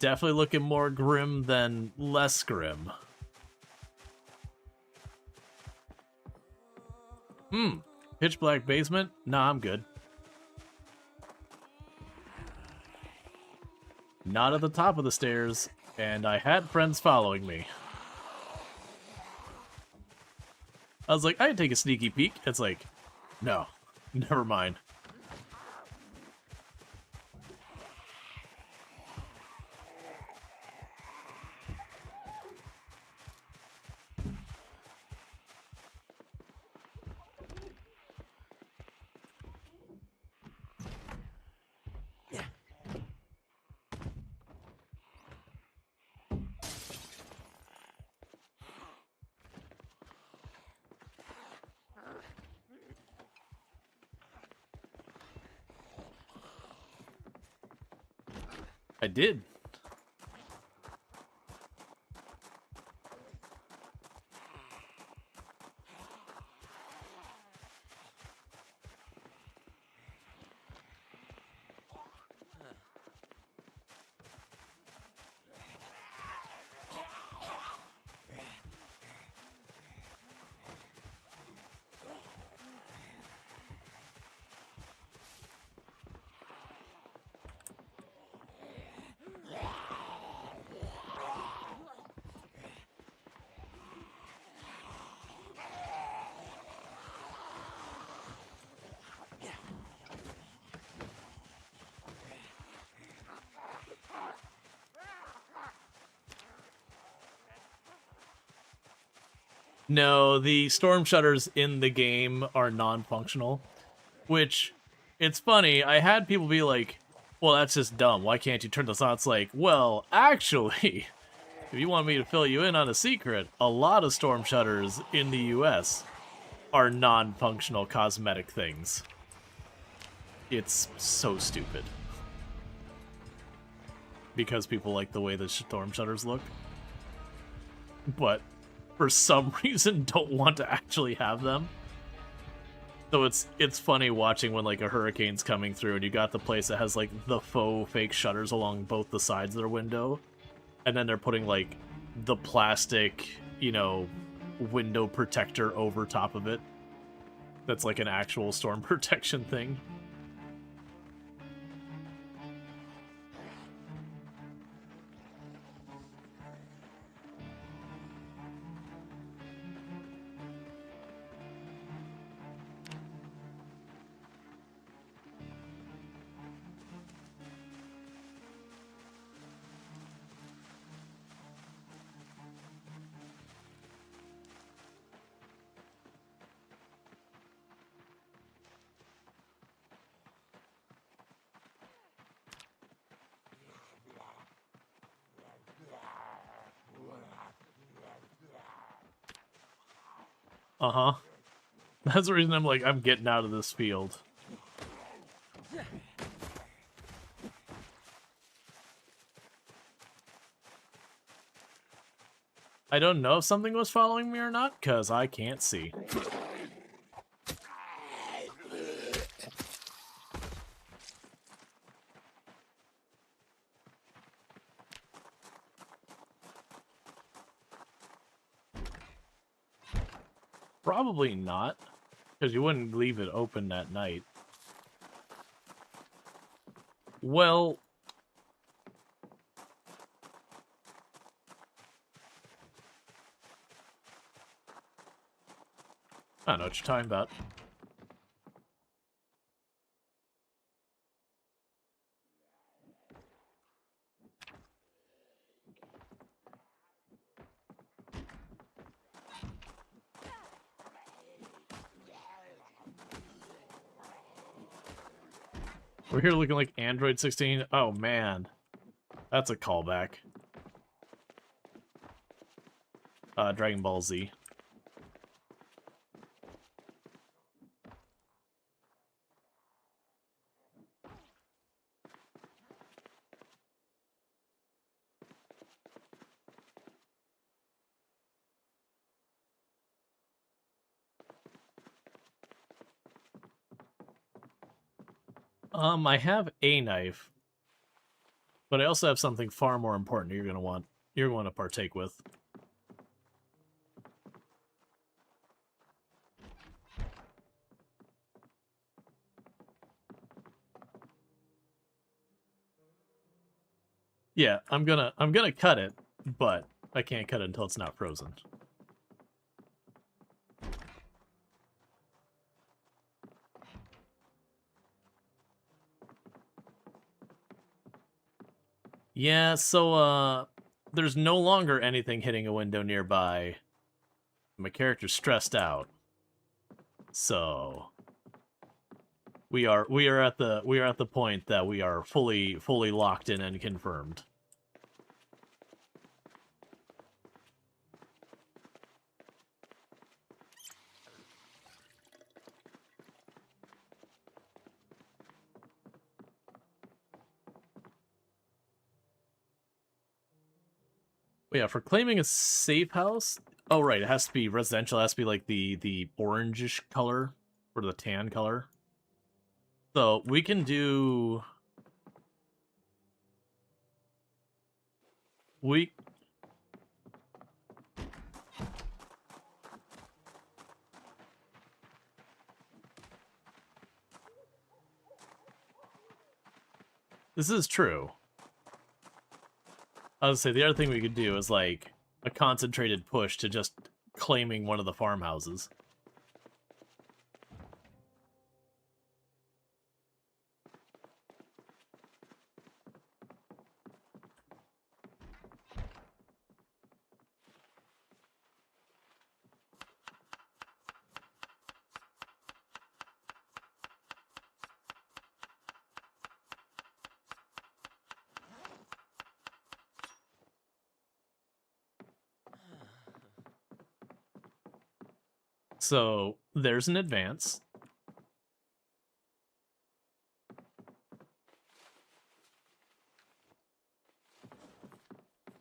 definitely looking more grim than less grim. Pitch black basement? Nah, I'm good. Not at the top of the stairs, and I had friends following me. I was like, I'd take a sneaky peek. It's like, no, never mind. I did. No, the storm shutters in the game are non-functional, which, it's funny, I had people be like, well, that's just dumb, why can't you turn this on? It's like, well, actually, if you want me to fill you in on a secret, a lot of storm shutters in the US are non-functional cosmetic things. It's so stupid. Because people like the way the storm shutters look. But for some reason don't want to actually have them. So it's funny watching when like a hurricane's coming through and you got the place that has like the faux fake shutters along both the sides of their window, and then they're putting like the plastic, you know, window protector over top of it. That's like an actual storm protection thing. That's the reason I'm like, I'm getting out of this field. I don't know if something was following me or not, because I can't see. Probably not, because you wouldn't leave it open at night. Well... I don't know what you're talking about. We're here looking like Android 16. Oh, man. That's a callback. Dragon Ball Z. I have a knife, but I also have something far more important you're going to partake with. Yeah, I'm gonna cut it, but I can't cut it until it's not frozen. Yeah, so there's no longer anything hitting a window nearby. My character's stressed out. So we are at the point that we are fully locked in and confirmed. But yeah, for claiming a safe house, oh right, it has to be residential. It has to be like the orangish color or the tan color. So we can do we. This is true. I was gonna say the other thing we could do is like a concentrated push to just claiming one of the farmhouses. So there's an advance.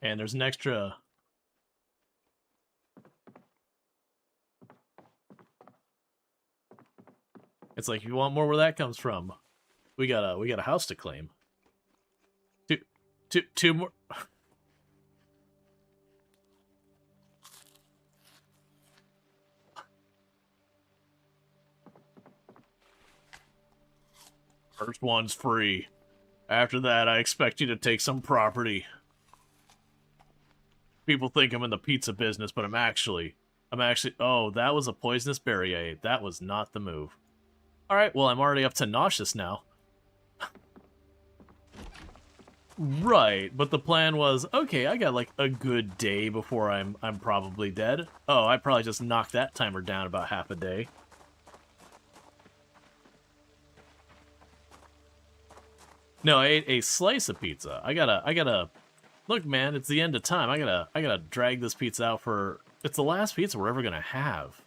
And there's an extra. It's like, if you want more where that comes from, we got a house to claim. Two more. First one's free. After that, I expect you to take some property. People think I'm in the pizza business, but I'm actually... Oh, that was a poisonous berry I ate. That was not the move. Alright, well, I'm already up to nauseous now. Right, but the plan was, okay, I got like a good day before I'm probably dead. Oh, I probably just knocked that timer down about half a day. No, I ate a slice of pizza. I gotta look, man, it's the end of time. I gotta drag this pizza out for it's the last pizza we're ever gonna have.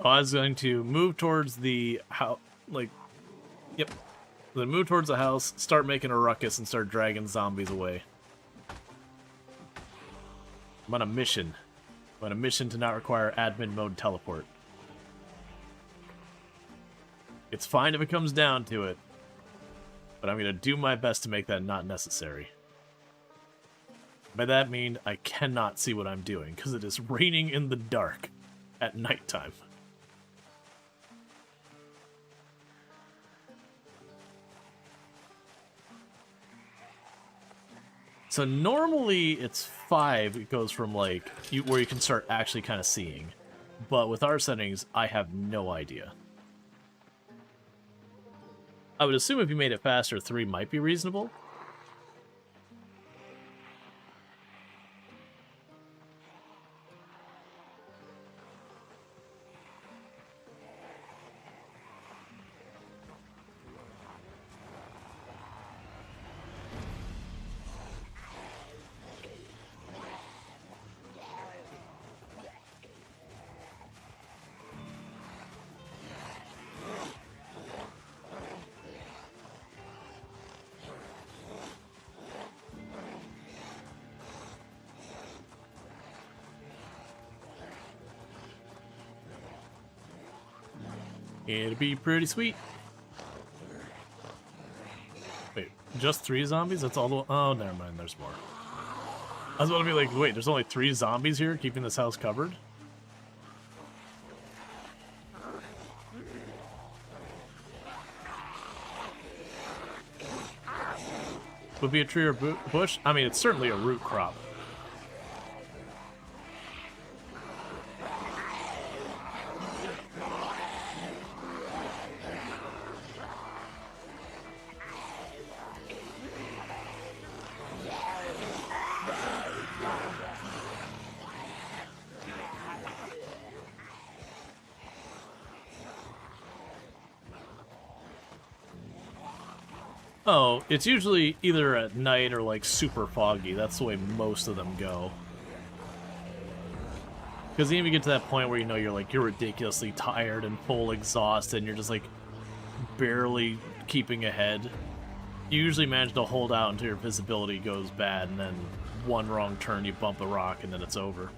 Oh, I was going to move towards the house, like, yep. Then move towards the house, start making a ruckus, and start dragging zombies away. I'm on a mission. I'm on a mission to not require admin mode teleport. It's fine if it comes down to it, but I'm going to do my best to make that not necessary. By that I mean I cannot see what I'm doing, because it is raining in the dark at nighttime. So normally it's 5, it goes from like, where you can start actually kind of seeing. But with our settings, I have no idea. I would assume if you made it faster, 3 might be reasonable. It'd be pretty sweet. Wait, just 3 zombies? That's all the... Oh, never mind, there's more. I was about to be like, wait, there's only 3 zombies here keeping this house covered? Would be a tree or bush? I mean, it's certainly a root crop. Oh, it's usually either at night or like super foggy. That's the way most of them go. Because you even get to that point where you know you're ridiculously tired and full exhaust and you're just like barely keeping ahead. You usually manage to hold out until your visibility goes bad, and then one wrong turn you bump a rock and then it's over.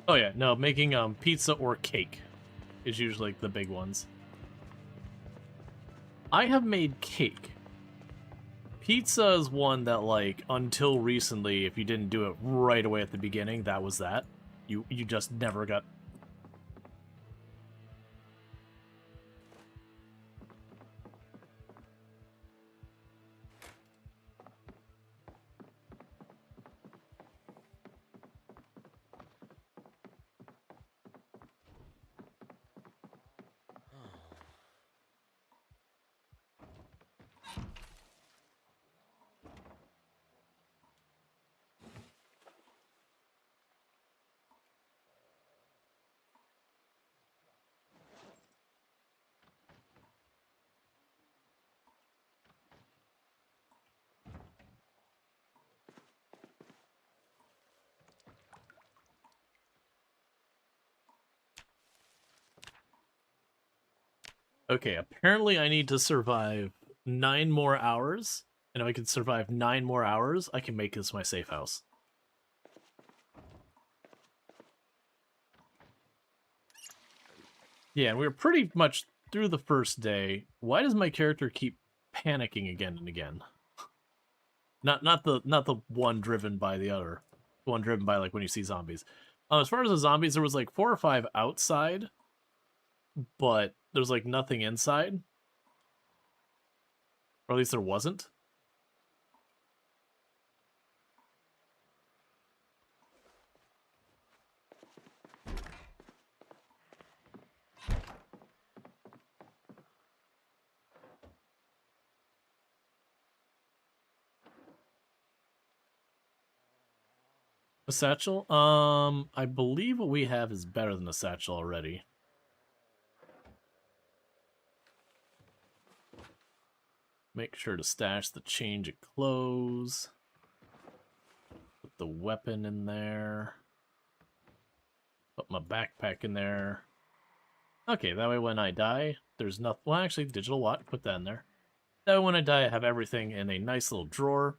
Oh yeah, no, making pizza or cake is usually like the big ones. I have made cake. Pizza is one that, like, until recently, if you didn't do it right away at the beginning, that was that. You just never got... Okay, apparently I need to survive 9 more hours, and if I can survive 9 more hours, I can make this my safe house. Yeah, and we were pretty much through the first day. Why does my character keep panicking again and again? Not the one driven by the other. The one driven by, like, when you see zombies. As far as the zombies, there was like 4 or 5 outside, but there's like nothing inside. Or at least there wasn't. A satchel? I believe what we have is better than a satchel already. Make sure to stash the change of clothes. Put the weapon in there. Put my backpack in there. Okay, that way when I die, there's nothing. Well, actually, digital watch, put that in there. That way when I die, I have everything in a nice little drawer.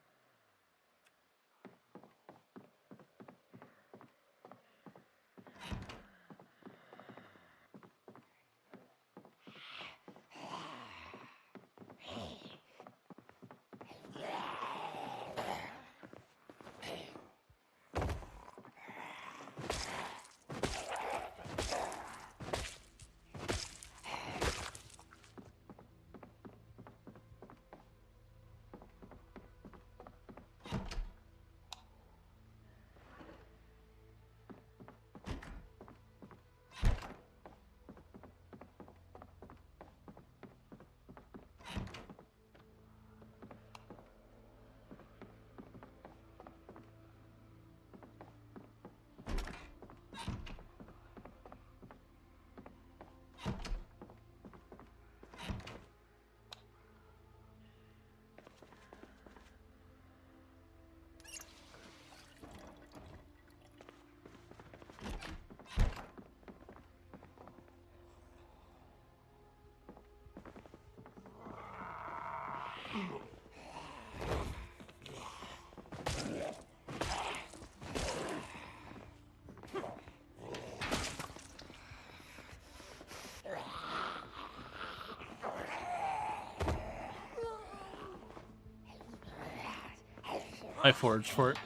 I foraged for it.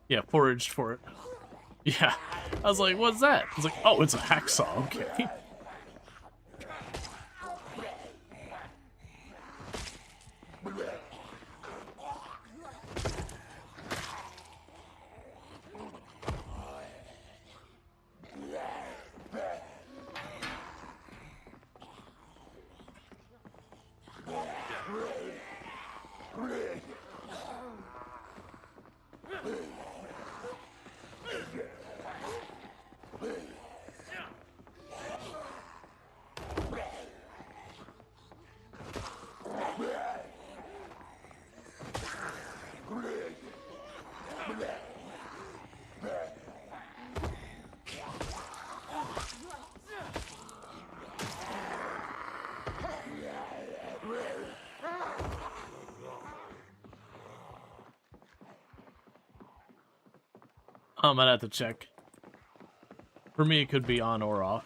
Yeah, foraged for it. Yeah. I was like, what's that? I was like, oh, it's a hacksaw, okay. I'd have to check. For me, it could be on or off.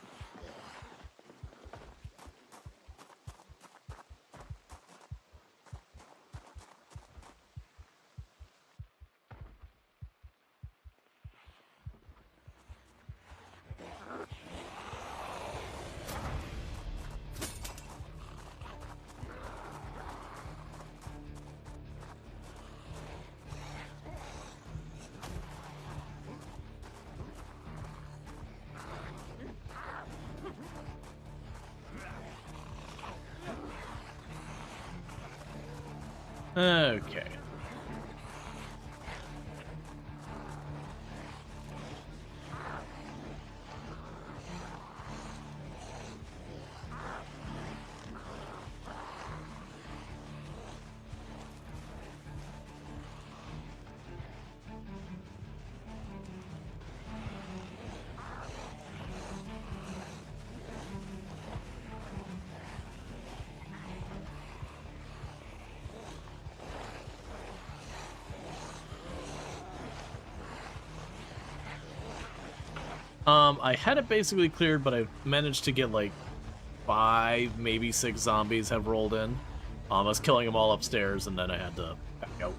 Okay. I had it basically cleared, but I managed to get like 5, maybe 6 zombies have rolled in. I was killing them all upstairs, and then I had to back out.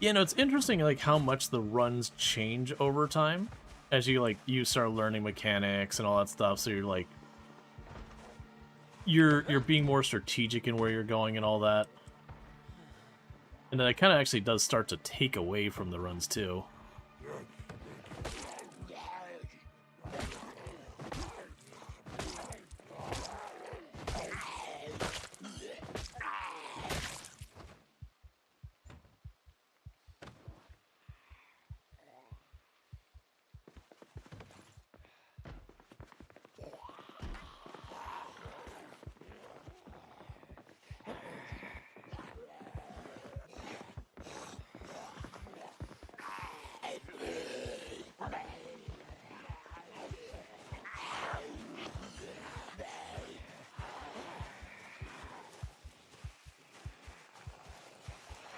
Yeah, no, it's interesting like how much the runs change over time as you start learning mechanics and all that stuff. So you're like you're being more strategic in where you're going and all that. And then it kind of actually does start to take away from the runs too.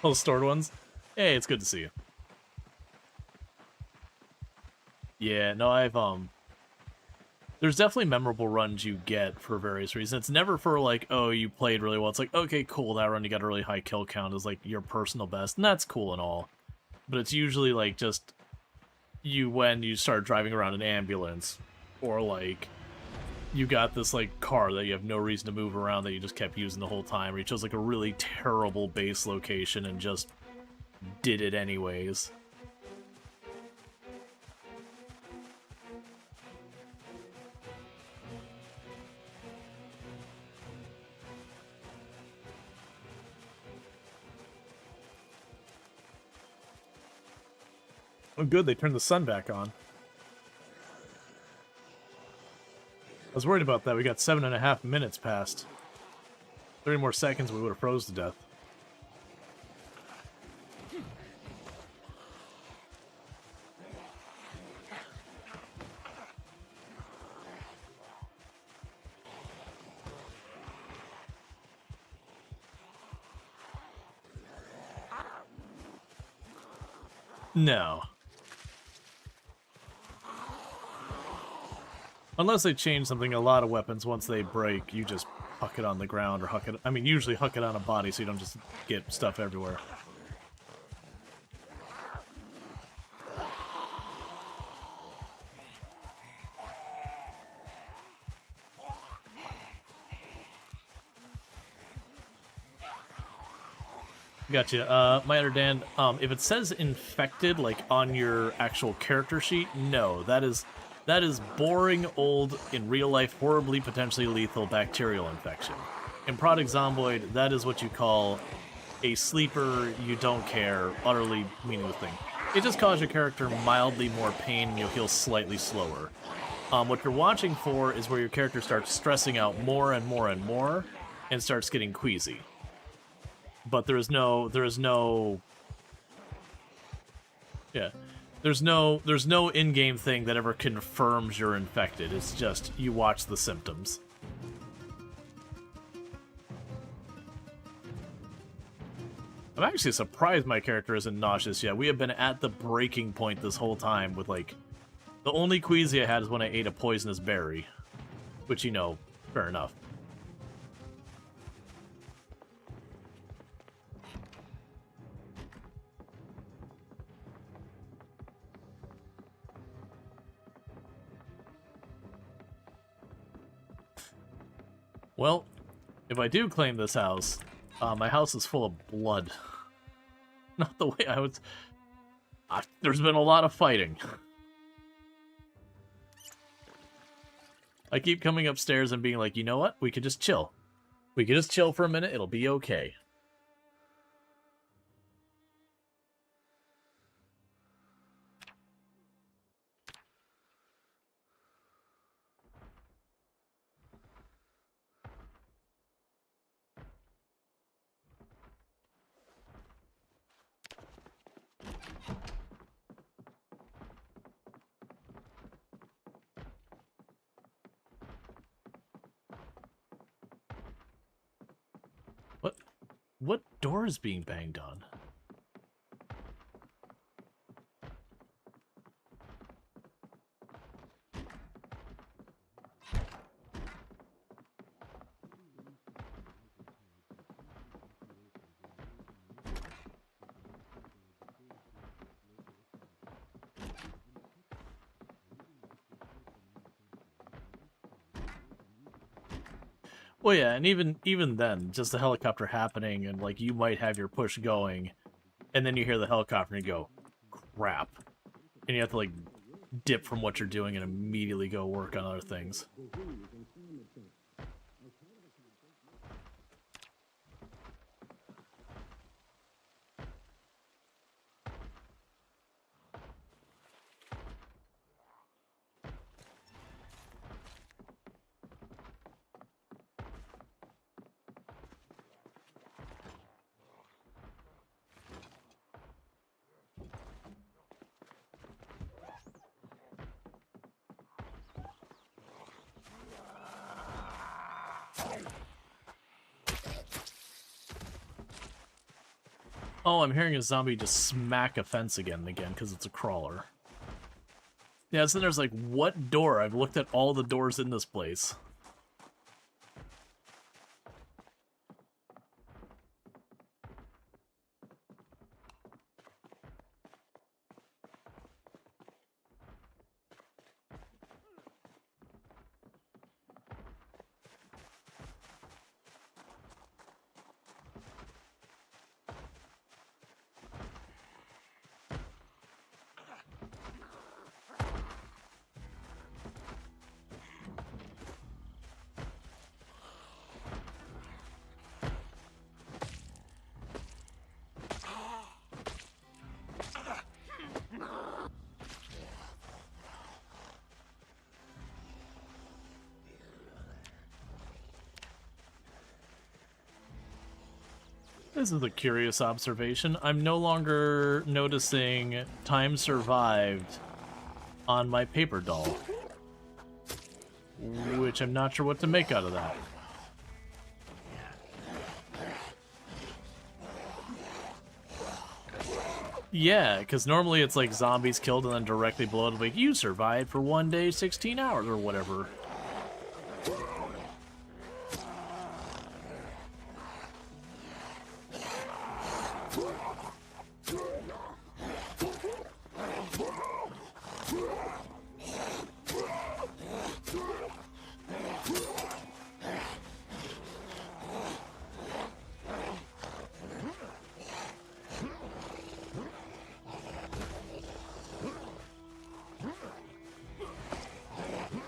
Those stored ones. Hey, it's good to see you. Yeah, no, there's definitely memorable runs you get for various reasons. It's never for like, oh, you played really well. It's like, okay, cool, that run you got a really high kill count is like your personal best, and that's cool and all. But it's usually like just when you start driving around an ambulance, or like you got this like car that you have no reason to move around that you just kept using the whole time, or you chose like a really terrible base location and just did it anyways. Oh good, they turned the sun back on. I was worried about that. We got 7.5 minutes past. 30 more seconds, we would have froze to death. No. Unless they change something, a lot of weapons, once they break, you just huck it on the ground or huck it... I mean, usually huck it on a body so you don't just get stuff everywhere. Gotcha. My Dan, if it says infected, like, on your actual character sheet, no. That is boring, old, in real life, horribly, potentially lethal bacterial infection. In Product Zomboid, that is what you call a sleeper, you don't care, utterly meaningless thing. It just causes your character mildly more pain and you'll heal slightly slower. What you're watching for is where your character starts stressing out more and more and more and starts getting queasy. But there is no in-game thing that ever confirms you're infected. It's just you watch the symptoms. I'm actually surprised my character isn't nauseous yet. We have been at the breaking point this whole time with, like, the only queasy I had is when I ate a poisonous berry. Which, you know, fair enough. Well, if I do claim this house, my house is full of blood. Not the way I was... there's been a lot of fighting. I keep coming upstairs and being like, you know what? We could just chill. We could just chill for a minute. It'll be okay. What door is being banged on? Well, yeah, and even then, just the helicopter happening, and like you might have your push going, and then you hear the helicopter and you go, crap, and you have to like dip from what you're doing and immediately go work on other things. Oh, I'm hearing a zombie just smack a fence again and again because it's a crawler. Yeah, so there's like, what door? I've looked at all the doors in this place. This is a curious observation. I'm no longer noticing time survived on my paper doll, which I'm not sure what to make out of that. Yeah, because normally it's like zombies killed and then directly below it, like, you survived for 1 day, 16 hours, or whatever.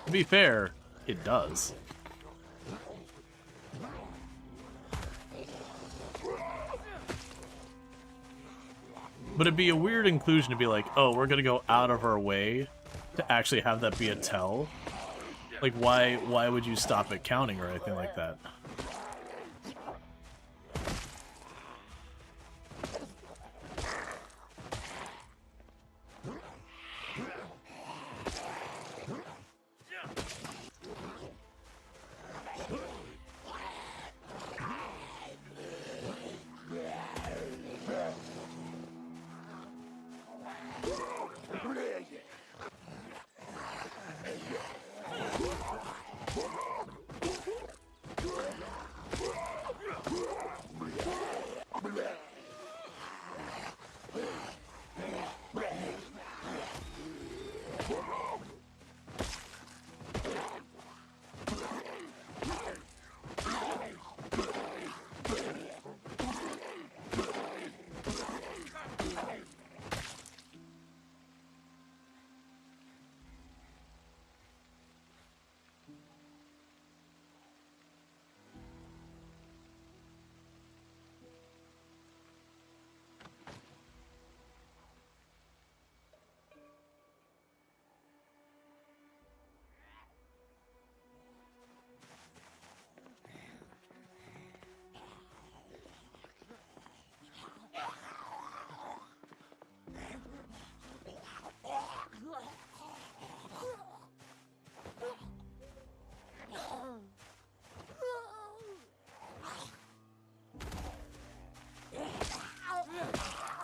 To be fair, it does. But it'd be a weird inclusion to be like, oh, we're gonna go out of our way to actually have that be a tell. Like, why would you stop it counting or anything like that?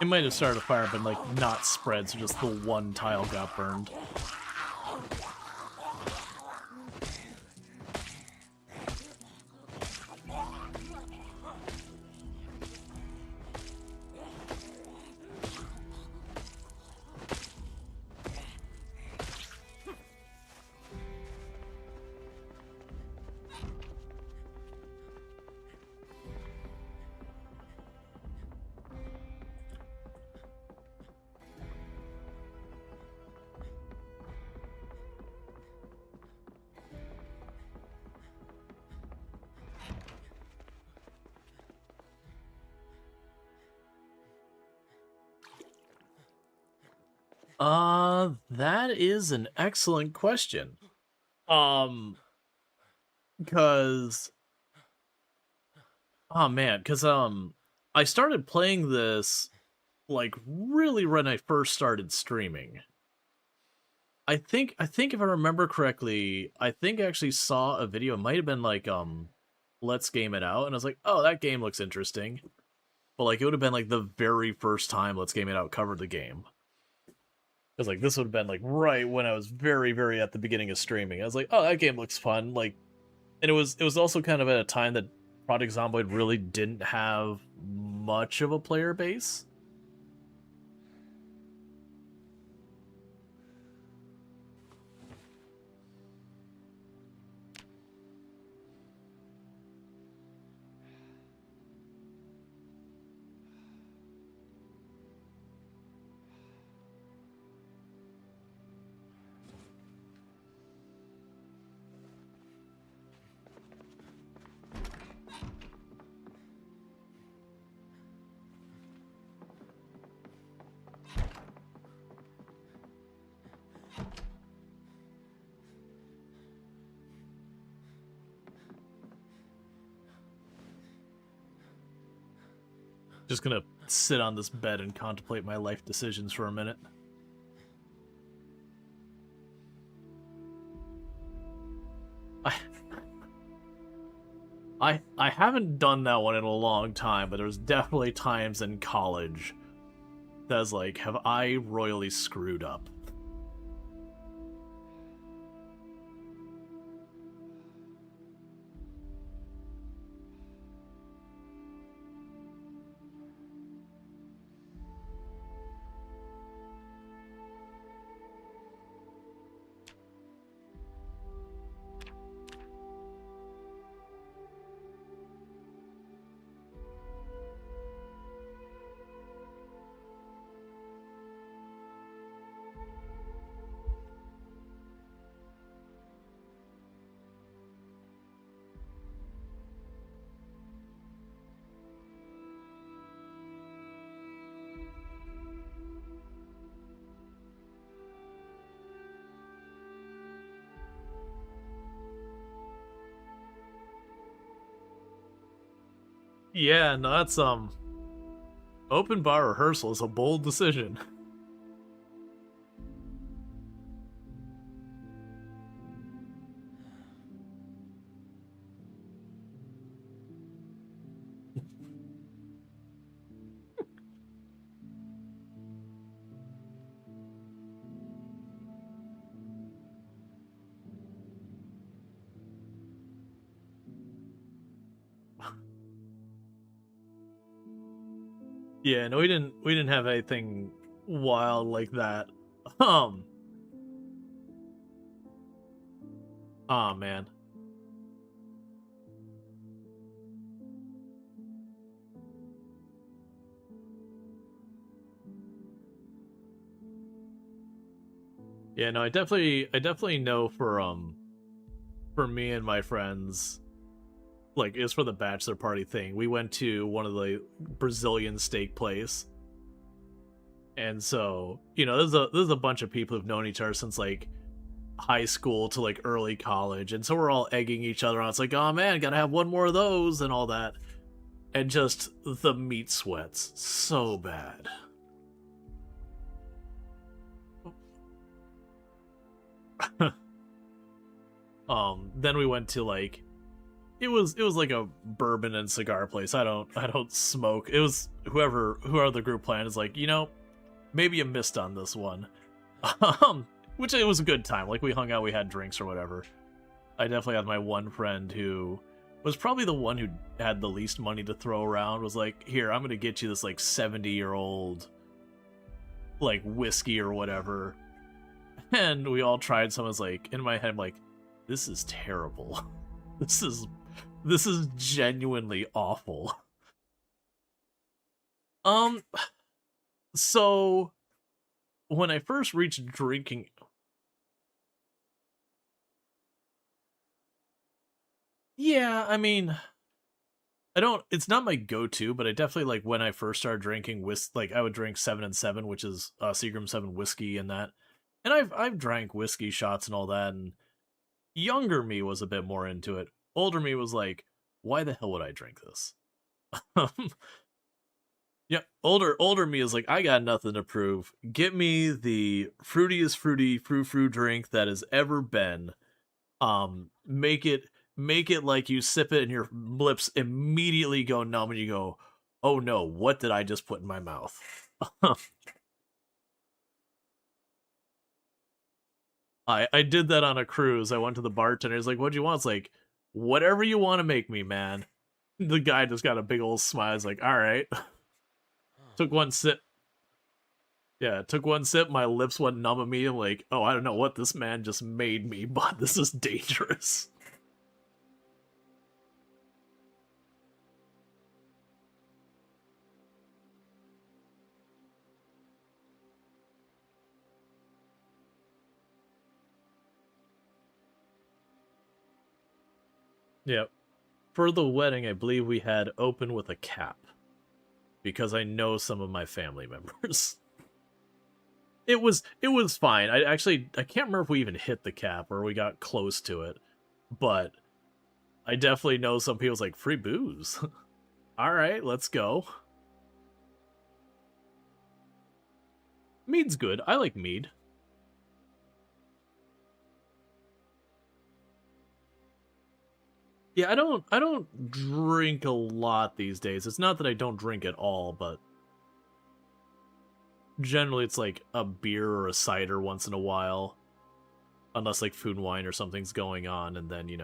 It might have started a fire, but like not spread, so just the one tile got burned. That is an excellent question. Because oh man, because I started playing this like really when I first started streaming. I think if I remember correctly, I think I actually saw a video. It might have been like Let's Game It Out, and I was like, oh, that game looks interesting. But like it would have been like the very first time Let's Game It Out covered the game. Because like this would have been like right when I was very, very at the beginning of streaming. I was like, oh, that game looks fun. Like, and it was also kind of at a time that Project Zomboid really didn't have much of a player base. Just gonna sit on this bed and contemplate my life decisions for a minute. I I haven't done that one in a long time, but there's definitely times in college that's like, have I royally screwed up? Yeah, no, that's open bar rehearsal is a bold decision. Yeah, no, we didn't have anything wild like that. Um, oh man. Yeah, no, I definitely know for me and my friends, like it's for the bachelor party thing. We went to one of the Brazilian steak place. And so, there's a bunch of people who've known each other since like high school to like early college. And so we're all egging each other on. It's like, oh man, gotta have one more of those and all that. And just the meat sweats so bad. Then we went to like it was like a bourbon and cigar place. I don't smoke. It was whoever the group plan is like, maybe you missed on this one. Which it was a good time. Like we hung out, we had drinks or whatever. I definitely had my one friend who was probably the one who had the least money to throw around, was like, here, I'm gonna get you this like 70-year-old like whiskey or whatever. And we all tried some. I was like, in my head, I'm like, this is terrible. This is genuinely awful. Um so when I first reached drinking, yeah, I mean, I don't. It's not my go-to, but I definitely like when I first started drinking like I would drink 7 and 7, which is Seagram 7 whiskey and that. And I've drank whiskey shots and all that. And younger me was a bit more into it. Older me was like, why the hell would I drink this? Yeah, older me is like, I got nothing to prove. Get me the fruitiest fruity frou drink that has ever been. Make it like you sip it and your lips immediately go numb and you go, oh no, what did I just put in my mouth? I did that on a cruise. I went to the bartender. He's like, "What do you want?" It's like, "Whatever you want to make me, man." The guy just got a big old smile. He's like, "All right." Took one sip. Yeah, took one sip. My lips went numb immediately. Like, oh, I don't know what this man just made me, but this is dangerous. Yep. For the wedding, I believe we had open with a cap because I know some of my family members. It was fine. I can't remember if we even hit the cap or we got close to it, but I definitely know some people's like free booze. All right, let's go. Mead's good. I like mead. Yeah, I don't drink a lot these days. It's not that I don't drink at all, but generally it's like a beer or a cider once in a while. Unless like food and wine or something's going on, and then, you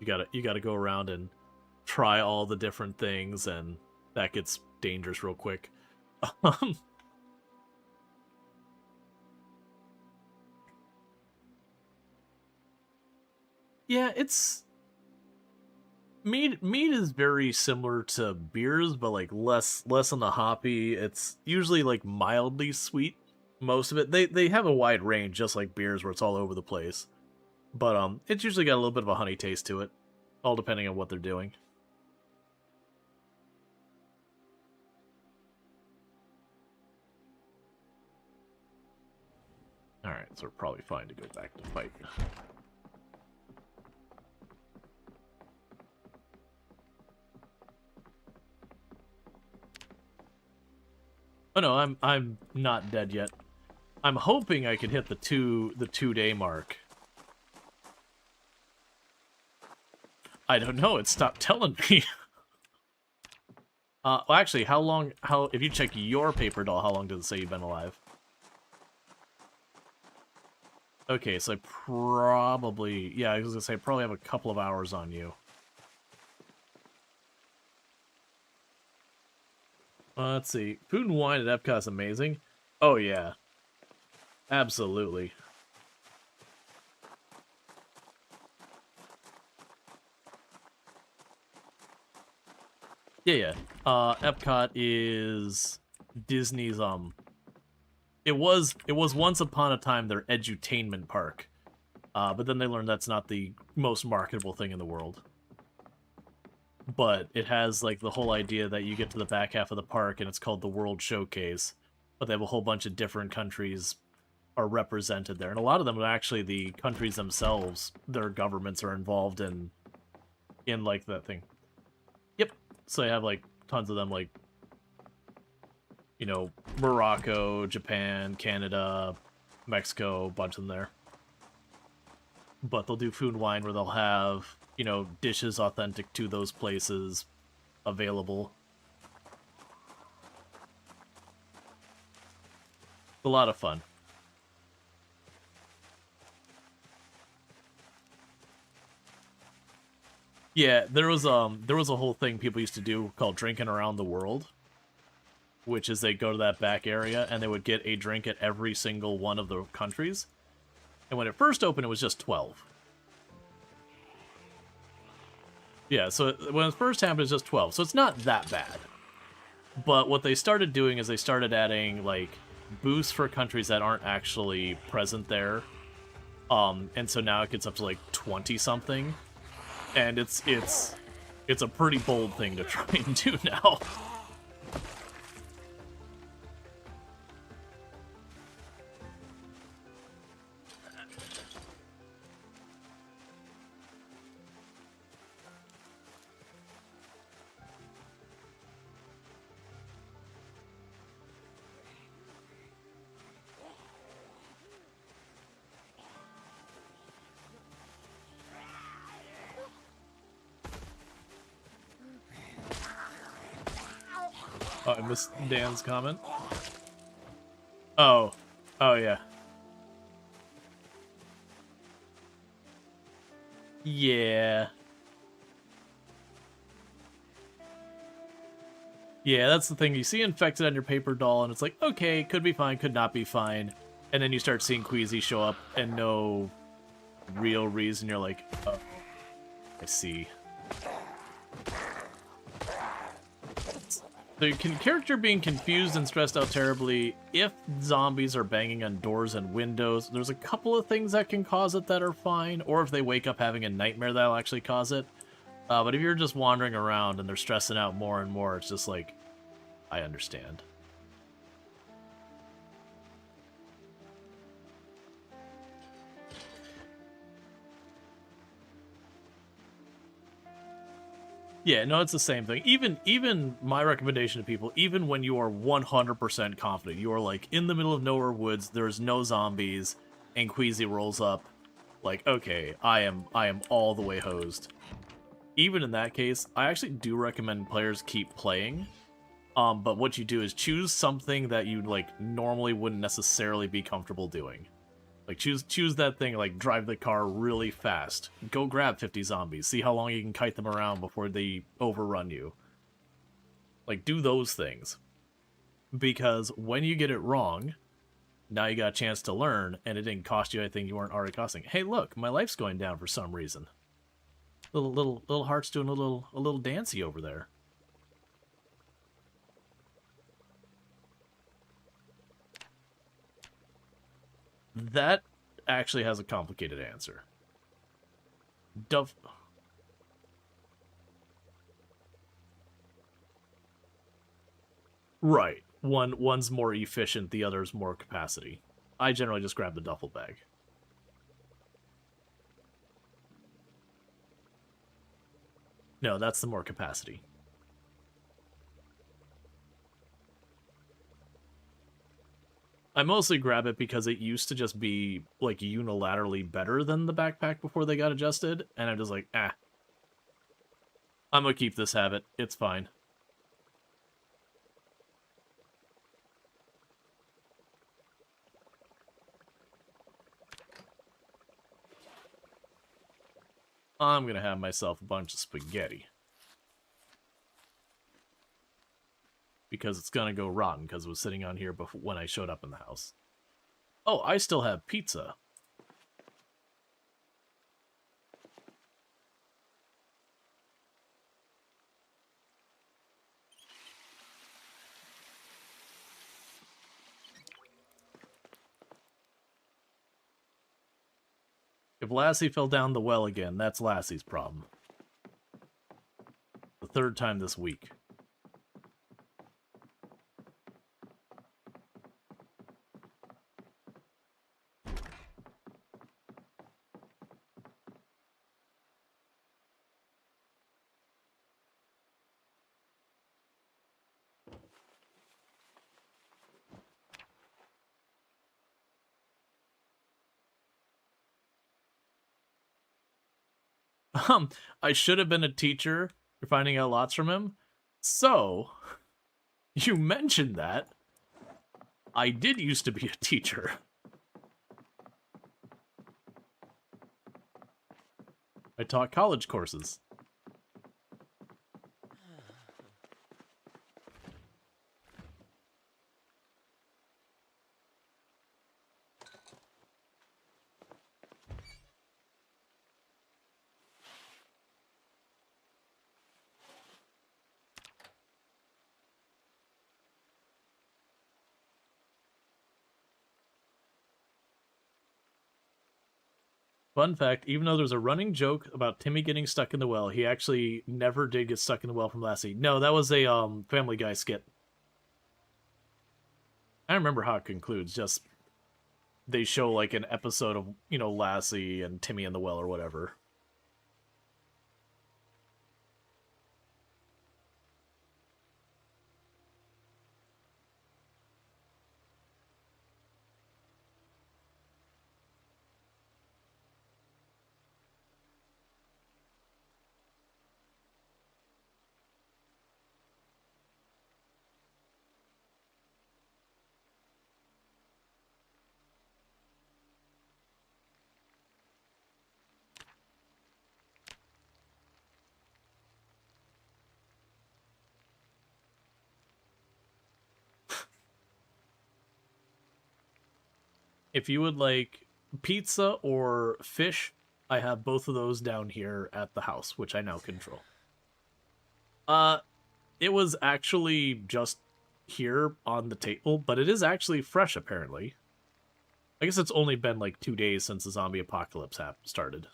gotta go around and try all the different things, and that gets dangerous real quick. Um, yeah, it's mead is very similar to beers, but like less on the hoppy. It's usually like mildly sweet. Most of it, they have a wide range, just like beers, where it's all over the place. But it's usually got a little bit of a honey taste to it, all depending on what they're doing. All right, so we're probably fine to go back to fight. Oh no, I'm not dead yet. I'm hoping I can hit the 2 day mark. I don't know. It stopped telling me. Well, actually, if you check your paper doll, how long does it say you've been alive? Okay, so I probably, yeah, I was gonna say I probably have a couple of hours on you. Let's see. Food and wine at Epcot is amazing. Oh yeah, absolutely. Yeah, yeah. Epcot is Disney's it was once upon a time their edutainment park. But then they learned that's not the most marketable thing in the world. But it has like the whole idea that you get to the back half of the park and it's called the World Showcase. But they have a whole bunch of different countries are represented there. And a lot of them are actually the countries themselves, their governments are involved in like that thing. Yep. So I have like tons of them, like, Morocco, Japan, Canada, Mexico, a bunch of them there. But they'll do food and wine where they'll have, dishes authentic to those places available. A lot of fun. Yeah, there was a whole thing people used to do called drinking around the world, which is they go to that back area and they would get a drink at every single one of the countries. And when it first opened, it was just 12. Yeah, so when it first happened, it was just 12. So it's not that bad. But what they started doing is they started adding, like, boosts for countries that aren't actually present there. And so now it gets up to, like, 20-something. And it's It's a pretty bold thing to try and do now. Oh, I missed Dan's comment. Oh. Oh, yeah. Yeah. Yeah, that's the thing. You see infected on your paper doll, and it's like, okay, could be fine, could not be fine. And then you start seeing Queasy show up, and no real reason. You're like, oh, I see. So you can character being confused and stressed out terribly if zombies are banging on doors and windows. There's a couple of things that can cause it that are fine, or if they wake up having a nightmare, that'll actually cause it. But if you're just wandering around and they're stressing out more and more, it's just like, I understand. Yeah, no, it's the same thing. Even my recommendation to people, even when you are 100% confident, you are like in the middle of nowhere woods, there's no zombies, and Queasy rolls up, like, okay, I am all the way hosed. Even in that case, I actually do recommend players keep playing. But what you do is choose something that you like normally wouldn't necessarily be comfortable doing. Like choose that thing, like drive the car really fast. Go grab 50 zombies. See how long you can kite them around before they overrun you. Like do those things. Because when you get it wrong, now you got a chance to learn, and it didn't cost you anything you weren't already costing. Hey, look, my life's going down for some reason. Little heart's doing a little dancey over there. That actually has a complicated answer. Dove. Right. One's more efficient, the other's more capacity. I generally just grab the duffel bag. No, that's the more capacity. I mostly grab it because it used to just be, like, unilaterally better than the backpack before they got adjusted, and I'm just like, ah. I'm gonna keep this habit. It's fine. I'm gonna have myself a bunch of spaghetti. Because it's gonna go rotten, because it was sitting on here before when I showed up in the house. Oh, I still have pizza. If Lassie fell down the well again, that's Lassie's problem. The third time this week. I should have been a teacher. You're finding out lots from him. So, you mentioned that. I did used to be a teacher. I taught college courses. Fun fact, even though there's a running joke about Timmy getting stuck in the well, he actually never did get stuck in the well from Lassie. No, that was a Family Guy skit. I don't remember how it concludes, just they show like an episode of, you know, Lassie and Timmy in the well or whatever. If you would like pizza or fish, I have both of those down here at the house, which I now control. Uh, it was actually just here on the table, but it is actually fresh apparently. I guess it's only been like 2 days since the zombie apocalypse started.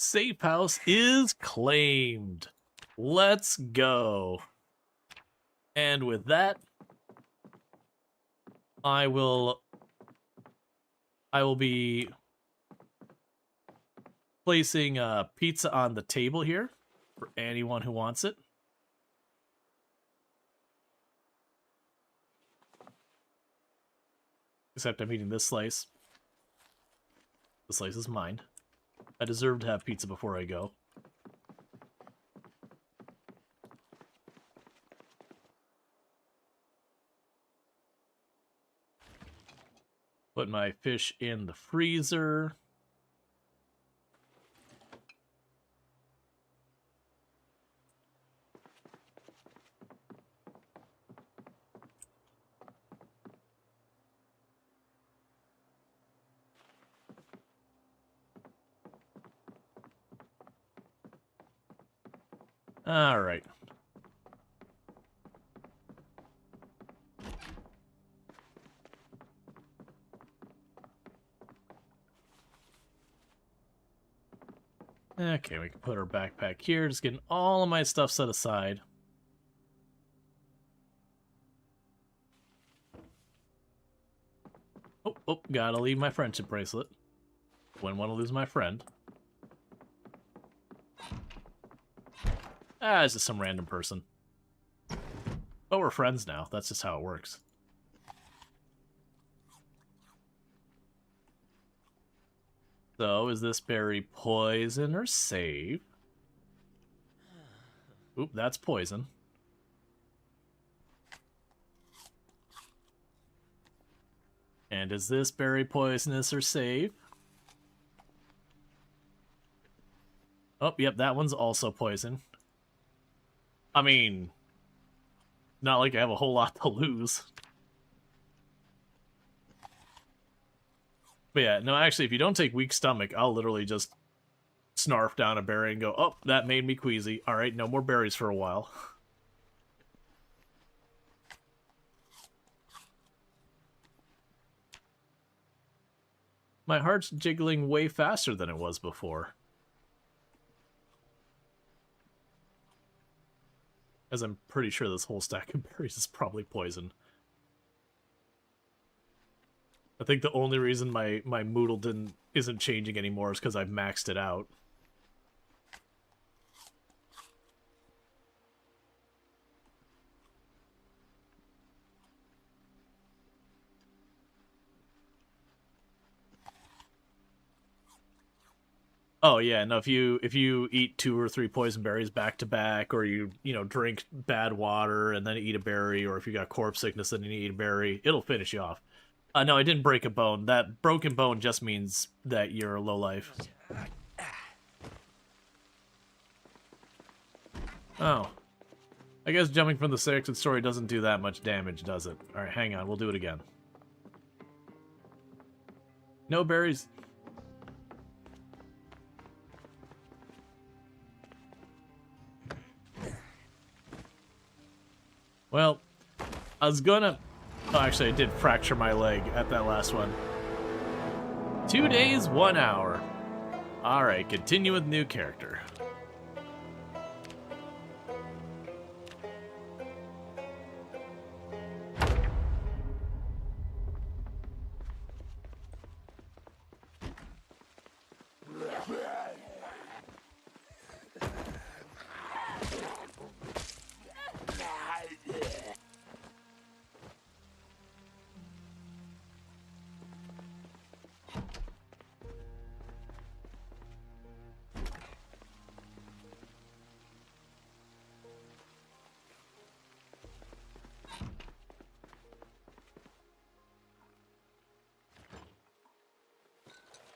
Safe house is claimed. Let's go. And with that, I will be placing pizza on the table here for anyone who wants it. Except I'm eating this slice. The slice is mine. I deserve to have pizza before I go. Put my fish in the freezer. All right. Okay, we can put our backpack here. Just getting all of my stuff set aside. Oh, gotta leave my friendship bracelet. Wouldn't want to lose my friend. Ah, it's just some random person. But we're friends now. That's just how it works. So, is this berry poison or safe? Oop, that's poison. And is this berry poisonous or safe? Oh, yep, that one's also poison. I mean, not like I have a whole lot to lose. But yeah, no, actually, if you don't take weak stomach, I'll literally just snarf down a berry and go, oh, that made me queasy. All right, no more berries for a while. My heart's jiggling way faster than it was before. As I'm pretty sure this whole stack of berries is probably poison. I think the only reason my Moodle isn't changing anymore is because I've maxed it out. Oh yeah, no. If you eat 2 or 3 poison berries back to back, or you drink bad water and then eat a berry, or if you got corpse sickness and then you eat a berry, it'll finish you off. No, I didn't break a bone. That broken bone just means that you're low life. Oh, I guess jumping from the 6th story doesn't do that much damage, does it? All right, hang on. We'll do it again. No berries. Well, I was gonna... Oh, actually, I did fracture my leg at that last one. 2 days, 1 hour. Alright, continue with new character.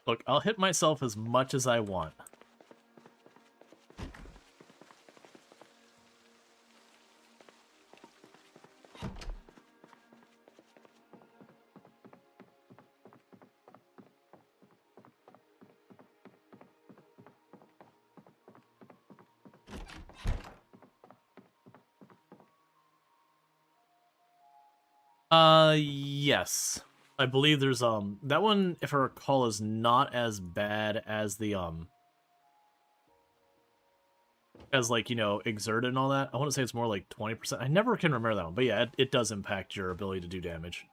Look, I'll hit myself as much as I want. Yes. I believe there's, that one, if I recall, is not as bad as the, as, like, exert and all that. I want to say it's more like 20%. I never can remember that one, but yeah, it does impact your ability to do damage.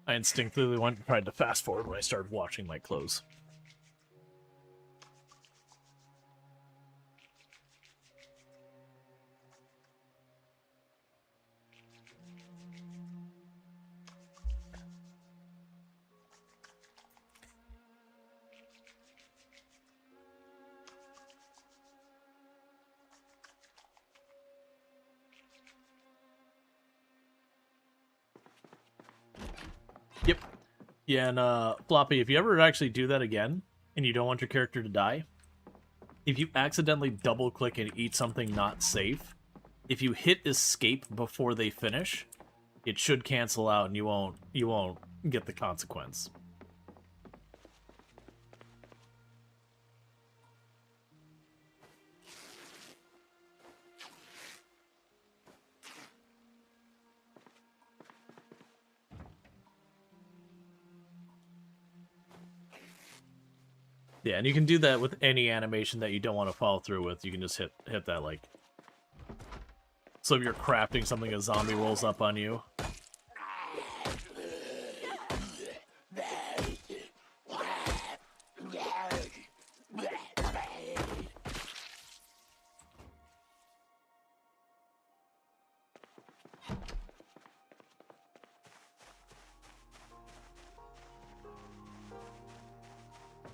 I instinctively tried to fast forward when I started washing my clothes. Yep. Yeah, and Floppy, if you ever actually do that again, and you don't want your character to die, if you accidentally double-click and eat something not safe, if you hit escape before they finish, it should cancel out and you won't get the consequence. Yeah, and you can do that with any animation that you don't want to follow through with. You can just hit that, like... So if you're crafting something, a zombie rolls up on you.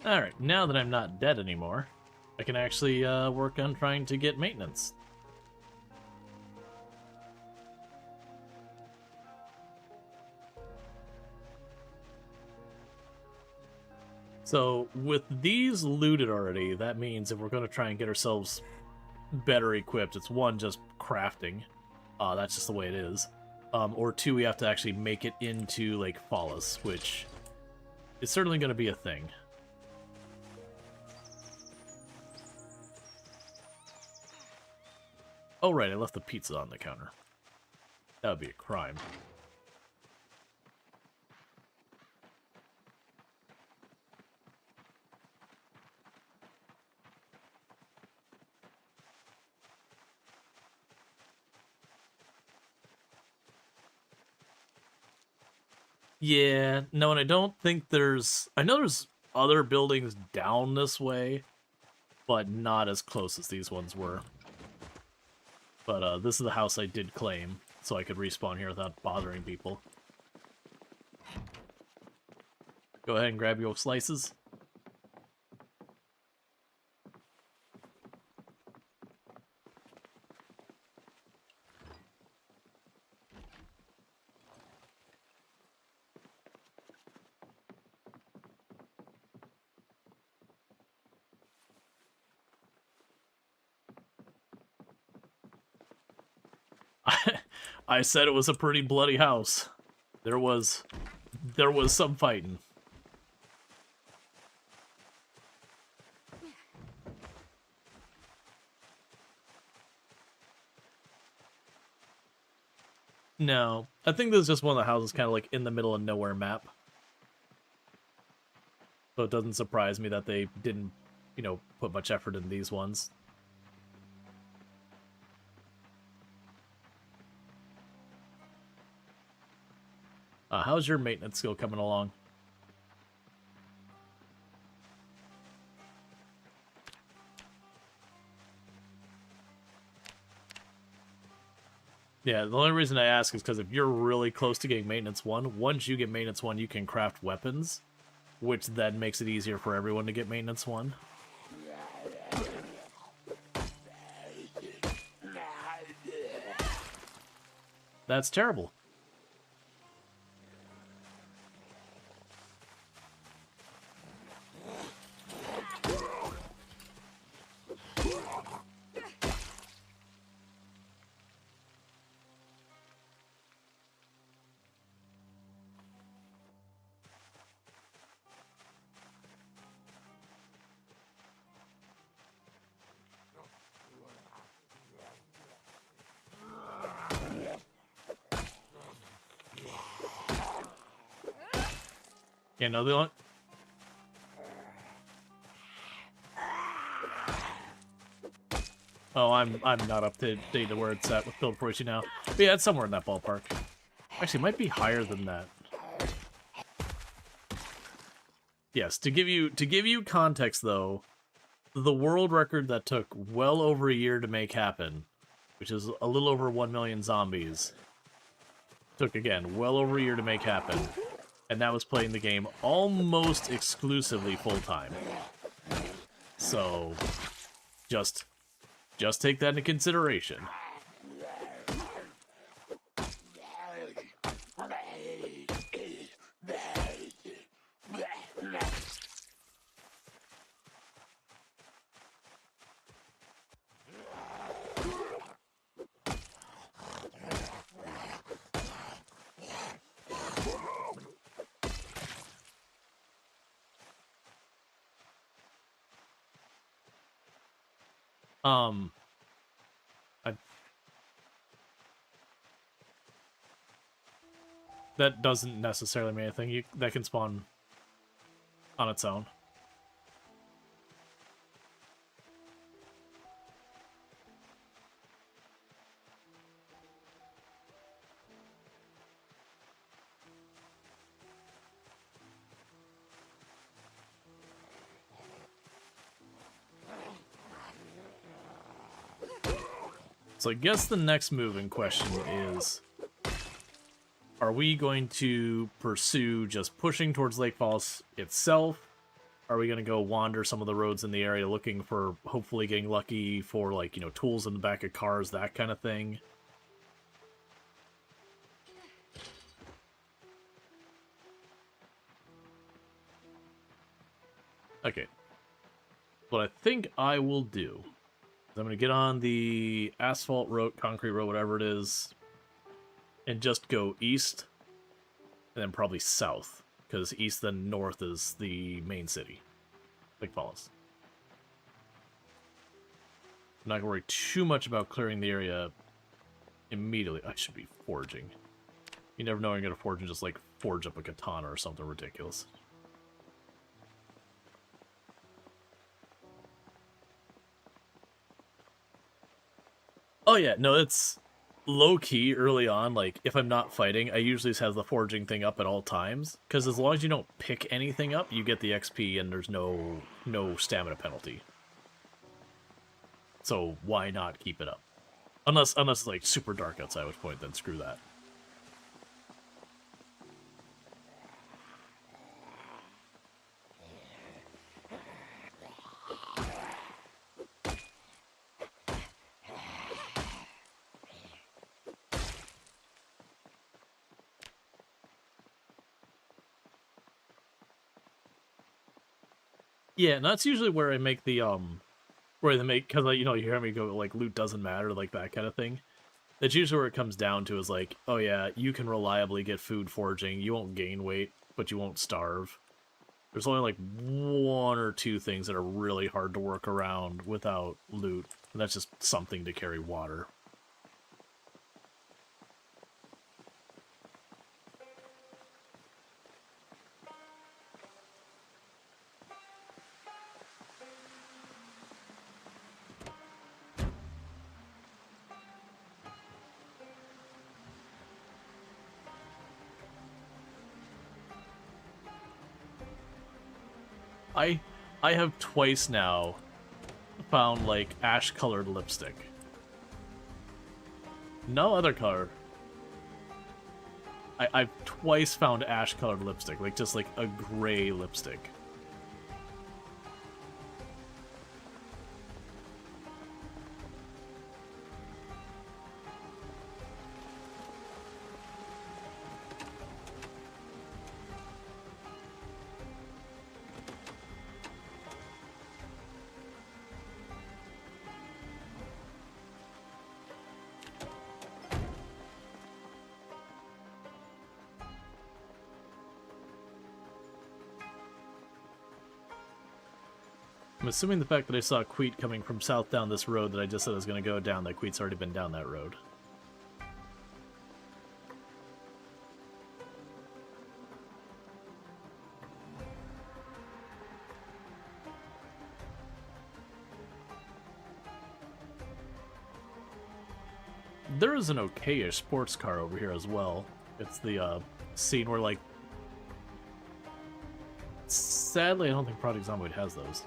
Alright, now that I'm not dead anymore, I can actually work on trying to get maintenance. So, with these looted already, that means if we're going to try and get ourselves better equipped, it's one, just crafting. That's just the way it is. Or two, we have to actually make it into, like, Follis, which is certainly going to be a thing. Oh, right, I left the pizza on the counter. That would be a crime. Yeah, no, and I don't think there's... I know there's other buildings down this way, but not as close as these ones were. But this is the house I did claim, so I could respawn here without bothering people. Go ahead and grab your slices. I said it was a pretty bloody house. There was some fighting. No, I think this is just one of the houses kind of like in the middle of nowhere map. So it doesn't surprise me that they didn't, you know, put much effort in these ones. How's your maintenance skill coming along? Yeah, the only reason I ask is because if you're really close to getting maintenance 1, once you get maintenance 1, you can craft weapons, which then makes it easier for everyone to get maintenance 1. That's terrible. Yeah, no, the only... Oh, I'm not up to date to where it's at with build 42 now. But yeah, it's somewhere in that ballpark. Actually, it might be higher than that. Yes, to give you context though, the world record that took well over a year to make happen, which is a little over 1 million zombies, took again well over a year to make happen, and that was playing the game almost exclusively full time. So, just take that into consideration. I, that doesn't necessarily mean anything. That can spawn on its own. So I guess the next move in question is, are we going to pursue just pushing towards Lake Falls itself? Are we going to go wander some of the roads in the area looking for, hopefully getting lucky for, like, you know, tools in the back of cars, that kind of thing? Okay. What I think I will do is I'm going to get on the asphalt road, concrete road, whatever it is, and just go east, and then probably south, because east then north is the main city, Lake Falls. I'm not going to worry too much about clearing the area immediately. I should be forging. You never know, you're going to forge and just, like, forge up a katana or something ridiculous. Oh yeah, no, it's low key early on, like if I'm not fighting, I usually just have the forging thing up at all times. Because as long as you don't pick anything up, you get the XP and there's no stamina penalty. So why not keep it up? Unless it's like super dark outside, at which point then screw that. Yeah, and that's usually where I make the where they make, because you know, you hear me go like loot doesn't matter, like that kind of thing. That's usually where it comes down to, is like, oh yeah, you can reliably get food foraging, you won't gain weight, but you won't starve. There's only like one or two things that are really hard to work around without loot, and that's just something to carry water. I have twice now found like ash-colored lipstick. No other color. I've twice found ash-colored lipstick, like just like a gray lipstick. I'm assuming the fact that I saw Queet coming from south down this road that I just said I was going to go down, that Queet's already been down that road. There is an okay-ish sports car over here as well. It's the scene where, like... Sadly, I don't think Project Zomboid has those.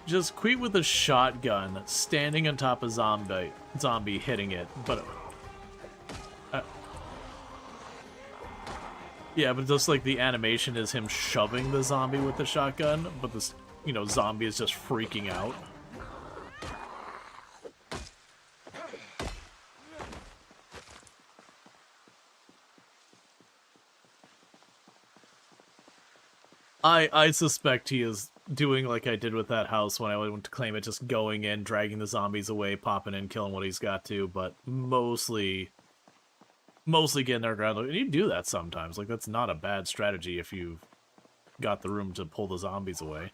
Just Queet with a shotgun, standing on top of zombie hitting it, but yeah, but just like the animation is him shoving the zombie with the shotgun, but this, you know, zombie is just freaking out. I suspect he is doing like I did with that house when I went to claim it, just going in, dragging the zombies away, popping in, killing what he's got to, but mostly getting their ground. And you do that sometimes. Like, that's not a bad strategy if you've got the room to pull the zombies away.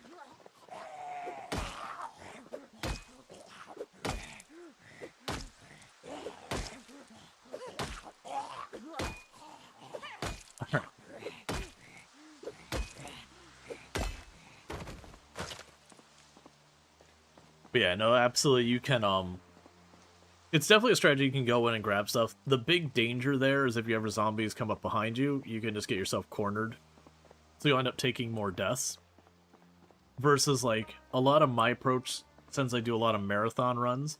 But yeah, no, absolutely, you can, it's definitely a strategy. You can go in and grab stuff. The big danger there is if you ever zombies come up behind you, you can just get yourself cornered. So you'll end up taking more deaths. Versus, like, a lot of my approach, since I do a lot of marathon runs,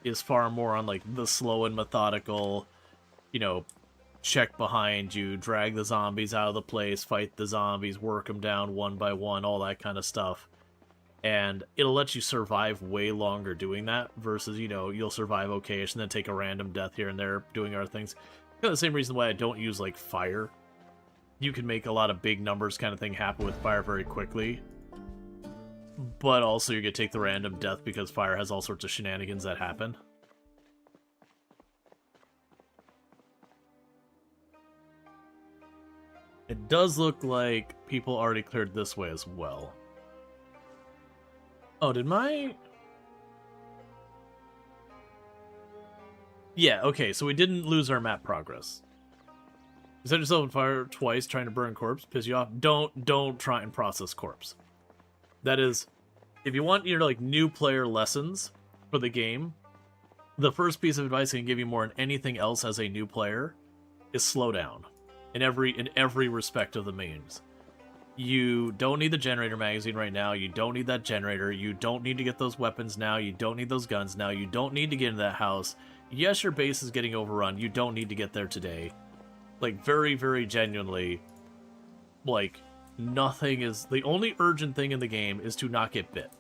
is far more on, like, the slow and methodical, you know, check behind you, drag the zombies out of the place, fight the zombies, work them down one by one, all that kind of stuff. And it'll let you survive way longer doing that, versus, you know, you'll survive okay-ish and then take a random death here and there doing other things. Kind of the same reason why I don't use, like, fire. You can make a lot of big numbers kind of thing happen with fire very quickly. But also you're going to take the random death because fire has all sorts of shenanigans that happen. It does look like people already cleared this way as well. Oh, did my... Yeah, okay, so we didn't lose our map progress. You set yourself on fire twice trying to burn corpse, piss you off. Don't try and process corpse. That is, if you want your like new player lessons for the game, the first piece of advice I can give you more than anything else as a new player is slow down in every respect of the means. You don't need the generator magazine right now. You don't need that generator. You don't need to get those weapons now. You don't need those guns now. You don't need to get into that house. Yes, your base is getting overrun. You don't need to get there today. Like, very, very genuinely, like, nothing is... The only urgent thing in the game is to not get bit.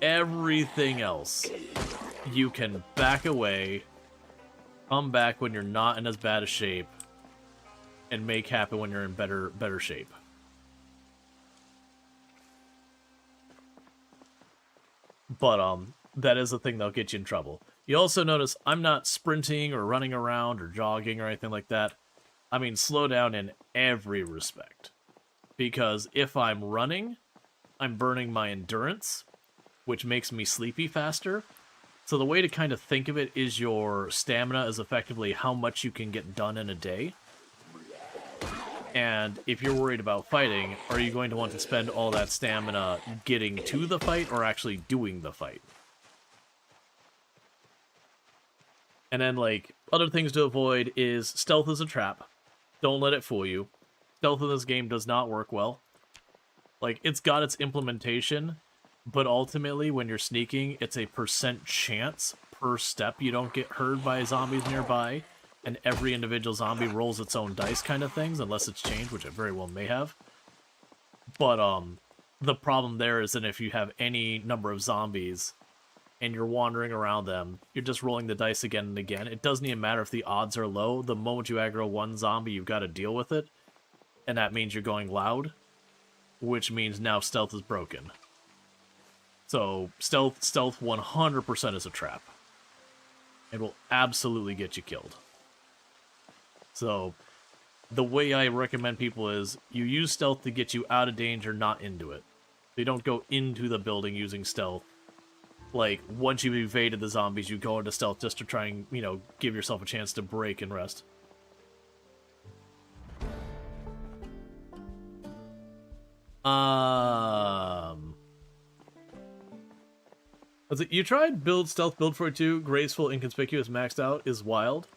Everything else, you can back away, come back when you're not in as bad a shape, and make happen when you're in better shape. But, that is the thing that'll get you in trouble. You also notice I'm not sprinting or running around or jogging or anything like that. I mean, slow down in every respect. Because if I'm running, I'm burning my endurance, which makes me sleepy faster. So the way to kind of think of it is your stamina is effectively how much you can get done in a day. And if you're worried about fighting, are you going to want to spend all that stamina getting to the fight or actually doing the fight? And then, like, other things to avoid is stealth is a trap. Don't let it fool you. Stealth in this game does not work well. Like, it's got its implementation, but ultimately, when you're sneaking, it's a % chance per step you don't get heard by zombies nearby, and every individual zombie rolls its own dice kind of things, unless it's changed, which it very well may have. But, the problem there is that if you have any number of zombies, and you're wandering around them, you're just rolling the dice again and again. It doesn't even matter if the odds are low. The moment you aggro one zombie, you've got to deal with it. And that means you're going loud, which means now stealth is broken. So, stealth 100% is a trap. It will absolutely get you killed. So, the way I recommend people is, you use stealth to get you out of danger, not into it. So you don't go into the building using stealth. Like, once you've evaded the zombies, you go into stealth just to try and, you know, give yourself a chance to break and rest. You tried build stealth build 42, graceful, inconspicuous, maxed out, is wild.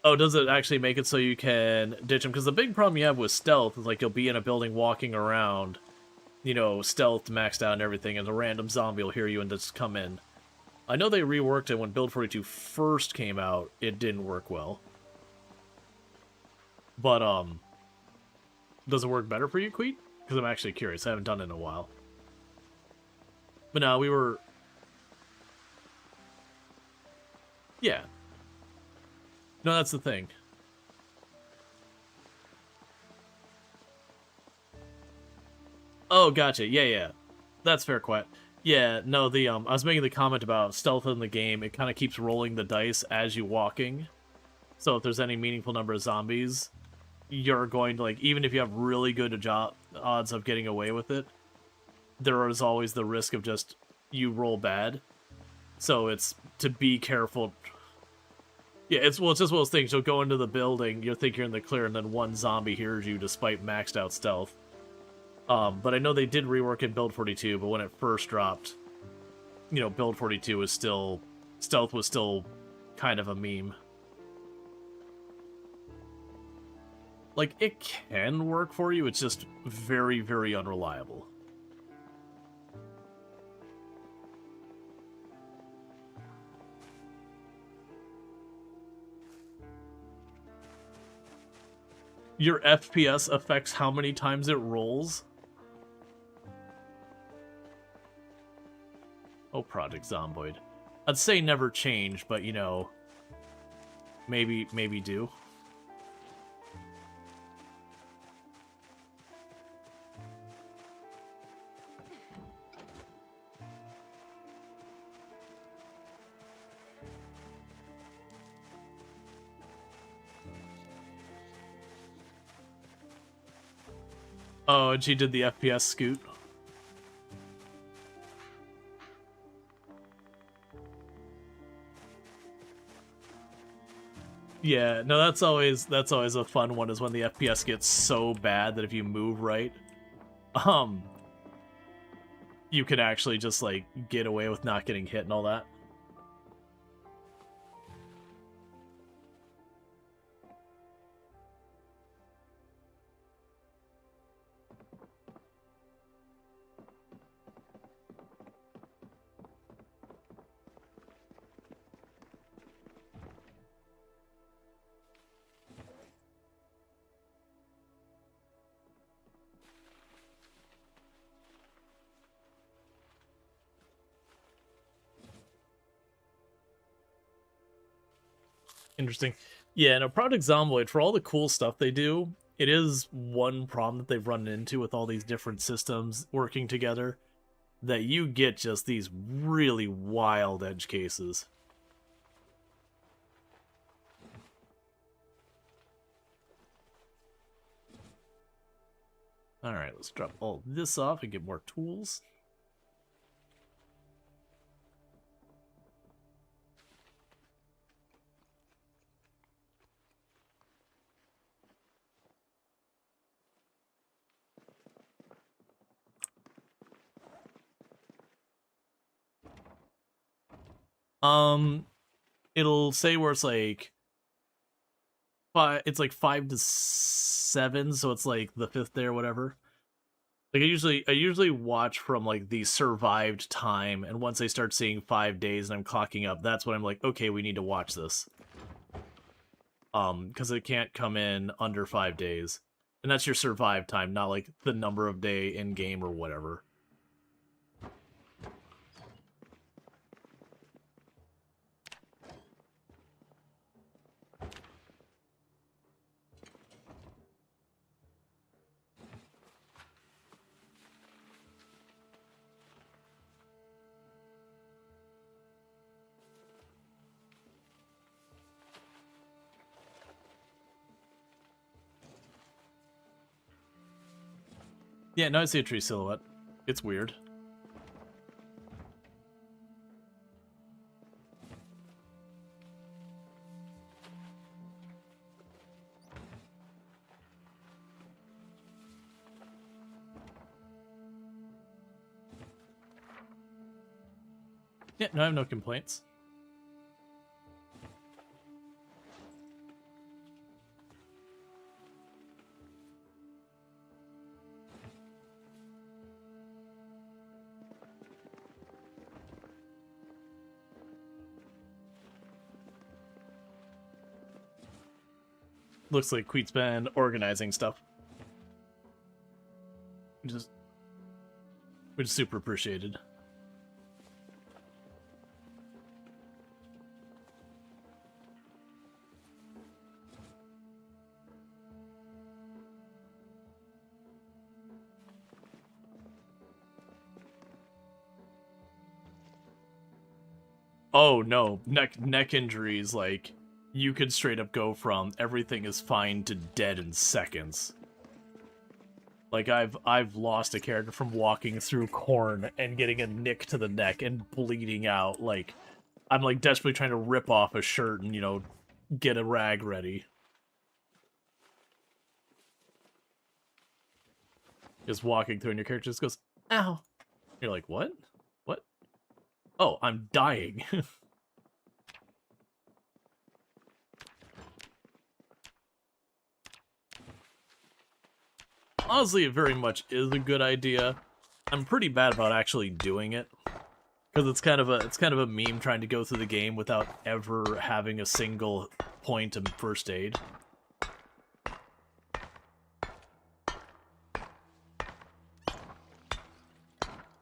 Oh, does it actually make it so you can ditch them? Because the big problem you have with stealth is, like, you'll be in a building walking around, you know, stealth maxed out and everything, and a random zombie will hear you and just come in. I know they reworked it when Build 42 first came out. It didn't work well. But, does it work better for you, Queet? Because I'm actually curious. I haven't done it in a while. But no, we were... Yeah. No, that's the thing. Oh, gotcha. Yeah. That's fair, Quet. Yeah, no, I was making the comment about stealth in the game. It kind of keeps rolling the dice as you're walking. So if there's any meaningful number of zombies, you're going to, like, even if you have really good odds of getting away with it, there is always the risk of just you roll bad. So it's to be careful. Yeah, it's just one of those things. You'll go into the building, you'll think you're in the clear, and then one zombie hears you despite maxed out stealth. But I know they did rework in Build 42, but when it first dropped, you know, Build 42 was still... Stealth was still kind of a meme. Like, it can work for you, it's just very, very unreliable. Your FPS affects how many times it rolls? Oh, Project Zomboid. I'd say never change, but, you know, maybe do. Oh, and she did the FPS scoot. Yeah, no, that's always a fun one, is when the FPS gets so bad that if you move right, um, you can actually just like get away with not getting hit and all that. Interesting. Yeah, no, Project Zomboid, for all the cool stuff they do, it is one problem that they've run into with all these different systems working together, that you get just these really wild edge cases. Alright, let's drop all this off and get more tools. It'll say where it's like it's like 5 to 7, so it's like the 5th day or whatever. Like I usually watch from like the survived time, and once I start seeing 5 days and I'm clocking up, that's when I'm like, okay, we need to watch this. Because it can't come in under 5 days. And that's your survive time, not like the number of day in game or whatever. Yeah, no, I see a tree silhouette. It's weird. Yeah, no, I have no complaints. Looks like Queet's been organizing stuff. Which is super appreciated. Oh no, neck injuries, like, you could straight up go from everything is fine to dead in seconds. Like, I've lost a character from walking through corn and getting a nick to the neck and bleeding out. Like, I'm like desperately trying to rip off a shirt and, you know, get a rag ready. Just walking through and your character just goes, ow. You're like, what? What? Oh, I'm dying. Honestly, it very much is a good idea. I'm pretty bad about actually doing it, because it's kind of a meme trying to go through the game without ever having a single point of first aid.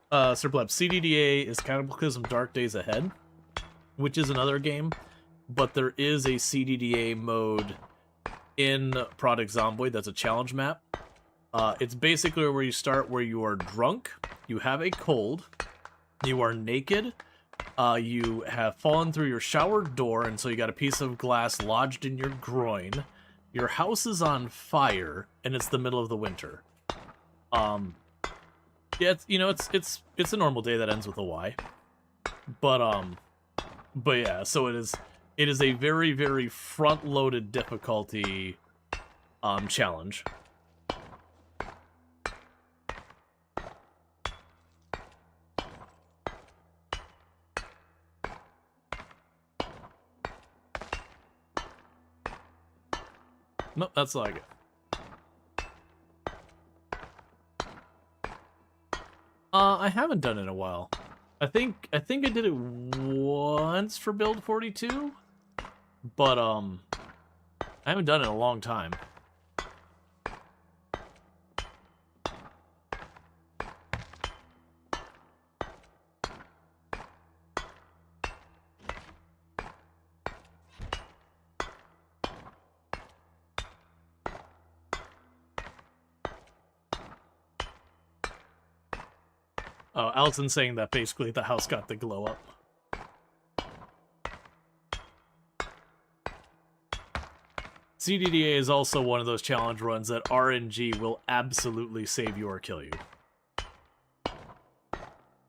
Sir Pleb, CDDA is Cataclysm Dark Days Ahead, which is another game, but there is a CDDA mode in Project Zomboid that's a challenge map. It's basically where you start where you are drunk, you have a cold, you are naked, you have fallen through your shower door, and so you got a piece of glass lodged in your groin, your house is on fire, and it's the middle of the winter. Yeah, it's a normal day that ends with a Y. But yeah, so it is It is a very, very front-loaded difficulty challenge. Nope, that's all I get. I haven't done it in a while. I think I did it once for build 42, but I haven't done it in a long time. Oh, Allison's saying that basically the house got the glow up. CDDA is also one of those challenge runs that RNG will absolutely save you or kill you.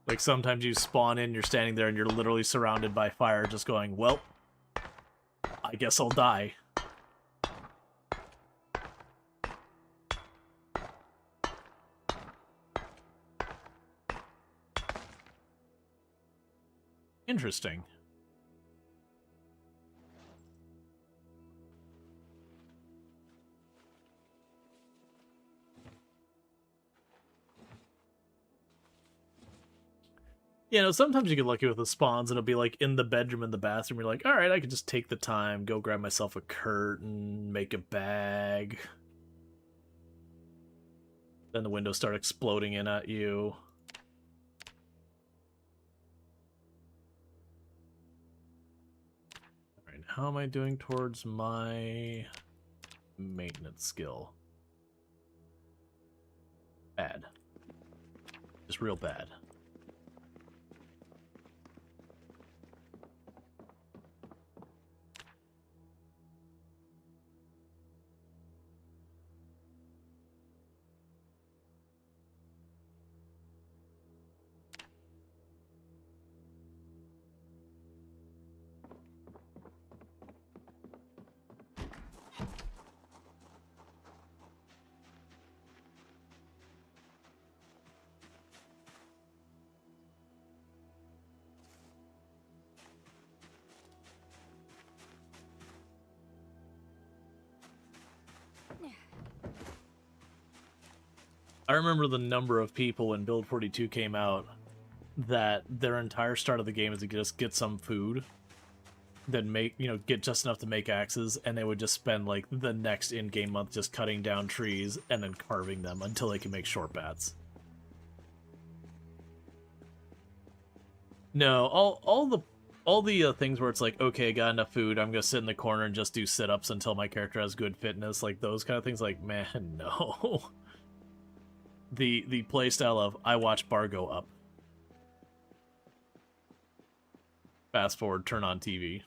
Like, sometimes you spawn in, you're standing there, and you're literally surrounded by fire, just going, well, I guess I'll die. Interesting. You know, sometimes you get lucky with the spawns, and it'll be like in the bedroom, in the bathroom. You're like, all right, I could just take the time, go grab myself a curtain, make a bag. Then the windows start exploding in at you. All right, how am I doing towards my maintenance skill? Bad. Just real bad. I remember the number of people when Build 42 came out that their entire start of the game is to just get some food, then make, you know, get just enough to make axes, and they would just spend like the next in-game month just cutting down trees and then carving them until they can make short bats. No, all the things where it's like, okay, got enough food, I'm gonna sit in the corner and just do sit-ups until my character has good fitness, like those kind of things, like, man, no. The playstyle of, I watch bar go up. Fast forward, turn on TV.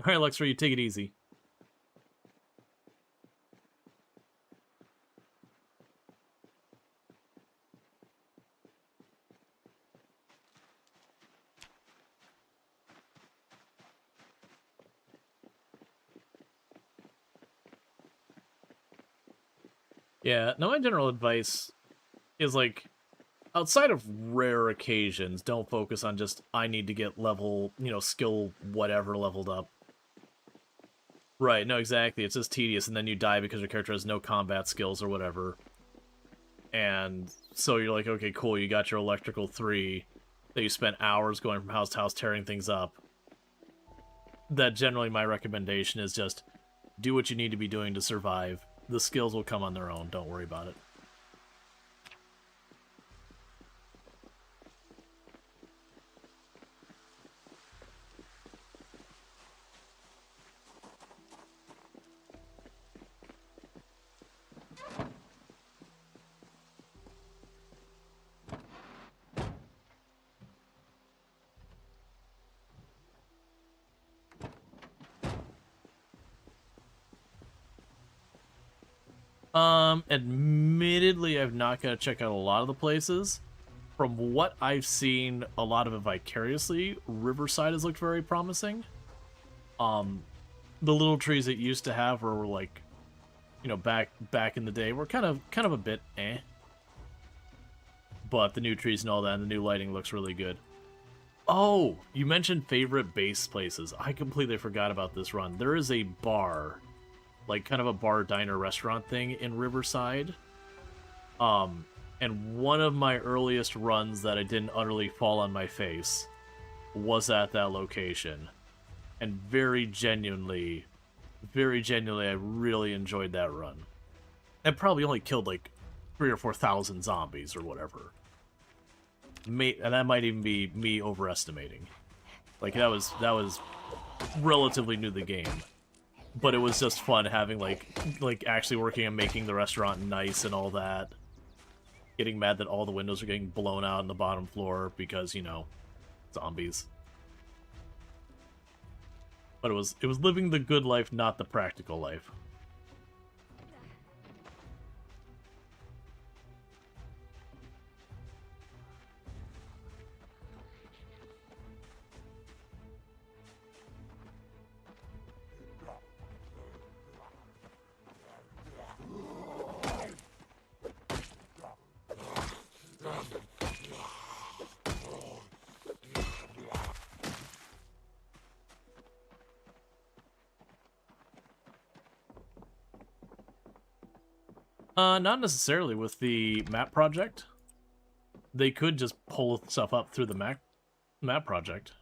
Alright, Luxray, you take it easy. Yeah, no, my general advice is, like, outside of rare occasions, don't focus on just, I need to get level, you know, skill whatever leveled up. Right, no, exactly, it's just tedious, and then you die because your character has no combat skills or whatever. And so you're like, okay, cool, you got your electrical 3, that you spent hours going from house to house tearing things up. That generally my recommendation is just, do what you need to be doing to survive. The skills will come on their own, don't worry about it. Admittedly, I've not got to check out a lot of the places. from what I've seen, a lot of it vicariously, Riverside has looked very promising. The little trees it used to have were like, you know, back in the day were kind of a bit eh. But the new trees and all that, and the new lighting looks really good. Oh, you mentioned favorite base places. I completely forgot about this run. There is a bar, like kind of a bar diner restaurant thing in Riverside. And one of my earliest runs that I didn't utterly fall on my face was at that location. And very genuinely, I really enjoyed that run. I probably only killed like 3,000 or 4,000 zombies or whatever. And that might even be me overestimating. Like that was relatively new to the game, but it was just fun having like actually working and making the restaurant nice and all that. Getting mad that all the windows are getting blown out on the bottom floor because, you know, zombies. But it was living the good life, not the practical life. Not necessarily with the map project. They could just pull stuff up through the map project.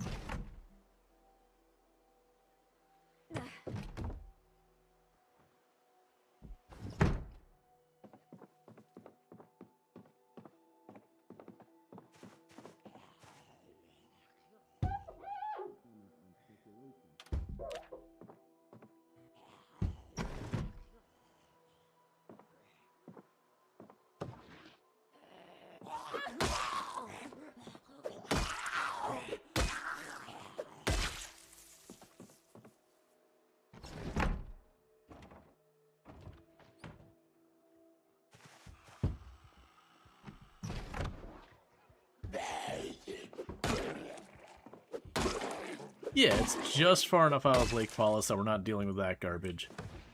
Yeah, it's just far enough out of Lake Fallis that we're not dealing with that garbage.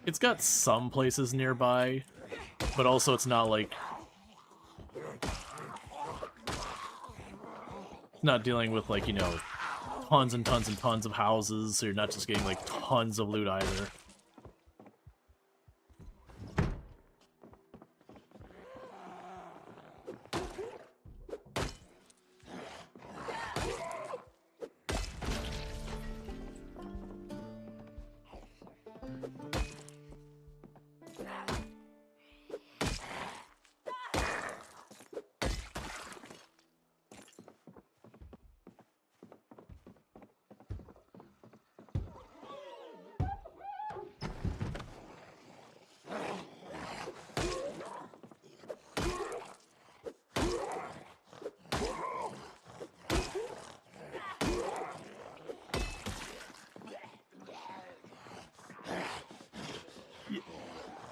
It's got some places nearby, but also it's not like... not dealing with, like, you know, tons and tons and tons of houses, so you're not just getting, like, tons of loot either.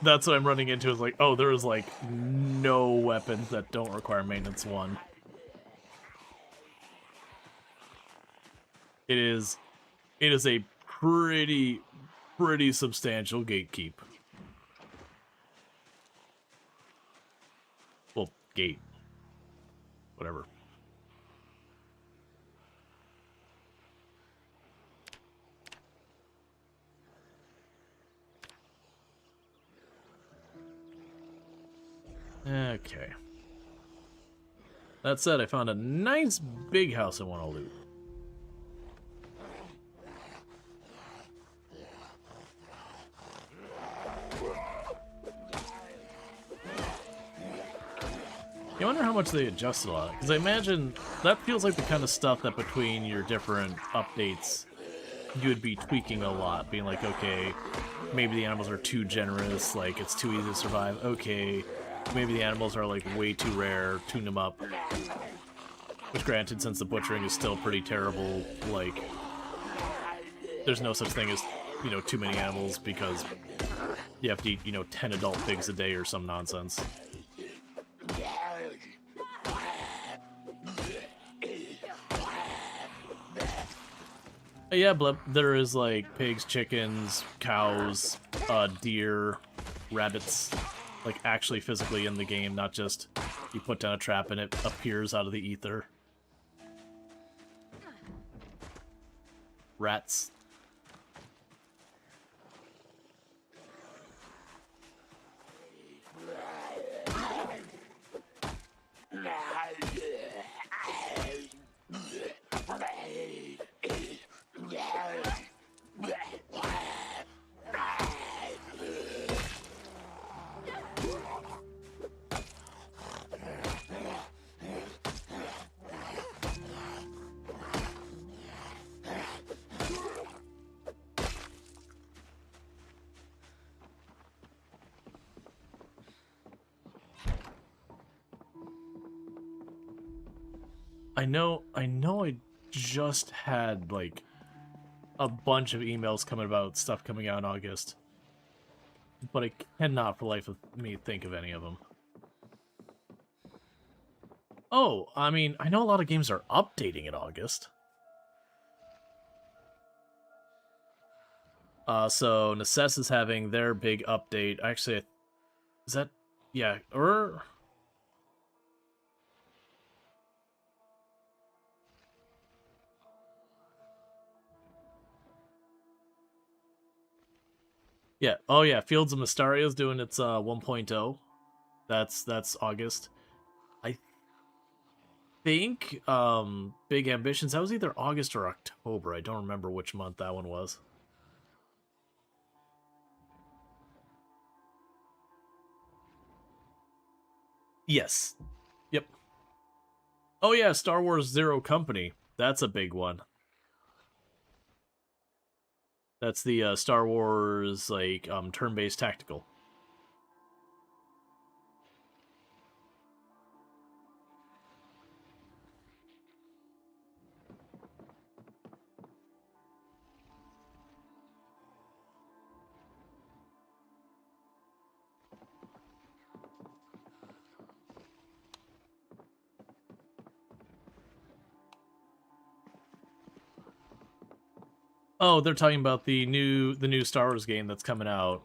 That's what I'm running into, is like, oh, there is, like, no weapons that don't require maintenance 1. It is a pretty substantial gatekeep. Well, gate. Whatever. Okay. That said, I found a nice big house I want to loot. I wonder how much they adjusted a lot, because I imagine that feels like the kind of stuff that between your different updates you would be tweaking a lot, being like, okay, maybe the animals are too generous, like it's too easy to survive, okay, maybe the animals are like way too rare, tune them up. Which granted, since the butchering is still pretty terrible, like, there's no such thing as, you know, too many animals, because you have to eat, you know, 10 adult pigs a day or some nonsense. Yeah, but there is like pigs, chickens, cows, deer, rabbits, like actually physically in the game, not just you put down a trap and it appears out of the ether. Rats. I just had, like, a bunch of emails coming about stuff coming out in August, but I cannot for the life of me think of any of them. Oh, I mean, I know a lot of games are updating in August. So Necess is having their big update. Actually, is that... yeah, or... yeah, oh yeah, Fields of Mystaria is doing its 1.0. That's August. I think Big Ambitions, that was either August or October. I don't remember which month that one was. Yes. Yep. Oh yeah, Star Wars Zero Company. That's a big one. That's the Star Wars like turn-based tactical. Oh, they're talking about the new Star Wars game that's coming out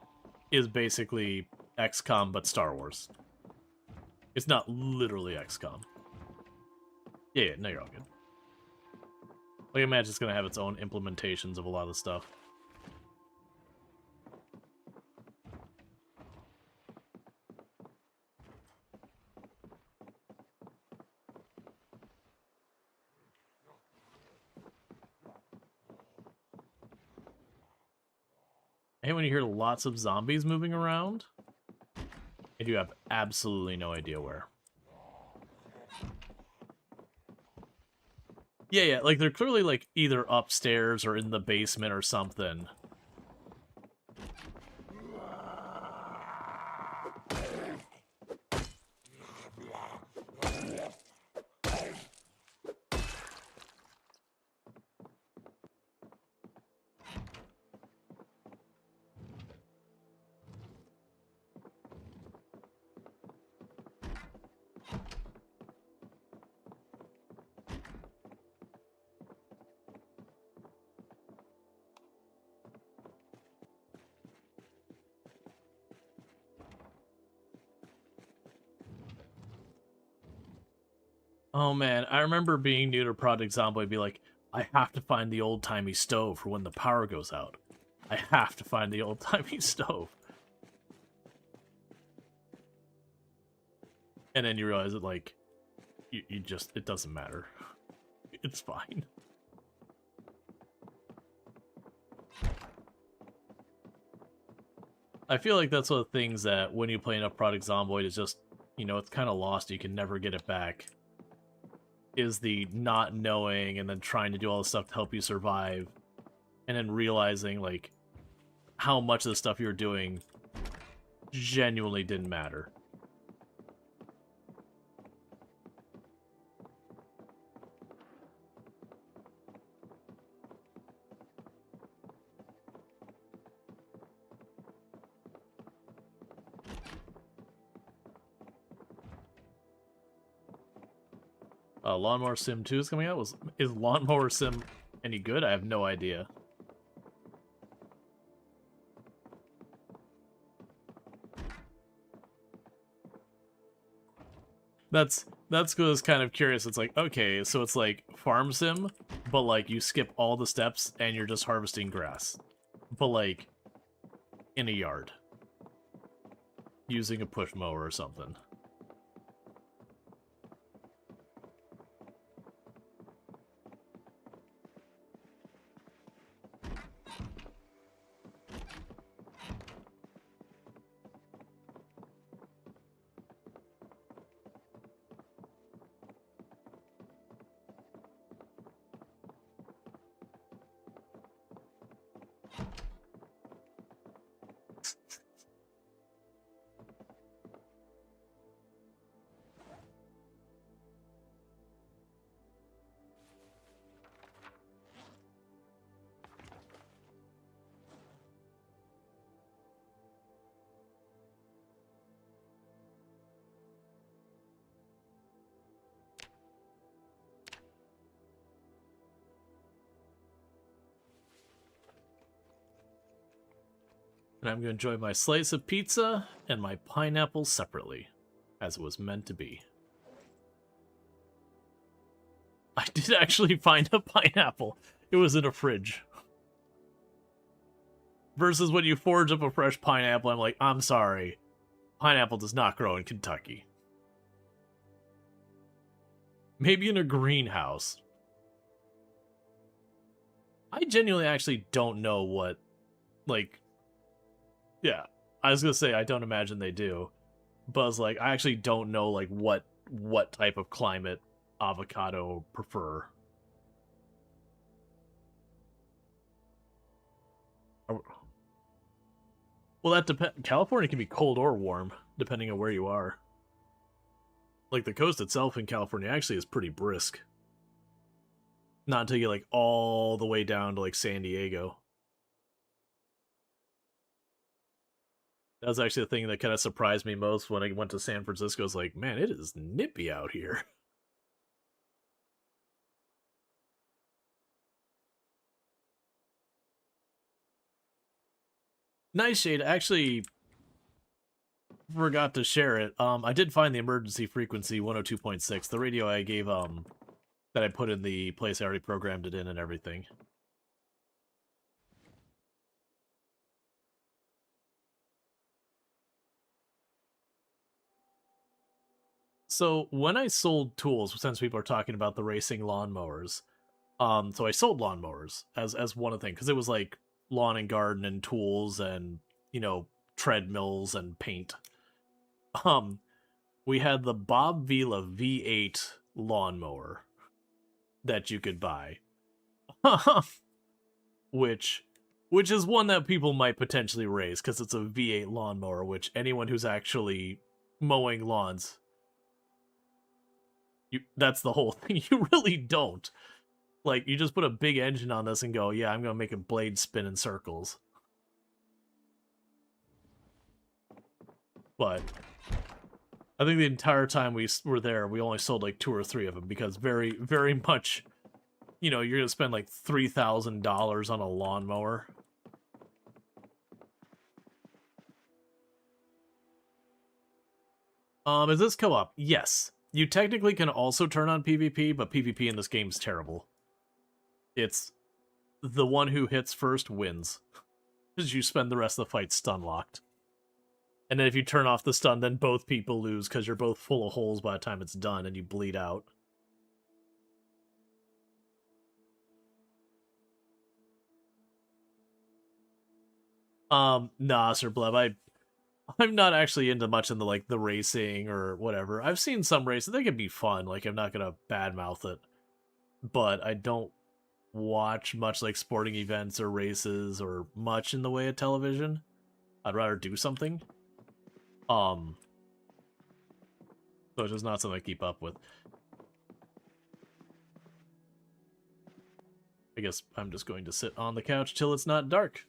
is basically XCOM but Star Wars. It's not literally XCOM. Yeah, no, you're all good. Like, I imagine it's gonna have its own implementations of a lot of stuff. I hate when you hear lots of zombies moving around, and you have absolutely no idea where. Yeah, like they're clearly like either upstairs or in the basement or something. Oh man, I remember being new to Project Zomboid, be like, I have to find the old-timey stove for when the power goes out. I have to find the old-timey stove. And then you realize that, like, you just, it doesn't matter. It's fine. I feel like that's one of the things that when you play enough Project Zomboid is just, you know, it's kind of lost. You can never get it back. Is the not knowing and then trying to do all this stuff to help you survive. And then realizing, like, how much of the stuff you're doing genuinely didn't matter. Lawnmower Sim 2 is coming out. Is Lawnmower Sim Any good? I have no idea. That's what I was kind of curious. It's like, okay, so it's like farm sim, but like you skip all the steps and you're just harvesting grass. But like in a yard. Using a push mower or something. And I'm going to enjoy my slice of pizza and my pineapple separately, as it was meant to be. I did actually find a pineapple. It was in a fridge. Versus when you forge up a fresh pineapple, I'm like, I'm sorry. Pineapple does not grow in Kentucky. Maybe in a greenhouse. I genuinely actually don't know what, like, yeah, I was gonna say I don't imagine they do, but I was like, I actually don't know like what type of climate avocado prefer. Well, that depends. California can be cold or warm depending on where you are. Like the coast itself in California actually is pretty brisk. Not until you get like all the way down to like San Diego. That was actually the thing that kind of surprised me most when I went to San Francisco. It's like, man, it is nippy out here. Nice shade. Actually, forgot to share it. I did find the emergency frequency 102.6, the radio I gave that I put in the place I already programmed it in and everything. So when I sold tools, since people are talking about the racing lawnmowers, so I sold lawnmowers as one thing because it was like lawn and garden and tools and treadmills and paint. Um, we had the Bob Vila V8 lawnmower that you could buy, which is one that people might potentially raise because it's a V8 lawnmower, which anyone who's actually mowing lawns, that's the whole thing. You really don't. Like, you just put a big engine on this and go, yeah, I'm going to make a blade spin in circles. But I think the entire time we were there, we only sold like 2 or 3 of them because very, very much, you're going to spend like $3,000 on a lawnmower. Is this co-op? Yes. You technically can also turn on PvP, but PvP in this game is terrible. It's the one who hits first wins. Because you spend the rest of the fight stun locked. And then if you turn off the stun, then both people lose because you're both full of holes by the time it's done and you bleed out. Nah, Sir Bleb, I'm not actually into much in the racing or whatever. I've seen some races, they can be fun, like I'm not gonna badmouth it. But I don't watch much like sporting events or races or much in the way of television. I'd rather do something. So it's just not something I keep up with. I guess I'm just going to sit on the couch till it's not dark.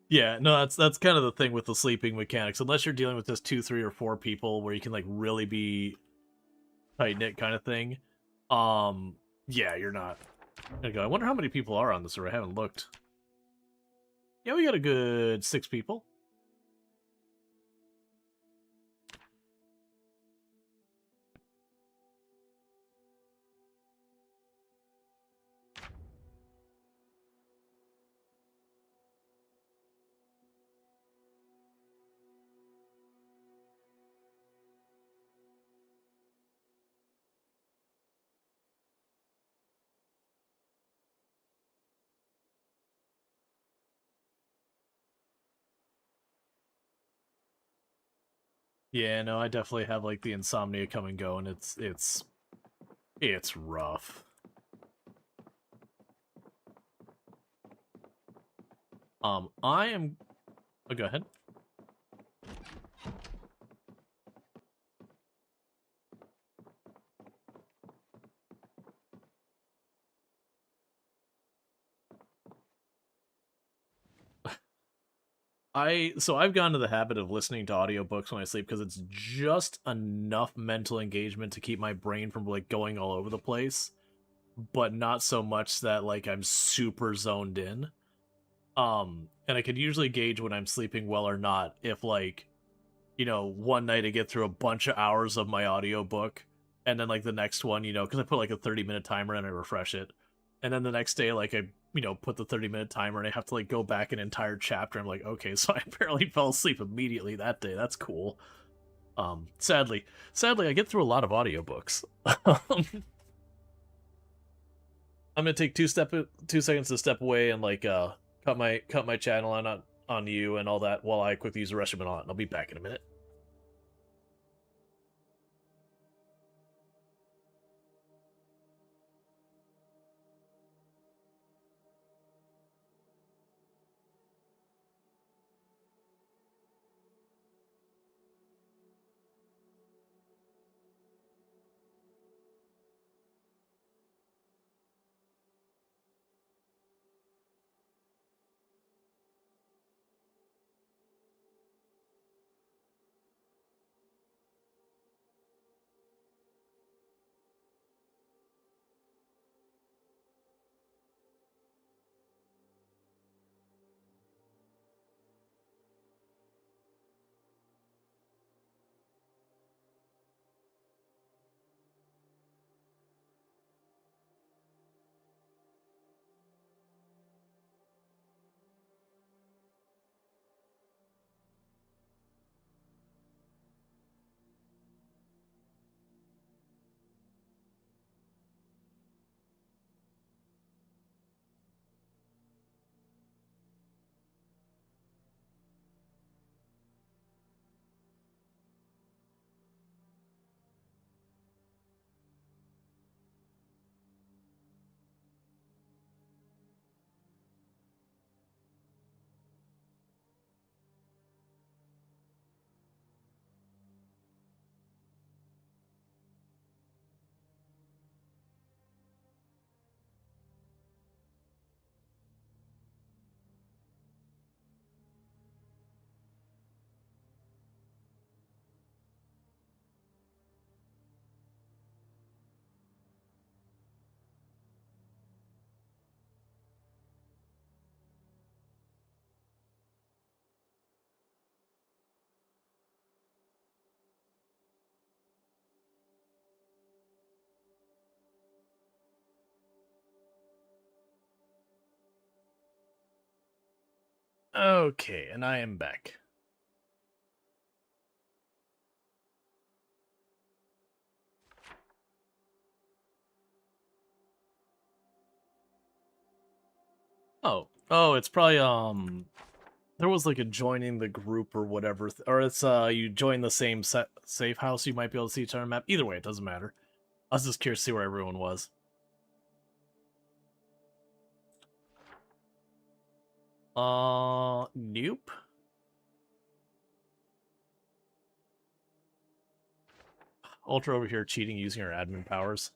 Yeah, no, that's kind of the thing with the sleeping mechanics. Unless you're dealing with just 2, 3, or 4 people, where you can like really be tight knit kind of thing. Um, yeah, you're not gonna go. I wonder how many people are on this, or I haven't looked. Yeah, we got a good 6 people. Yeah, no, I definitely have like the insomnia come and go, and it's rough. I am. Oh, go ahead. I've gotten to the habit of listening to audiobooks when I sleep because it's just enough mental engagement to keep my brain from like going all over the place, but not so much that like I'm super zoned in. And I could usually gauge when I'm sleeping well or not if like, one night I get through a bunch of hours of my audiobook and then like the next one, because I put like a 30-minute timer and I refresh it. And then the next day like I put the 30-minute timer and I have to like go back an entire chapter. I'm like, okay, so I barely fell asleep immediately that day. That's cool. Sadly I get through a lot of audiobooks. I'm gonna take 2 seconds to step away and like cut my channel on you and all that while I quickly use the restroom and all that, and I'll be back in a minute. Okay, and I am back. Oh, it's probably there was like a joining the group or whatever, or it's you join the same safe house. You might be able to see each other on map. Either way, it doesn't matter. I was just curious to see where everyone was. Nope. Ultra over here cheating using her admin powers.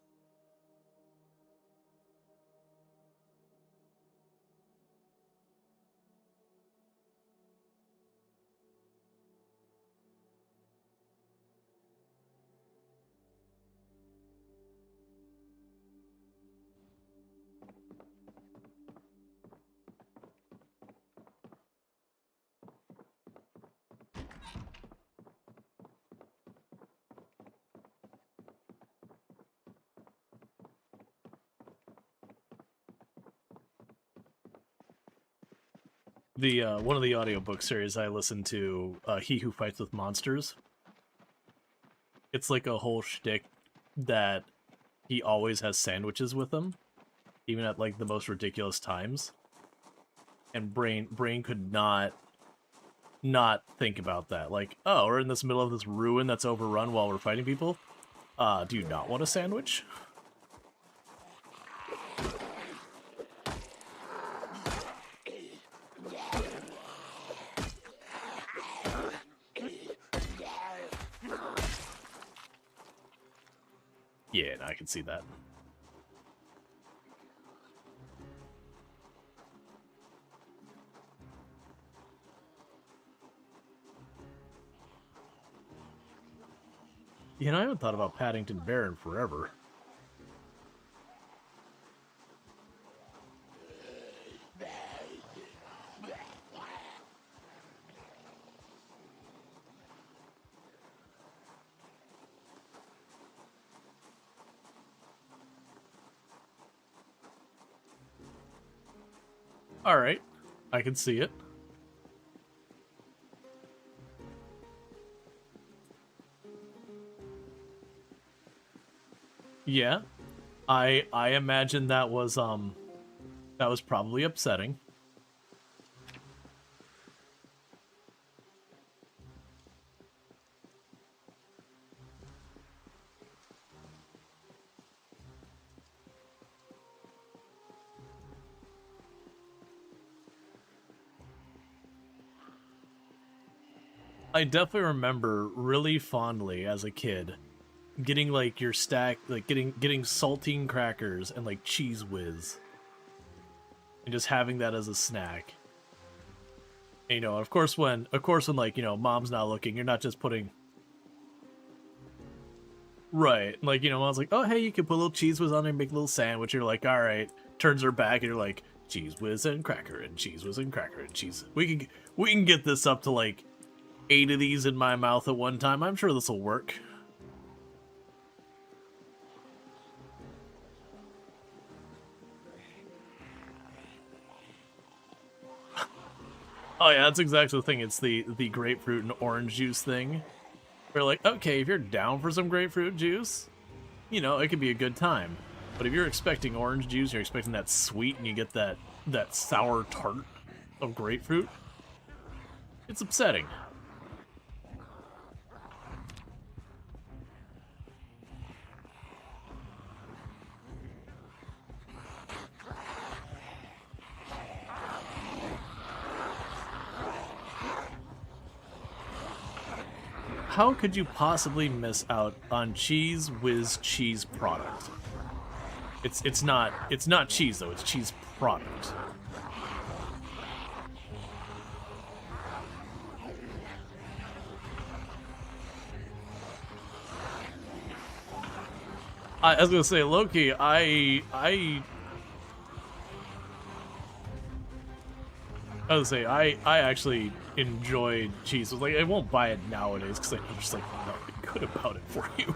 The one of the audiobook series I listened to, He Who Fights with Monsters. It's like a whole shtick that he always has sandwiches with him, even at like the most ridiculous times. And brain could not think about that. Like, oh, we're in this middle of this ruin that's overrun while we're fighting people. Do you not want a sandwich? Yeah, I can see that. You know, I haven't thought about Paddington Bear in forever. Alright, I can see it. Yeah, I imagine that was probably upsetting. I definitely remember really fondly as a kid getting like your stack, like getting saltine crackers and like Cheese Whiz, and just having that as a snack. And, you know, of course when like, you know, mom's not looking, you're not just putting. Right, like, you know, mom's like, oh hey, you can put a little Cheese Whiz on there and make a little sandwich. You're like, all right. Turns her back and you're like, Cheese Whiz and cracker and Cheese Whiz and cracker and cheese. We can get this up to like 8 of these in my mouth at one time. I'm sure this will work. Oh yeah, that's exactly the thing. It's the grapefruit and orange juice thing. We're like, okay, if you're down for some grapefruit juice, you know, it could be a good time. But if you're expecting orange juice, you're expecting that sweet, and you get that sour tart of grapefruit, it's upsetting. How could you possibly miss out on Cheese Whiz cheese product? It's not cheese though, it's cheese product. I was gonna say, Loki, I was gonna say, I actually enjoy cheese. Like, I won't buy it nowadays because I'm just like nothing good about it for you.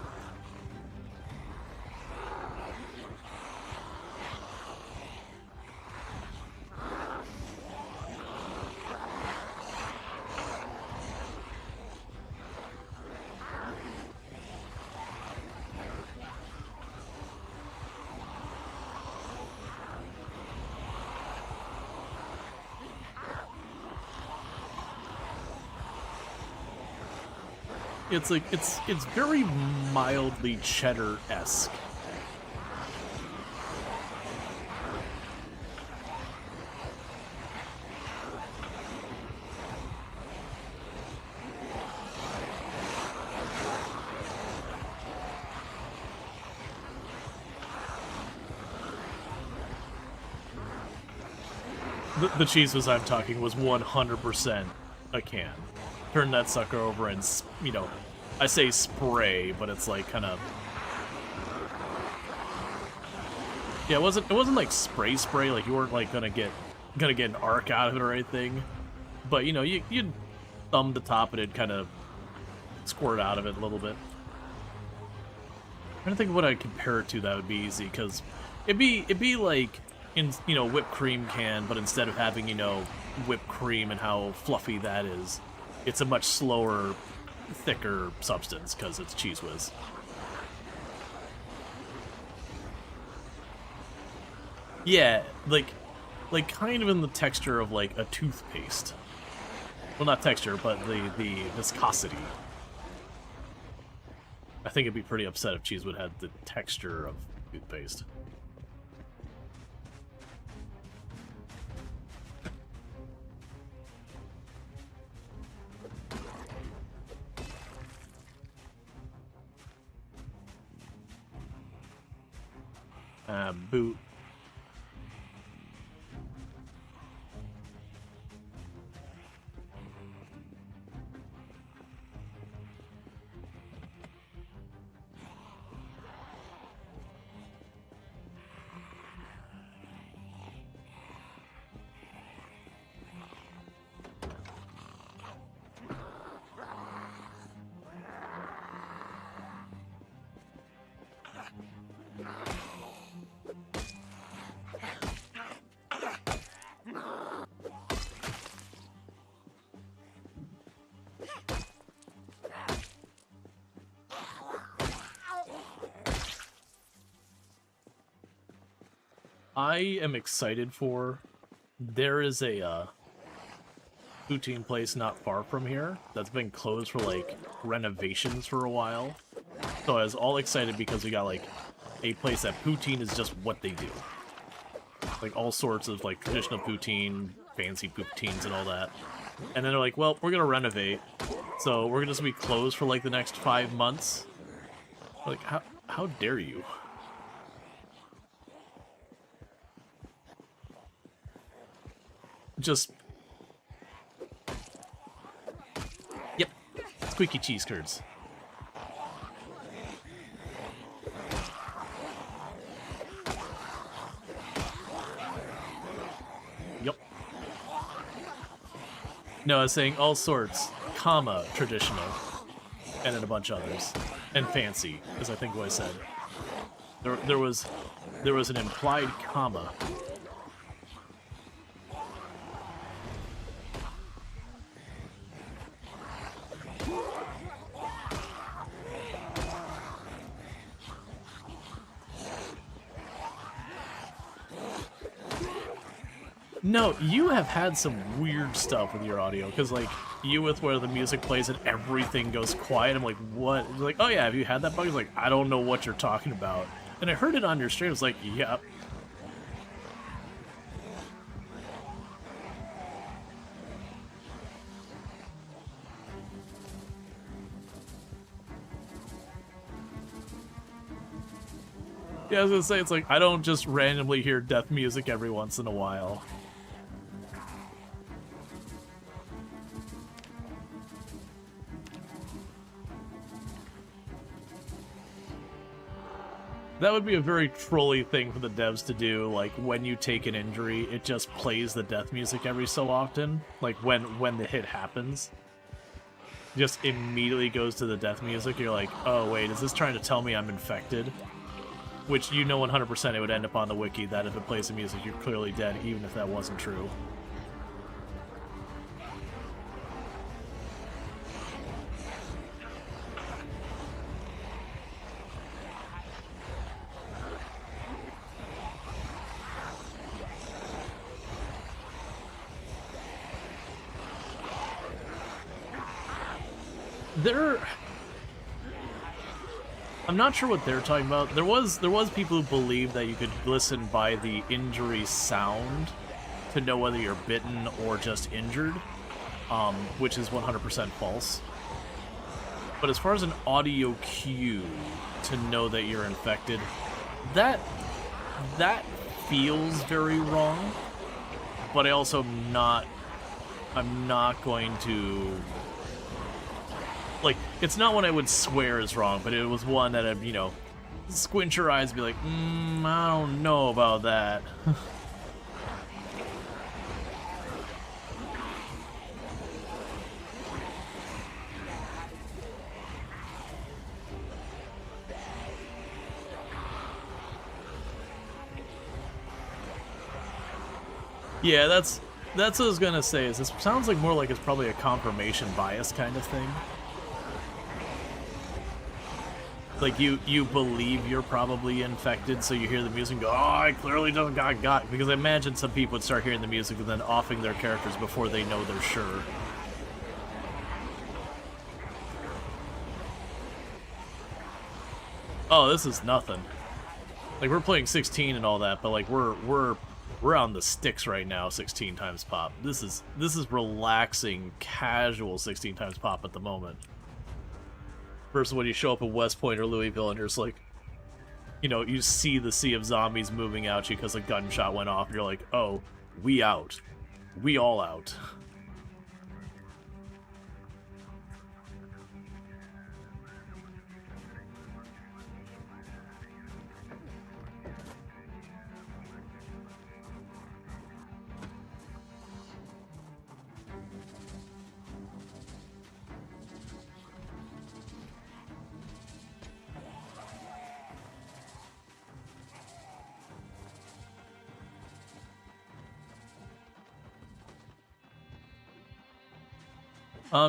It's like it's very mildly cheddar-esque. The cheese whiz I'm talking was 100% a can. Turn that sucker over and, you know, I say spray, but it's like kind of. Yeah, it wasn't like spray, like you weren't like gonna get an arc out of it or anything. But you know, you'd thumb the top and it'd kind of squirt out of it a little bit. I'm trying to think of what I'd compare it to that would be easy, because it'd be like in, you know, whipped cream can, but instead of having, you know, whipped cream and how fluffy that is. It's a much slower, thicker substance because it's Cheese Whiz. Yeah, like kind of in the texture of like a toothpaste. Well, not texture, but the viscosity. I think I'd be pretty upset if Cheese Whiz had the texture of toothpaste. Boot. I am excited for... There is a poutine place not far from here that's been closed for, like, renovations for a while. So I was all excited because we got, like, a place that poutine is just what they do. Like, all sorts of, like, traditional poutine, fancy poutines and all that. And then they're like, well, we're gonna renovate, so we're gonna just be closed for, like, the next 5 months. Like, how dare you? Just... Yep. Squeaky cheese curds. Yep. No, I was saying all sorts, comma, traditional, and then a bunch of others. And fancy, is I think what I said. There was an implied comma. No, you have had some weird stuff with your audio, because, like, you with where the music plays and everything goes quiet, I'm like, what? You're like, oh yeah, have you had that bug? It's like, I don't know what you're talking about. And I heard it on your stream, it's like, yep. Yeah, I was gonna say, it's like, I don't just randomly hear death music every once in a while. That would be a very trolly thing for the devs to do, like, when you take an injury, it just plays the death music every so often. Like, when the hit happens. Just immediately goes to the death music, you're like, oh wait, is this trying to tell me I'm infected? Which you know 100% it would end up on the wiki that if it plays the music, you're clearly dead, even if that wasn't true. I'm not sure what they're talking about. There was people who believed that you could listen by the injury sound to know whether you're bitten or just injured, which is 100% false. But as far as an audio cue to know that you're infected, that feels very wrong. But I also I'm not going to... Like, it's not one I would swear is wrong, but it was one that I'd, you know, squint your eyes and be like, I don't know about that. Yeah, That's what I was gonna say, is this sounds like more like it's probably a confirmation bias kind of thing. Like, you believe you're probably infected, so you hear the music and go, oh, I clearly don't got. Because I imagine some people would start hearing the music and then offing their characters before they know they're sure. Oh, this is nothing. Like, we're playing 16 and all that, but like we're on the sticks right now, 16 times pop. This is relaxing, casual 16 times pop at the moment. Versus when you show up in West Point or Louisville and you're just like, you know, you see the sea of zombies moving at you because a gunshot went off, and you're like, oh, we out. We all out.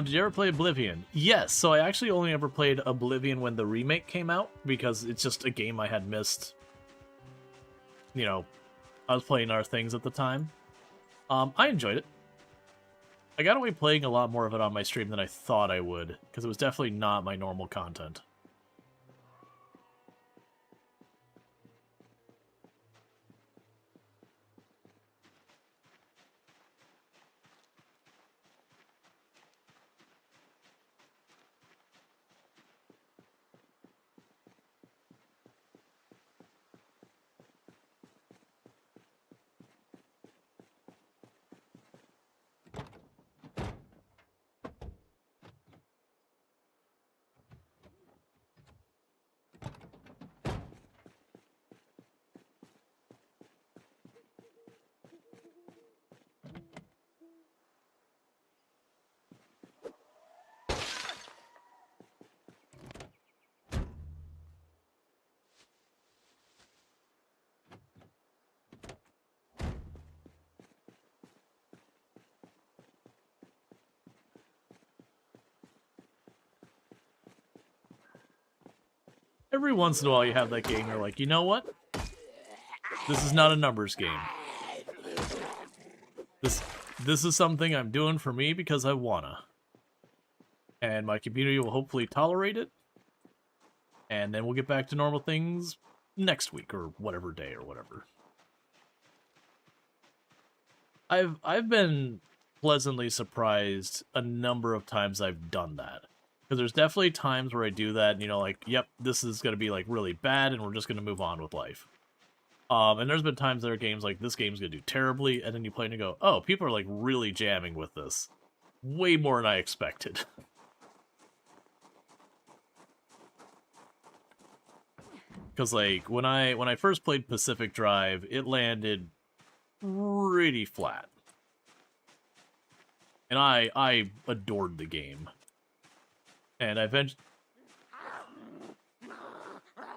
Did you ever play Oblivion? Yes, so I actually only ever played Oblivion when the remake came out, because it's just a game I had missed. You know, I was playing other things at the time. I enjoyed it. I got away playing a lot more of it on my stream than I thought I would, because it was definitely not my normal content. Every once in a while you have that game, you're like, you know what? This is not a numbers game. This is something I'm doing for me because I wanna. And my community will hopefully tolerate it. And then we'll get back to normal things next week or whatever day or whatever. I've been pleasantly surprised a number of times I've done that. Because there's definitely times where I do that, and, you know, like, yep, this is going to be, like, really bad, and we're just going to move on with life. And there's been times there are games like, this game's going to do terribly, and then you play and you go, oh, people are, like, really jamming with this. Way more than I expected. Because, like, when I first played Pacific Drive, it landed pretty flat. And I adored the game. And I eventually...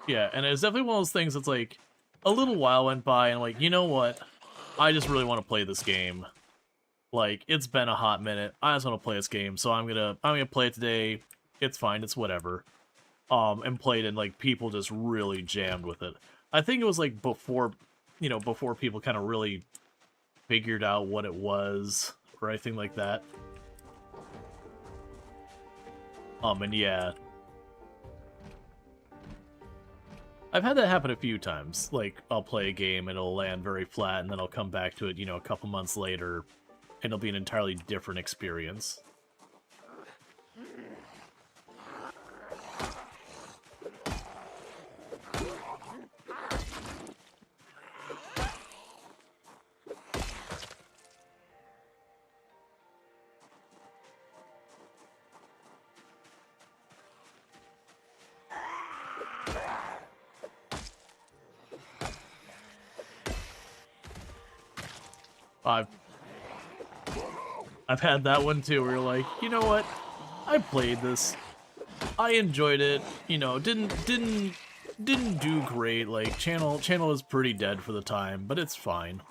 Yeah, and it's definitely one of those things that's like, a little while went by, and like, you know what? I just really want to play this game. Like, it's been a hot minute. I just want to play this game, so I'm gonna play it today. It's fine, it's whatever. And played, and like, people just really jammed with it. I think it was like before, you know, before people kind of really figured out what it was, or anything like that. And yeah. I've had that happen a few times. Like, I'll play a game and it'll land very flat, and then I'll come back to it, you know, a couple months later, and it'll be an entirely different experience. I've had that one too, where you're like, you know what? I played this. I enjoyed it. You know, didn't do great. Like, channel is pretty dead for the time, but it's fine.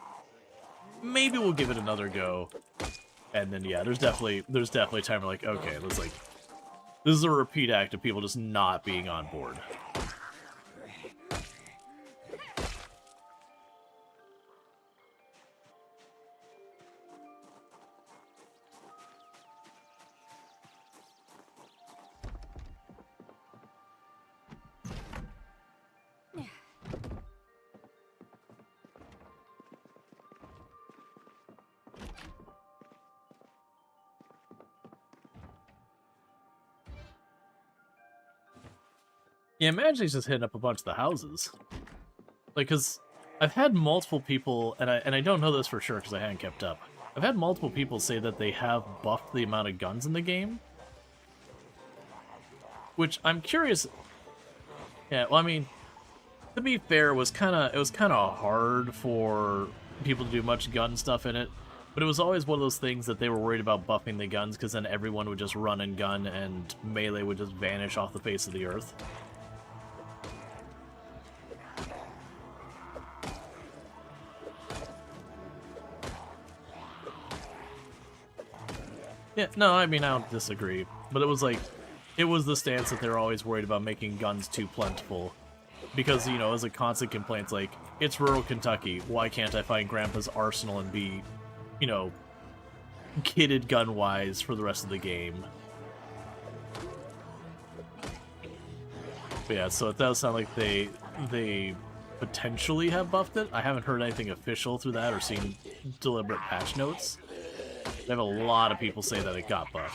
maybe we'll give it another go. And then yeah, there's definitely time where like, okay, let's like, this is a repeat act of people just not being on board. Yeah, Magic's just hitting up a bunch of the houses. Like, cause I've had multiple people, and I don't know this for sure because I haven't kept up. I've had multiple people say that they have buffed the amount of guns in the game, which I'm curious. Yeah, well, I mean, to be fair, it was kind of hard for people to do much gun stuff in it, but it was always one of those things that they were worried about buffing the guns because then everyone would just run and gun, and melee would just vanish off the face of the earth. Yeah, no, I mean, I don't disagree. But it was like, it was the stance that they're always worried about making guns too plentiful. Because, you know, as a constant complaint, like, it's rural Kentucky, why can't I find Grandpa's arsenal and be, you know, kitted gun-wise for the rest of the game? But yeah, so it does sound like they potentially have buffed it. I haven't heard anything official through that or seen deliberate patch notes. I have a lot of people say that it got buffed.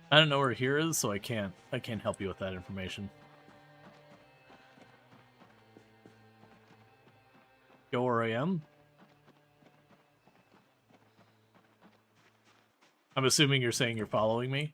I don't know where here is, so I can't help you with that information. Go where I am? I'm assuming you're saying you're following me?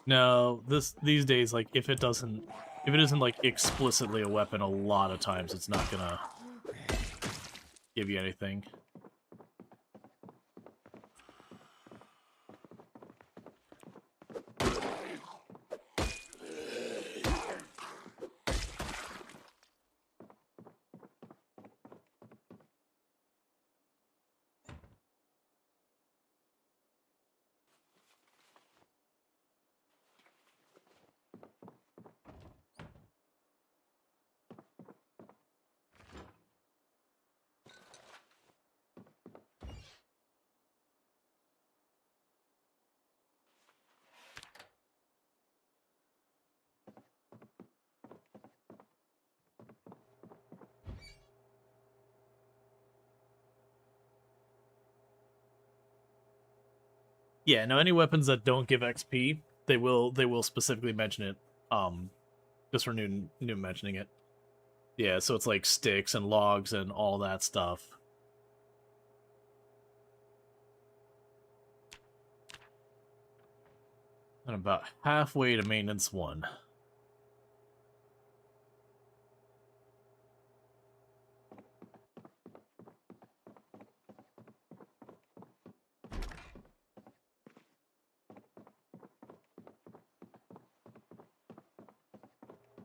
No, these days, like, if it isn't like explicitly a weapon, a lot of times it's not gonna give you anything. Yeah, no, any weapons that don't give XP, they will specifically mention it. Just for new mentioning it. Yeah, so it's like sticks and logs and all that stuff. And about halfway to maintenance 1.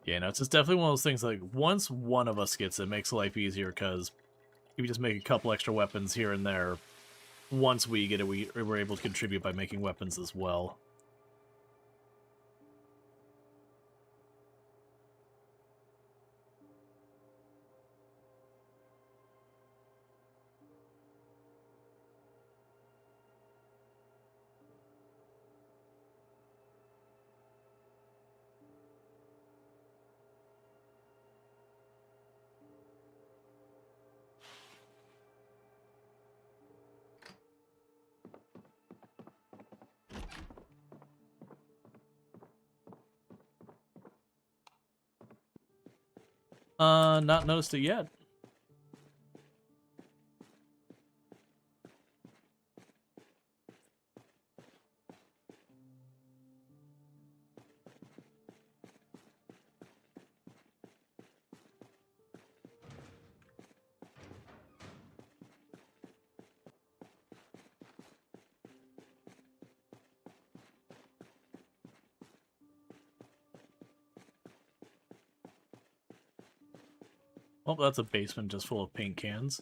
Yeah, no, it's just definitely one of those things, like, once one of us gets it, makes life easier, because if you just make a couple extra weapons here and there, once we get it, we're able to contribute by making weapons as well. Not noticed it yet. Oh, that's a basement just full of paint cans.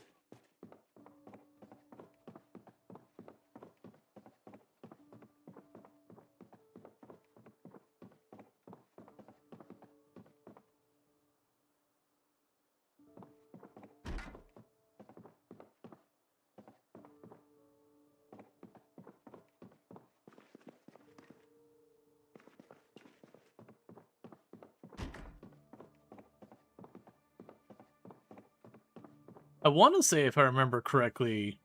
I want to say, if I remember correctly,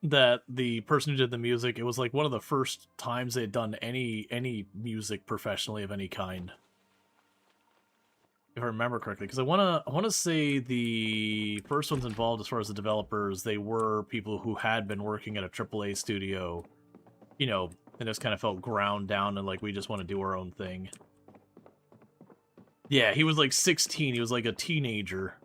that the person who did the music, it was like one of the first times they had done any music professionally of any kind. If I remember correctly, because I wanna say the first ones involved, as far as the developers, they were people who had been working at a AAA studio, you know, and just kind of felt ground down and like, we just want to do our own thing. Yeah, he was like 16. He was like a teenager.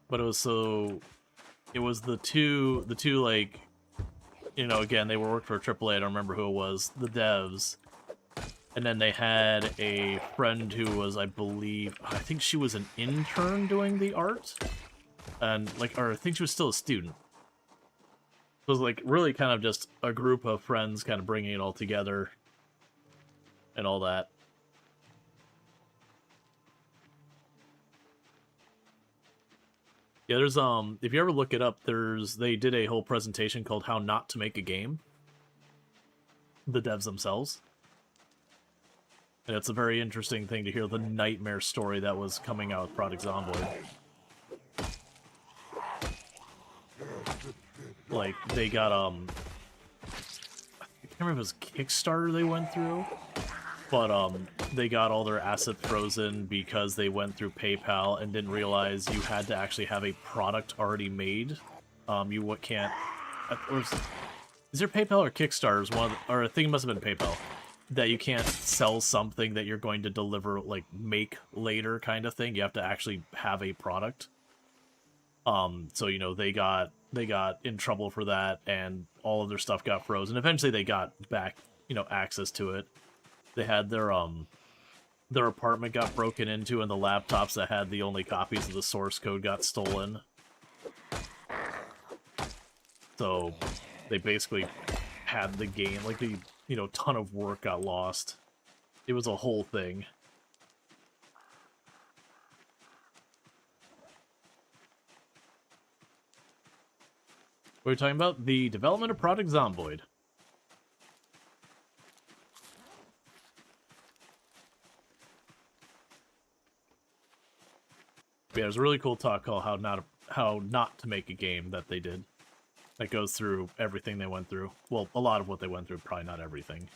But it was the two like, you know, again, they were working for AAA. I don't remember who it was, the devs. And then they had a friend who was, I think she was an intern doing the art. And, like, or I think she was still a student. It was, like, really kind of just a group of friends kind of bringing it all together. And all that. Yeah, there's, if you ever look it up, they did a whole presentation called How Not to Make a Game. The devs themselves. And it's a very interesting thing to hear the nightmare story that was coming out with Project Zomboid. Like, they got, I can't remember if it was Kickstarter they went through, but, they got all their assets frozen because they went through PayPal and didn't realize you had to actually have a product already made. You can't, is there PayPal or Kickstarter? Or I think it must have been PayPal. That you can't sell something that you're going to deliver, like, make later kind of thing. You have to actually have a product. So, you know, they got in trouble for that, and all of their stuff got frozen. Eventually they got back, you know, access to it. They had their apartment got broken into, and the laptops that had the only copies of the source code got stolen. So they basically had the game, like, the, you know, ton of work got lost. It was a whole thing. What are we talking about? The development of Project Zomboid. Yeah, there's a really cool talk called How Not to Make a Game that they did. That goes through everything they went through. Well, a lot of what they went through, probably not everything.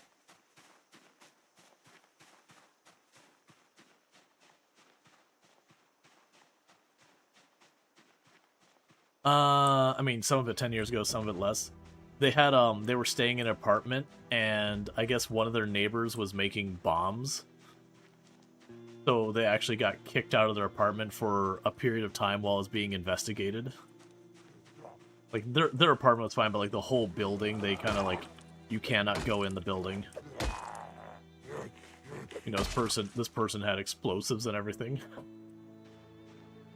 I mean, some of it 10 years ago, some of it less. they were staying in an apartment, and I guess one of their neighbors was making bombs. So they actually got kicked out of their apartment for a period of time while it was being investigated. Like, their apartment was fine, but, like, the whole building, they kind of, like, you cannot go in the building. You know, this person had explosives and everything.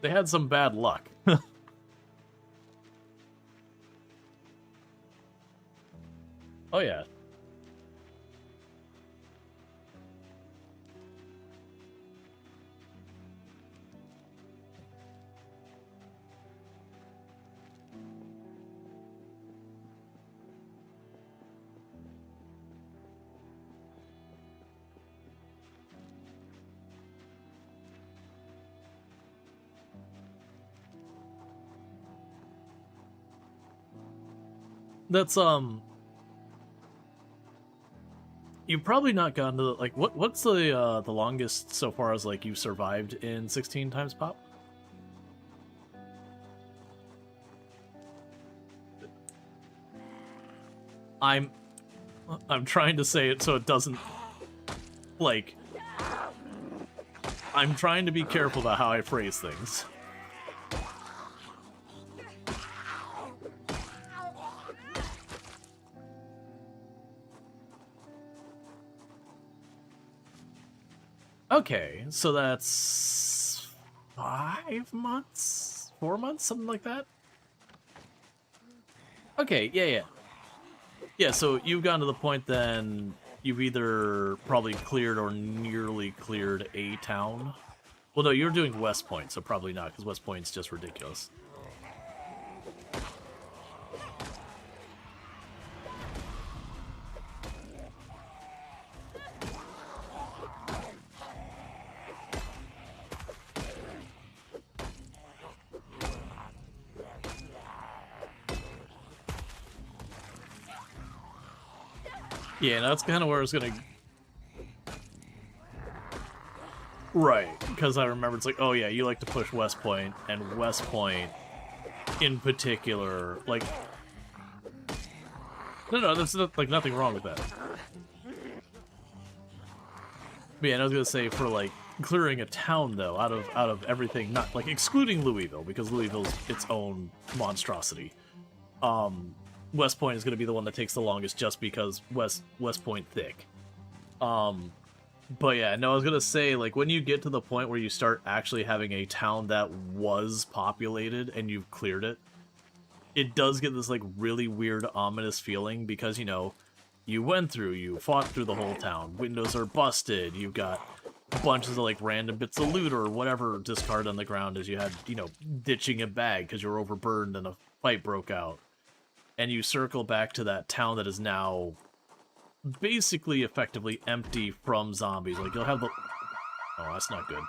They had some bad luck. Oh, yeah. That's, you've probably not gotten to the, like, what's the longest so far as, like, you've survived in 16 times pop? I'm trying to say it so it doesn't, like, I'm trying to be careful about how I phrase things. Okay, so that's 5 months? 4 months? Something like that? Okay, yeah. Yeah, so you've gotten to the point then you've either probably cleared or nearly cleared a town. Well, no, you're doing West Point, so probably not, because West Point's just ridiculous. Yeah, that's kind of where I was gonna... Right, because I remember it's like, oh yeah, you like to push West Point, and West Point, in particular, like... No, there's like nothing wrong with that. But yeah, and I was gonna say, for like, clearing a town, though, out of everything, not, like, excluding Louisville, because Louisville's its own monstrosity. West Point is going to be the one that takes the longest just because West Point thick. But yeah, no, I was going to say, like, when you get to the point where you start actually having a town that was populated and you've cleared it, it does get this, like, really weird, ominous feeling because, you know, you fought through the whole town. Windows are busted. You've got bunches of, like, random bits of loot or whatever discard on the ground as you had, you know, ditching a bag because you were overburdened and a fight broke out. And you circle back to that town that is now basically effectively empty from zombies. Like, you'll have the... Oh, that's not good.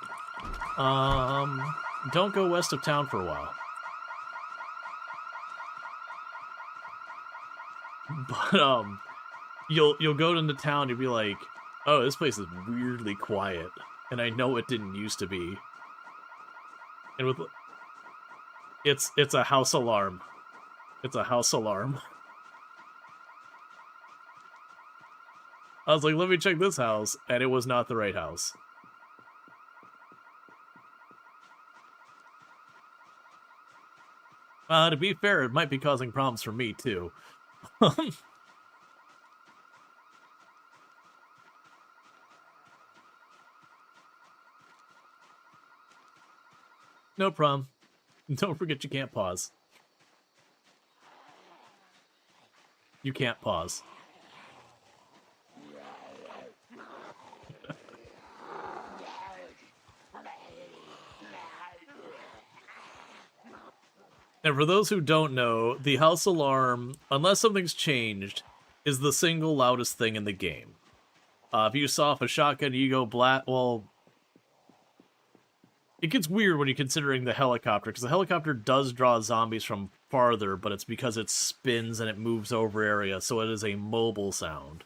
Don't go west of town for a while. But, you'll go into town, you'll be like, oh, this place is weirdly quiet. And I know it didn't used to be. And with... It's a house alarm. It's a house alarm. I was like, let me check this house, and it was not the right house. To be fair, it might be causing problems for me, too. No problem. Don't forget you can't pause. You can't pause. And for those who don't know, the house alarm, unless something's changed, is the single loudest thing in the game. If you saw off a shotgun, you go well, it gets weird when you're considering the helicopter, because the helicopter does draw zombies from farther, but it's because it spins and it moves over area, so it is a mobile sound.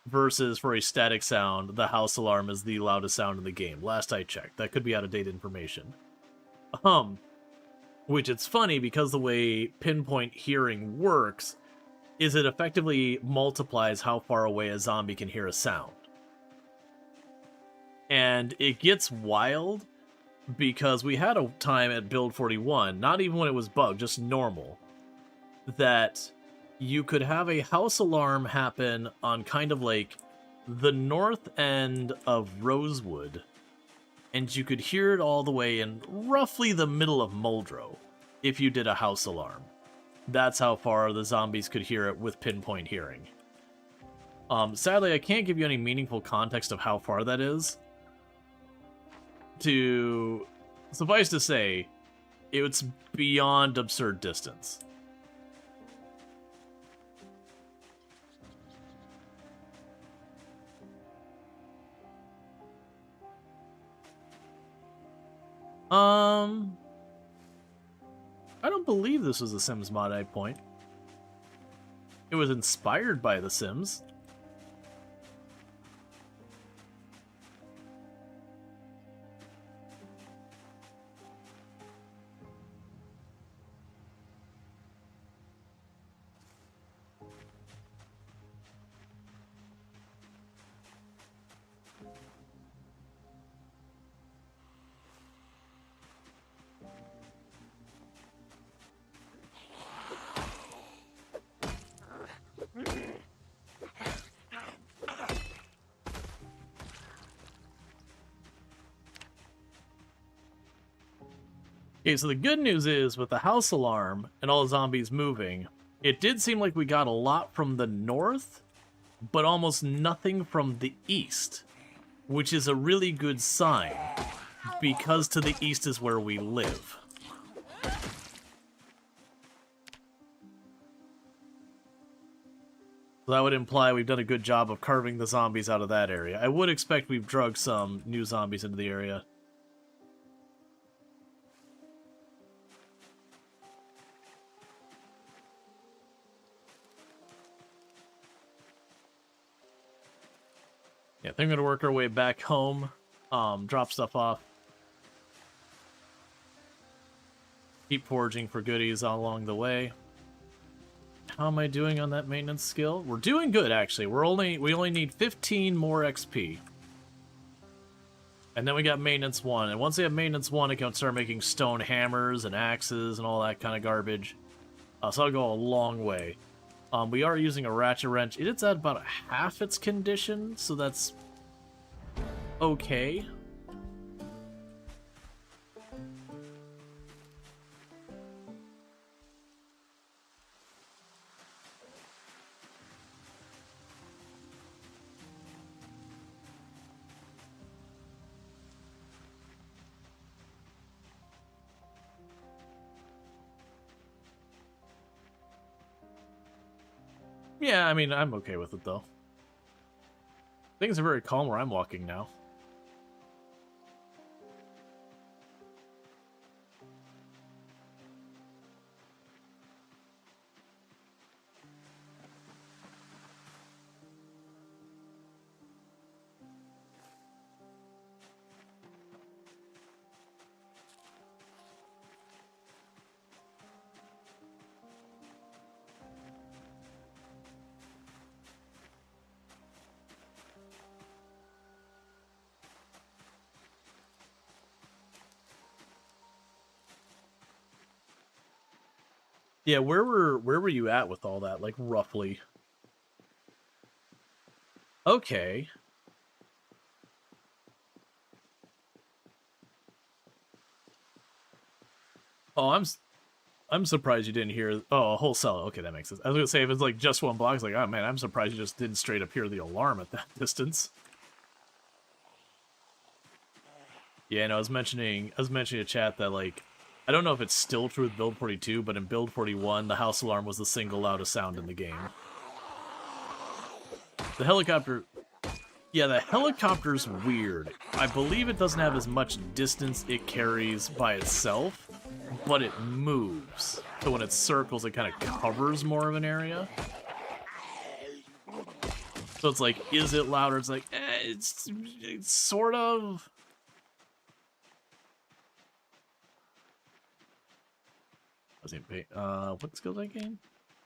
Versus for a static sound, the house alarm is the loudest sound in the game. Last I checked. That could be out-of-date information. Which it's funny, because the way pinpoint hearing works, is it effectively multiplies how far away a zombie can hear a sound. And it gets wild because we had a time at build 41, not even when it was bugged, just normal, that you could have a house alarm happen on kind of like the north end of Rosewood, and you could hear it all the way in roughly the middle of Muldrow if you did a house alarm. That's how far the zombies could hear it with pinpoint hearing. Sadly, I can't give you any meaningful context of how far that is. To suffice to say, it's beyond absurd distance. I don't believe this was a Sims mod at point. It was inspired by The Sims. Okay, so the good news is, with the house alarm and all the zombies moving, it did seem like we got a lot from the north, but almost nothing from the east, which is a really good sign, because to the east is where we live. So that would imply we've done a good job of carving the zombies out of that area. I would expect we've drugged some new zombies into the area. Yeah, I think we're gonna work our way back home, drop stuff off. Keep foraging for goodies all along the way. How am I doing on that maintenance skill? We're doing good, actually. We only need 15 more XP. And then we got maintenance 1. And once we have maintenance 1, I can start making stone hammers and axes and all that kind of garbage. So I'll go a long way. We are using a ratchet wrench. It's at about half its condition, so that's okay. Yeah, I mean, I'm okay with it, though. Things are very calm where I'm walking now. Yeah, where were you at with all that, like, roughly? Okay. Oh, I'm surprised you didn't hear. Oh, a whole cell. Okay, that makes sense. I was gonna say, if it's like just one block, it's like, oh man, I'm surprised you just didn't straight up hear the alarm at that distance. Yeah, no, I was mentioning to chat that, like, I don't know if it's still true with build 42, but in build 41, the house alarm was the single loudest sound in the game. The helicopter. Yeah, the helicopter's weird. I believe it doesn't have as much distance it carries by itself, but it moves. So when it circles, it kind of covers more of an area. So it's like, is it louder? It's like, it's sort of. What skill did I gain?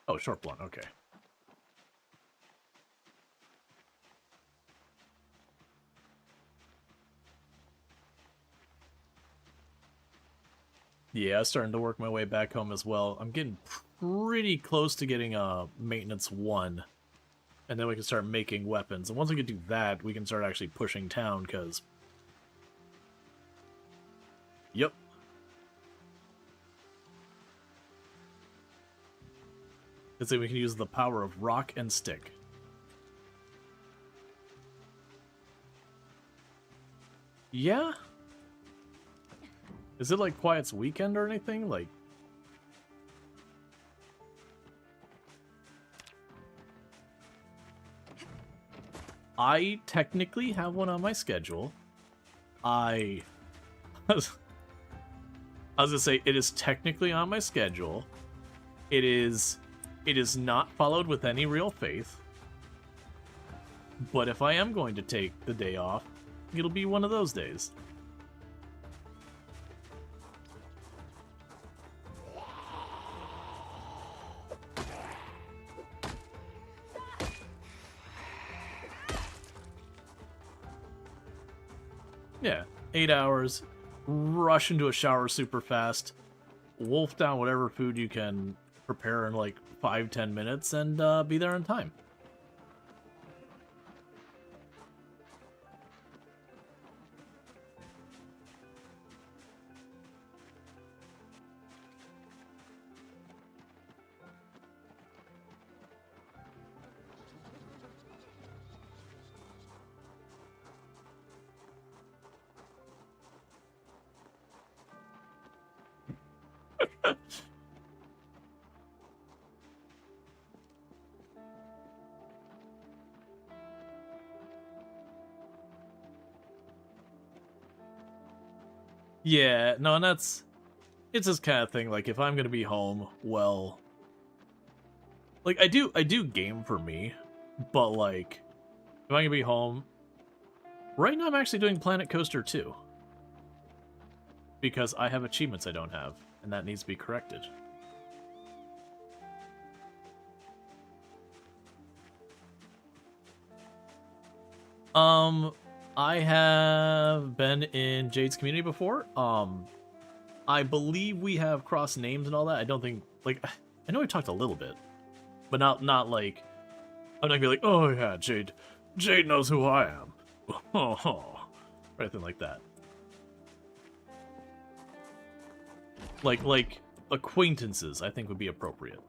Oh, short blunt, okay. Yeah, I'm starting to work my way back home as well. I'm getting pretty close to getting maintenance 1. And then we can start making weapons. And once we can do that, we can start actually pushing town, because... Yep. Let's say we can use the power of rock and stick. Yeah? Is it like Quiet's weekend or anything? Like... I technically have one on my schedule. I was gonna say, it is technically on my schedule. It is not followed with any real faith. But if I am going to take the day off, it'll be one of those days. Yeah, 8 hours, rush into a shower super fast, wolf down whatever food you can prepare in like 5-10 minutes, and be there in time. Yeah, no, and it's this kind of thing, like, if I'm gonna be home, well... Like, I do game for me, but, like, if I'm gonna be home... Right now I'm actually doing Planet Coaster 2. Because I have achievements I don't have, and that needs to be corrected. I have been in Jade's community before. I believe we have cross names and all that. I don't think, like, I know we talked a little bit, but not like, I'm not gonna be like, oh yeah, Jade knows who I am. Or anything like that. Like acquaintances, I think would be appropriate.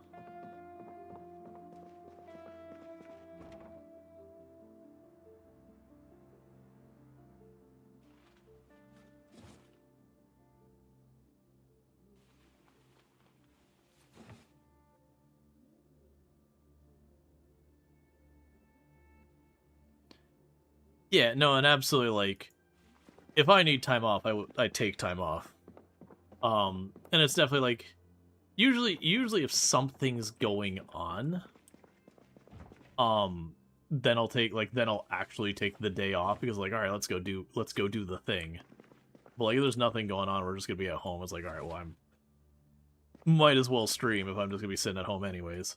Yeah, no, and absolutely, like, if I need time off, I take time off. And it's definitely like, usually if something's going on, then I'll actually take the day off, because like, all right, let's go do the thing. But like, if there's nothing going on, we're just gonna be at home. It's like, all right, well, might as well stream if I'm just gonna be sitting at home anyways.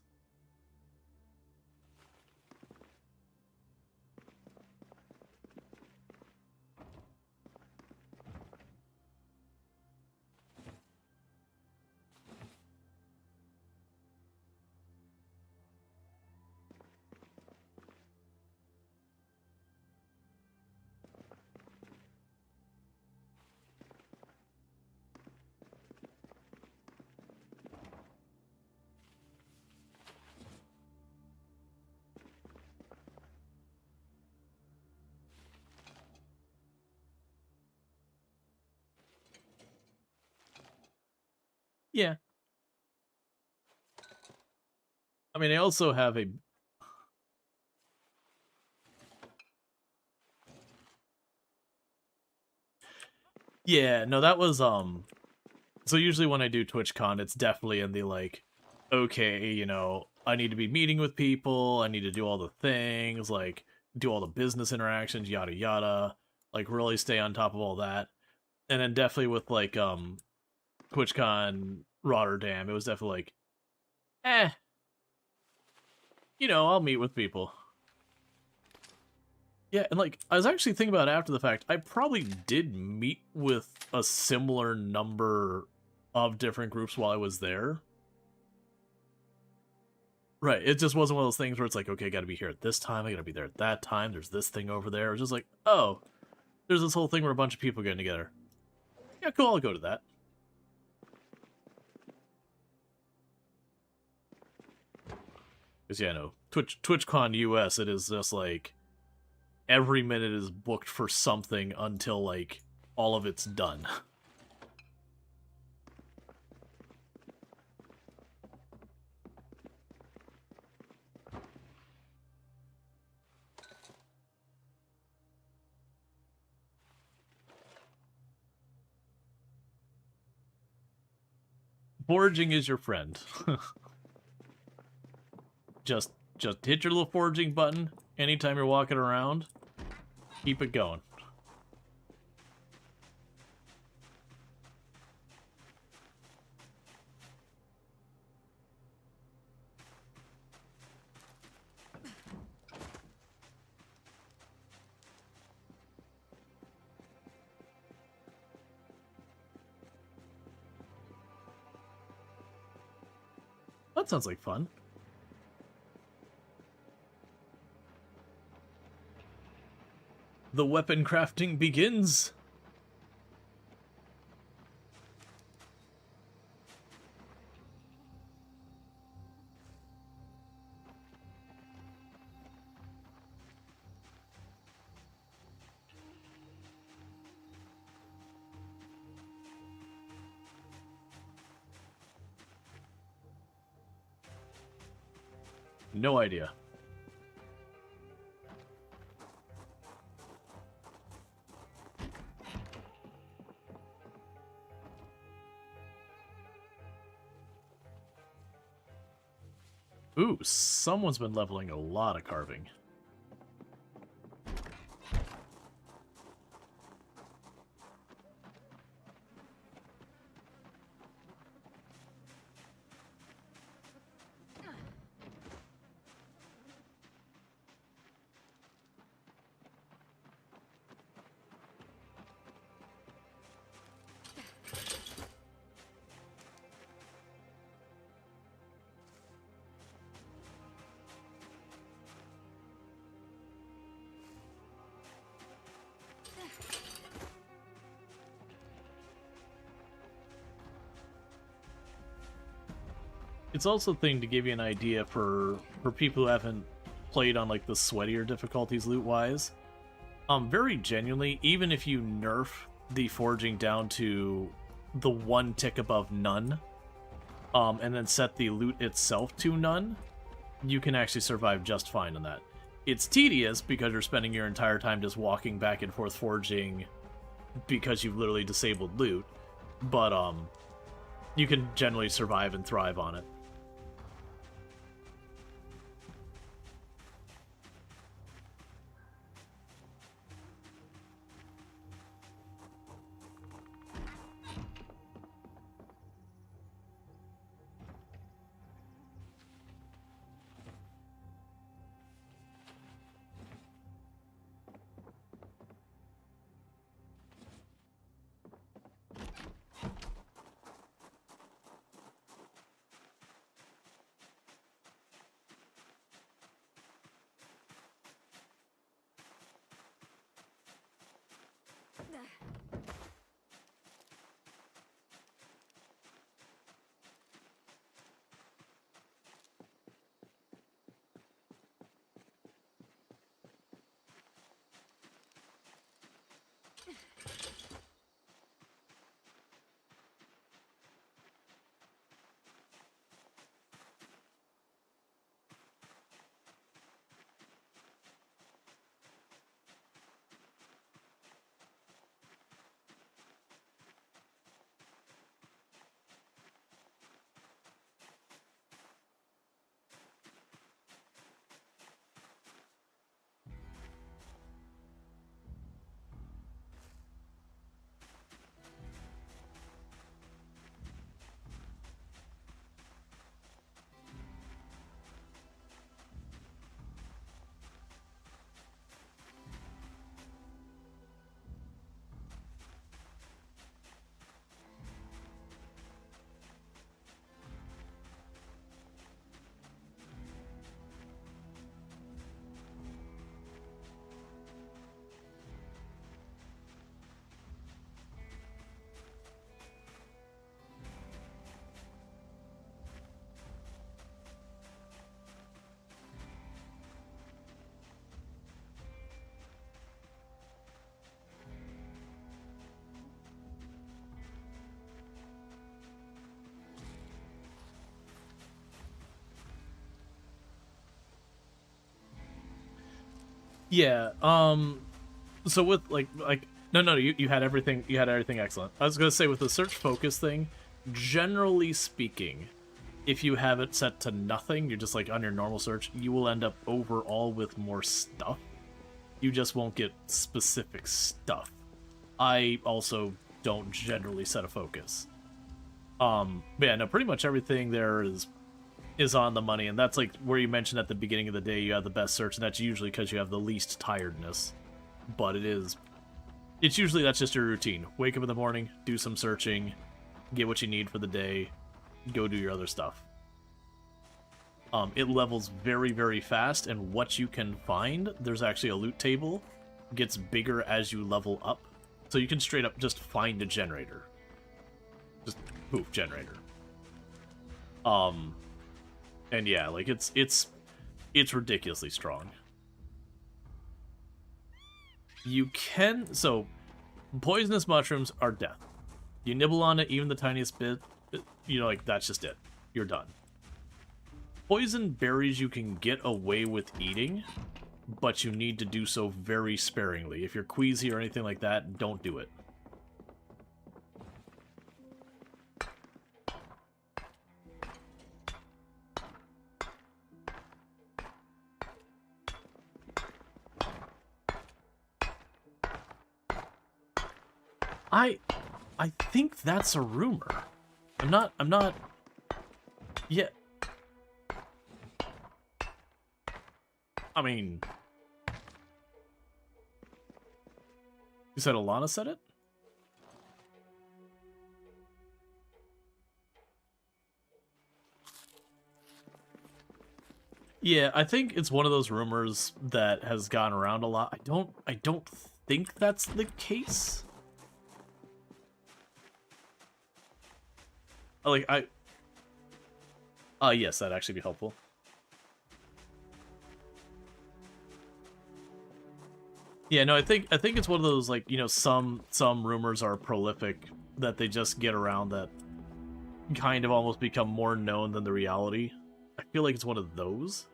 Yeah. I mean, I also have a... Yeah, no, that was, so usually when I do TwitchCon, it's definitely in the, like, okay, you know, I need to be meeting with people, I need to do all the things, like, do all the business interactions, yada yada, like, really stay on top of all that. And then definitely with, like, TwitchCon Rotterdam, it was definitely like, you know, I'll meet with people. Yeah, and like, I was actually thinking about it after the fact, I probably did meet with a similar number of different groups while I was there. Right, it just wasn't one of those things where it's like, okay, I gotta be here at this time, I gotta be there at that time, there's this thing over there. It was just like, oh, there's this whole thing where a bunch of people getting together. Yeah, cool, I'll go to that. Because, yeah, no, TwitchCon US, it is just like, every minute is booked for something until, like, all of it's done. Foraging is your friend. just hit your little foraging button anytime you're walking around. Keep it going. That sounds like fun. The weapon crafting begins. No idea. Ooh, someone's been leveling a lot of carving. It's also a thing to give you an idea for people who haven't played on like the sweatier difficulties loot-wise. Very genuinely, even if you nerf the foraging down to the one tick above none, and then set the loot itself to none, you can actually survive just fine on that. It's tedious because you're spending your entire time just walking back and forth foraging because you've literally disabled loot, but you can generally survive and thrive on it. Yeah. So with like no, you had everything, excellent. I was gonna say with the search focus thing, generally speaking, if you have it set to nothing, you're just like on your normal search, you will end up overall with more stuff. You just won't get specific stuff. I also don't generally set a focus. But yeah, no, pretty much everything there is on the money, and that's like where you mentioned at the beginning of the day you have the best search, and that's usually because you have the least tiredness. But it's usually that's just your routine. Wake up in the morning, do some searching, get what you need for the day, go do your other stuff. It levels very, very fast, and what you can find, there's actually a loot table, gets bigger as you level up. So you can straight up just find a generator. Just poof, generator. And yeah, like it's ridiculously strong. You can poisonous mushrooms are death. You nibble on it even the tiniest bit, you know, like that's just it. You're done. Poison berries you can get away with eating, but you need to do so very sparingly. If you're queasy or anything like that, don't do it. I think that's a rumor. I'm not yeah. I mean, you said Alana said it? Yeah, I think it's one of those rumors that has gone around a lot. I don't think that's the case. Like yes, that'd actually be helpful. Yeah, no, I think it's one of those, like, you know, some rumors are prolific that they just get around that kind of almost become more known than the reality. I feel like it's one of those.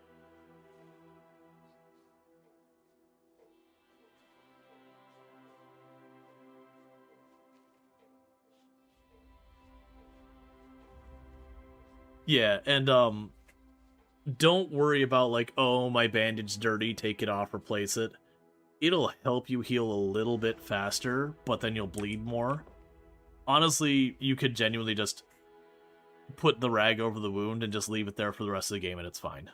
Yeah, and don't worry about like, oh, my bandage dirty, take it off, replace it. It'll help you heal a little bit faster, but then you'll bleed more. Honestly, you could genuinely just put the rag over the wound and just leave it there for the rest of the game and it's fine.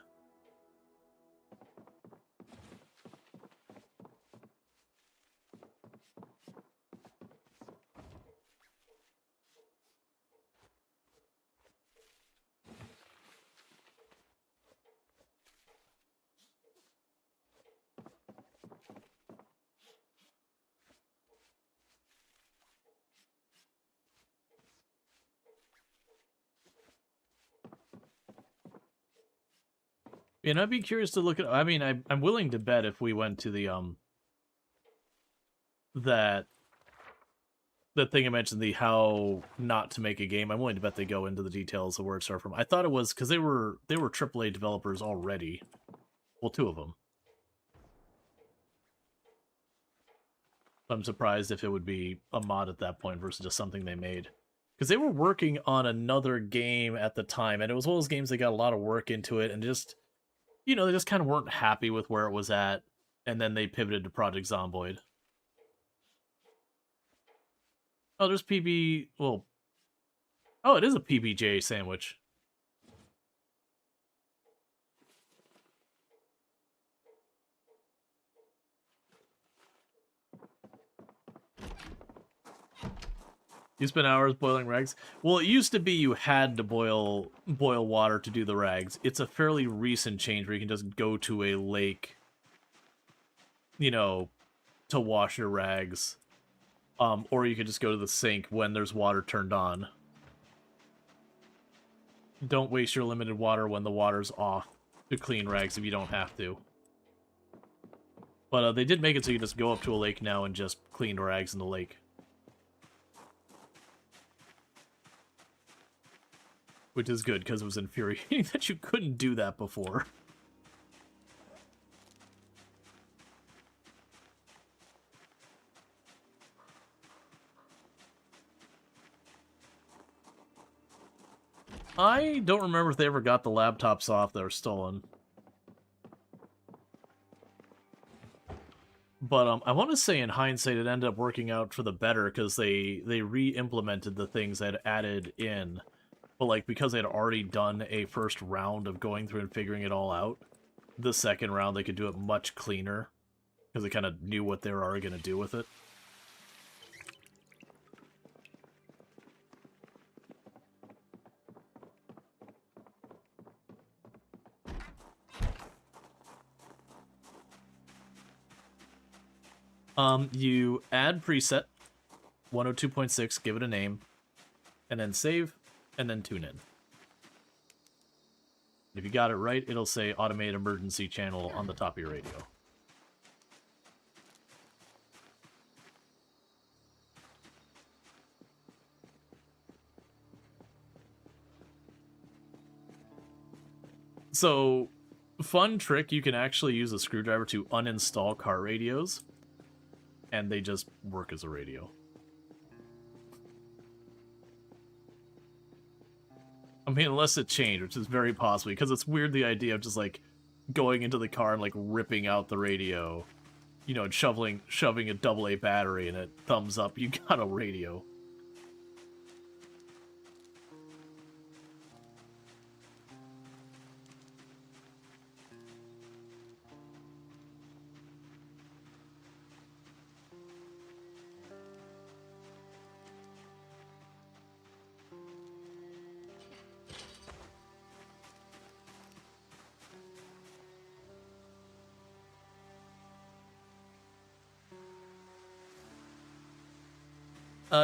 And I'd be curious to look at. I mean, I'm willing to bet if we went to the that thing I mentioned, the how not to make a game. I'm willing to bet they go into the details of where it started from. I thought it was because they were AAA developers already. Well, two of them. I'm surprised if it would be a mod at that point versus just something they made. Because they were working on another game at the time, and it was one of those games that got a lot of work into it, and just, you know, they just kind of weren't happy with where it was at, and then they pivoted to Project Zomboid. Oh, there's PB... Well... Oh, it is a PBJ sandwich. You spend hours boiling rags? Well, it used to be you had to boil water to do the rags. It's a fairly recent change where you can just go to a lake, you know, to wash your rags. Or you could just go to the sink when there's water turned on. Don't waste your limited water when the water's off to clean rags if you don't have to. But they did make it so you just go up to a lake now and just clean rags in the lake. Which is good, because it was infuriating that you couldn't do that before. I don't remember if they ever got the laptops off that were stolen. But I want to say in hindsight it ended up working out for the better because they re-implemented the things that added in. But like because they'd already done a first round of going through and figuring it all out, the second round they could do it much cleaner because they kind of knew what they were already going to do with it. You add preset 102.6, give it a name, and then save, and then tune in. If you got it right, it'll say automated emergency channel on the top of your radio. So, fun trick, you can actually use a screwdriver to uninstall car radios, and they just work as a radio. I mean, unless it changed, which is very possibly, because it's weird the idea of just, like, going into the car and, like, ripping out the radio, you know, and shoving a AA battery in it, thumbs up, you got a radio.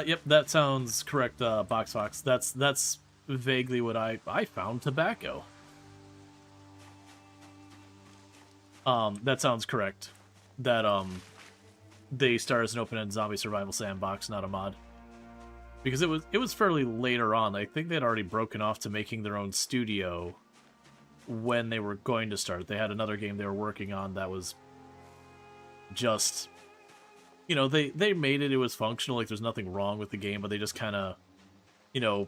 Yep, that sounds correct, Box. That's vaguely what I found tobacco. That sounds correct. That, they start as an open-ended zombie survival sandbox, not a mod. Because it was fairly later on. I think they'd already broken off to making their own studio when they were going to start. They had another game they were working on that was just... You know, they made it, it was functional, like there's nothing wrong with the game, but they just kind of, you know,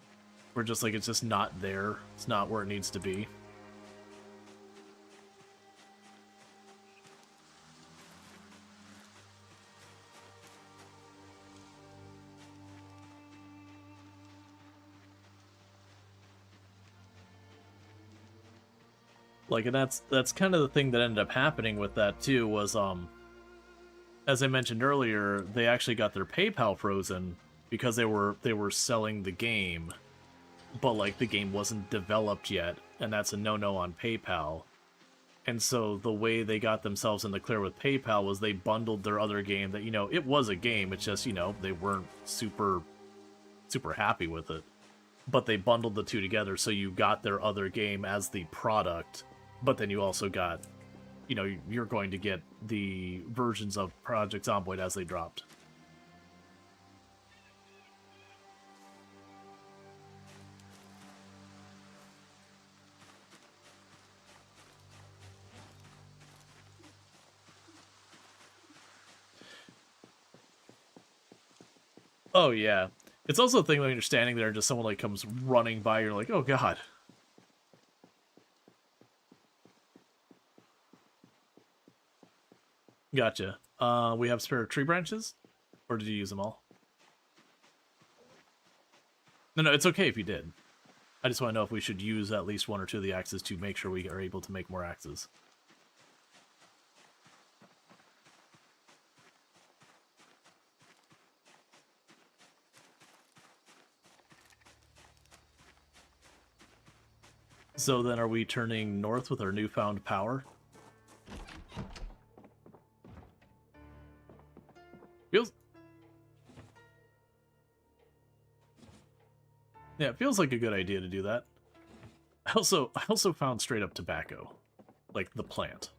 were just like, it's just not there. It's not where it needs to be. Like, and that's kind of the thing that ended up happening with that too, was, as I mentioned earlier, they actually got their PayPal frozen because they were selling the game, but like the game wasn't developed yet, and that's a no-no on PayPal. And so the way they got themselves in the clear with PayPal was they bundled their other game that, you know, it was a game, it's just, you know, they weren't super happy with it. But they bundled the two together, so you got their other game as the product, but then you also got, you know, you're going to get the versions of Project Zomboid as they dropped. Oh, yeah. It's also a thing when you're standing there and just someone, like, comes running by, you're like, oh, God. Gotcha. We have spare tree branches? Or did you use them all? No, it's okay if you did. I just want to know if we should use at least one or two of the axes to make sure we are able to make more axes. So then are we turning north with our newfound power? Feels... Yeah, it feels like a good idea to do that. I also found straight up tobacco. Like, the plant.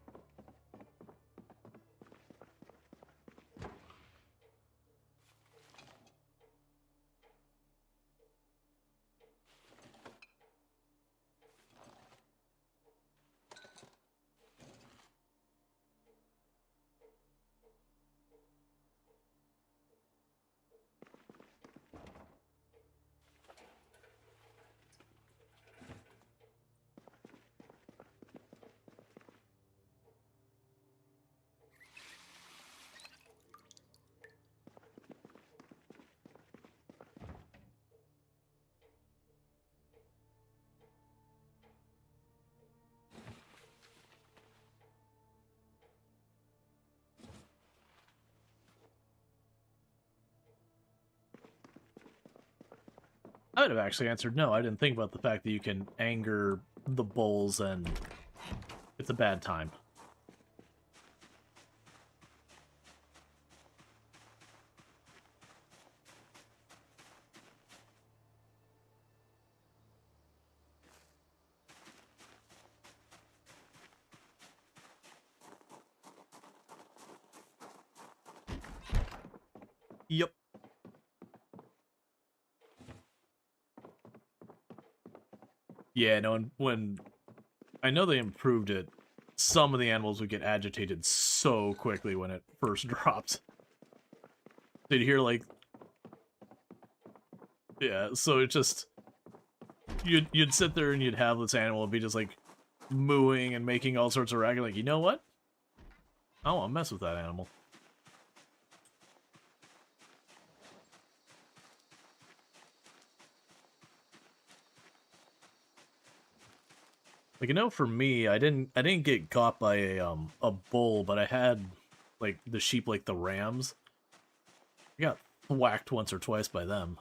I would have actually answered no. I didn't think about the fact that you can anger the bulls and it's a bad time. Yep. Yeah, no, and when I know they improved it, some of the animals would get agitated so quickly when it first dropped. Did you hear, like... Yeah, so it just... You'd sit there and you'd have this animal be just, like, mooing and making all sorts of racket, like, you know what? I don't want to mess with that animal. Like, I know for me, I didn't get caught by a bull, but I had like the sheep, like the rams. I got whacked once or twice by them.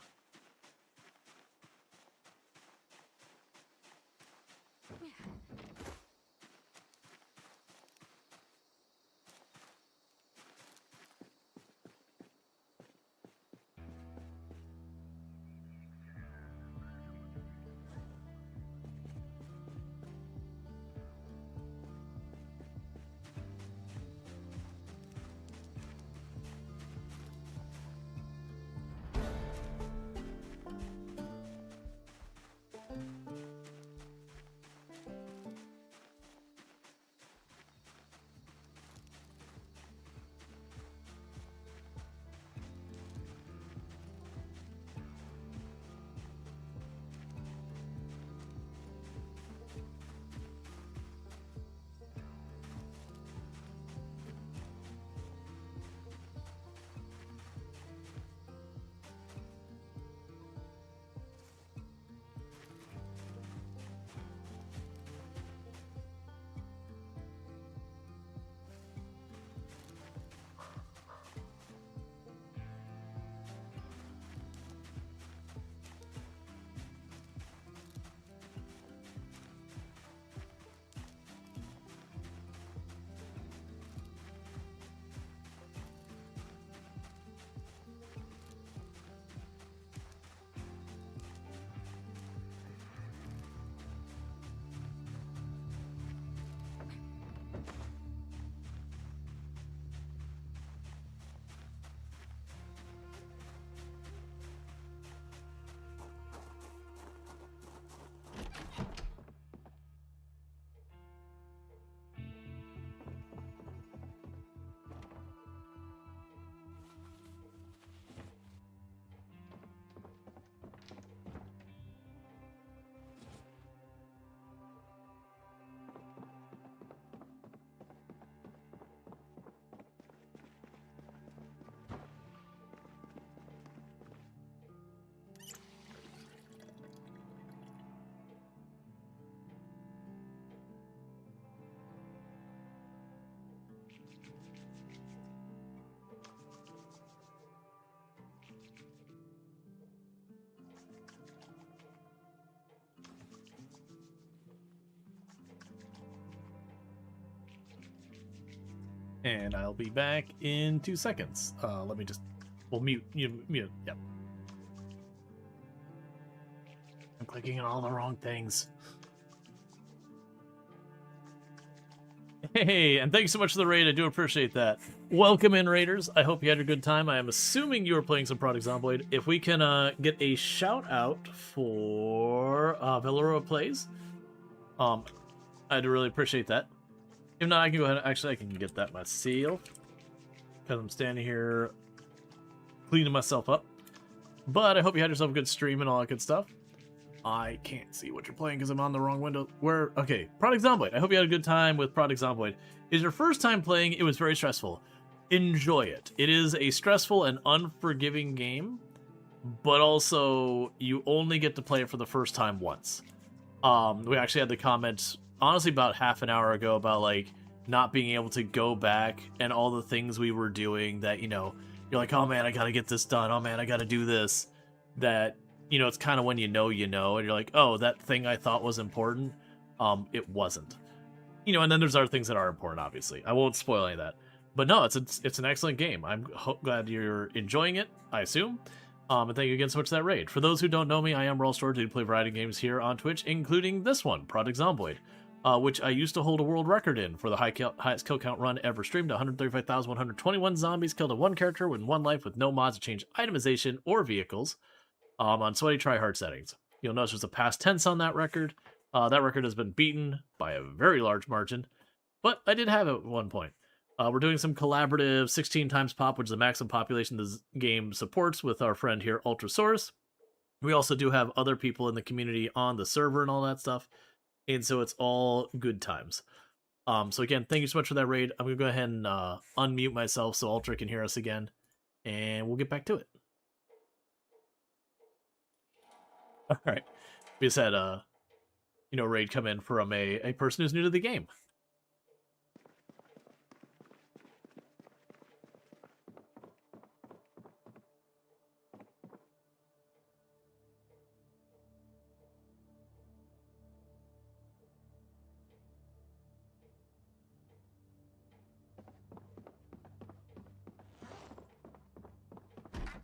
And I'll be back in 2 seconds. Let me just... We'll mute. Mute. Yep. I'm clicking on all the wrong things. Hey, and thank you so much for the raid. I do appreciate that. Welcome in, raiders. I hope you had a good time. I am assuming you were playing some Product Zomboid. If we can get a shout out for Valora Plays, I'd really appreciate that. If not, I can go ahead. Actually, I can get that myself because I'm standing here cleaning myself up. But I hope you had yourself a good stream and all that good stuff. I can't see what you're playing because I'm on the wrong window. Okay, Product Zomboid. I hope you had a good time with Product Zomboid. Is your first time playing? It was very stressful. Enjoy it. It is a stressful and unforgiving game, but also you only get to play it for the first time once. We actually had the comments honestly about half an hour ago about like not being able to go back and all the things we were doing that, you know, you're like, oh man, I gotta get this done. Oh man, I gotta do this. That you know, it's kind of when you know, and you're like, oh, that thing I thought was important, it wasn't. You know, and then there's other things that are important, obviously. I won't spoil any of that. But no, it's an excellent game. I'm glad you're enjoying it, I assume. And thank you again so much for that raid. For those who don't know me, I am Rual Storge. I do play variety games here on Twitch, including this one, Project Zomboid, which I used to hold a world record in for the highest kill count run ever streamed. 135,121 zombies killed in one character with one life with no mods to change itemization or vehicles on sweaty tryhard settings. You'll notice there's a past tense on that record. That record has been beaten by a very large margin, but I did have it at one point. We're doing some collaborative 16 times pop, which is the maximum population this game supports, with our friend here, Ultrasaurus. We also do have other people in the community on the server and all that stuff, and so it's all good times. So again, thank you so much for that raid. I'm going to go ahead and unmute myself so Ultra can hear us again, and we'll get back to it. All right. We just had raid come in from a person who's new to the game.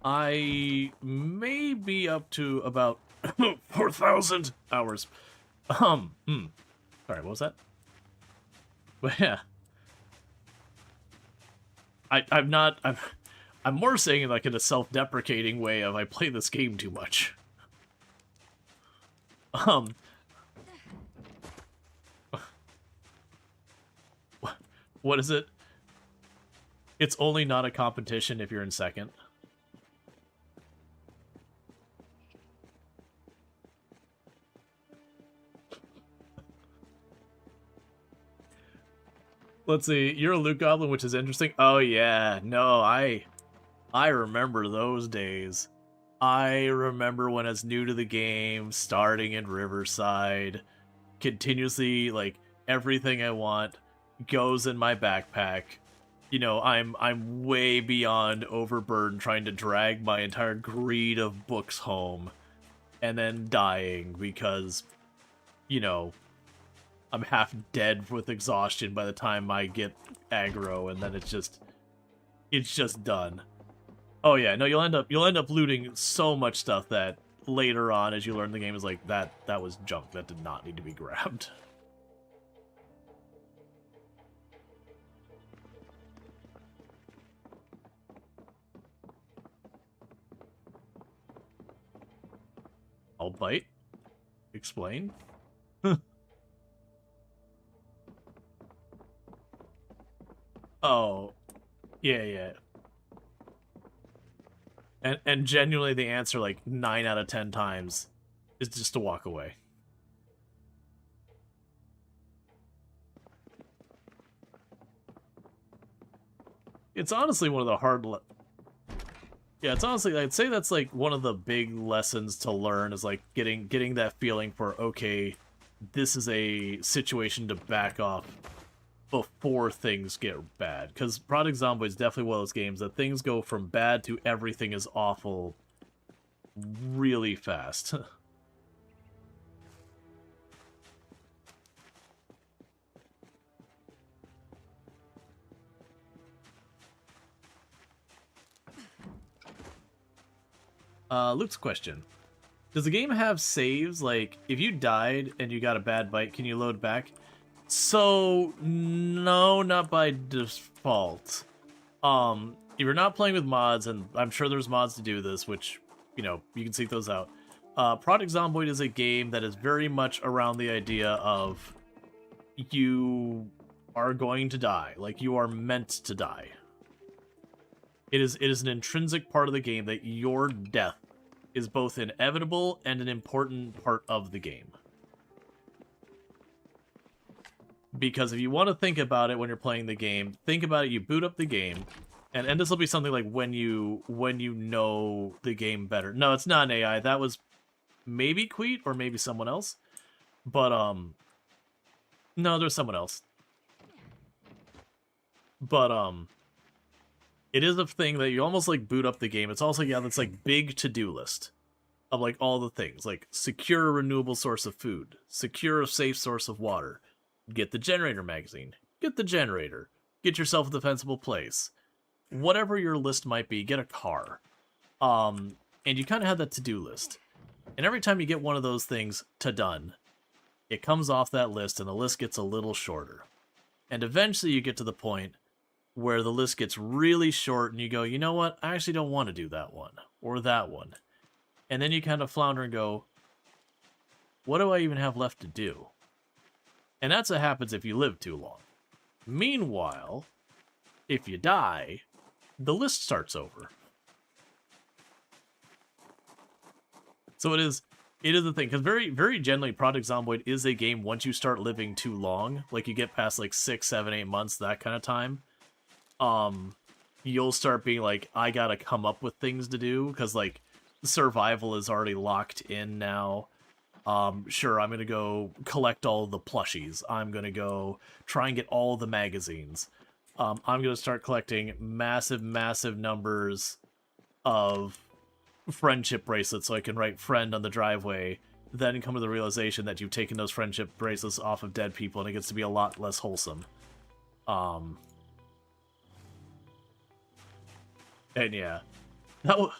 I may be up to about 4,000 hours. Sorry, what was that? But yeah. I'm more saying it like in a self-deprecating way of I play this game too much. What is it? It's only not a competition if you're in second. Let's see. You're a loot goblin, which is interesting. Oh yeah, no, I remember those days. I remember when I was new to the game, starting in Riverside, continuously like everything I want goes in my backpack. You know, I'm way beyond overburdened trying to drag my entire greed of books home, and then dying because, you know, I'm half dead with exhaustion by the time I get aggro, and then it's just done. Oh yeah, no, you'll end up looting so much stuff that later on, as you learn the game, is like that was junk that did not need to be grabbed. I'll bite. Explain. Oh, yeah. And genuinely the answer, like 9 out of 10 times, is just to walk away. It's honestly one of the yeah, it's honestly, I'd say that's like one of the big lessons to learn, is like getting that feeling for, okay, this is a situation to back off before things get bad. Because Project Zomboid is definitely one of those games that things go from bad to everything is awful really fast. Luke's question. Does the game have saves? Like, if you died and you got a bad bite, can you load back? So, no, not by default. If you're not playing with mods, and I'm sure there's mods to do this, which, you know, you can seek those out. Project Zomboid is a game that is very much around the idea of you are going to die. Like, you are meant to die. It is an intrinsic part of the game that your death is both inevitable and an important part of the game. Because if you want to think about it when you're playing the game, think about it, you boot up the game, and this will be something like when you know the game better. No, it's not an AI. That was maybe Queet or maybe someone else. But, no, there's someone else. But, it is a thing that you almost like boot up the game. It's also, yeah, that's like big to-do list of like all the things, like secure a renewable source of food, secure a safe source of water, get the generator magazine, get the generator, get yourself a defensible place, whatever your list might be, get a car. And you kind of have that to-do list. And every time you get one of those things to done, it comes off that list and the list gets a little shorter. And eventually you get to the point where the list gets really short and you go, you know what, I actually don't want to do that one or that one. And then you kind of flounder and go, what do I even have left to do? And that's what happens if you live too long. Meanwhile, if you die, the list starts over. So it is the thing, because very, very generally, Project Zomboid is a game once you start living too long, like you get past like 6, 7, 8 months, that kind of time, you'll start being like, I gotta come up with things to do, because like survival is already locked in now. Sure, I'm gonna go collect all the plushies. I'm gonna go try and get all the magazines. I'm gonna start collecting massive, massive numbers of friendship bracelets so I can write friend on the driveway, then come to the realization that you've taken those friendship bracelets off of dead people and it gets to be a lot less wholesome. And yeah. That was...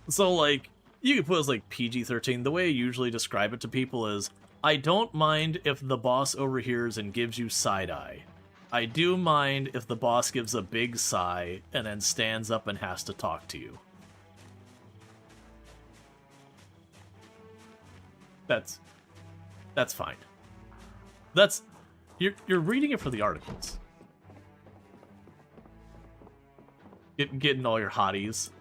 So like, you could put it as like PG-13. The way I usually describe it to people is, I don't mind if the boss overhears and gives you side-eye. I do mind if the boss gives a big sigh and then stands up and has to talk to you. That's fine. You're reading it for the articles. Getting all your hotties.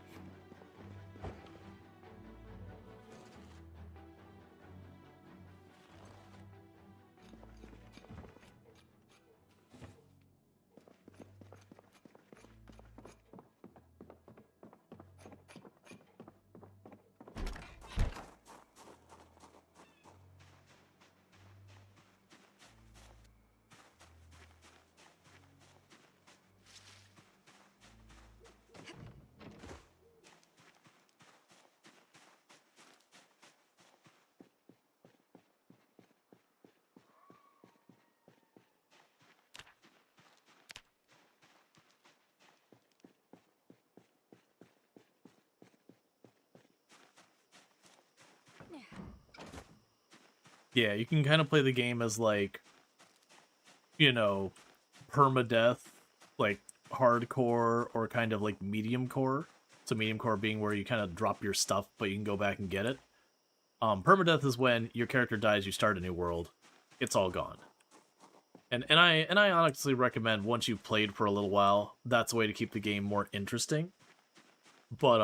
Yeah, you can kind of play the game as, like, you know, permadeath, like, hardcore, or kind of, like, medium core. So medium core being where you kind of drop your stuff, but you can go back and get it. Permadeath is when your character dies, you start a new world. It's all gone. And I honestly recommend, once you've played for a little while, that's a way to keep the game more interesting. But,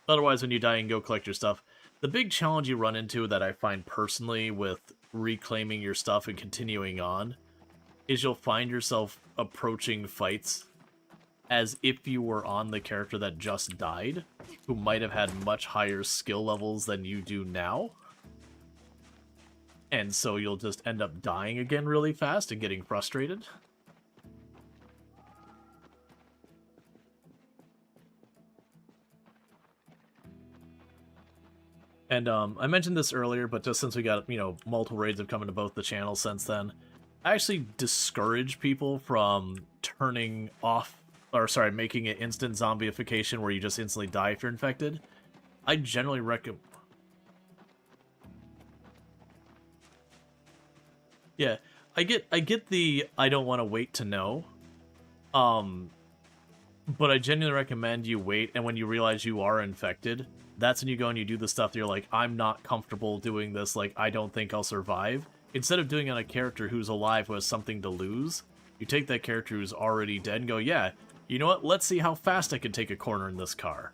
otherwise, when you die, you can go collect your stuff. The big challenge you run into that I find personally with reclaiming your stuff and continuing on is you'll find yourself approaching fights as if you were on the character that just died, who might have had much higher skill levels than you do now. And so you'll just end up dying again really fast and getting frustrated. And I mentioned this earlier, but just since we got, multiple raids have come into both the channels since then, I actually discourage people from turning off, making it instant zombification where you just instantly die if you're infected. I generally recommend... Yeah, I get the I don't want to wait to know. But I genuinely recommend you wait, and when you realize you are infected, that's when you go and you do the stuff that you're like, I'm not comfortable doing this, like, I don't think I'll survive. Instead of doing it on a character who's alive who has something to lose, you take that character who's already dead and go, yeah, you know what, let's see how fast I can take a corner in this car.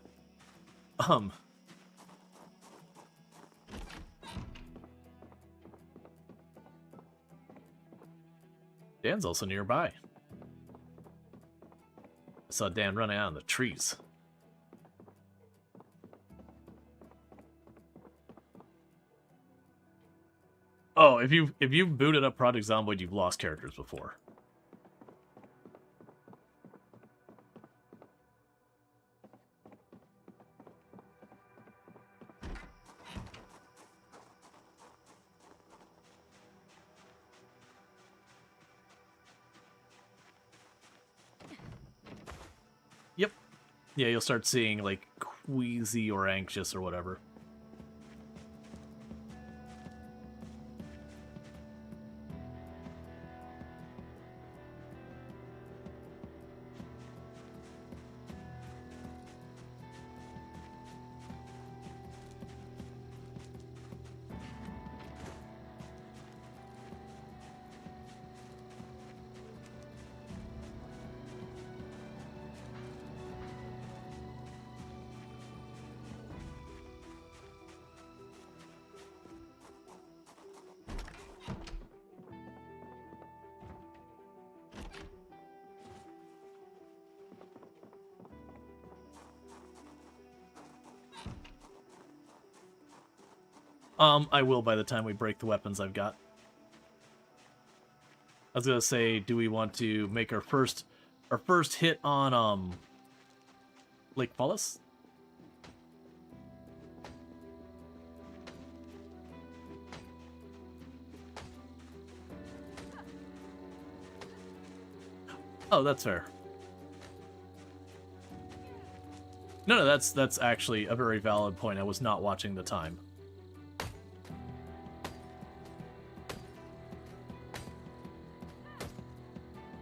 Dan's also nearby. I saw Dan running out in the trees. Oh, if you've booted up Project Zomboid, you've lost characters before. Yeah, you'll start seeing, like, queasy or anxious or whatever. I will by the time we break the weapons I've got. I was gonna say, do we want to make our first hit on Lake Paulus? Oh, that's fair. No, that's actually a very valid point. I was not watching the time.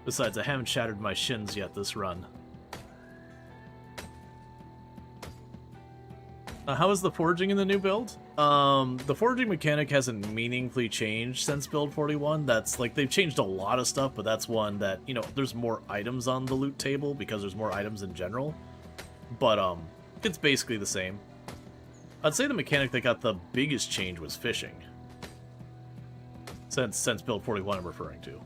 Besides, I haven't shattered my shins yet this run. How is the forging in the new build? The forging mechanic hasn't meaningfully changed since build 41. That's, like, they've changed a lot of stuff, but that's one that, you know, there's more items on the loot table because there's more items in general. But, it's basically the same. I'd say the mechanic that got the biggest change was fishing. Since build 41 I'm referring to.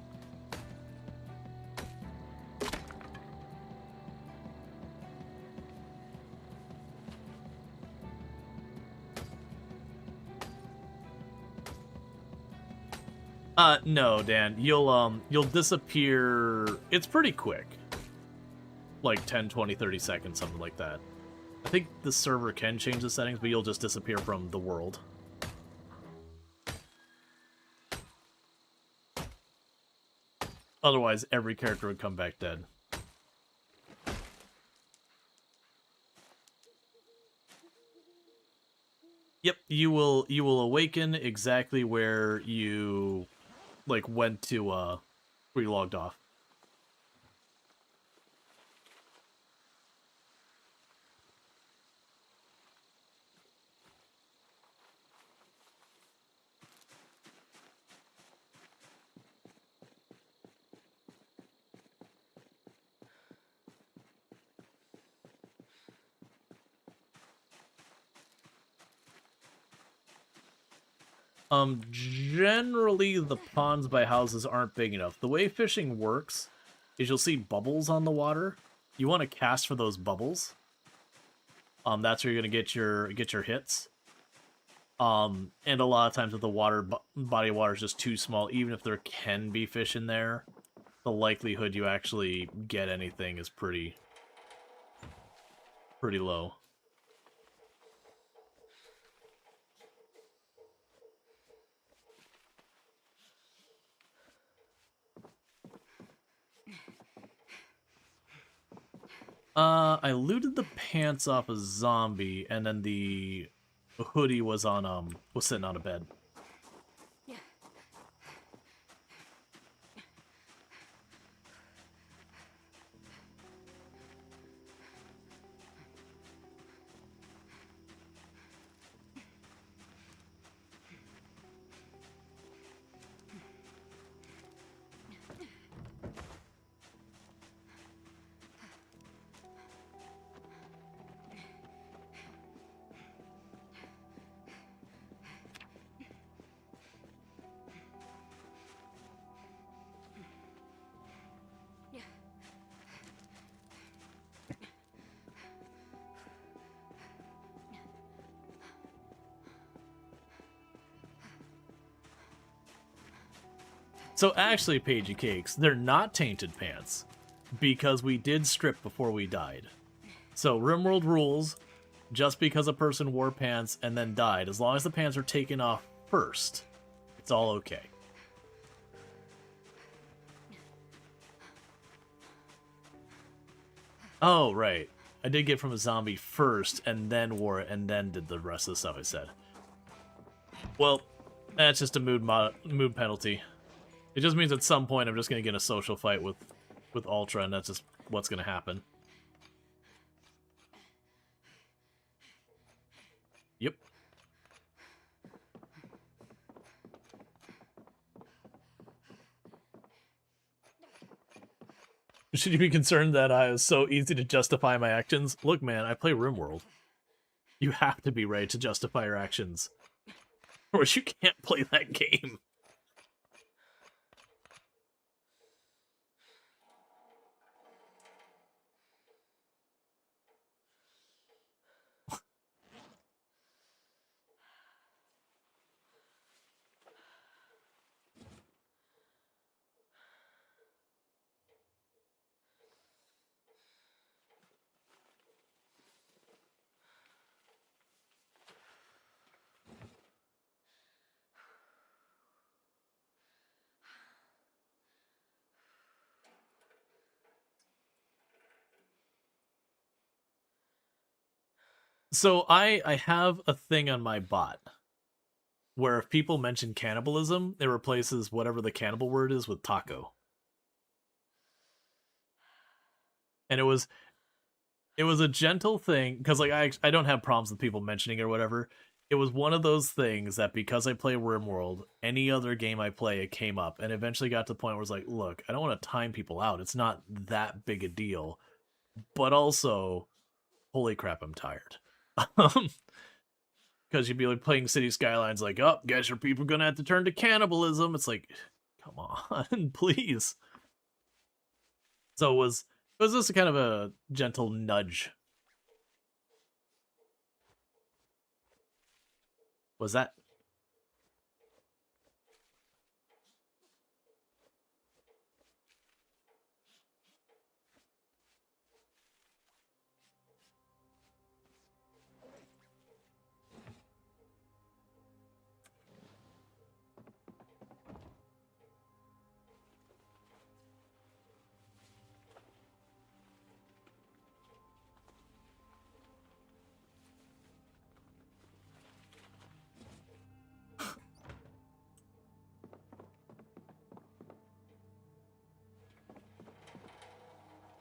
No, Dan. You'll disappear. It's pretty quick. Like 10, 20, 30 seconds, something like that. I think the server can change the settings, but you'll just disappear from the world. Otherwise, every character would come back dead. Yep, you will awaken exactly where you like went to where you logged off. Generally the ponds by houses aren't big enough. The way fishing works is you'll see bubbles on the water. You want to cast for those bubbles. That's where you're gonna get your hits. And a lot of times if the body of water is just too small, even if there can be fish in there, the likelihood you actually get anything is pretty low. I looted the pants off a zombie, and then the hoodie was sitting on a bed. So actually, Pagey Cakes, they're not tainted pants, because we did strip before we died. So RimWorld rules, just because a person wore pants and then died, as long as the pants are taken off first, it's all okay. Oh, right. I did get from a zombie first, and then wore it, and then did the rest of the stuff I said. Well, that's just a mood penalty. It just means at some point I'm just gonna get in a social fight with Ultra, and that's just what's gonna happen. Yep. Should you be concerned that I was so easy to justify my actions? Look, man, I play RimWorld. You have to be ready to justify your actions, or else you can't play that game. So I have a thing on my bot where if people mention cannibalism, it replaces whatever the cannibal word is with taco. And it was a gentle thing because like I don't have problems with people mentioning it or whatever. It was one of those things that because I play RimWorld, any other game I play, it came up, and eventually got to the point where it's like, look, I don't want to time people out. It's not that big a deal, but also, holy crap, I'm tired. Because you'd be like playing City Skylines, like, oh, guess your people are gonna have to turn to cannibalism. It's like, come on, please. So it was just a kind of a gentle nudge. Was that?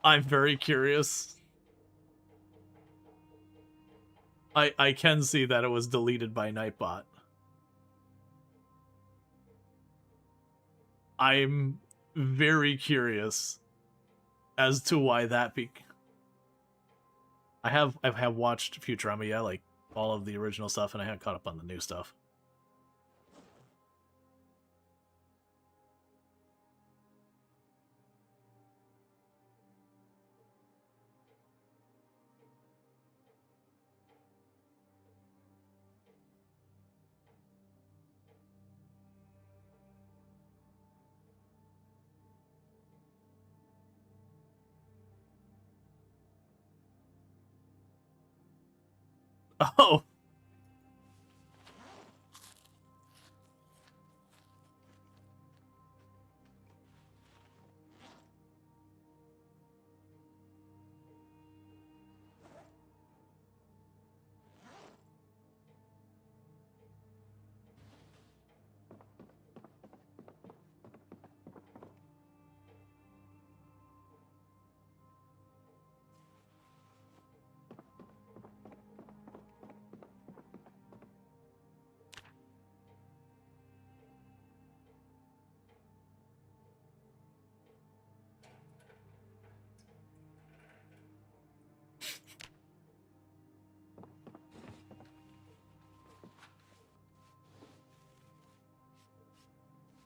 I'm very curious. I can see that it was deleted by Nightbot. I'm very curious as to why that be. I have watched Futurama, yeah, like all of the original stuff, and I haven't caught up on the new stuff. Oh,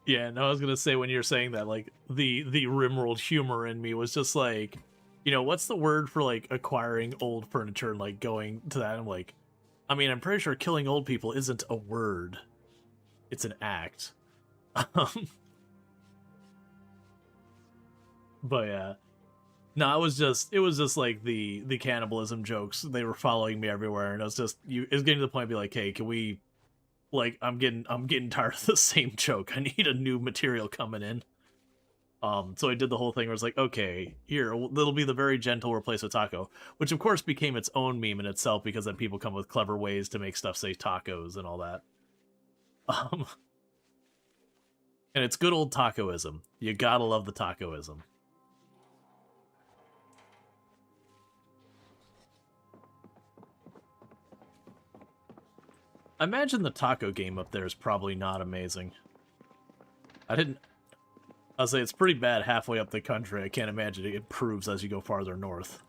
yeah, no, I was gonna say when you're saying that, like the RimWorld humor in me was just like, you know, what's the word for like acquiring old furniture and like going to that? I'm like, I mean, I'm pretty sure killing old people isn't a word; it's an act. But yeah, no, it was just like the cannibalism jokes. They were following me everywhere, and it was just it was getting to the point of be like, hey, can we, like, I'm getting tired of the same joke. I need a new material coming in. So I did the whole thing where it's like, okay, here, it'll be the very gentle replacement taco, which of course became its own meme in itself because then people come with clever ways to make stuff say tacos and all that. Um, and it's good old tacoism. You gotta love the tacoism. I imagine the taco game up there is probably not amazing. I'll say it's pretty bad halfway up the country. I can't imagine it improves as you go farther north.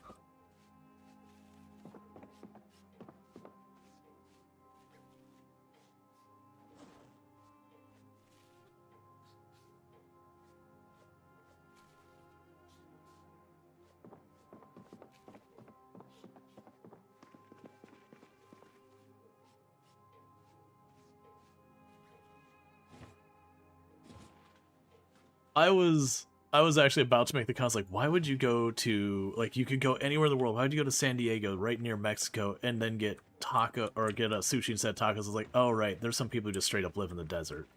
I was actually about to make the comment, like, why would you go to, like, you could go anywhere in the world. Why would you go to San Diego, right near Mexico, and then get taco, or get a sushi instead of tacos? It's like, oh, right, there's some people who just straight up live in the desert.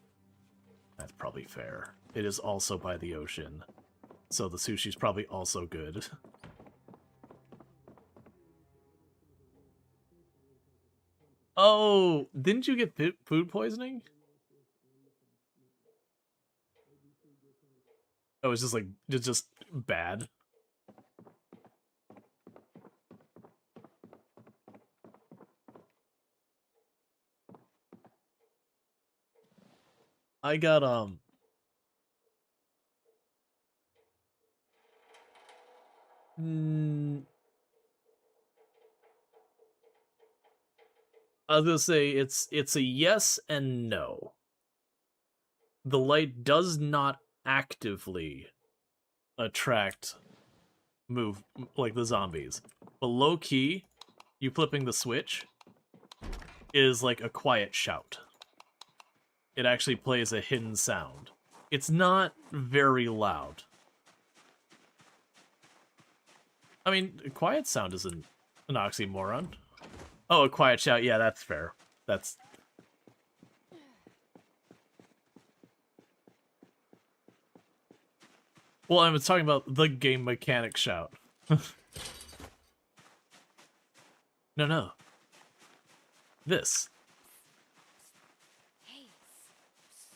That's probably fair. It is also by the ocean, so the sushi's probably also good. Oh, didn't you get food poisoning? Oh, it's just like, it's just bad. I got, I was gonna say, it's a yes and no. The light does not actively attract move like the zombies, but low key, you flipping the switch is like a quiet shout. It actually plays a hidden sound. It's not very loud. I mean, a quiet sound isn't an oxymoron. Oh, a quiet shout, yeah, that's fair. That's... Well, I was talking about the game mechanic shout. No. This.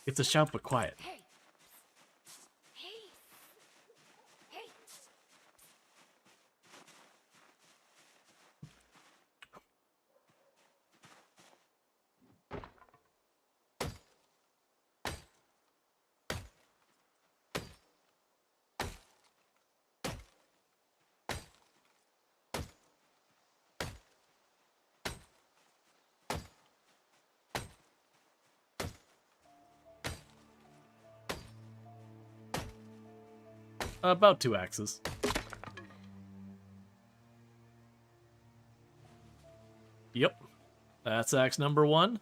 It's a shout but quiet. About 2 axes. Yep. That's axe number 1.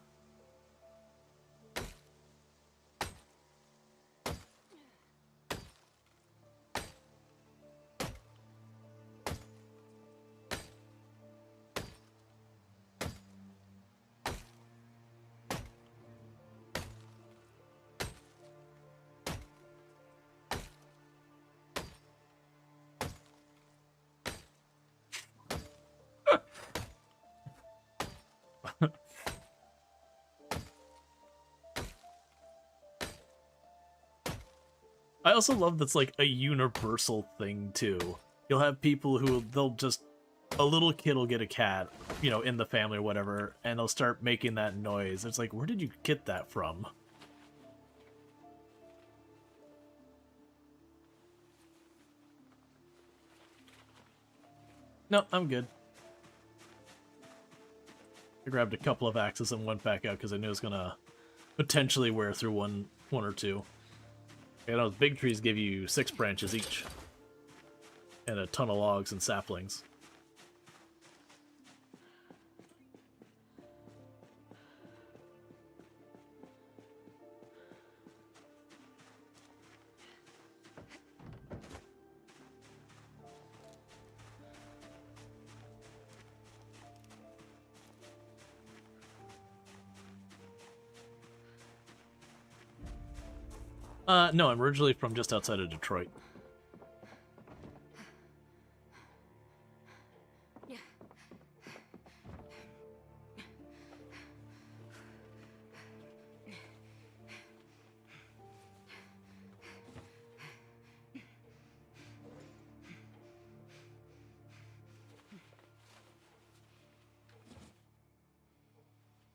I also love that's like a universal thing too. You'll have people who they'll just a little kid will get a cat, you know, in the family or whatever, and they'll start making that noise. It's like, where did you get that from? No, I'm good. I grabbed a couple of axes and went back out because I knew it was gonna potentially wear through one or two. You know, big trees give you 6 branches each. And a ton of logs and saplings. No, I'm originally from just outside of Detroit.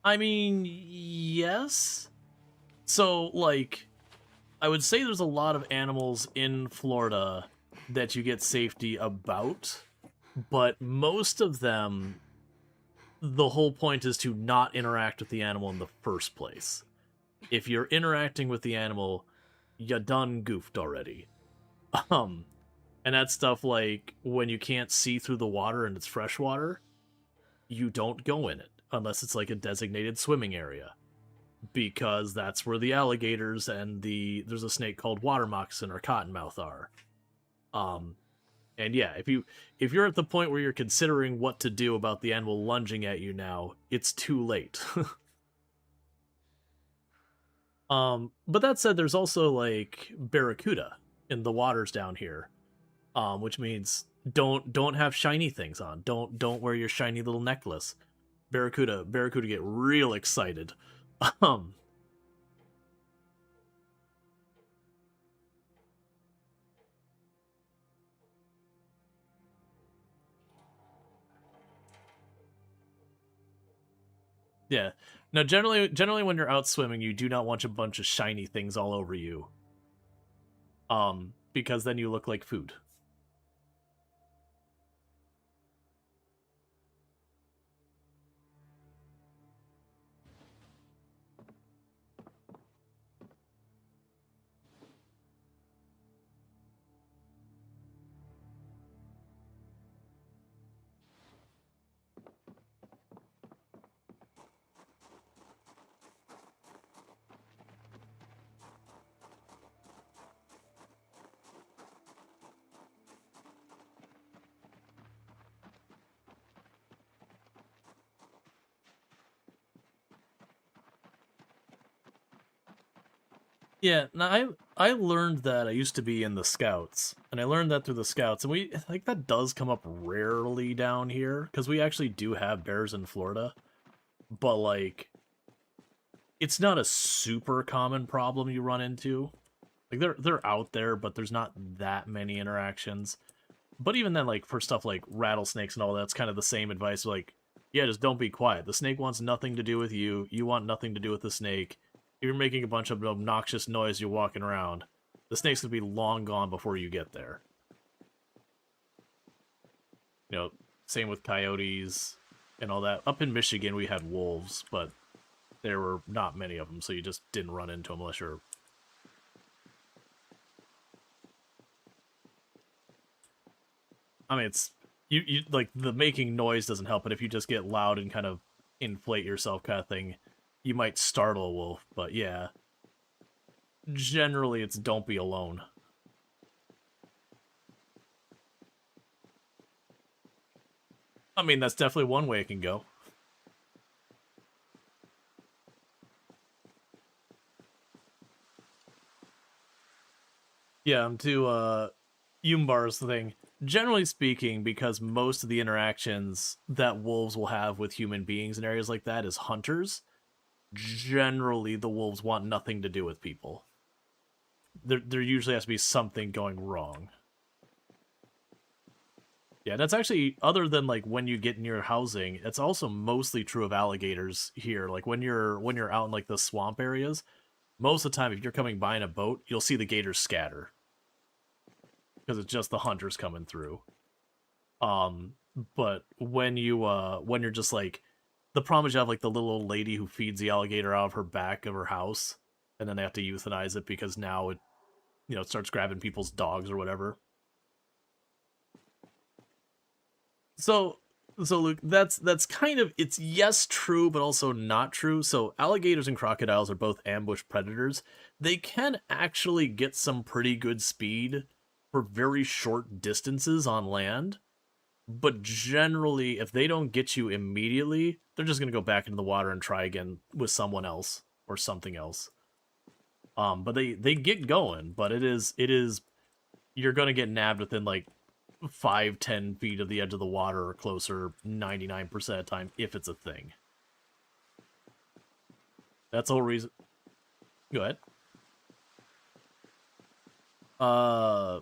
I mean, yes. So, like, I would say there's a lot of animals in Florida that you get safety about, but most of them, the whole point is to not interact with the animal in the first place. If you're interacting with the animal, you done goofed already. Um, and that's stuff like when you can't see through the water and it's fresh water, you don't go in it unless it's like a designated swimming area, because that's where the alligators and there's a snake called water moccasin or cottonmouth are. Um, and yeah, if you're at the point where you're considering what to do about the animal lunging at you now, it's too late. But that said, there's also like barracuda in the waters down here, which means don't have shiny things on. Don't wear your shiny little necklace. Barracuda get real excited. Um, yeah. Now, generally when you're out swimming, you do not want a bunch of shiny things all over you. Because then you look like food. Yeah, now I learned that I used to be in the scouts, and I learned that through the scouts, and we like that does come up rarely down here because we actually do have bears in Florida, but like it's not a super common problem you run into. Like they're out there, but there's not that many interactions. But even then, like for stuff like rattlesnakes and all that's kind of the same advice. Like, yeah, just don't be quiet. The snake wants nothing to do with you. You want nothing to do with the snake. If you're making a bunch of obnoxious noise, you're walking around. The snake's gonna be long gone before you get there. You know, same with coyotes and all that. Up in Michigan, we had wolves, but there were not many of them, so you just didn't run into them unless you're. I mean, it's you like the making noise doesn't help, but if you just get loud and kind of inflate yourself, kind of thing, you might startle a wolf. But yeah, generally it's don't be alone. I mean, that's definitely one way it can go. Yeah, to Yumbar's thing. Generally speaking, because most of the interactions that wolves will have with human beings in areas like that is hunters, generally the wolves want nothing to do with people. There usually has to be something going wrong. Yeah, that's actually other than like when you get near housing, it's also mostly true of alligators here. Like when you're out in like the swamp areas, most of the time if you're coming by in a boat, you'll see the gators scatter because it's just the hunters coming through. Um, but when you're just like the problem is you have like the little old lady who feeds the alligator out of her back of her house, and then they have to euthanize it because now it it starts grabbing people's dogs or whatever. So so Luke, that's kind of it's yes true, but also not true. So alligators and crocodiles are both ambush predators. They can actually get some pretty good speed for very short distances on land, but generally if they don't get you immediately, they're just going to go back into the water and try again with someone else or something else. But they get going, but it is you're gonna get nabbed within like 5-10 feet of the edge of the water or closer 99% of the time if it's a thing. That's the whole reason. Go ahead. Uh,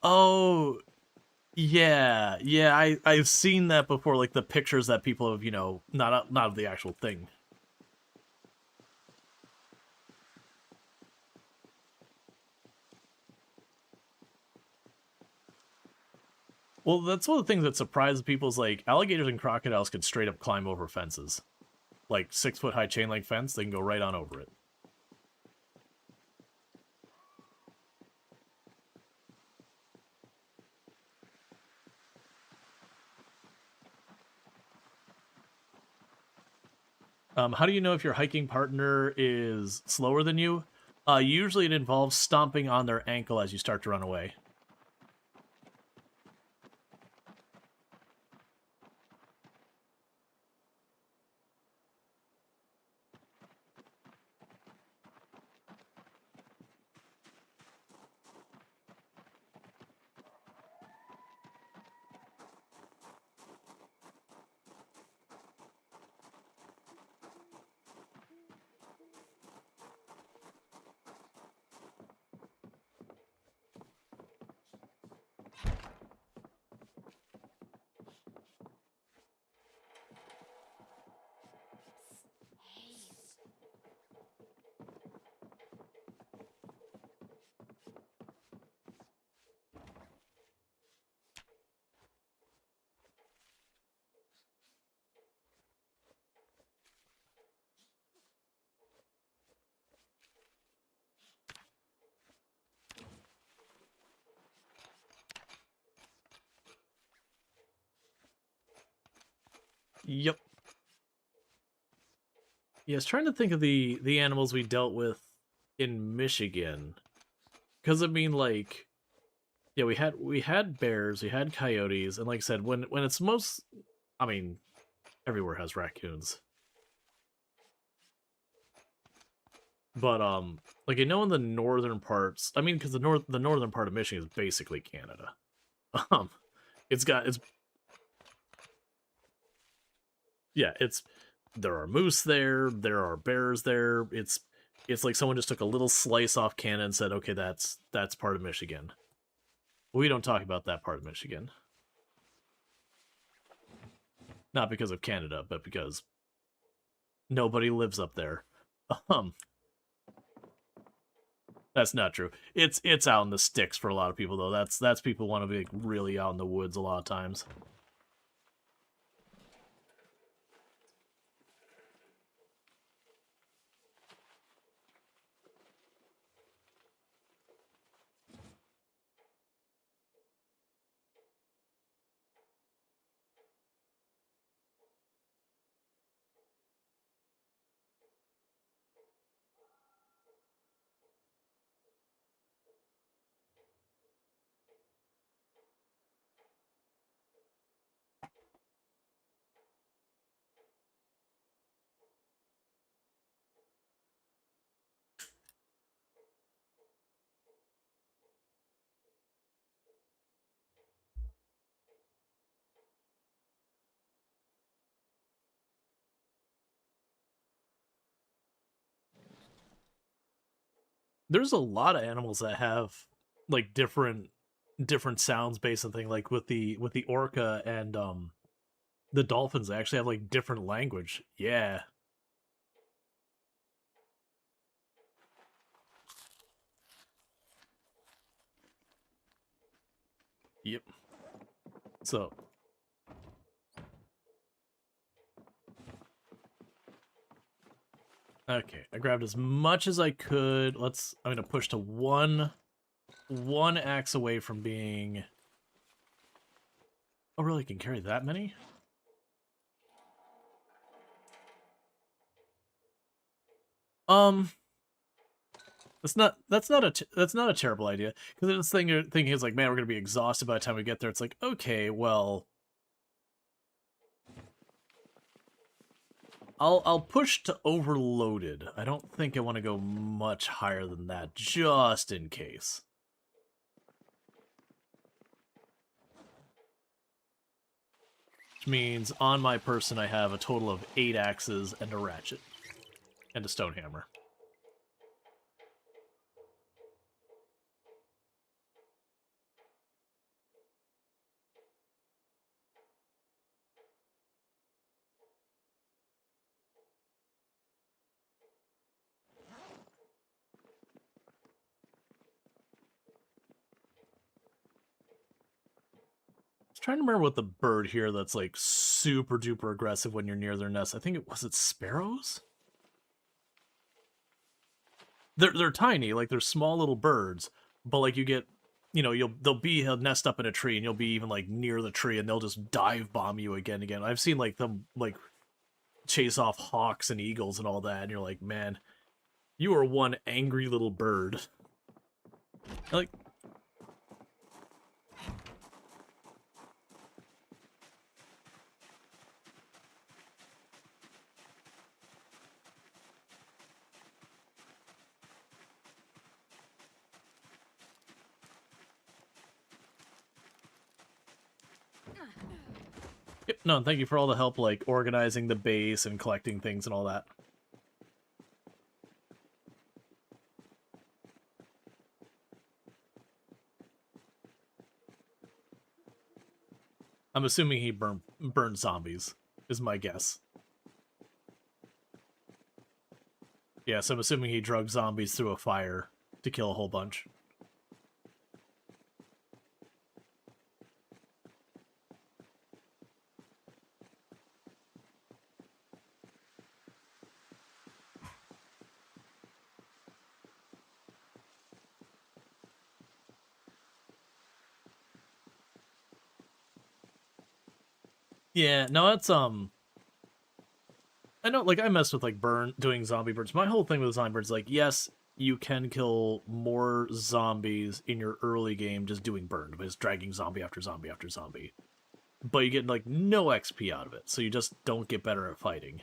oh, yeah. I've seen that before, like the pictures that people have, not of the actual thing. Well, that's one of the things that surprises people is like alligators and crocodiles can straight up climb over fences. Like 6 foot high chain link fence, they can go right on over it. How do you know if your hiking partner is slower than you? Usually it involves stomping on their ankle as you start to run away. Yep. Yeah, I was trying to think of the animals we dealt with in Michigan, because I mean, like, yeah, we had bears, we had coyotes, and like I said, when it's most, I mean, everywhere has raccoons, but like I know in the northern parts, I mean, because the northern part of Michigan is basically Canada. Um, it's yeah, there are moose there, there are bears there. It's like someone just took a little slice off Canada and said, okay, that's part of Michigan. We don't talk about that part of Michigan. Not because of Canada, but because nobody lives up there. Um, that's not true. It's out in the sticks for a lot of people though. That's people want to be like really out in the woods a lot of times. There's a lot of animals that have like different sounds based on thing like with the orca and the dolphins they actually have like different language. Yeah. Yep. So, okay, I grabbed as much as I could. I'm gonna push to one axe away from being. Oh, really? Can carry that many? Um, that's not a terrible idea, because this thing you're thinking is like, man, we're gonna be exhausted by the time we get there. It's like, okay, well, I'll push to overloaded. I don't think I want to go much higher than that, just in case. Which means on my person I have a total of 8 axes and a ratchet. And a stone hammer. Trying to remember what the bird here that's like super duper aggressive when you're near their nest. I think it was sparrows? They're tiny, like they're small little birds, but like you get, you know, they'll nest up in a tree and you'll be even like near the tree and they'll just dive bomb you again and again. I've seen like them like chase off hawks and eagles and all that, and you're like, man, you are one angry little bird. Like, yep, no, thank you for all the help, like, organizing the base and collecting things and all that. I'm assuming he burned zombies, is my guess. Yeah, so I'm assuming he drug zombies through a fire to kill a whole bunch. Yeah, no, that's, I know, like, I messed with, like, doing zombie birds. My whole thing with zombie birds, like, yes, you can kill more zombies in your early game just doing burn, just dragging zombie after zombie after zombie. But you get, like, no XP out of it, so you just don't get better at fighting.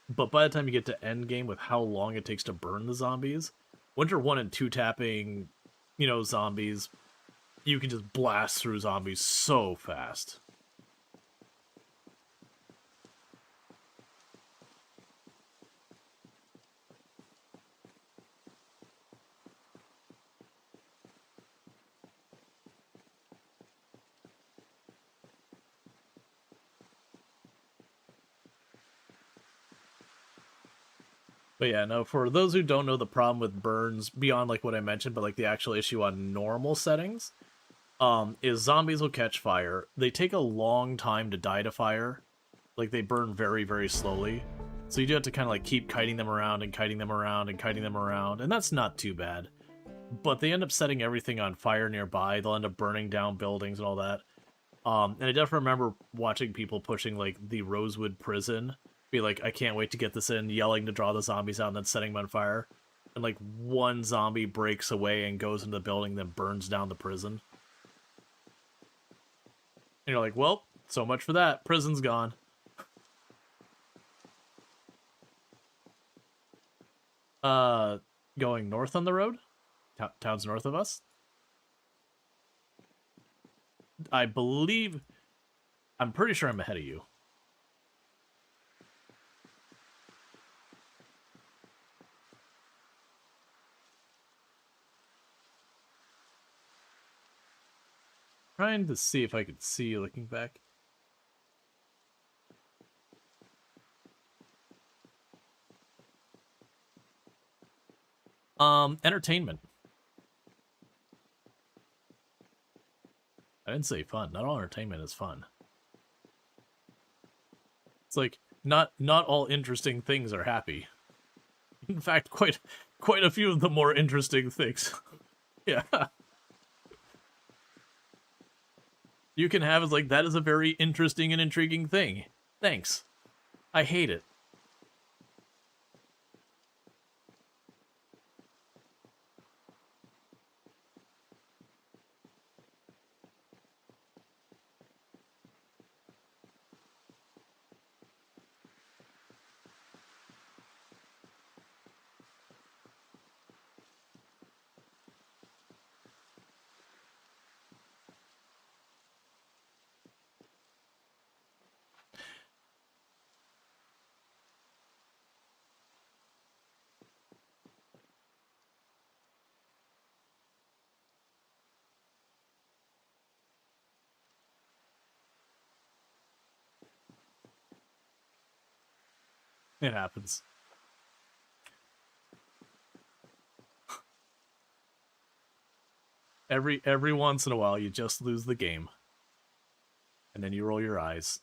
But by the time you get to end game with how long it takes to burn the zombies, once you're 1 and 2 tapping, you know, zombies, you can just blast through zombies so fast. But yeah, no, for those who don't know the problem with burns, beyond like what I mentioned, but like the actual issue on normal settings, is zombies will catch fire. They take a long time to die to fire. Like, they burn very, very slowly. So you do have to kind of like keep kiting them around and kiting them around and kiting them around, and that's not too bad. But they end up setting everything on fire nearby. They'll end up burning down buildings and all that. And I definitely remember watching people pushing like the Rosewood prison, be like, I can't wait to get this in, yelling to draw the zombies out and then setting them on fire. And like one zombie breaks away and goes into the building, then burns down the prison. And you're like, well, so much for that. Prison's gone. Going north on the road? Town's north of us? I believe... I'm pretty sure I'm ahead of you. Trying to see if I could see you looking back. Entertainment. I didn't say fun. Not all entertainment is fun. It's like, not all interesting things are happy. In fact, quite a few of the more interesting things. Yeah. You can have is like, that is a very interesting and intriguing thing. Thanks. I hate it. It happens. Every once in a while, you just lose the game. And then you roll your eyes.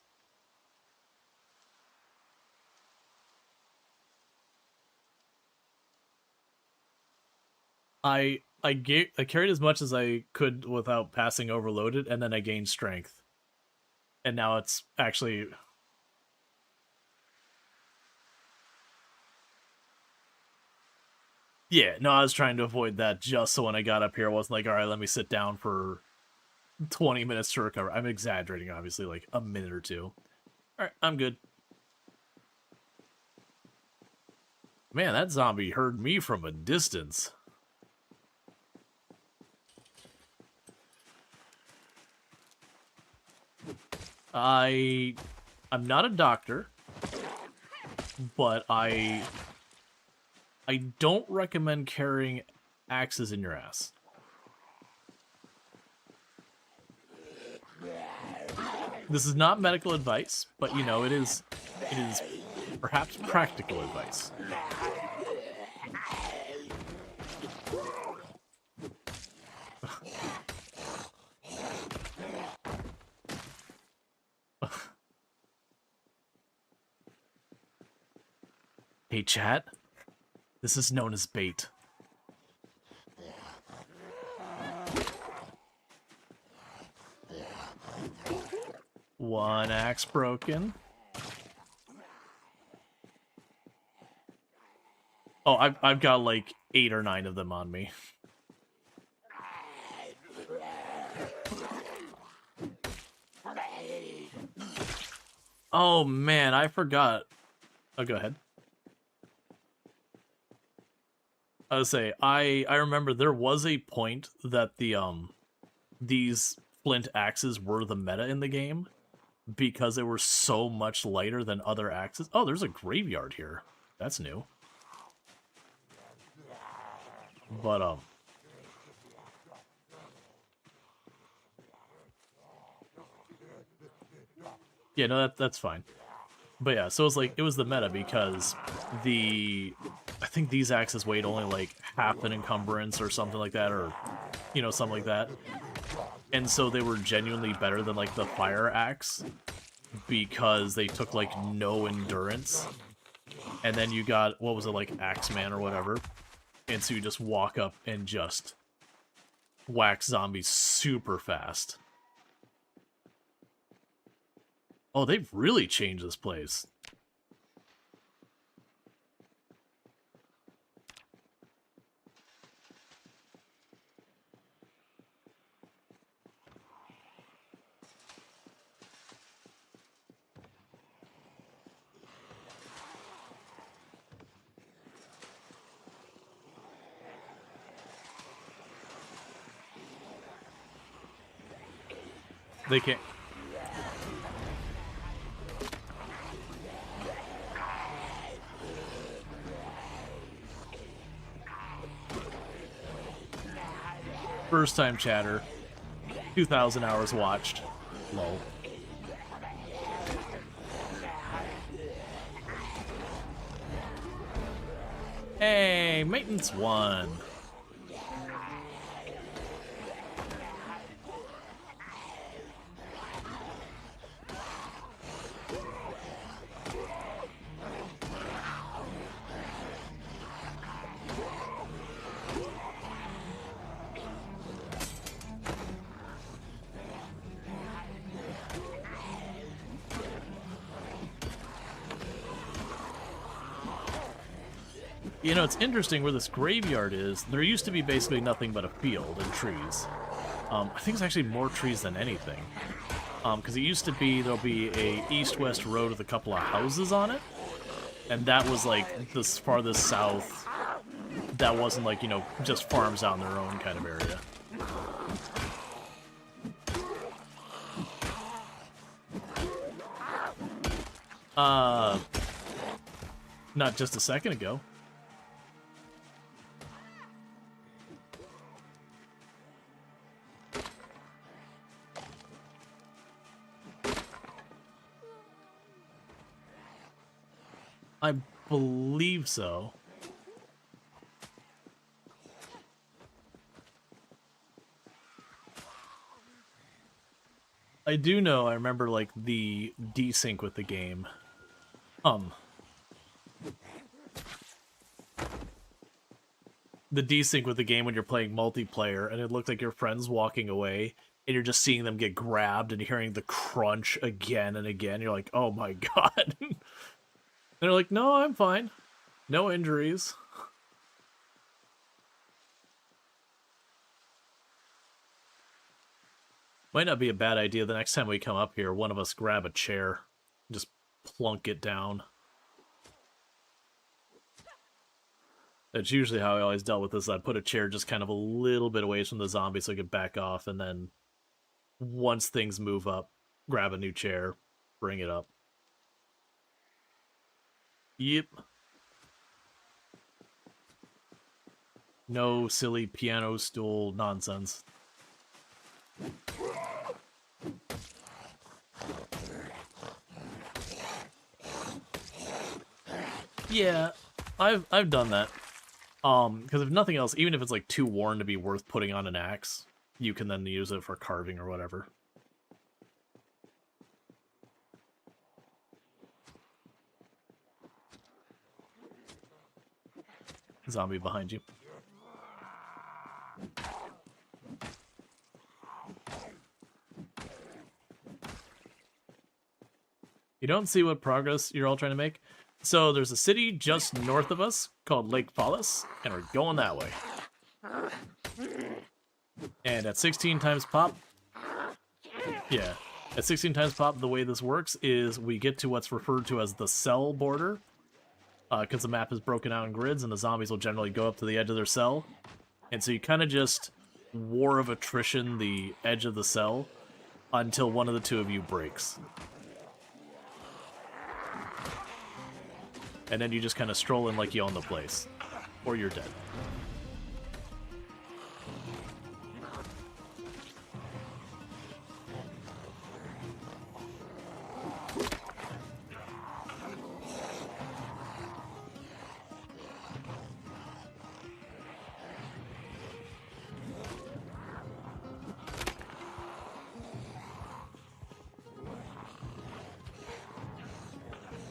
I carried as much as I could without passing overloaded, and then I gained strength. And now it's actually... Yeah, no, I was trying to avoid that just so when I got up here, I wasn't like, alright, let me sit down for 20 minutes to recover. I'm exaggerating, obviously, like a minute or two. Alright, I'm good. Man, that zombie heard me from a distance. I'm not a doctor, but I don't recommend carrying axes in your ass. This is not medical advice, but you know, it is perhaps practical advice. Hey chat, this is known as bait. One axe broken. Oh, I've got like 8 or 9 of them on me. Oh man, I forgot. Oh, go ahead. I would say I remember there was a point that the these flint axes were the meta in the game because they were so much lighter than other axes. Oh, there's a graveyard here. That's new. But yeah, no, that's fine. But yeah, so it was the meta because I think these axes weighed only like half an encumbrance or something like that, or you know, something like that. And so they were genuinely better than like the fire axe because they took like no endurance. And then you got, what was it, like Axeman or whatever. And so you just walk up and just whack zombies super fast. Oh, they've really changed this place. They can't... First time chatter. 2,000 hours watched. Lol. Hey, maintenance 1. You know, it's interesting where this graveyard is. There used to be basically nothing but a field and trees. I think it's actually more trees than anything. Because it used to be there'll be a east-west road with a couple of houses on it. And that was like the farthest south. That wasn't like, you know, just farms out in their own kind of area. Not just a second ago. believe so. I do know, I remember, like, the desync with the game. The desync with the game when you're playing multiplayer, and it looked like your friend's walking away, and you're just seeing them get grabbed and hearing the crunch again and again. You're like, oh my god. They're like, no, I'm fine. No injuries. Might not be a bad idea the next time we come up here, one of us grab a chair. Just plunk it down. That's usually how I always dealt with this. I'd put a chair just kind of a little bit away from the zombie so I could back off, and then once things move up, grab a new chair, bring it up. Yep. No silly piano stool nonsense. Yeah, I've done that. Because if nothing else, even if it's like too worn to be worth putting on an axe, you can then use it for carving or whatever. Zombie behind you. You don't see what progress you're all trying to make? So there's a city just north of us called Lake Fallis, and we're going that way. And at 16 times pop, yeah, at 16 times pop, the way this works is we get to what's referred to as the cell border, because the map is broken out in grids, and the zombies will generally go up to the edge of their cell. And so you kind of just war of attrition the edge of the cell until one of the two of you breaks. And then you just kind of stroll in like you own the place. Or you're dead.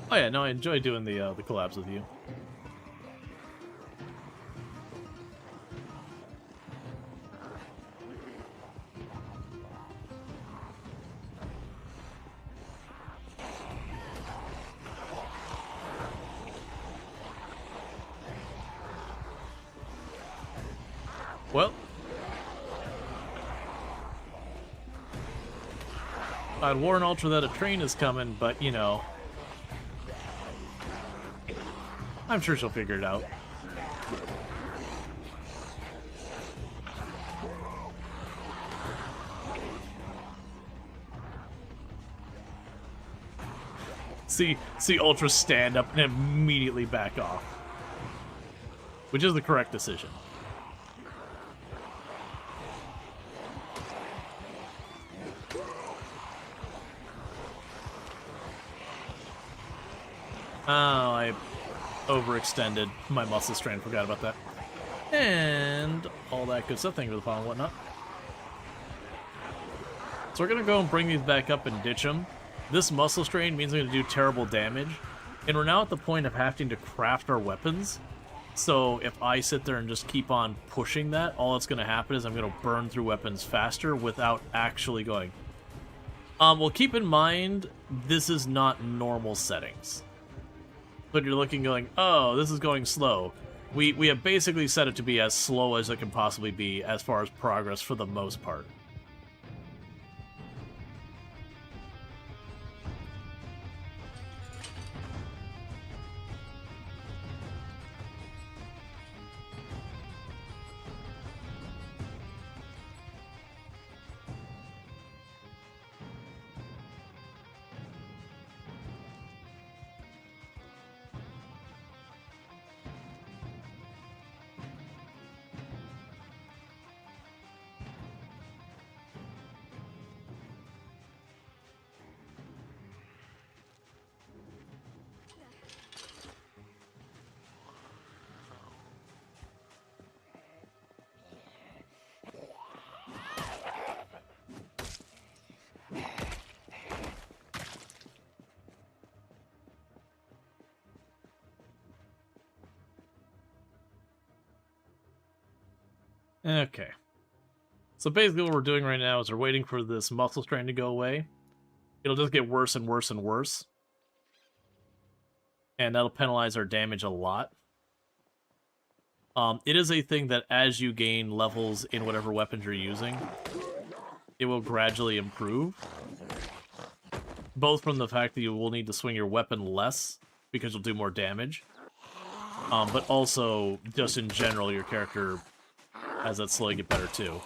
Oh yeah, no, I enjoy doing the collabs with you. Well, I'd warn Ultra that a train is coming, but you know, I'm sure she'll figure it out. See Ultra stand up and immediately back off. Which is the correct decision. Oh, I overextended my muscle strain, forgot about that. And all that good stuff, thank you for the follow and whatnot. So we're gonna go and bring these back up and ditch them. This muscle strain means I'm gonna do terrible damage, and we're now at the point of having to craft our weapons. So if I sit there and just keep on pushing that, all that's gonna happen is I'm gonna burn through weapons faster without actually going. Well, keep in mind, this is not normal settings. But you're looking going, oh, this is going slow. We have basically set it to be as slow as it can possibly be as far as progress for the most part. Okay. So basically what we're doing right now is we're waiting for this muscle strain to go away. It'll just get worse and worse and worse. And that'll penalize our damage a lot. It is a thing that as you gain levels in whatever weapons you're using, it will gradually improve. Both from the fact that you will need to swing your weapon less, because you'll do more damage. But also, just in general, your character has that slowly get better too.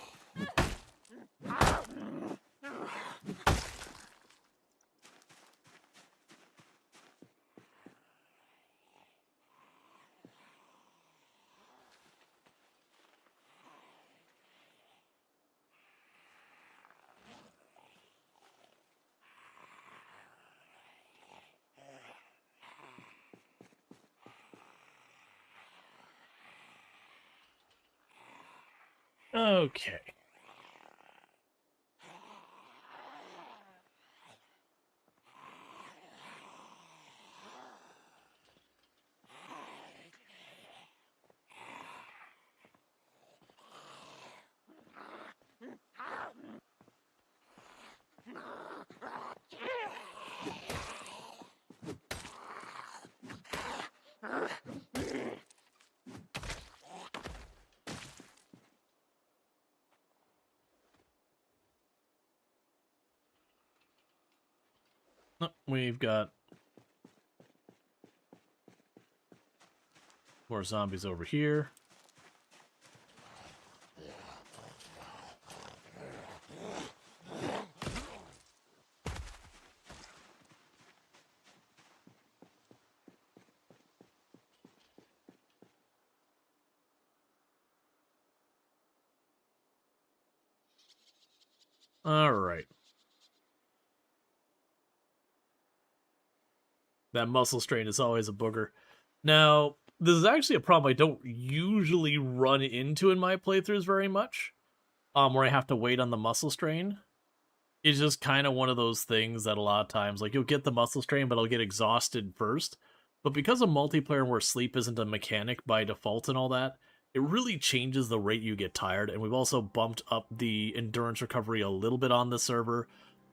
Okay. Oh, we've got more zombies over here. All right. That muscle strain is always a booger. Now, this is actually a problem I don't usually run into in my playthroughs very much, where I have to wait on the muscle strain. It's just kind of one of those things that a lot of times, like, you'll get the muscle strain, but I'll get exhausted first. But because of multiplayer where sleep isn't a mechanic by default and all that, it really changes the rate you get tired, and we've also bumped up the endurance recovery a little bit on the server,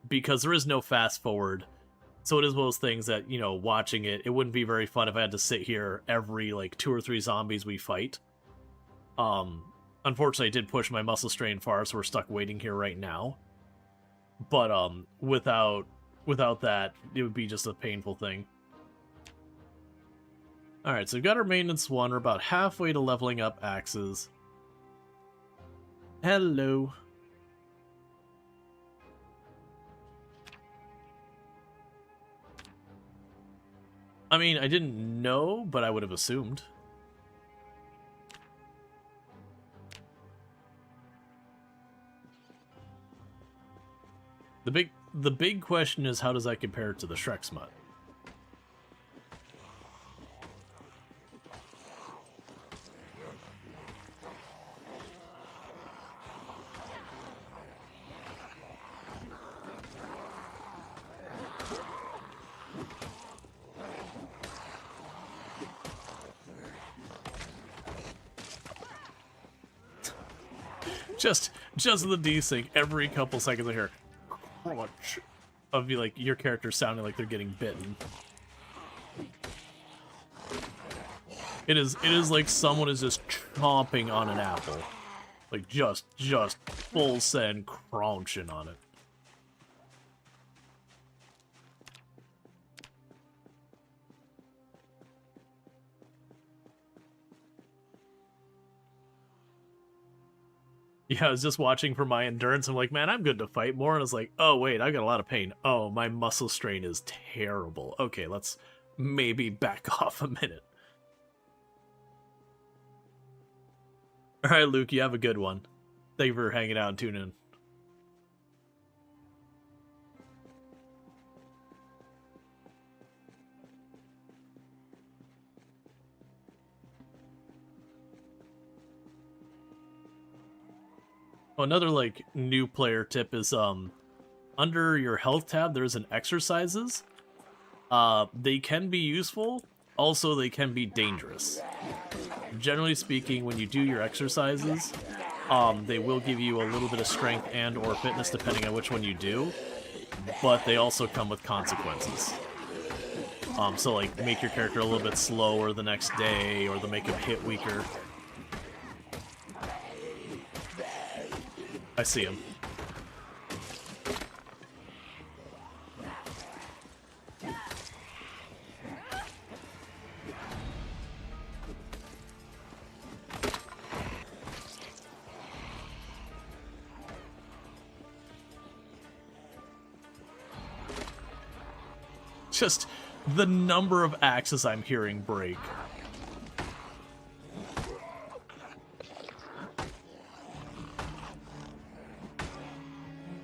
because there is no fast forward. So it is one of those things that, you know, watching it, it wouldn't be very fun if I had to sit here every, like, 2 or 3 zombies we fight. Unfortunately, I did push my muscle strain far, so we're stuck waiting here right now. But, without that, it would be just a painful thing. Alright, so we've got our maintenance 1. We're about halfway to leveling up axes. Hello. I mean, I didn't know, but I would have assumed. The big question is, how does that compare to the Shrek smut? Just the desync, every couple seconds I hear crunch of like your character sounding like they're getting bitten. It is like someone is just chomping on an apple. Like just full send crunching on it. Yeah, I was just watching for my endurance. I'm like, man, I'm good to fight more. And I was like, oh, wait, I got a lot of pain. Oh, my muscle strain is terrible. Okay, let's maybe back off a minute. All right, Luke, you have a good one. Thank you for hanging out and tuning in. Oh, another like new player tip is under your health tab there's an exercises. They can be useful, also they can be dangerous. Generally speaking, when you do your exercises, They will give you a little bit of strength and or fitness depending on which one you do, but they also come with consequences. So like make your character a little bit slower the next day, or they'll make him hit weaker. I see him. Just the number of axes I'm hearing break.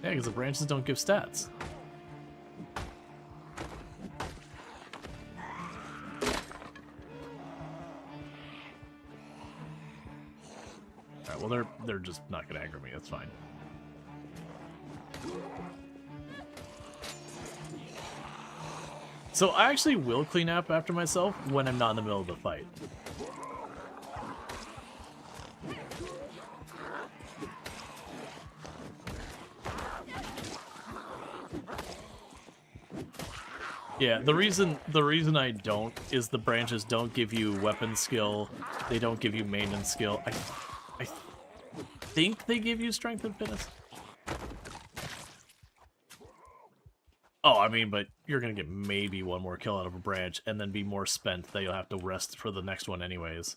Yeah, because the branches don't give stats. Alright, well they're just not gonna aggro me, that's fine. So I actually will clean up after myself when I'm not in the middle of the fight. Yeah, the reason I don't is the branches don't give you weapon skill, they don't give you maintenance skill. I think they give you strength and fitness. Oh, I mean, but you're gonna get maybe one more kill out of a branch and then be more spent that you'll have to rest for the next one anyways.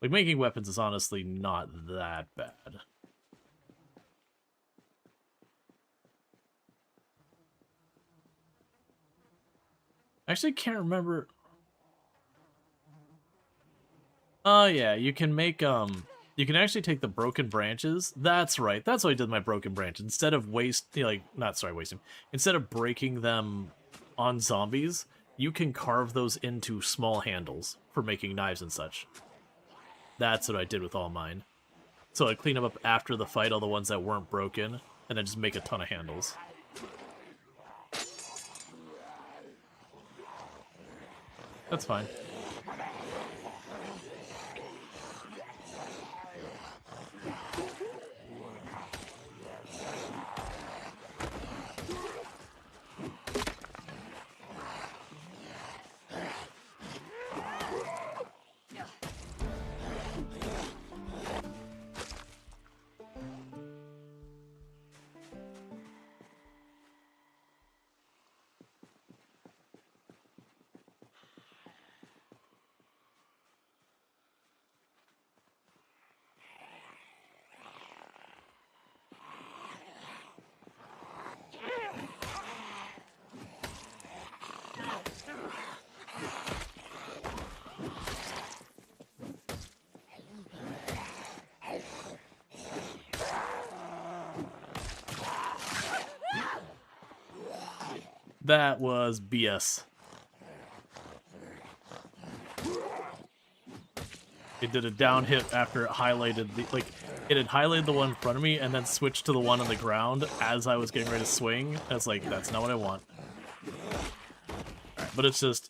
Like, making weapons is honestly not that bad. I actually can't remember. Oh, yeah, you can make, you can actually take the broken branches. That's right. That's what I did with my broken branch. Instead of instead of breaking them on zombies, you can carve those into small handles for making knives and such. That's what I did with all mine. So I'd clean them up after the fight, all the ones that weren't broken, and then just make a ton of handles. That's fine. That was BS. It did a down hit after it highlighted the, like, it had highlighted the one in front of me and then switched to the one on the ground as I was getting ready to swing. I was like, that's not what I want. Alright, but it's just,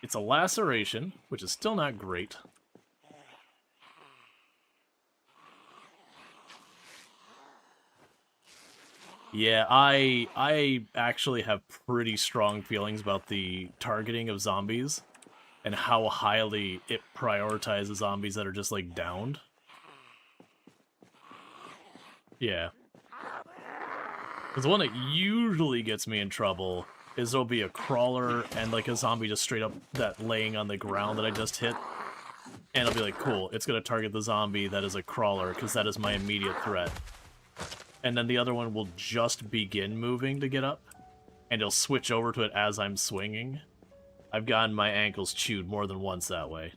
it's a laceration, which is still not great. Yeah, I actually have pretty strong feelings about the targeting of zombies and how highly it prioritizes zombies that are just, like, downed. Yeah. Because the one that usually gets me in trouble is there'll be a crawler and, like, a zombie just straight up that laying on the ground that I just hit. And I'll be like, cool, it's going to target the zombie that is a crawler, because that is my immediate threat. And then the other one will just begin moving to get up, and it'll switch over to it as I'm swinging. I've gotten my ankles chewed more than once that way.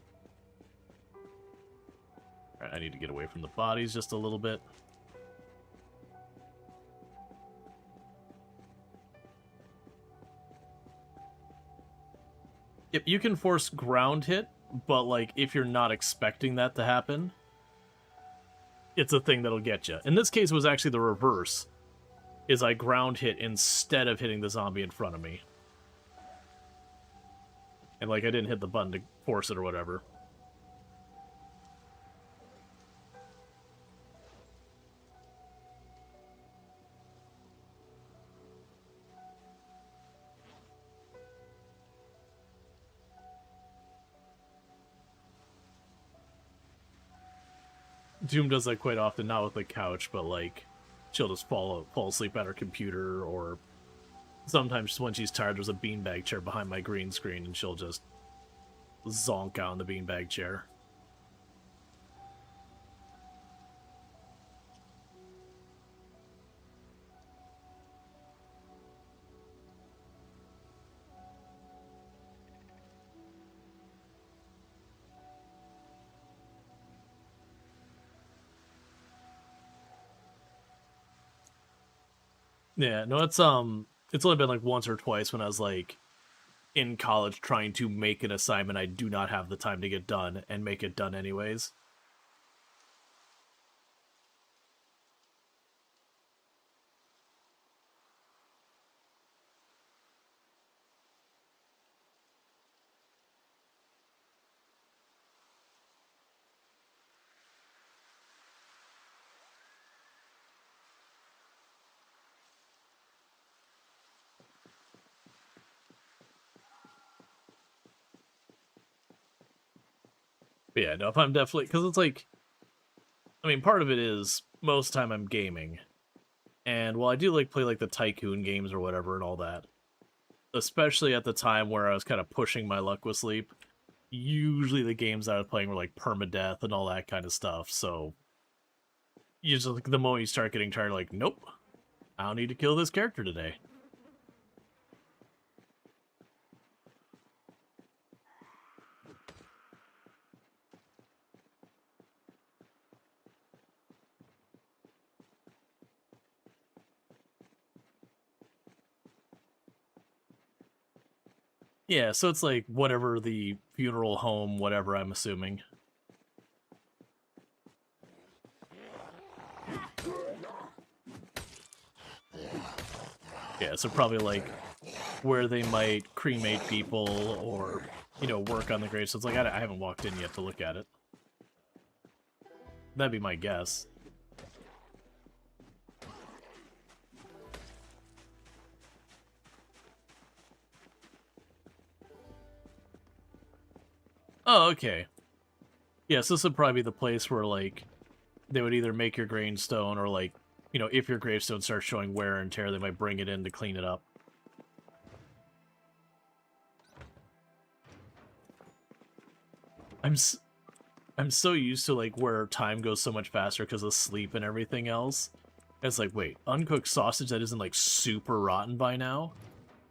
Alright, I need to get away from the bodies just a little bit. Yep, you can force ground hit, but, like, if you're not expecting that to happen, it's a thing that'll get you. In this case, it was actually the reverse. Is I ground hit instead of hitting the zombie in front of me. And, like, I didn't hit the button to force it or whatever. Doom does that quite often, not with the couch, but like she'll just fall asleep at her computer, or sometimes when she's tired, there's a beanbag chair behind my green screen, and she'll just zonk out in the beanbag chair. Yeah, no, it's only been like once or twice when I was like in college trying to make an assignment I do not have the time to get done and make it done anyways. But yeah, no, if I'm definitely, because it's like, I mean, part of it is most time I'm gaming, and while I do like play like the tycoon games or whatever and all that, especially at the time where I was kind of pushing my luck with sleep, usually the games I was playing were like permadeath and all that kind of stuff. So you just like the moment you start getting tired, like, nope, I don't need to kill this character today. Yeah, so it's like whatever the funeral home, whatever, I'm assuming. Yeah, so probably like where they might cremate people or, you know, work on the grave. So it's like I haven't walked in yet to look at it. That'd be my guess. Oh, okay. Yes, this would probably be the place where, like, they would either make your gravestone or, like, you know, if your gravestone starts showing wear and tear, they might bring it in to clean it up. I'm so used to, like, where time goes so much faster because of sleep and everything else. It's like, wait, uncooked sausage that isn't, like, super rotten by now?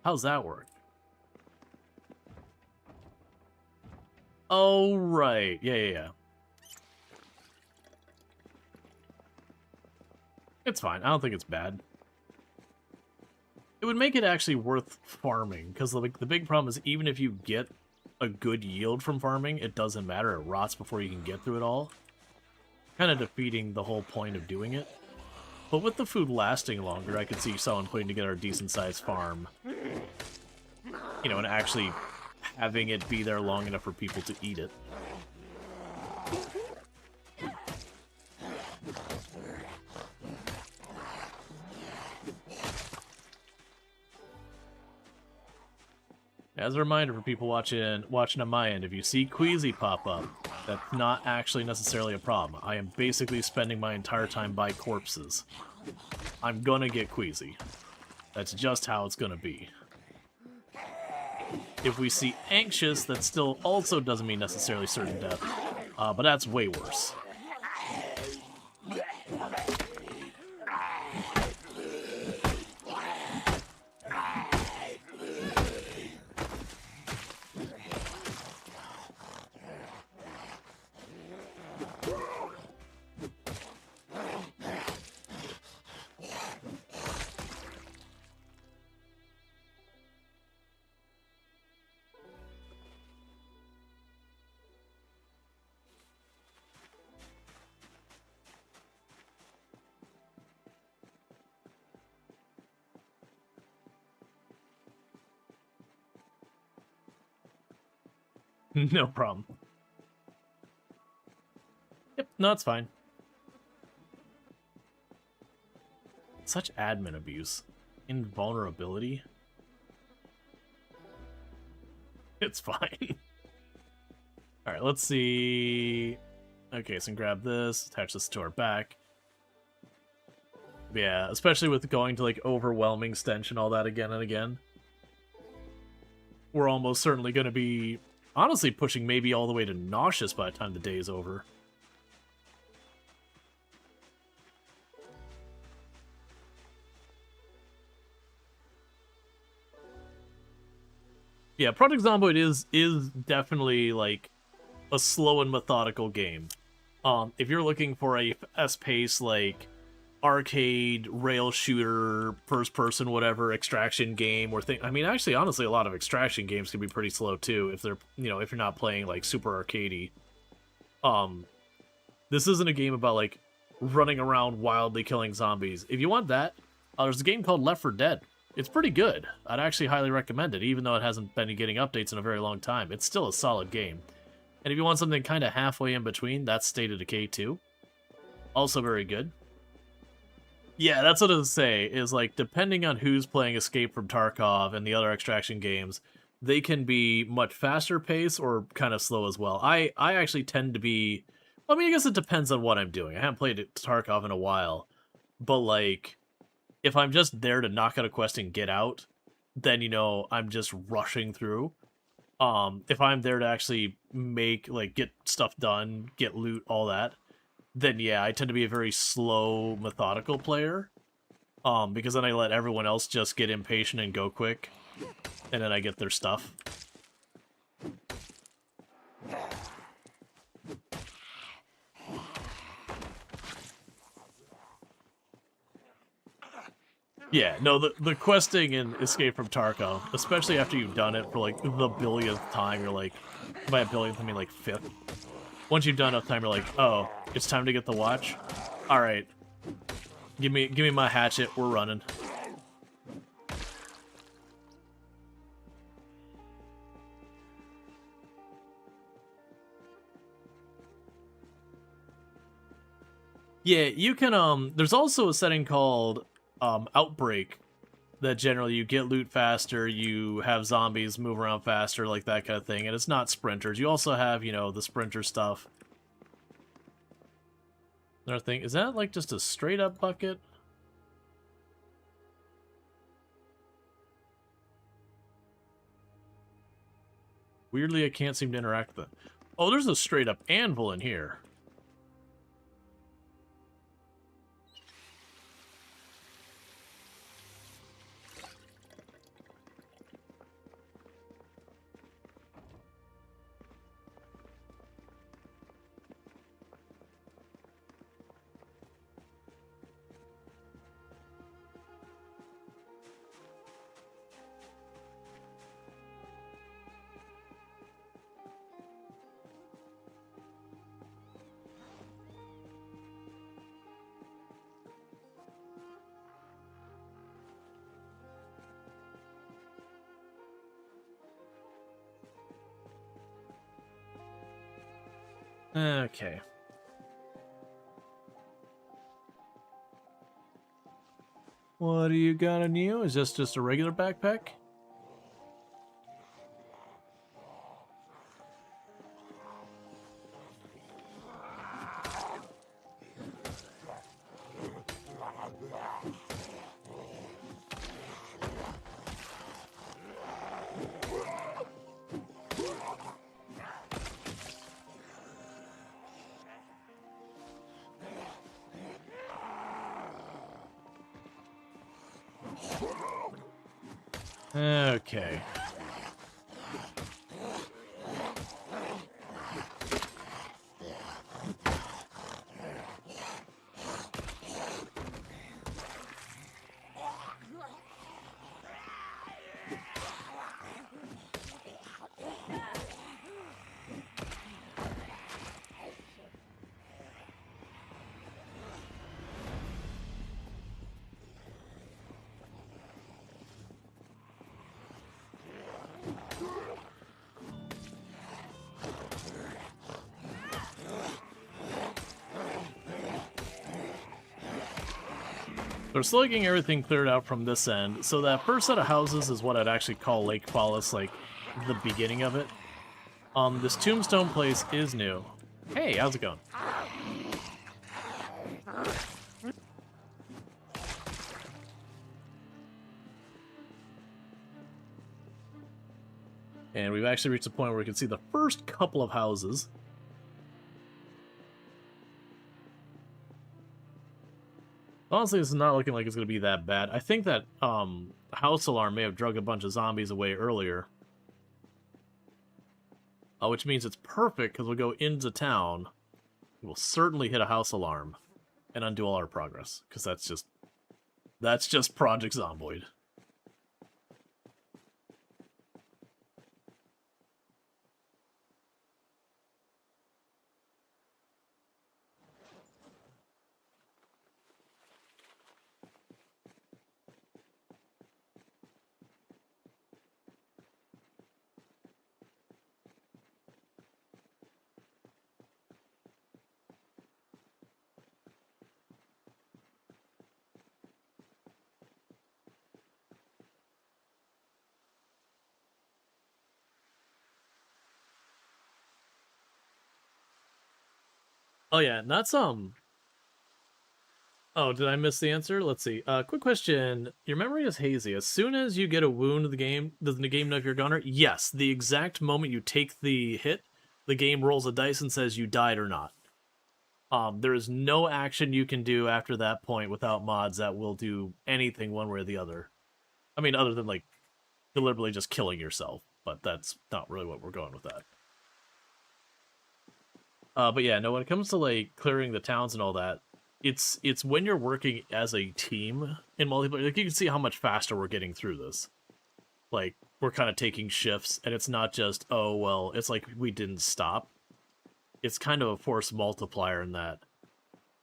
How's that work? Oh, right. Yeah. It's fine. I don't think it's bad. It would make it actually worth farming, because like the big problem is even if you get a good yield from farming, it doesn't matter. It rots before you can get through it all. Kind of defeating the whole point of doing it. But with the food lasting longer, I could see someone putting together a decent-sized farm. You know, and actually having it be there long enough for people to eat it. As a reminder for people watching on my end, if you see Queasy pop up, that's not actually necessarily a problem. I am basically spending my entire time by corpses. I'm gonna get Queasy. That's just how it's gonna be. If we see Anxious, that still also doesn't mean necessarily certain death, but that's way worse. No problem. Yep, no, it's fine. Such admin abuse. Invulnerability. It's fine. Alright, let's see. Okay, so grab this, attach this to our back. Yeah, especially with going to, like, overwhelming stench and all that again and again. We're almost certainly going to be, honestly, pushing maybe all the way to nauseous by the time the day is over. Yeah, Project Zomboid is definitely, like, a slow and methodical game. If you're looking for a fast-paced, like, arcade, rail shooter, first-person, whatever, extraction game, or I mean, actually, honestly, a lot of extraction games can be pretty slow, too, if they're, you know, if you're not playing, like, super arcadey. This isn't a game about, like, running around wildly killing zombies. If you want that, there's a game called Left 4 Dead. It's pretty good. I'd actually highly recommend it, even though it hasn't been getting updates in a very long time. It's still a solid game. And if you want something kind of halfway in between, that's State of Decay 2. Also very good. Yeah, that's what I was say, is like, depending on who's playing Escape from Tarkov and the other extraction games, they can be much faster paced or kind of slow as well. I actually tend to be, I mean, I guess it depends on what I'm doing. I haven't played Tarkov in a while, but like, if I'm just there to knock out a quest and get out, then, you know, I'm just rushing through. If I'm there to actually make, like, get stuff done, get loot, all that, then yeah, I tend to be a very slow, methodical player. Because then I let everyone else just get impatient and go quick, and then I get their stuff. Yeah, no, the questing in Escape from Tarkov, especially after you've done it for, like, the billionth time, you're like, by a billionth, I mean, like, 5th. Once you've done enough time, you're like, oh, it's time to get the watch? Alright. Give me my hatchet, we're running. Yeah, you can, there's also a setting called Outbreak that generally you get loot faster, you have zombies move around faster, like that kind of thing, and it's not sprinters. You also have, you know, the sprinter stuff. Another thing, is that like just a straight up bucket? Weirdly, I can't seem to interact with it. Oh, there's a straight up anvil in here. Okay. What do you got on you? Is this just a regular backpack? Okay. They're still getting everything cleared out from this end, so that first set of houses is what I'd actually call Lake Fallis, like, the beginning of it. This tombstone place is new. Hey, how's it going? And we've actually reached the point where we can see the first couple of houses. Honestly, this is not looking like it's going to be that bad. I think that house alarm may have drug a bunch of zombies away earlier. Which means it's perfect because we'll go into town. We'll certainly hit a house alarm and undo all our progress, because that's just Project Zomboid. Oh yeah, and that's Oh, did I miss the answer? Let's see. Quick question. Your memory is hazy. As soon as you get a wound, does the game know if you're a goner? Yes. The exact moment you take the hit, the game rolls a dice and says you died or not. There is no action you can do after that point without mods that will do anything one way or the other. I mean, other than, like, deliberately just killing yourself. But that's not really what we're going with that. But yeah, no, when it comes to, like, clearing the towns and all that, it's when you're working as a team in multiplayer, like, you can see how much faster we're getting through this. Like, we're kind of taking shifts, and it's not just, oh, well, it's like we didn't stop. It's kind of a force multiplier in that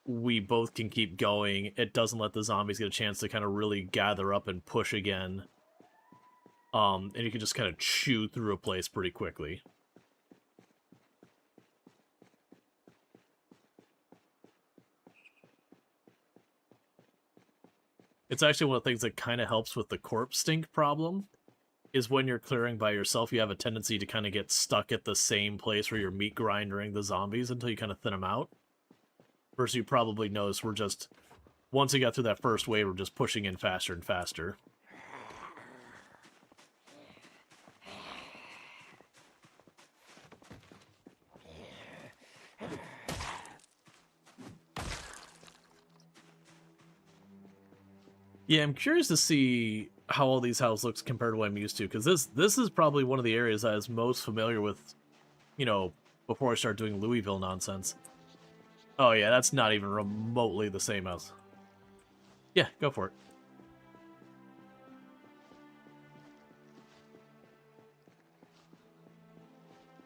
we both can keep going. It doesn't let the zombies get a chance to kind of really gather up and push again. And you can just kind of chew through a place pretty quickly. It's actually one of the things that kind of helps with the corpse stink problem, is when you're clearing by yourself, you have a tendency to kind of get stuck at the same place where you're meat grinding the zombies until you kind of thin them out. Versus you probably notice we're just, once we got through that first wave, we're just pushing in faster and faster. Yeah, I'm curious to see how all these houses looks compared to what I'm used to, because this is probably one of the areas I was most familiar with, you know, before I started doing Louisville nonsense. Oh yeah, that's not even remotely the same as... Yeah, go for it.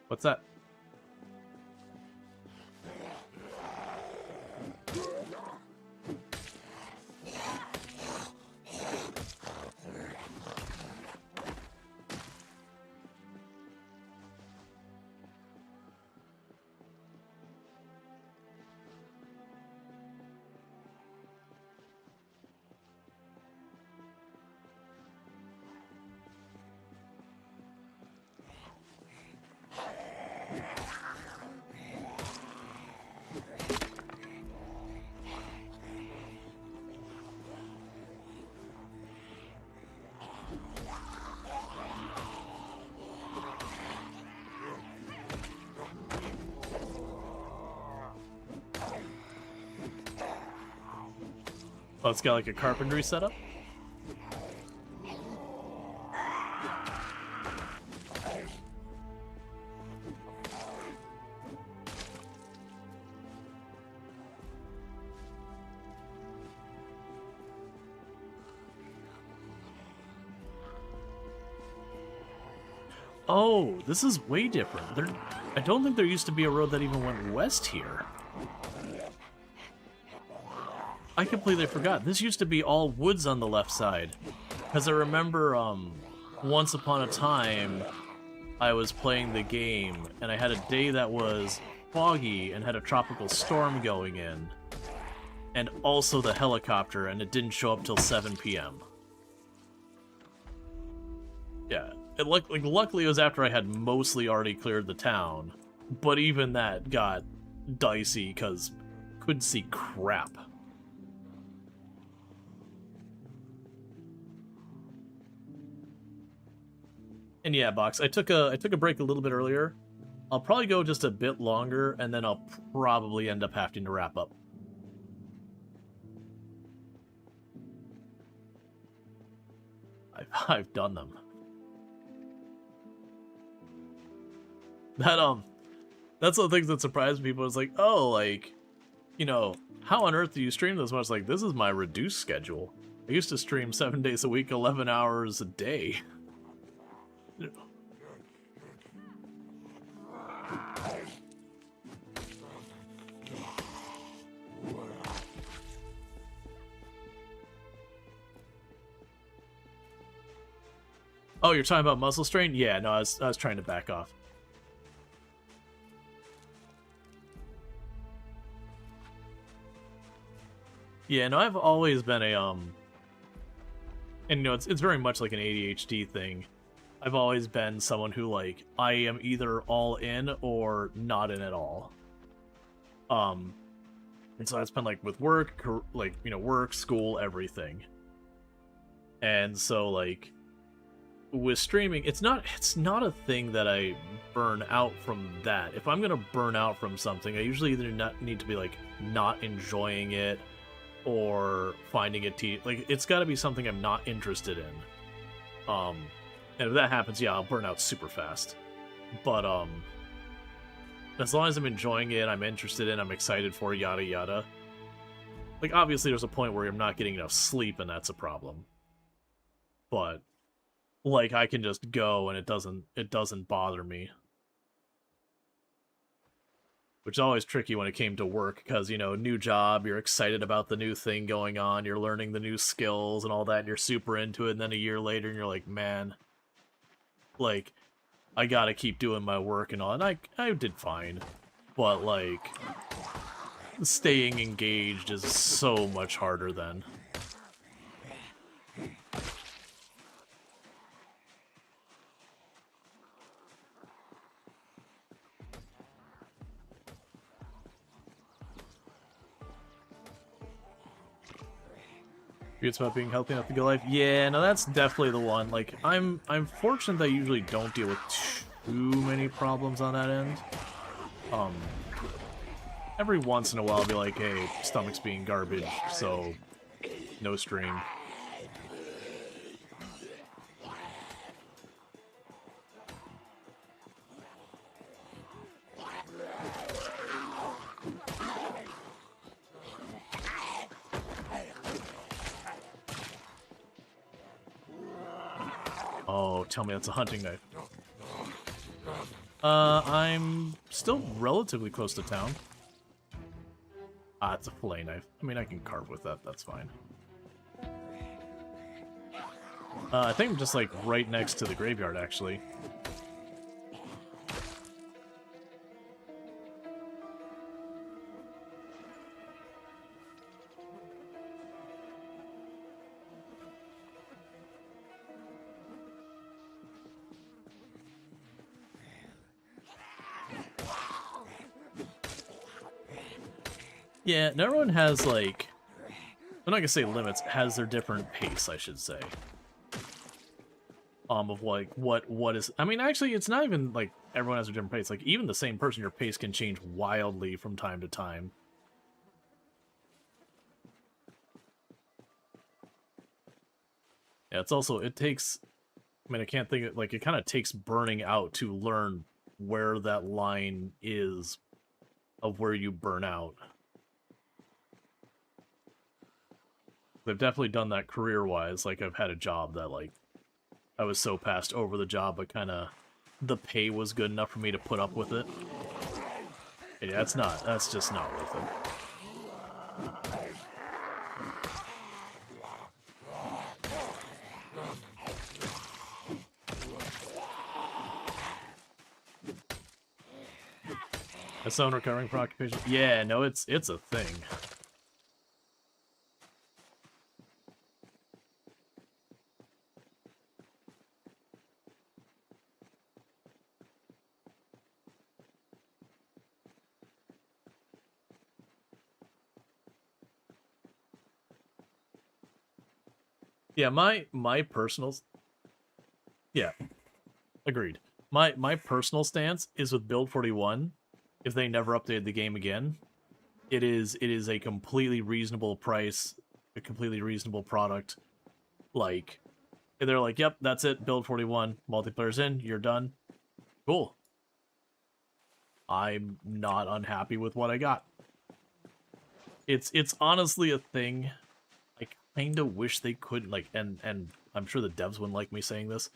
What's that? Oh, it's got like a carpentry setup? Oh, this is way different. I don't think there used to be a road that even went west here. I completely forgot. This used to be all woods on the left side. Because I remember, once upon a time, I was playing the game, and I had a day that was foggy and had a tropical storm going in. And also the helicopter, and it didn't show up till 7 p.m. Yeah. Luckily, it was after I had mostly already cleared the town. But even that got dicey because couldn't see crap. And yeah, Box, I took a break a little bit earlier. I'll probably go just a bit longer, and then I'll probably end up having to wrap up. I've done them. That's the things that surprise people. It's like, oh, like, you know, how on earth do you stream this much? Like, this is my reduced schedule. I used to stream 7 days a week, 11 hours a day. Oh, you're talking about muscle strain? Yeah, no, I was trying to back off. Yeah, no, I've always been a and you know, it's very much like an ADHD thing. I've always been someone who, like, I am either all in or not in at all. And so that's been like with work, like, you know, work, school, everything. And so, like, with streaming, it's not a thing that I burn out from that. If I'm gonna burn out from something, I usually either not need to be like not enjoying it or finding it like, it's got to be something I'm not interested in. And if that happens, yeah, I'll burn out super fast. But as long as I'm enjoying it, I'm interested in, I'm excited for, yada yada. Like, obviously there's a point where I'm not getting enough sleep and that's a problem. But like, I can just go and it doesn't bother me. Which is always tricky when it came to work, because, you know, new job, you're excited about the new thing going on, you're learning the new skills and all that, and you're super into it, and then a year later, and you're like, man, like, I gotta keep doing my work and all, and I did fine. But, like, staying engaged is so much harder then. It's about being healthy enough to go life. Yeah, no, that's definitely the one. Like, I'm fortunate that I usually don't deal with too many problems on that end. Every once in a while I'll be like, hey, stomach's being garbage, so no stream. Oh, tell me that's a hunting knife. I'm still relatively close to town. Ah, it's a fillet knife. I mean, I can carve with that, that's fine. I think I'm just, like, right next to the graveyard, actually. Yeah, and everyone has, like, I'm not gonna say limits, has their different pace, I should say. Of, like, what is... I mean, actually, it's not even, like, everyone has a different pace. Like, even the same person, your pace can change wildly from time to time. Yeah, it's also... It takes... I mean, I can't think of... Like, it kind of takes burning out to learn where that line is of where you burn out. I've definitely done that career-wise. Like, I've had a job that, like, I was so passed over the job, but kind of the pay was good enough for me to put up with it. Yeah, that's just not worth it. As someone recovering from occupation? Yeah, no, it's a thing. Yeah, my personal, yeah, agreed. My personal stance is with Build 41. If they never updated the game again, it is a completely reasonable price, a completely reasonable product. Like they're like, yep, that's it. Build 41, multiplayer's in, you're done. Cool. I'm not unhappy with what I got. It's honestly a thing. I kind of wish they could like, and I'm sure the devs wouldn't like me saying this.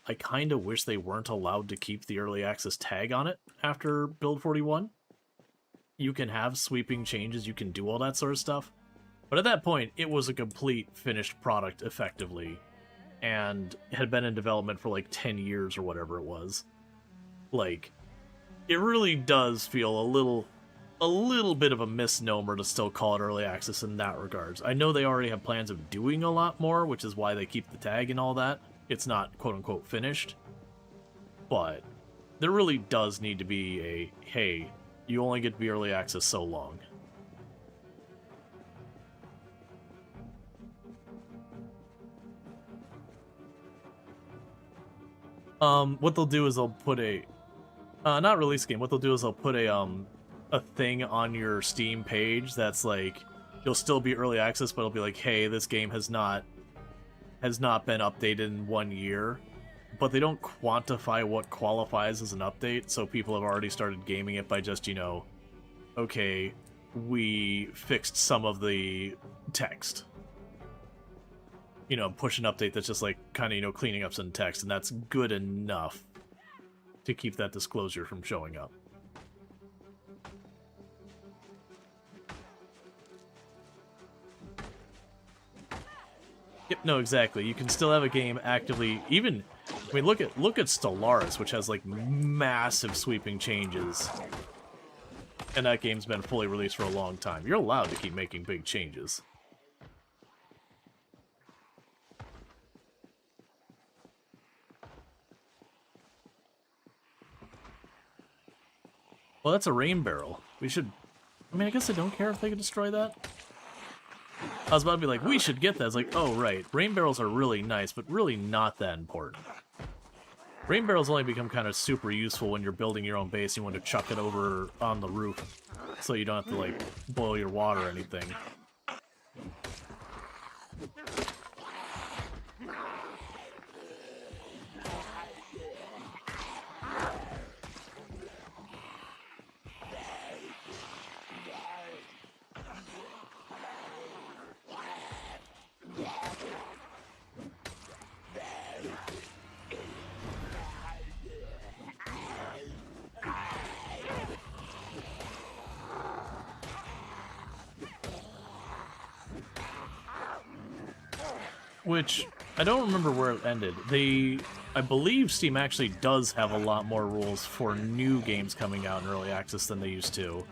I kind of wish they weren't allowed to keep the early access tag on it after Build 41. You can have sweeping changes, you can do all that sort of stuff. But at that point, it was a complete finished product effectively, and had been in development for like 10 years or whatever it was. Like, it really does feel a little bit of a misnomer to still call it early access in that regards. I know they already have plans of doing a lot more, which is why they keep the tag and all that. It's not quote-unquote finished. But there really does need to be a, hey, you only get to be early access so long. What they'll do is they'll put a, not release game, what they'll do is they'll put a thing on your Steam page that's like, you'll still be early access, but it'll be like, hey, this game has not been updated in 1 year. But they don't quantify what qualifies as an update, so people have already started gaming it by just, you know, okay, we fixed some of the text. You know, push an update that's just like kind of, you know, cleaning up some text, and that's good enough to keep that disclosure from showing up. Yep, no, exactly. You can still have a game actively, even, I mean, look at Stellaris, which has like massive sweeping changes, and that game's been fully released for a long time. You're allowed to keep making big changes. Well, that's a rain barrel. We should, I mean, I guess I don't care if they can destroy that. I was about to be like, we should get that. It's like, oh, right. Rain barrels are really nice, but really not that important. Rain barrels only become kind of super useful when you're building your own base and you want to chuck it over on the roof so you don't have to, like, boil your water or anything. Which, I don't remember where it ended. I believe Steam actually does have a lot more rules for new games coming out in early access than they used to.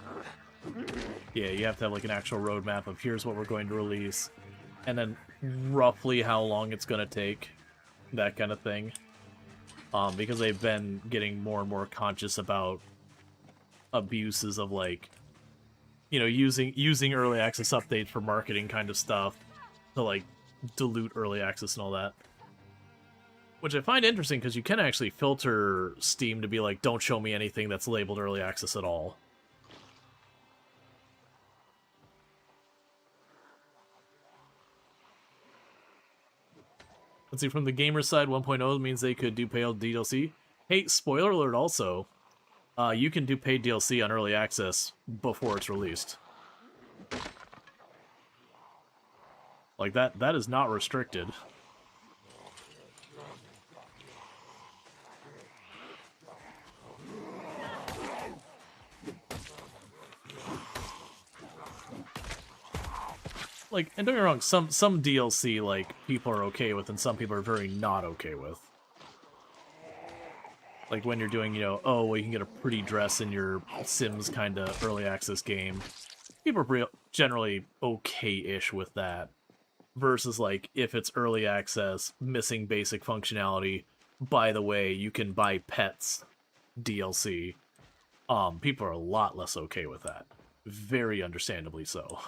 Yeah, you have to have like an actual roadmap of here's what we're going to release, and then roughly how long it's going to take, that kind of thing. Because they've been getting more and more conscious about abuses of, like, you know, using early access updates for marketing kind of stuff to, like, dilute early access and all that. Which I find interesting because you can actually filter Steam to be like, don't show me anything that's labeled early access at all. Let's see, from the gamer side, 1.0 means they could do paid DLC. Hey, spoiler alert also, you can do paid DLC on early access before it's released. Like, that is not restricted. Like, and don't get me wrong, some DLC, like, people are okay with, and some people are very not okay with. Like, when you're doing, you know, oh, well, you can get a pretty dress in your Sims kind of early access game. People are generally okay-ish with that. Versus, like, if it's early access, missing basic functionality, by the way, you can buy pets DLC. People are a lot less okay with that. Very understandably so.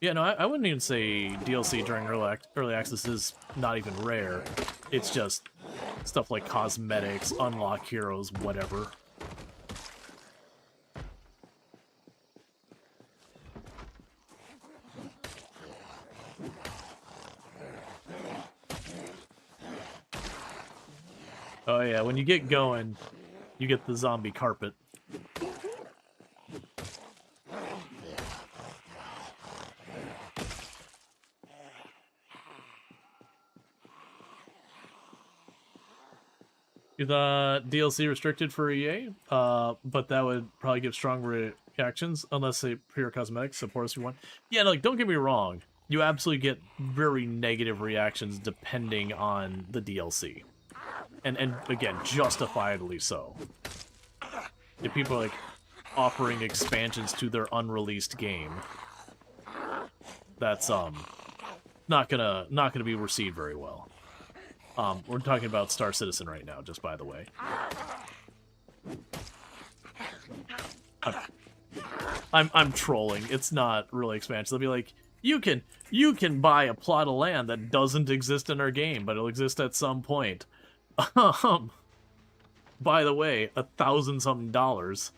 Yeah, no, I wouldn't even say DLC during early access is not even rare. It's just stuff like cosmetics, unlock heroes, whatever. Oh yeah, when you get going, you get the zombie carpet. You thought DLC restricted for EA? But that would probably give strong reactions unless they pure cosmetics support us if you want. Yeah, like don't get me wrong, you absolutely get very negative reactions depending on the DLC, and again, justifiably so. If people are like offering expansions to their unreleased game, that's not gonna be received very well. We're talking about Star Citizen right now, just by the way. I'm trolling. It's not really expansion. They'll be like, you can buy a plot of land that doesn't exist in our game, but it'll exist at some point. By the way, $1,000 something dollars.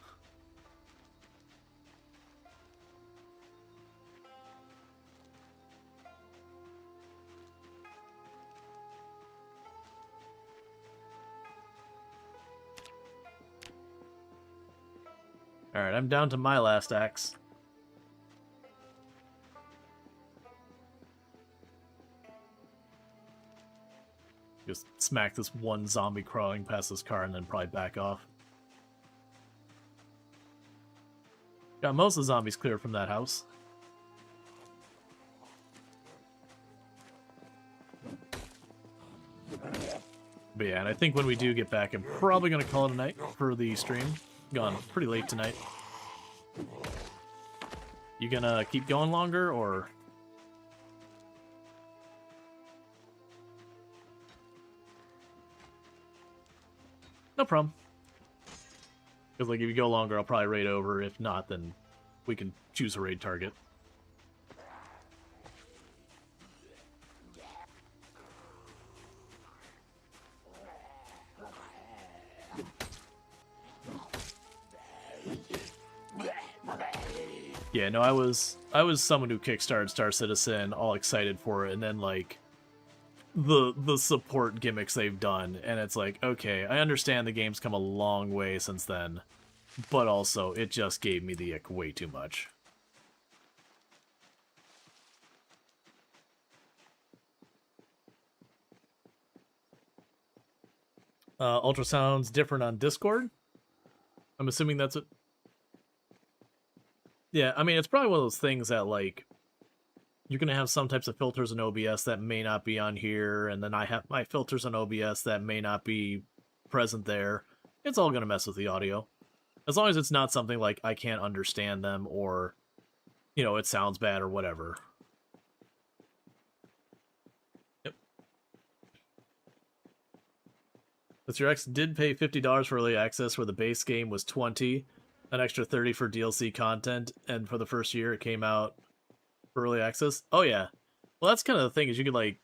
Alright, I'm down to my last axe. Just smack this one zombie crawling past this car and then probably back off. Got most of the zombies cleared from that house. But yeah, and I think when we do get back, I'm probably going to call it a night for the stream. Gone pretty late tonight. You gonna keep going longer, or...? No problem. Because, like, if you go longer, I'll probably raid over. If not, then we can choose a raid target. Yeah, no, I was someone who kickstarted Star Citizen, all excited for it, and then, like, the support gimmicks they've done, and it's like, okay, I understand the game's come a long way since then, but also, it just gave me the ick way too much. Ultrasound's different on Discord? I'm assuming that's it. Yeah, I mean, it's probably one of those things that, like, you're going to have some types of filters in OBS that may not be on here, and then I have my filters on OBS that may not be present there. It's all going to mess with the audio. As long as it's not something like I can't understand them, or, you know, it sounds bad or whatever. Yep. Mr. X did pay $50 for early access, where the base game was $20, an extra $30 for DLC content, and for the first year it came out for early access. Oh yeah. Well, that's kind of the thing, is you could, like,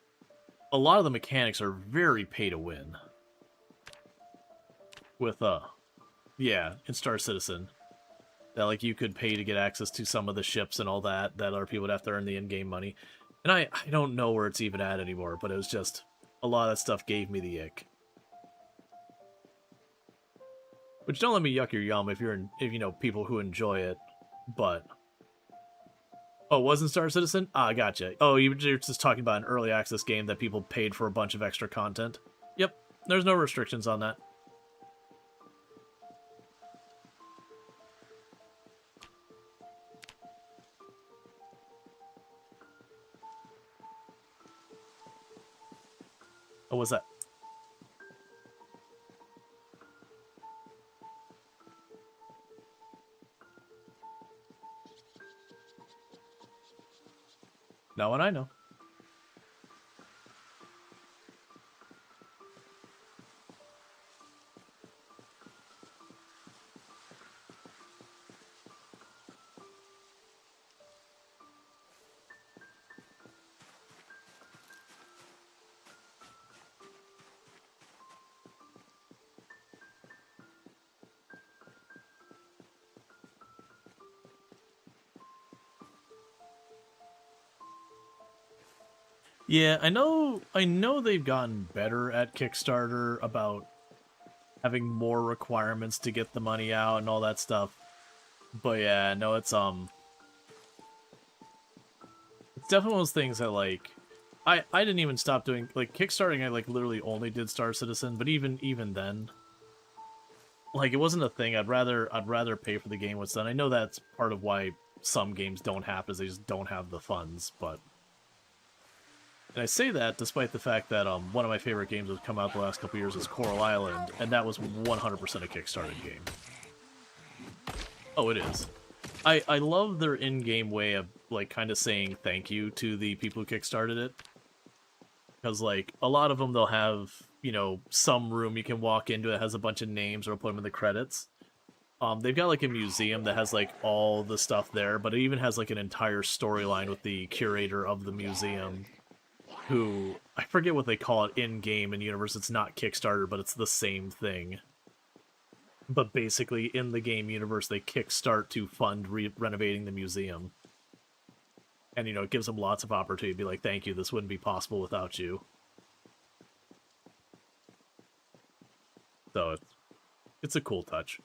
a lot of the mechanics are very pay to win. With, yeah, in Star Citizen. That, like, you could pay to get access to some of the ships and all that other people would have to earn the in-game money. And I don't know where it's even at anymore, but it was just, a lot of that stuff gave me the ick. Which, don't let me yuck your yum if you know, people who enjoy it, but... Oh, it wasn't Star Citizen? Ah, gotcha. Oh, you're just talking about an early access game that people paid for a bunch of extra content? Yep, there's no restrictions on that. Oh, what's that? No one I know. Yeah, I know they've gotten better at Kickstarter about having more requirements to get the money out and all that stuff. But yeah, no, it's definitely one of those things that, like, I didn't even stop doing, like, kickstarting. I, like, literally only did Star Citizen, but even then, like, it wasn't a thing. I'd rather pay for the game what's done. I know that's part of why some games don't happen, is they just don't have the funds, but... And I say that despite the fact that one of my favorite games that's come out the last couple years is Coral Island, and that was 100% a Kickstarted game. Oh, it is. I love their in-game way of, like, kind of saying thank you to the people who kickstarted it. Because, like, a lot of them, they'll have, you know, some room you can walk into that has a bunch of names, or put them in the credits. They've got, like, a museum that has, like, all the stuff there, but it even has, like, an entire storyline with the curator of the museum, who, I forget what they call it in-game in universe. It's not Kickstarter, but it's the same thing. But basically, in the game universe, they kickstart to fund renovating the museum. And, you know, it gives them lots of opportunity to be like, thank you, this wouldn't be possible without you. So, it's a cool touch.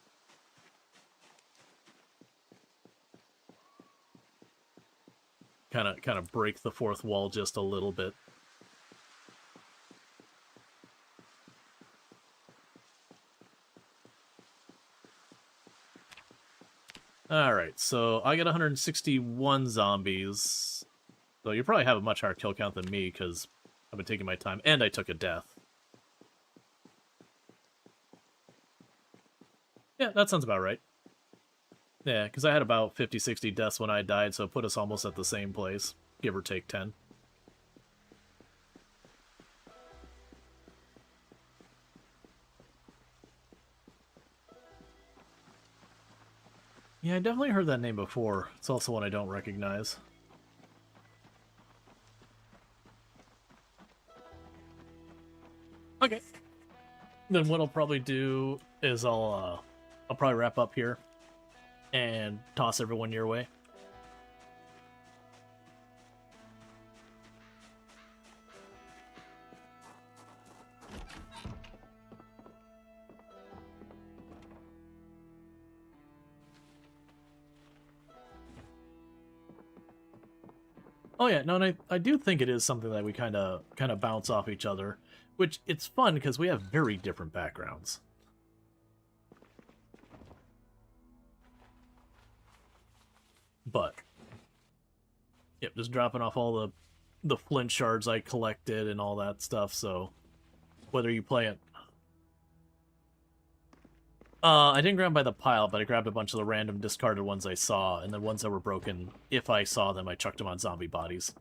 Kind of break the fourth wall just a little bit. Alright, so I got 161 zombies. So you probably have a much higher kill count than me, because I've been taking my time, and I took a death. Yeah, that sounds about right. Yeah, because I had about 50, 60 deaths when I died, so it put us almost at the same place, give or take 10. Yeah, I definitely heard that name before. It's also one I don't recognize. Okay. Then what I'll probably do is I'll probably wrap up here and toss everyone your way. Oh yeah, no, and I do think it is something that we kind of bounce off each other, which it's fun because we have very different backgrounds. But yep, just dropping off all the flint shards I collected and all that stuff. So whether you play it, I didn't grab them by the pile, but I grabbed a bunch of the random discarded ones I saw, and the ones that were broken, if I saw them, I chucked them on zombie bodies.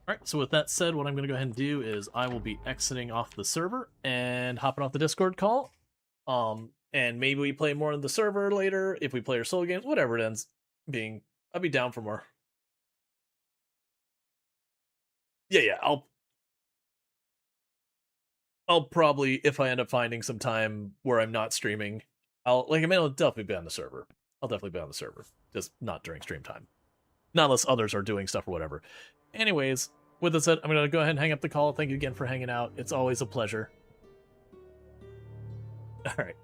Alright, so with that said, what I'm going to go ahead and do is I will be exiting off the server and hopping off the Discord call. And maybe we play more on the server later, if we play our solo games, whatever it ends being. I'll be down for more. Yeah, I'll probably, if I end up finding some time where I'm not streaming, I'll definitely be on the server. I'll definitely be on the server, just not during stream time. Not unless others are doing stuff or whatever. Anyways, with that said, I'm going to go ahead and hang up the call. Thank you again for hanging out. It's always a pleasure. Alright,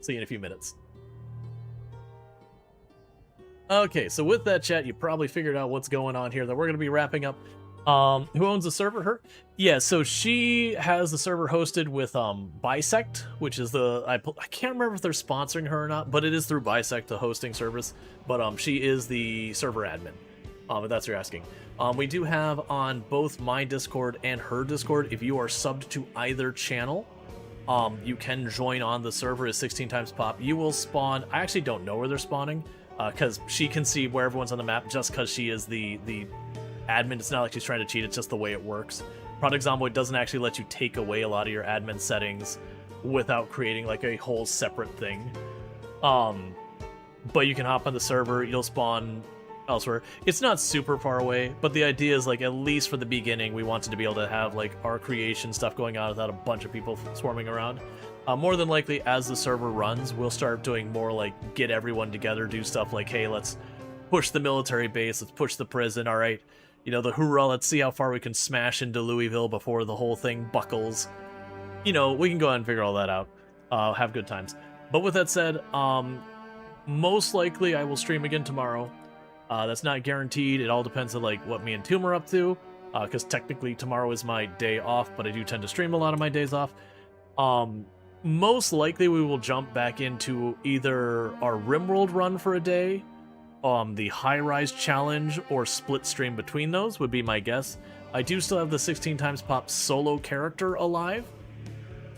see you in a few minutes. Okay, so with that, chat, you probably figured out what's going on here, that we're going to be wrapping up. Who owns the server? Her? Yeah, so she has the server hosted with Bisect, which is the I can't remember if they're sponsoring her or not, but it is through Bisect, the hosting service. But she is the server admin. If that's what you're asking. We do have on both my Discord and her Discord. If you are subbed to either channel, you can join on the server as 16 times pop. You will spawn. I actually don't know where they're spawning, because she can see where everyone's on the map just because she is the admin. It's not like she's trying to cheat, it's just the way it works. Product Zomboid doesn't actually let you take away a lot of your admin settings without creating like a whole separate thing. But you can hop on the server, you'll spawn elsewhere. It's not super far away, but the idea is, like, at least for the beginning, we wanted to be able to have like our creation stuff going on without a bunch of people swarming around. More than likely, as the server runs, we'll start doing more like get everyone together, do stuff like, hey, let's push the military base, let's push the prison, all right. You know, the hoorah, let's see how far we can smash into Louisville before the whole thing buckles. You know, we can go ahead and figure all that out. Have good times. But with that said, most likely I will stream again tomorrow. That's not guaranteed. It all depends on like what me and Toom are up to. Because technically tomorrow is my day off, but I do tend to stream a lot of my days off. Most likely we will jump back into either our Rimworld run for a day, the high-rise challenge, or split stream between those would be my guess. I do still have the 16 times pop solo character alive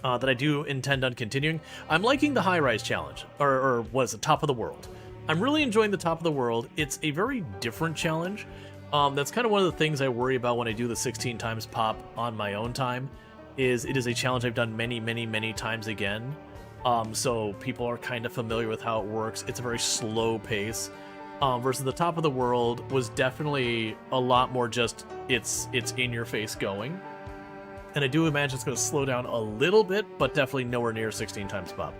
that I do intend on continuing. I'm liking the high-rise challenge, or was it Top of the World? I'm really enjoying the Top of the World. It's a very different challenge. That's kind of one of the things I worry about when I do the 16 times pop on my own time, is it is a challenge I've done many, many, many times again. So people are kind of familiar with how it works. It's a very slow pace. Versus the Top of the World was definitely a lot more just, it's in your face going. And I do imagine it's going to slow down a little bit, but definitely nowhere near 16 times pop.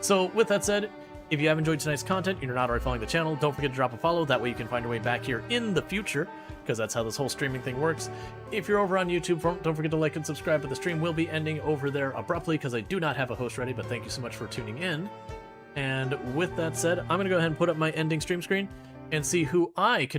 So with that said, if you have enjoyed tonight's content and you're not already following the channel, don't forget to drop a follow. That way you can find your way back here in the future, because that's how this whole streaming thing works. If you're over on YouTube, don't forget to like and subscribe, but the stream will be ending over there abruptly because I do not have a host ready, but thank you so much for tuning in. And with that said, I'm going to go ahead and put up my ending stream screen and see who I can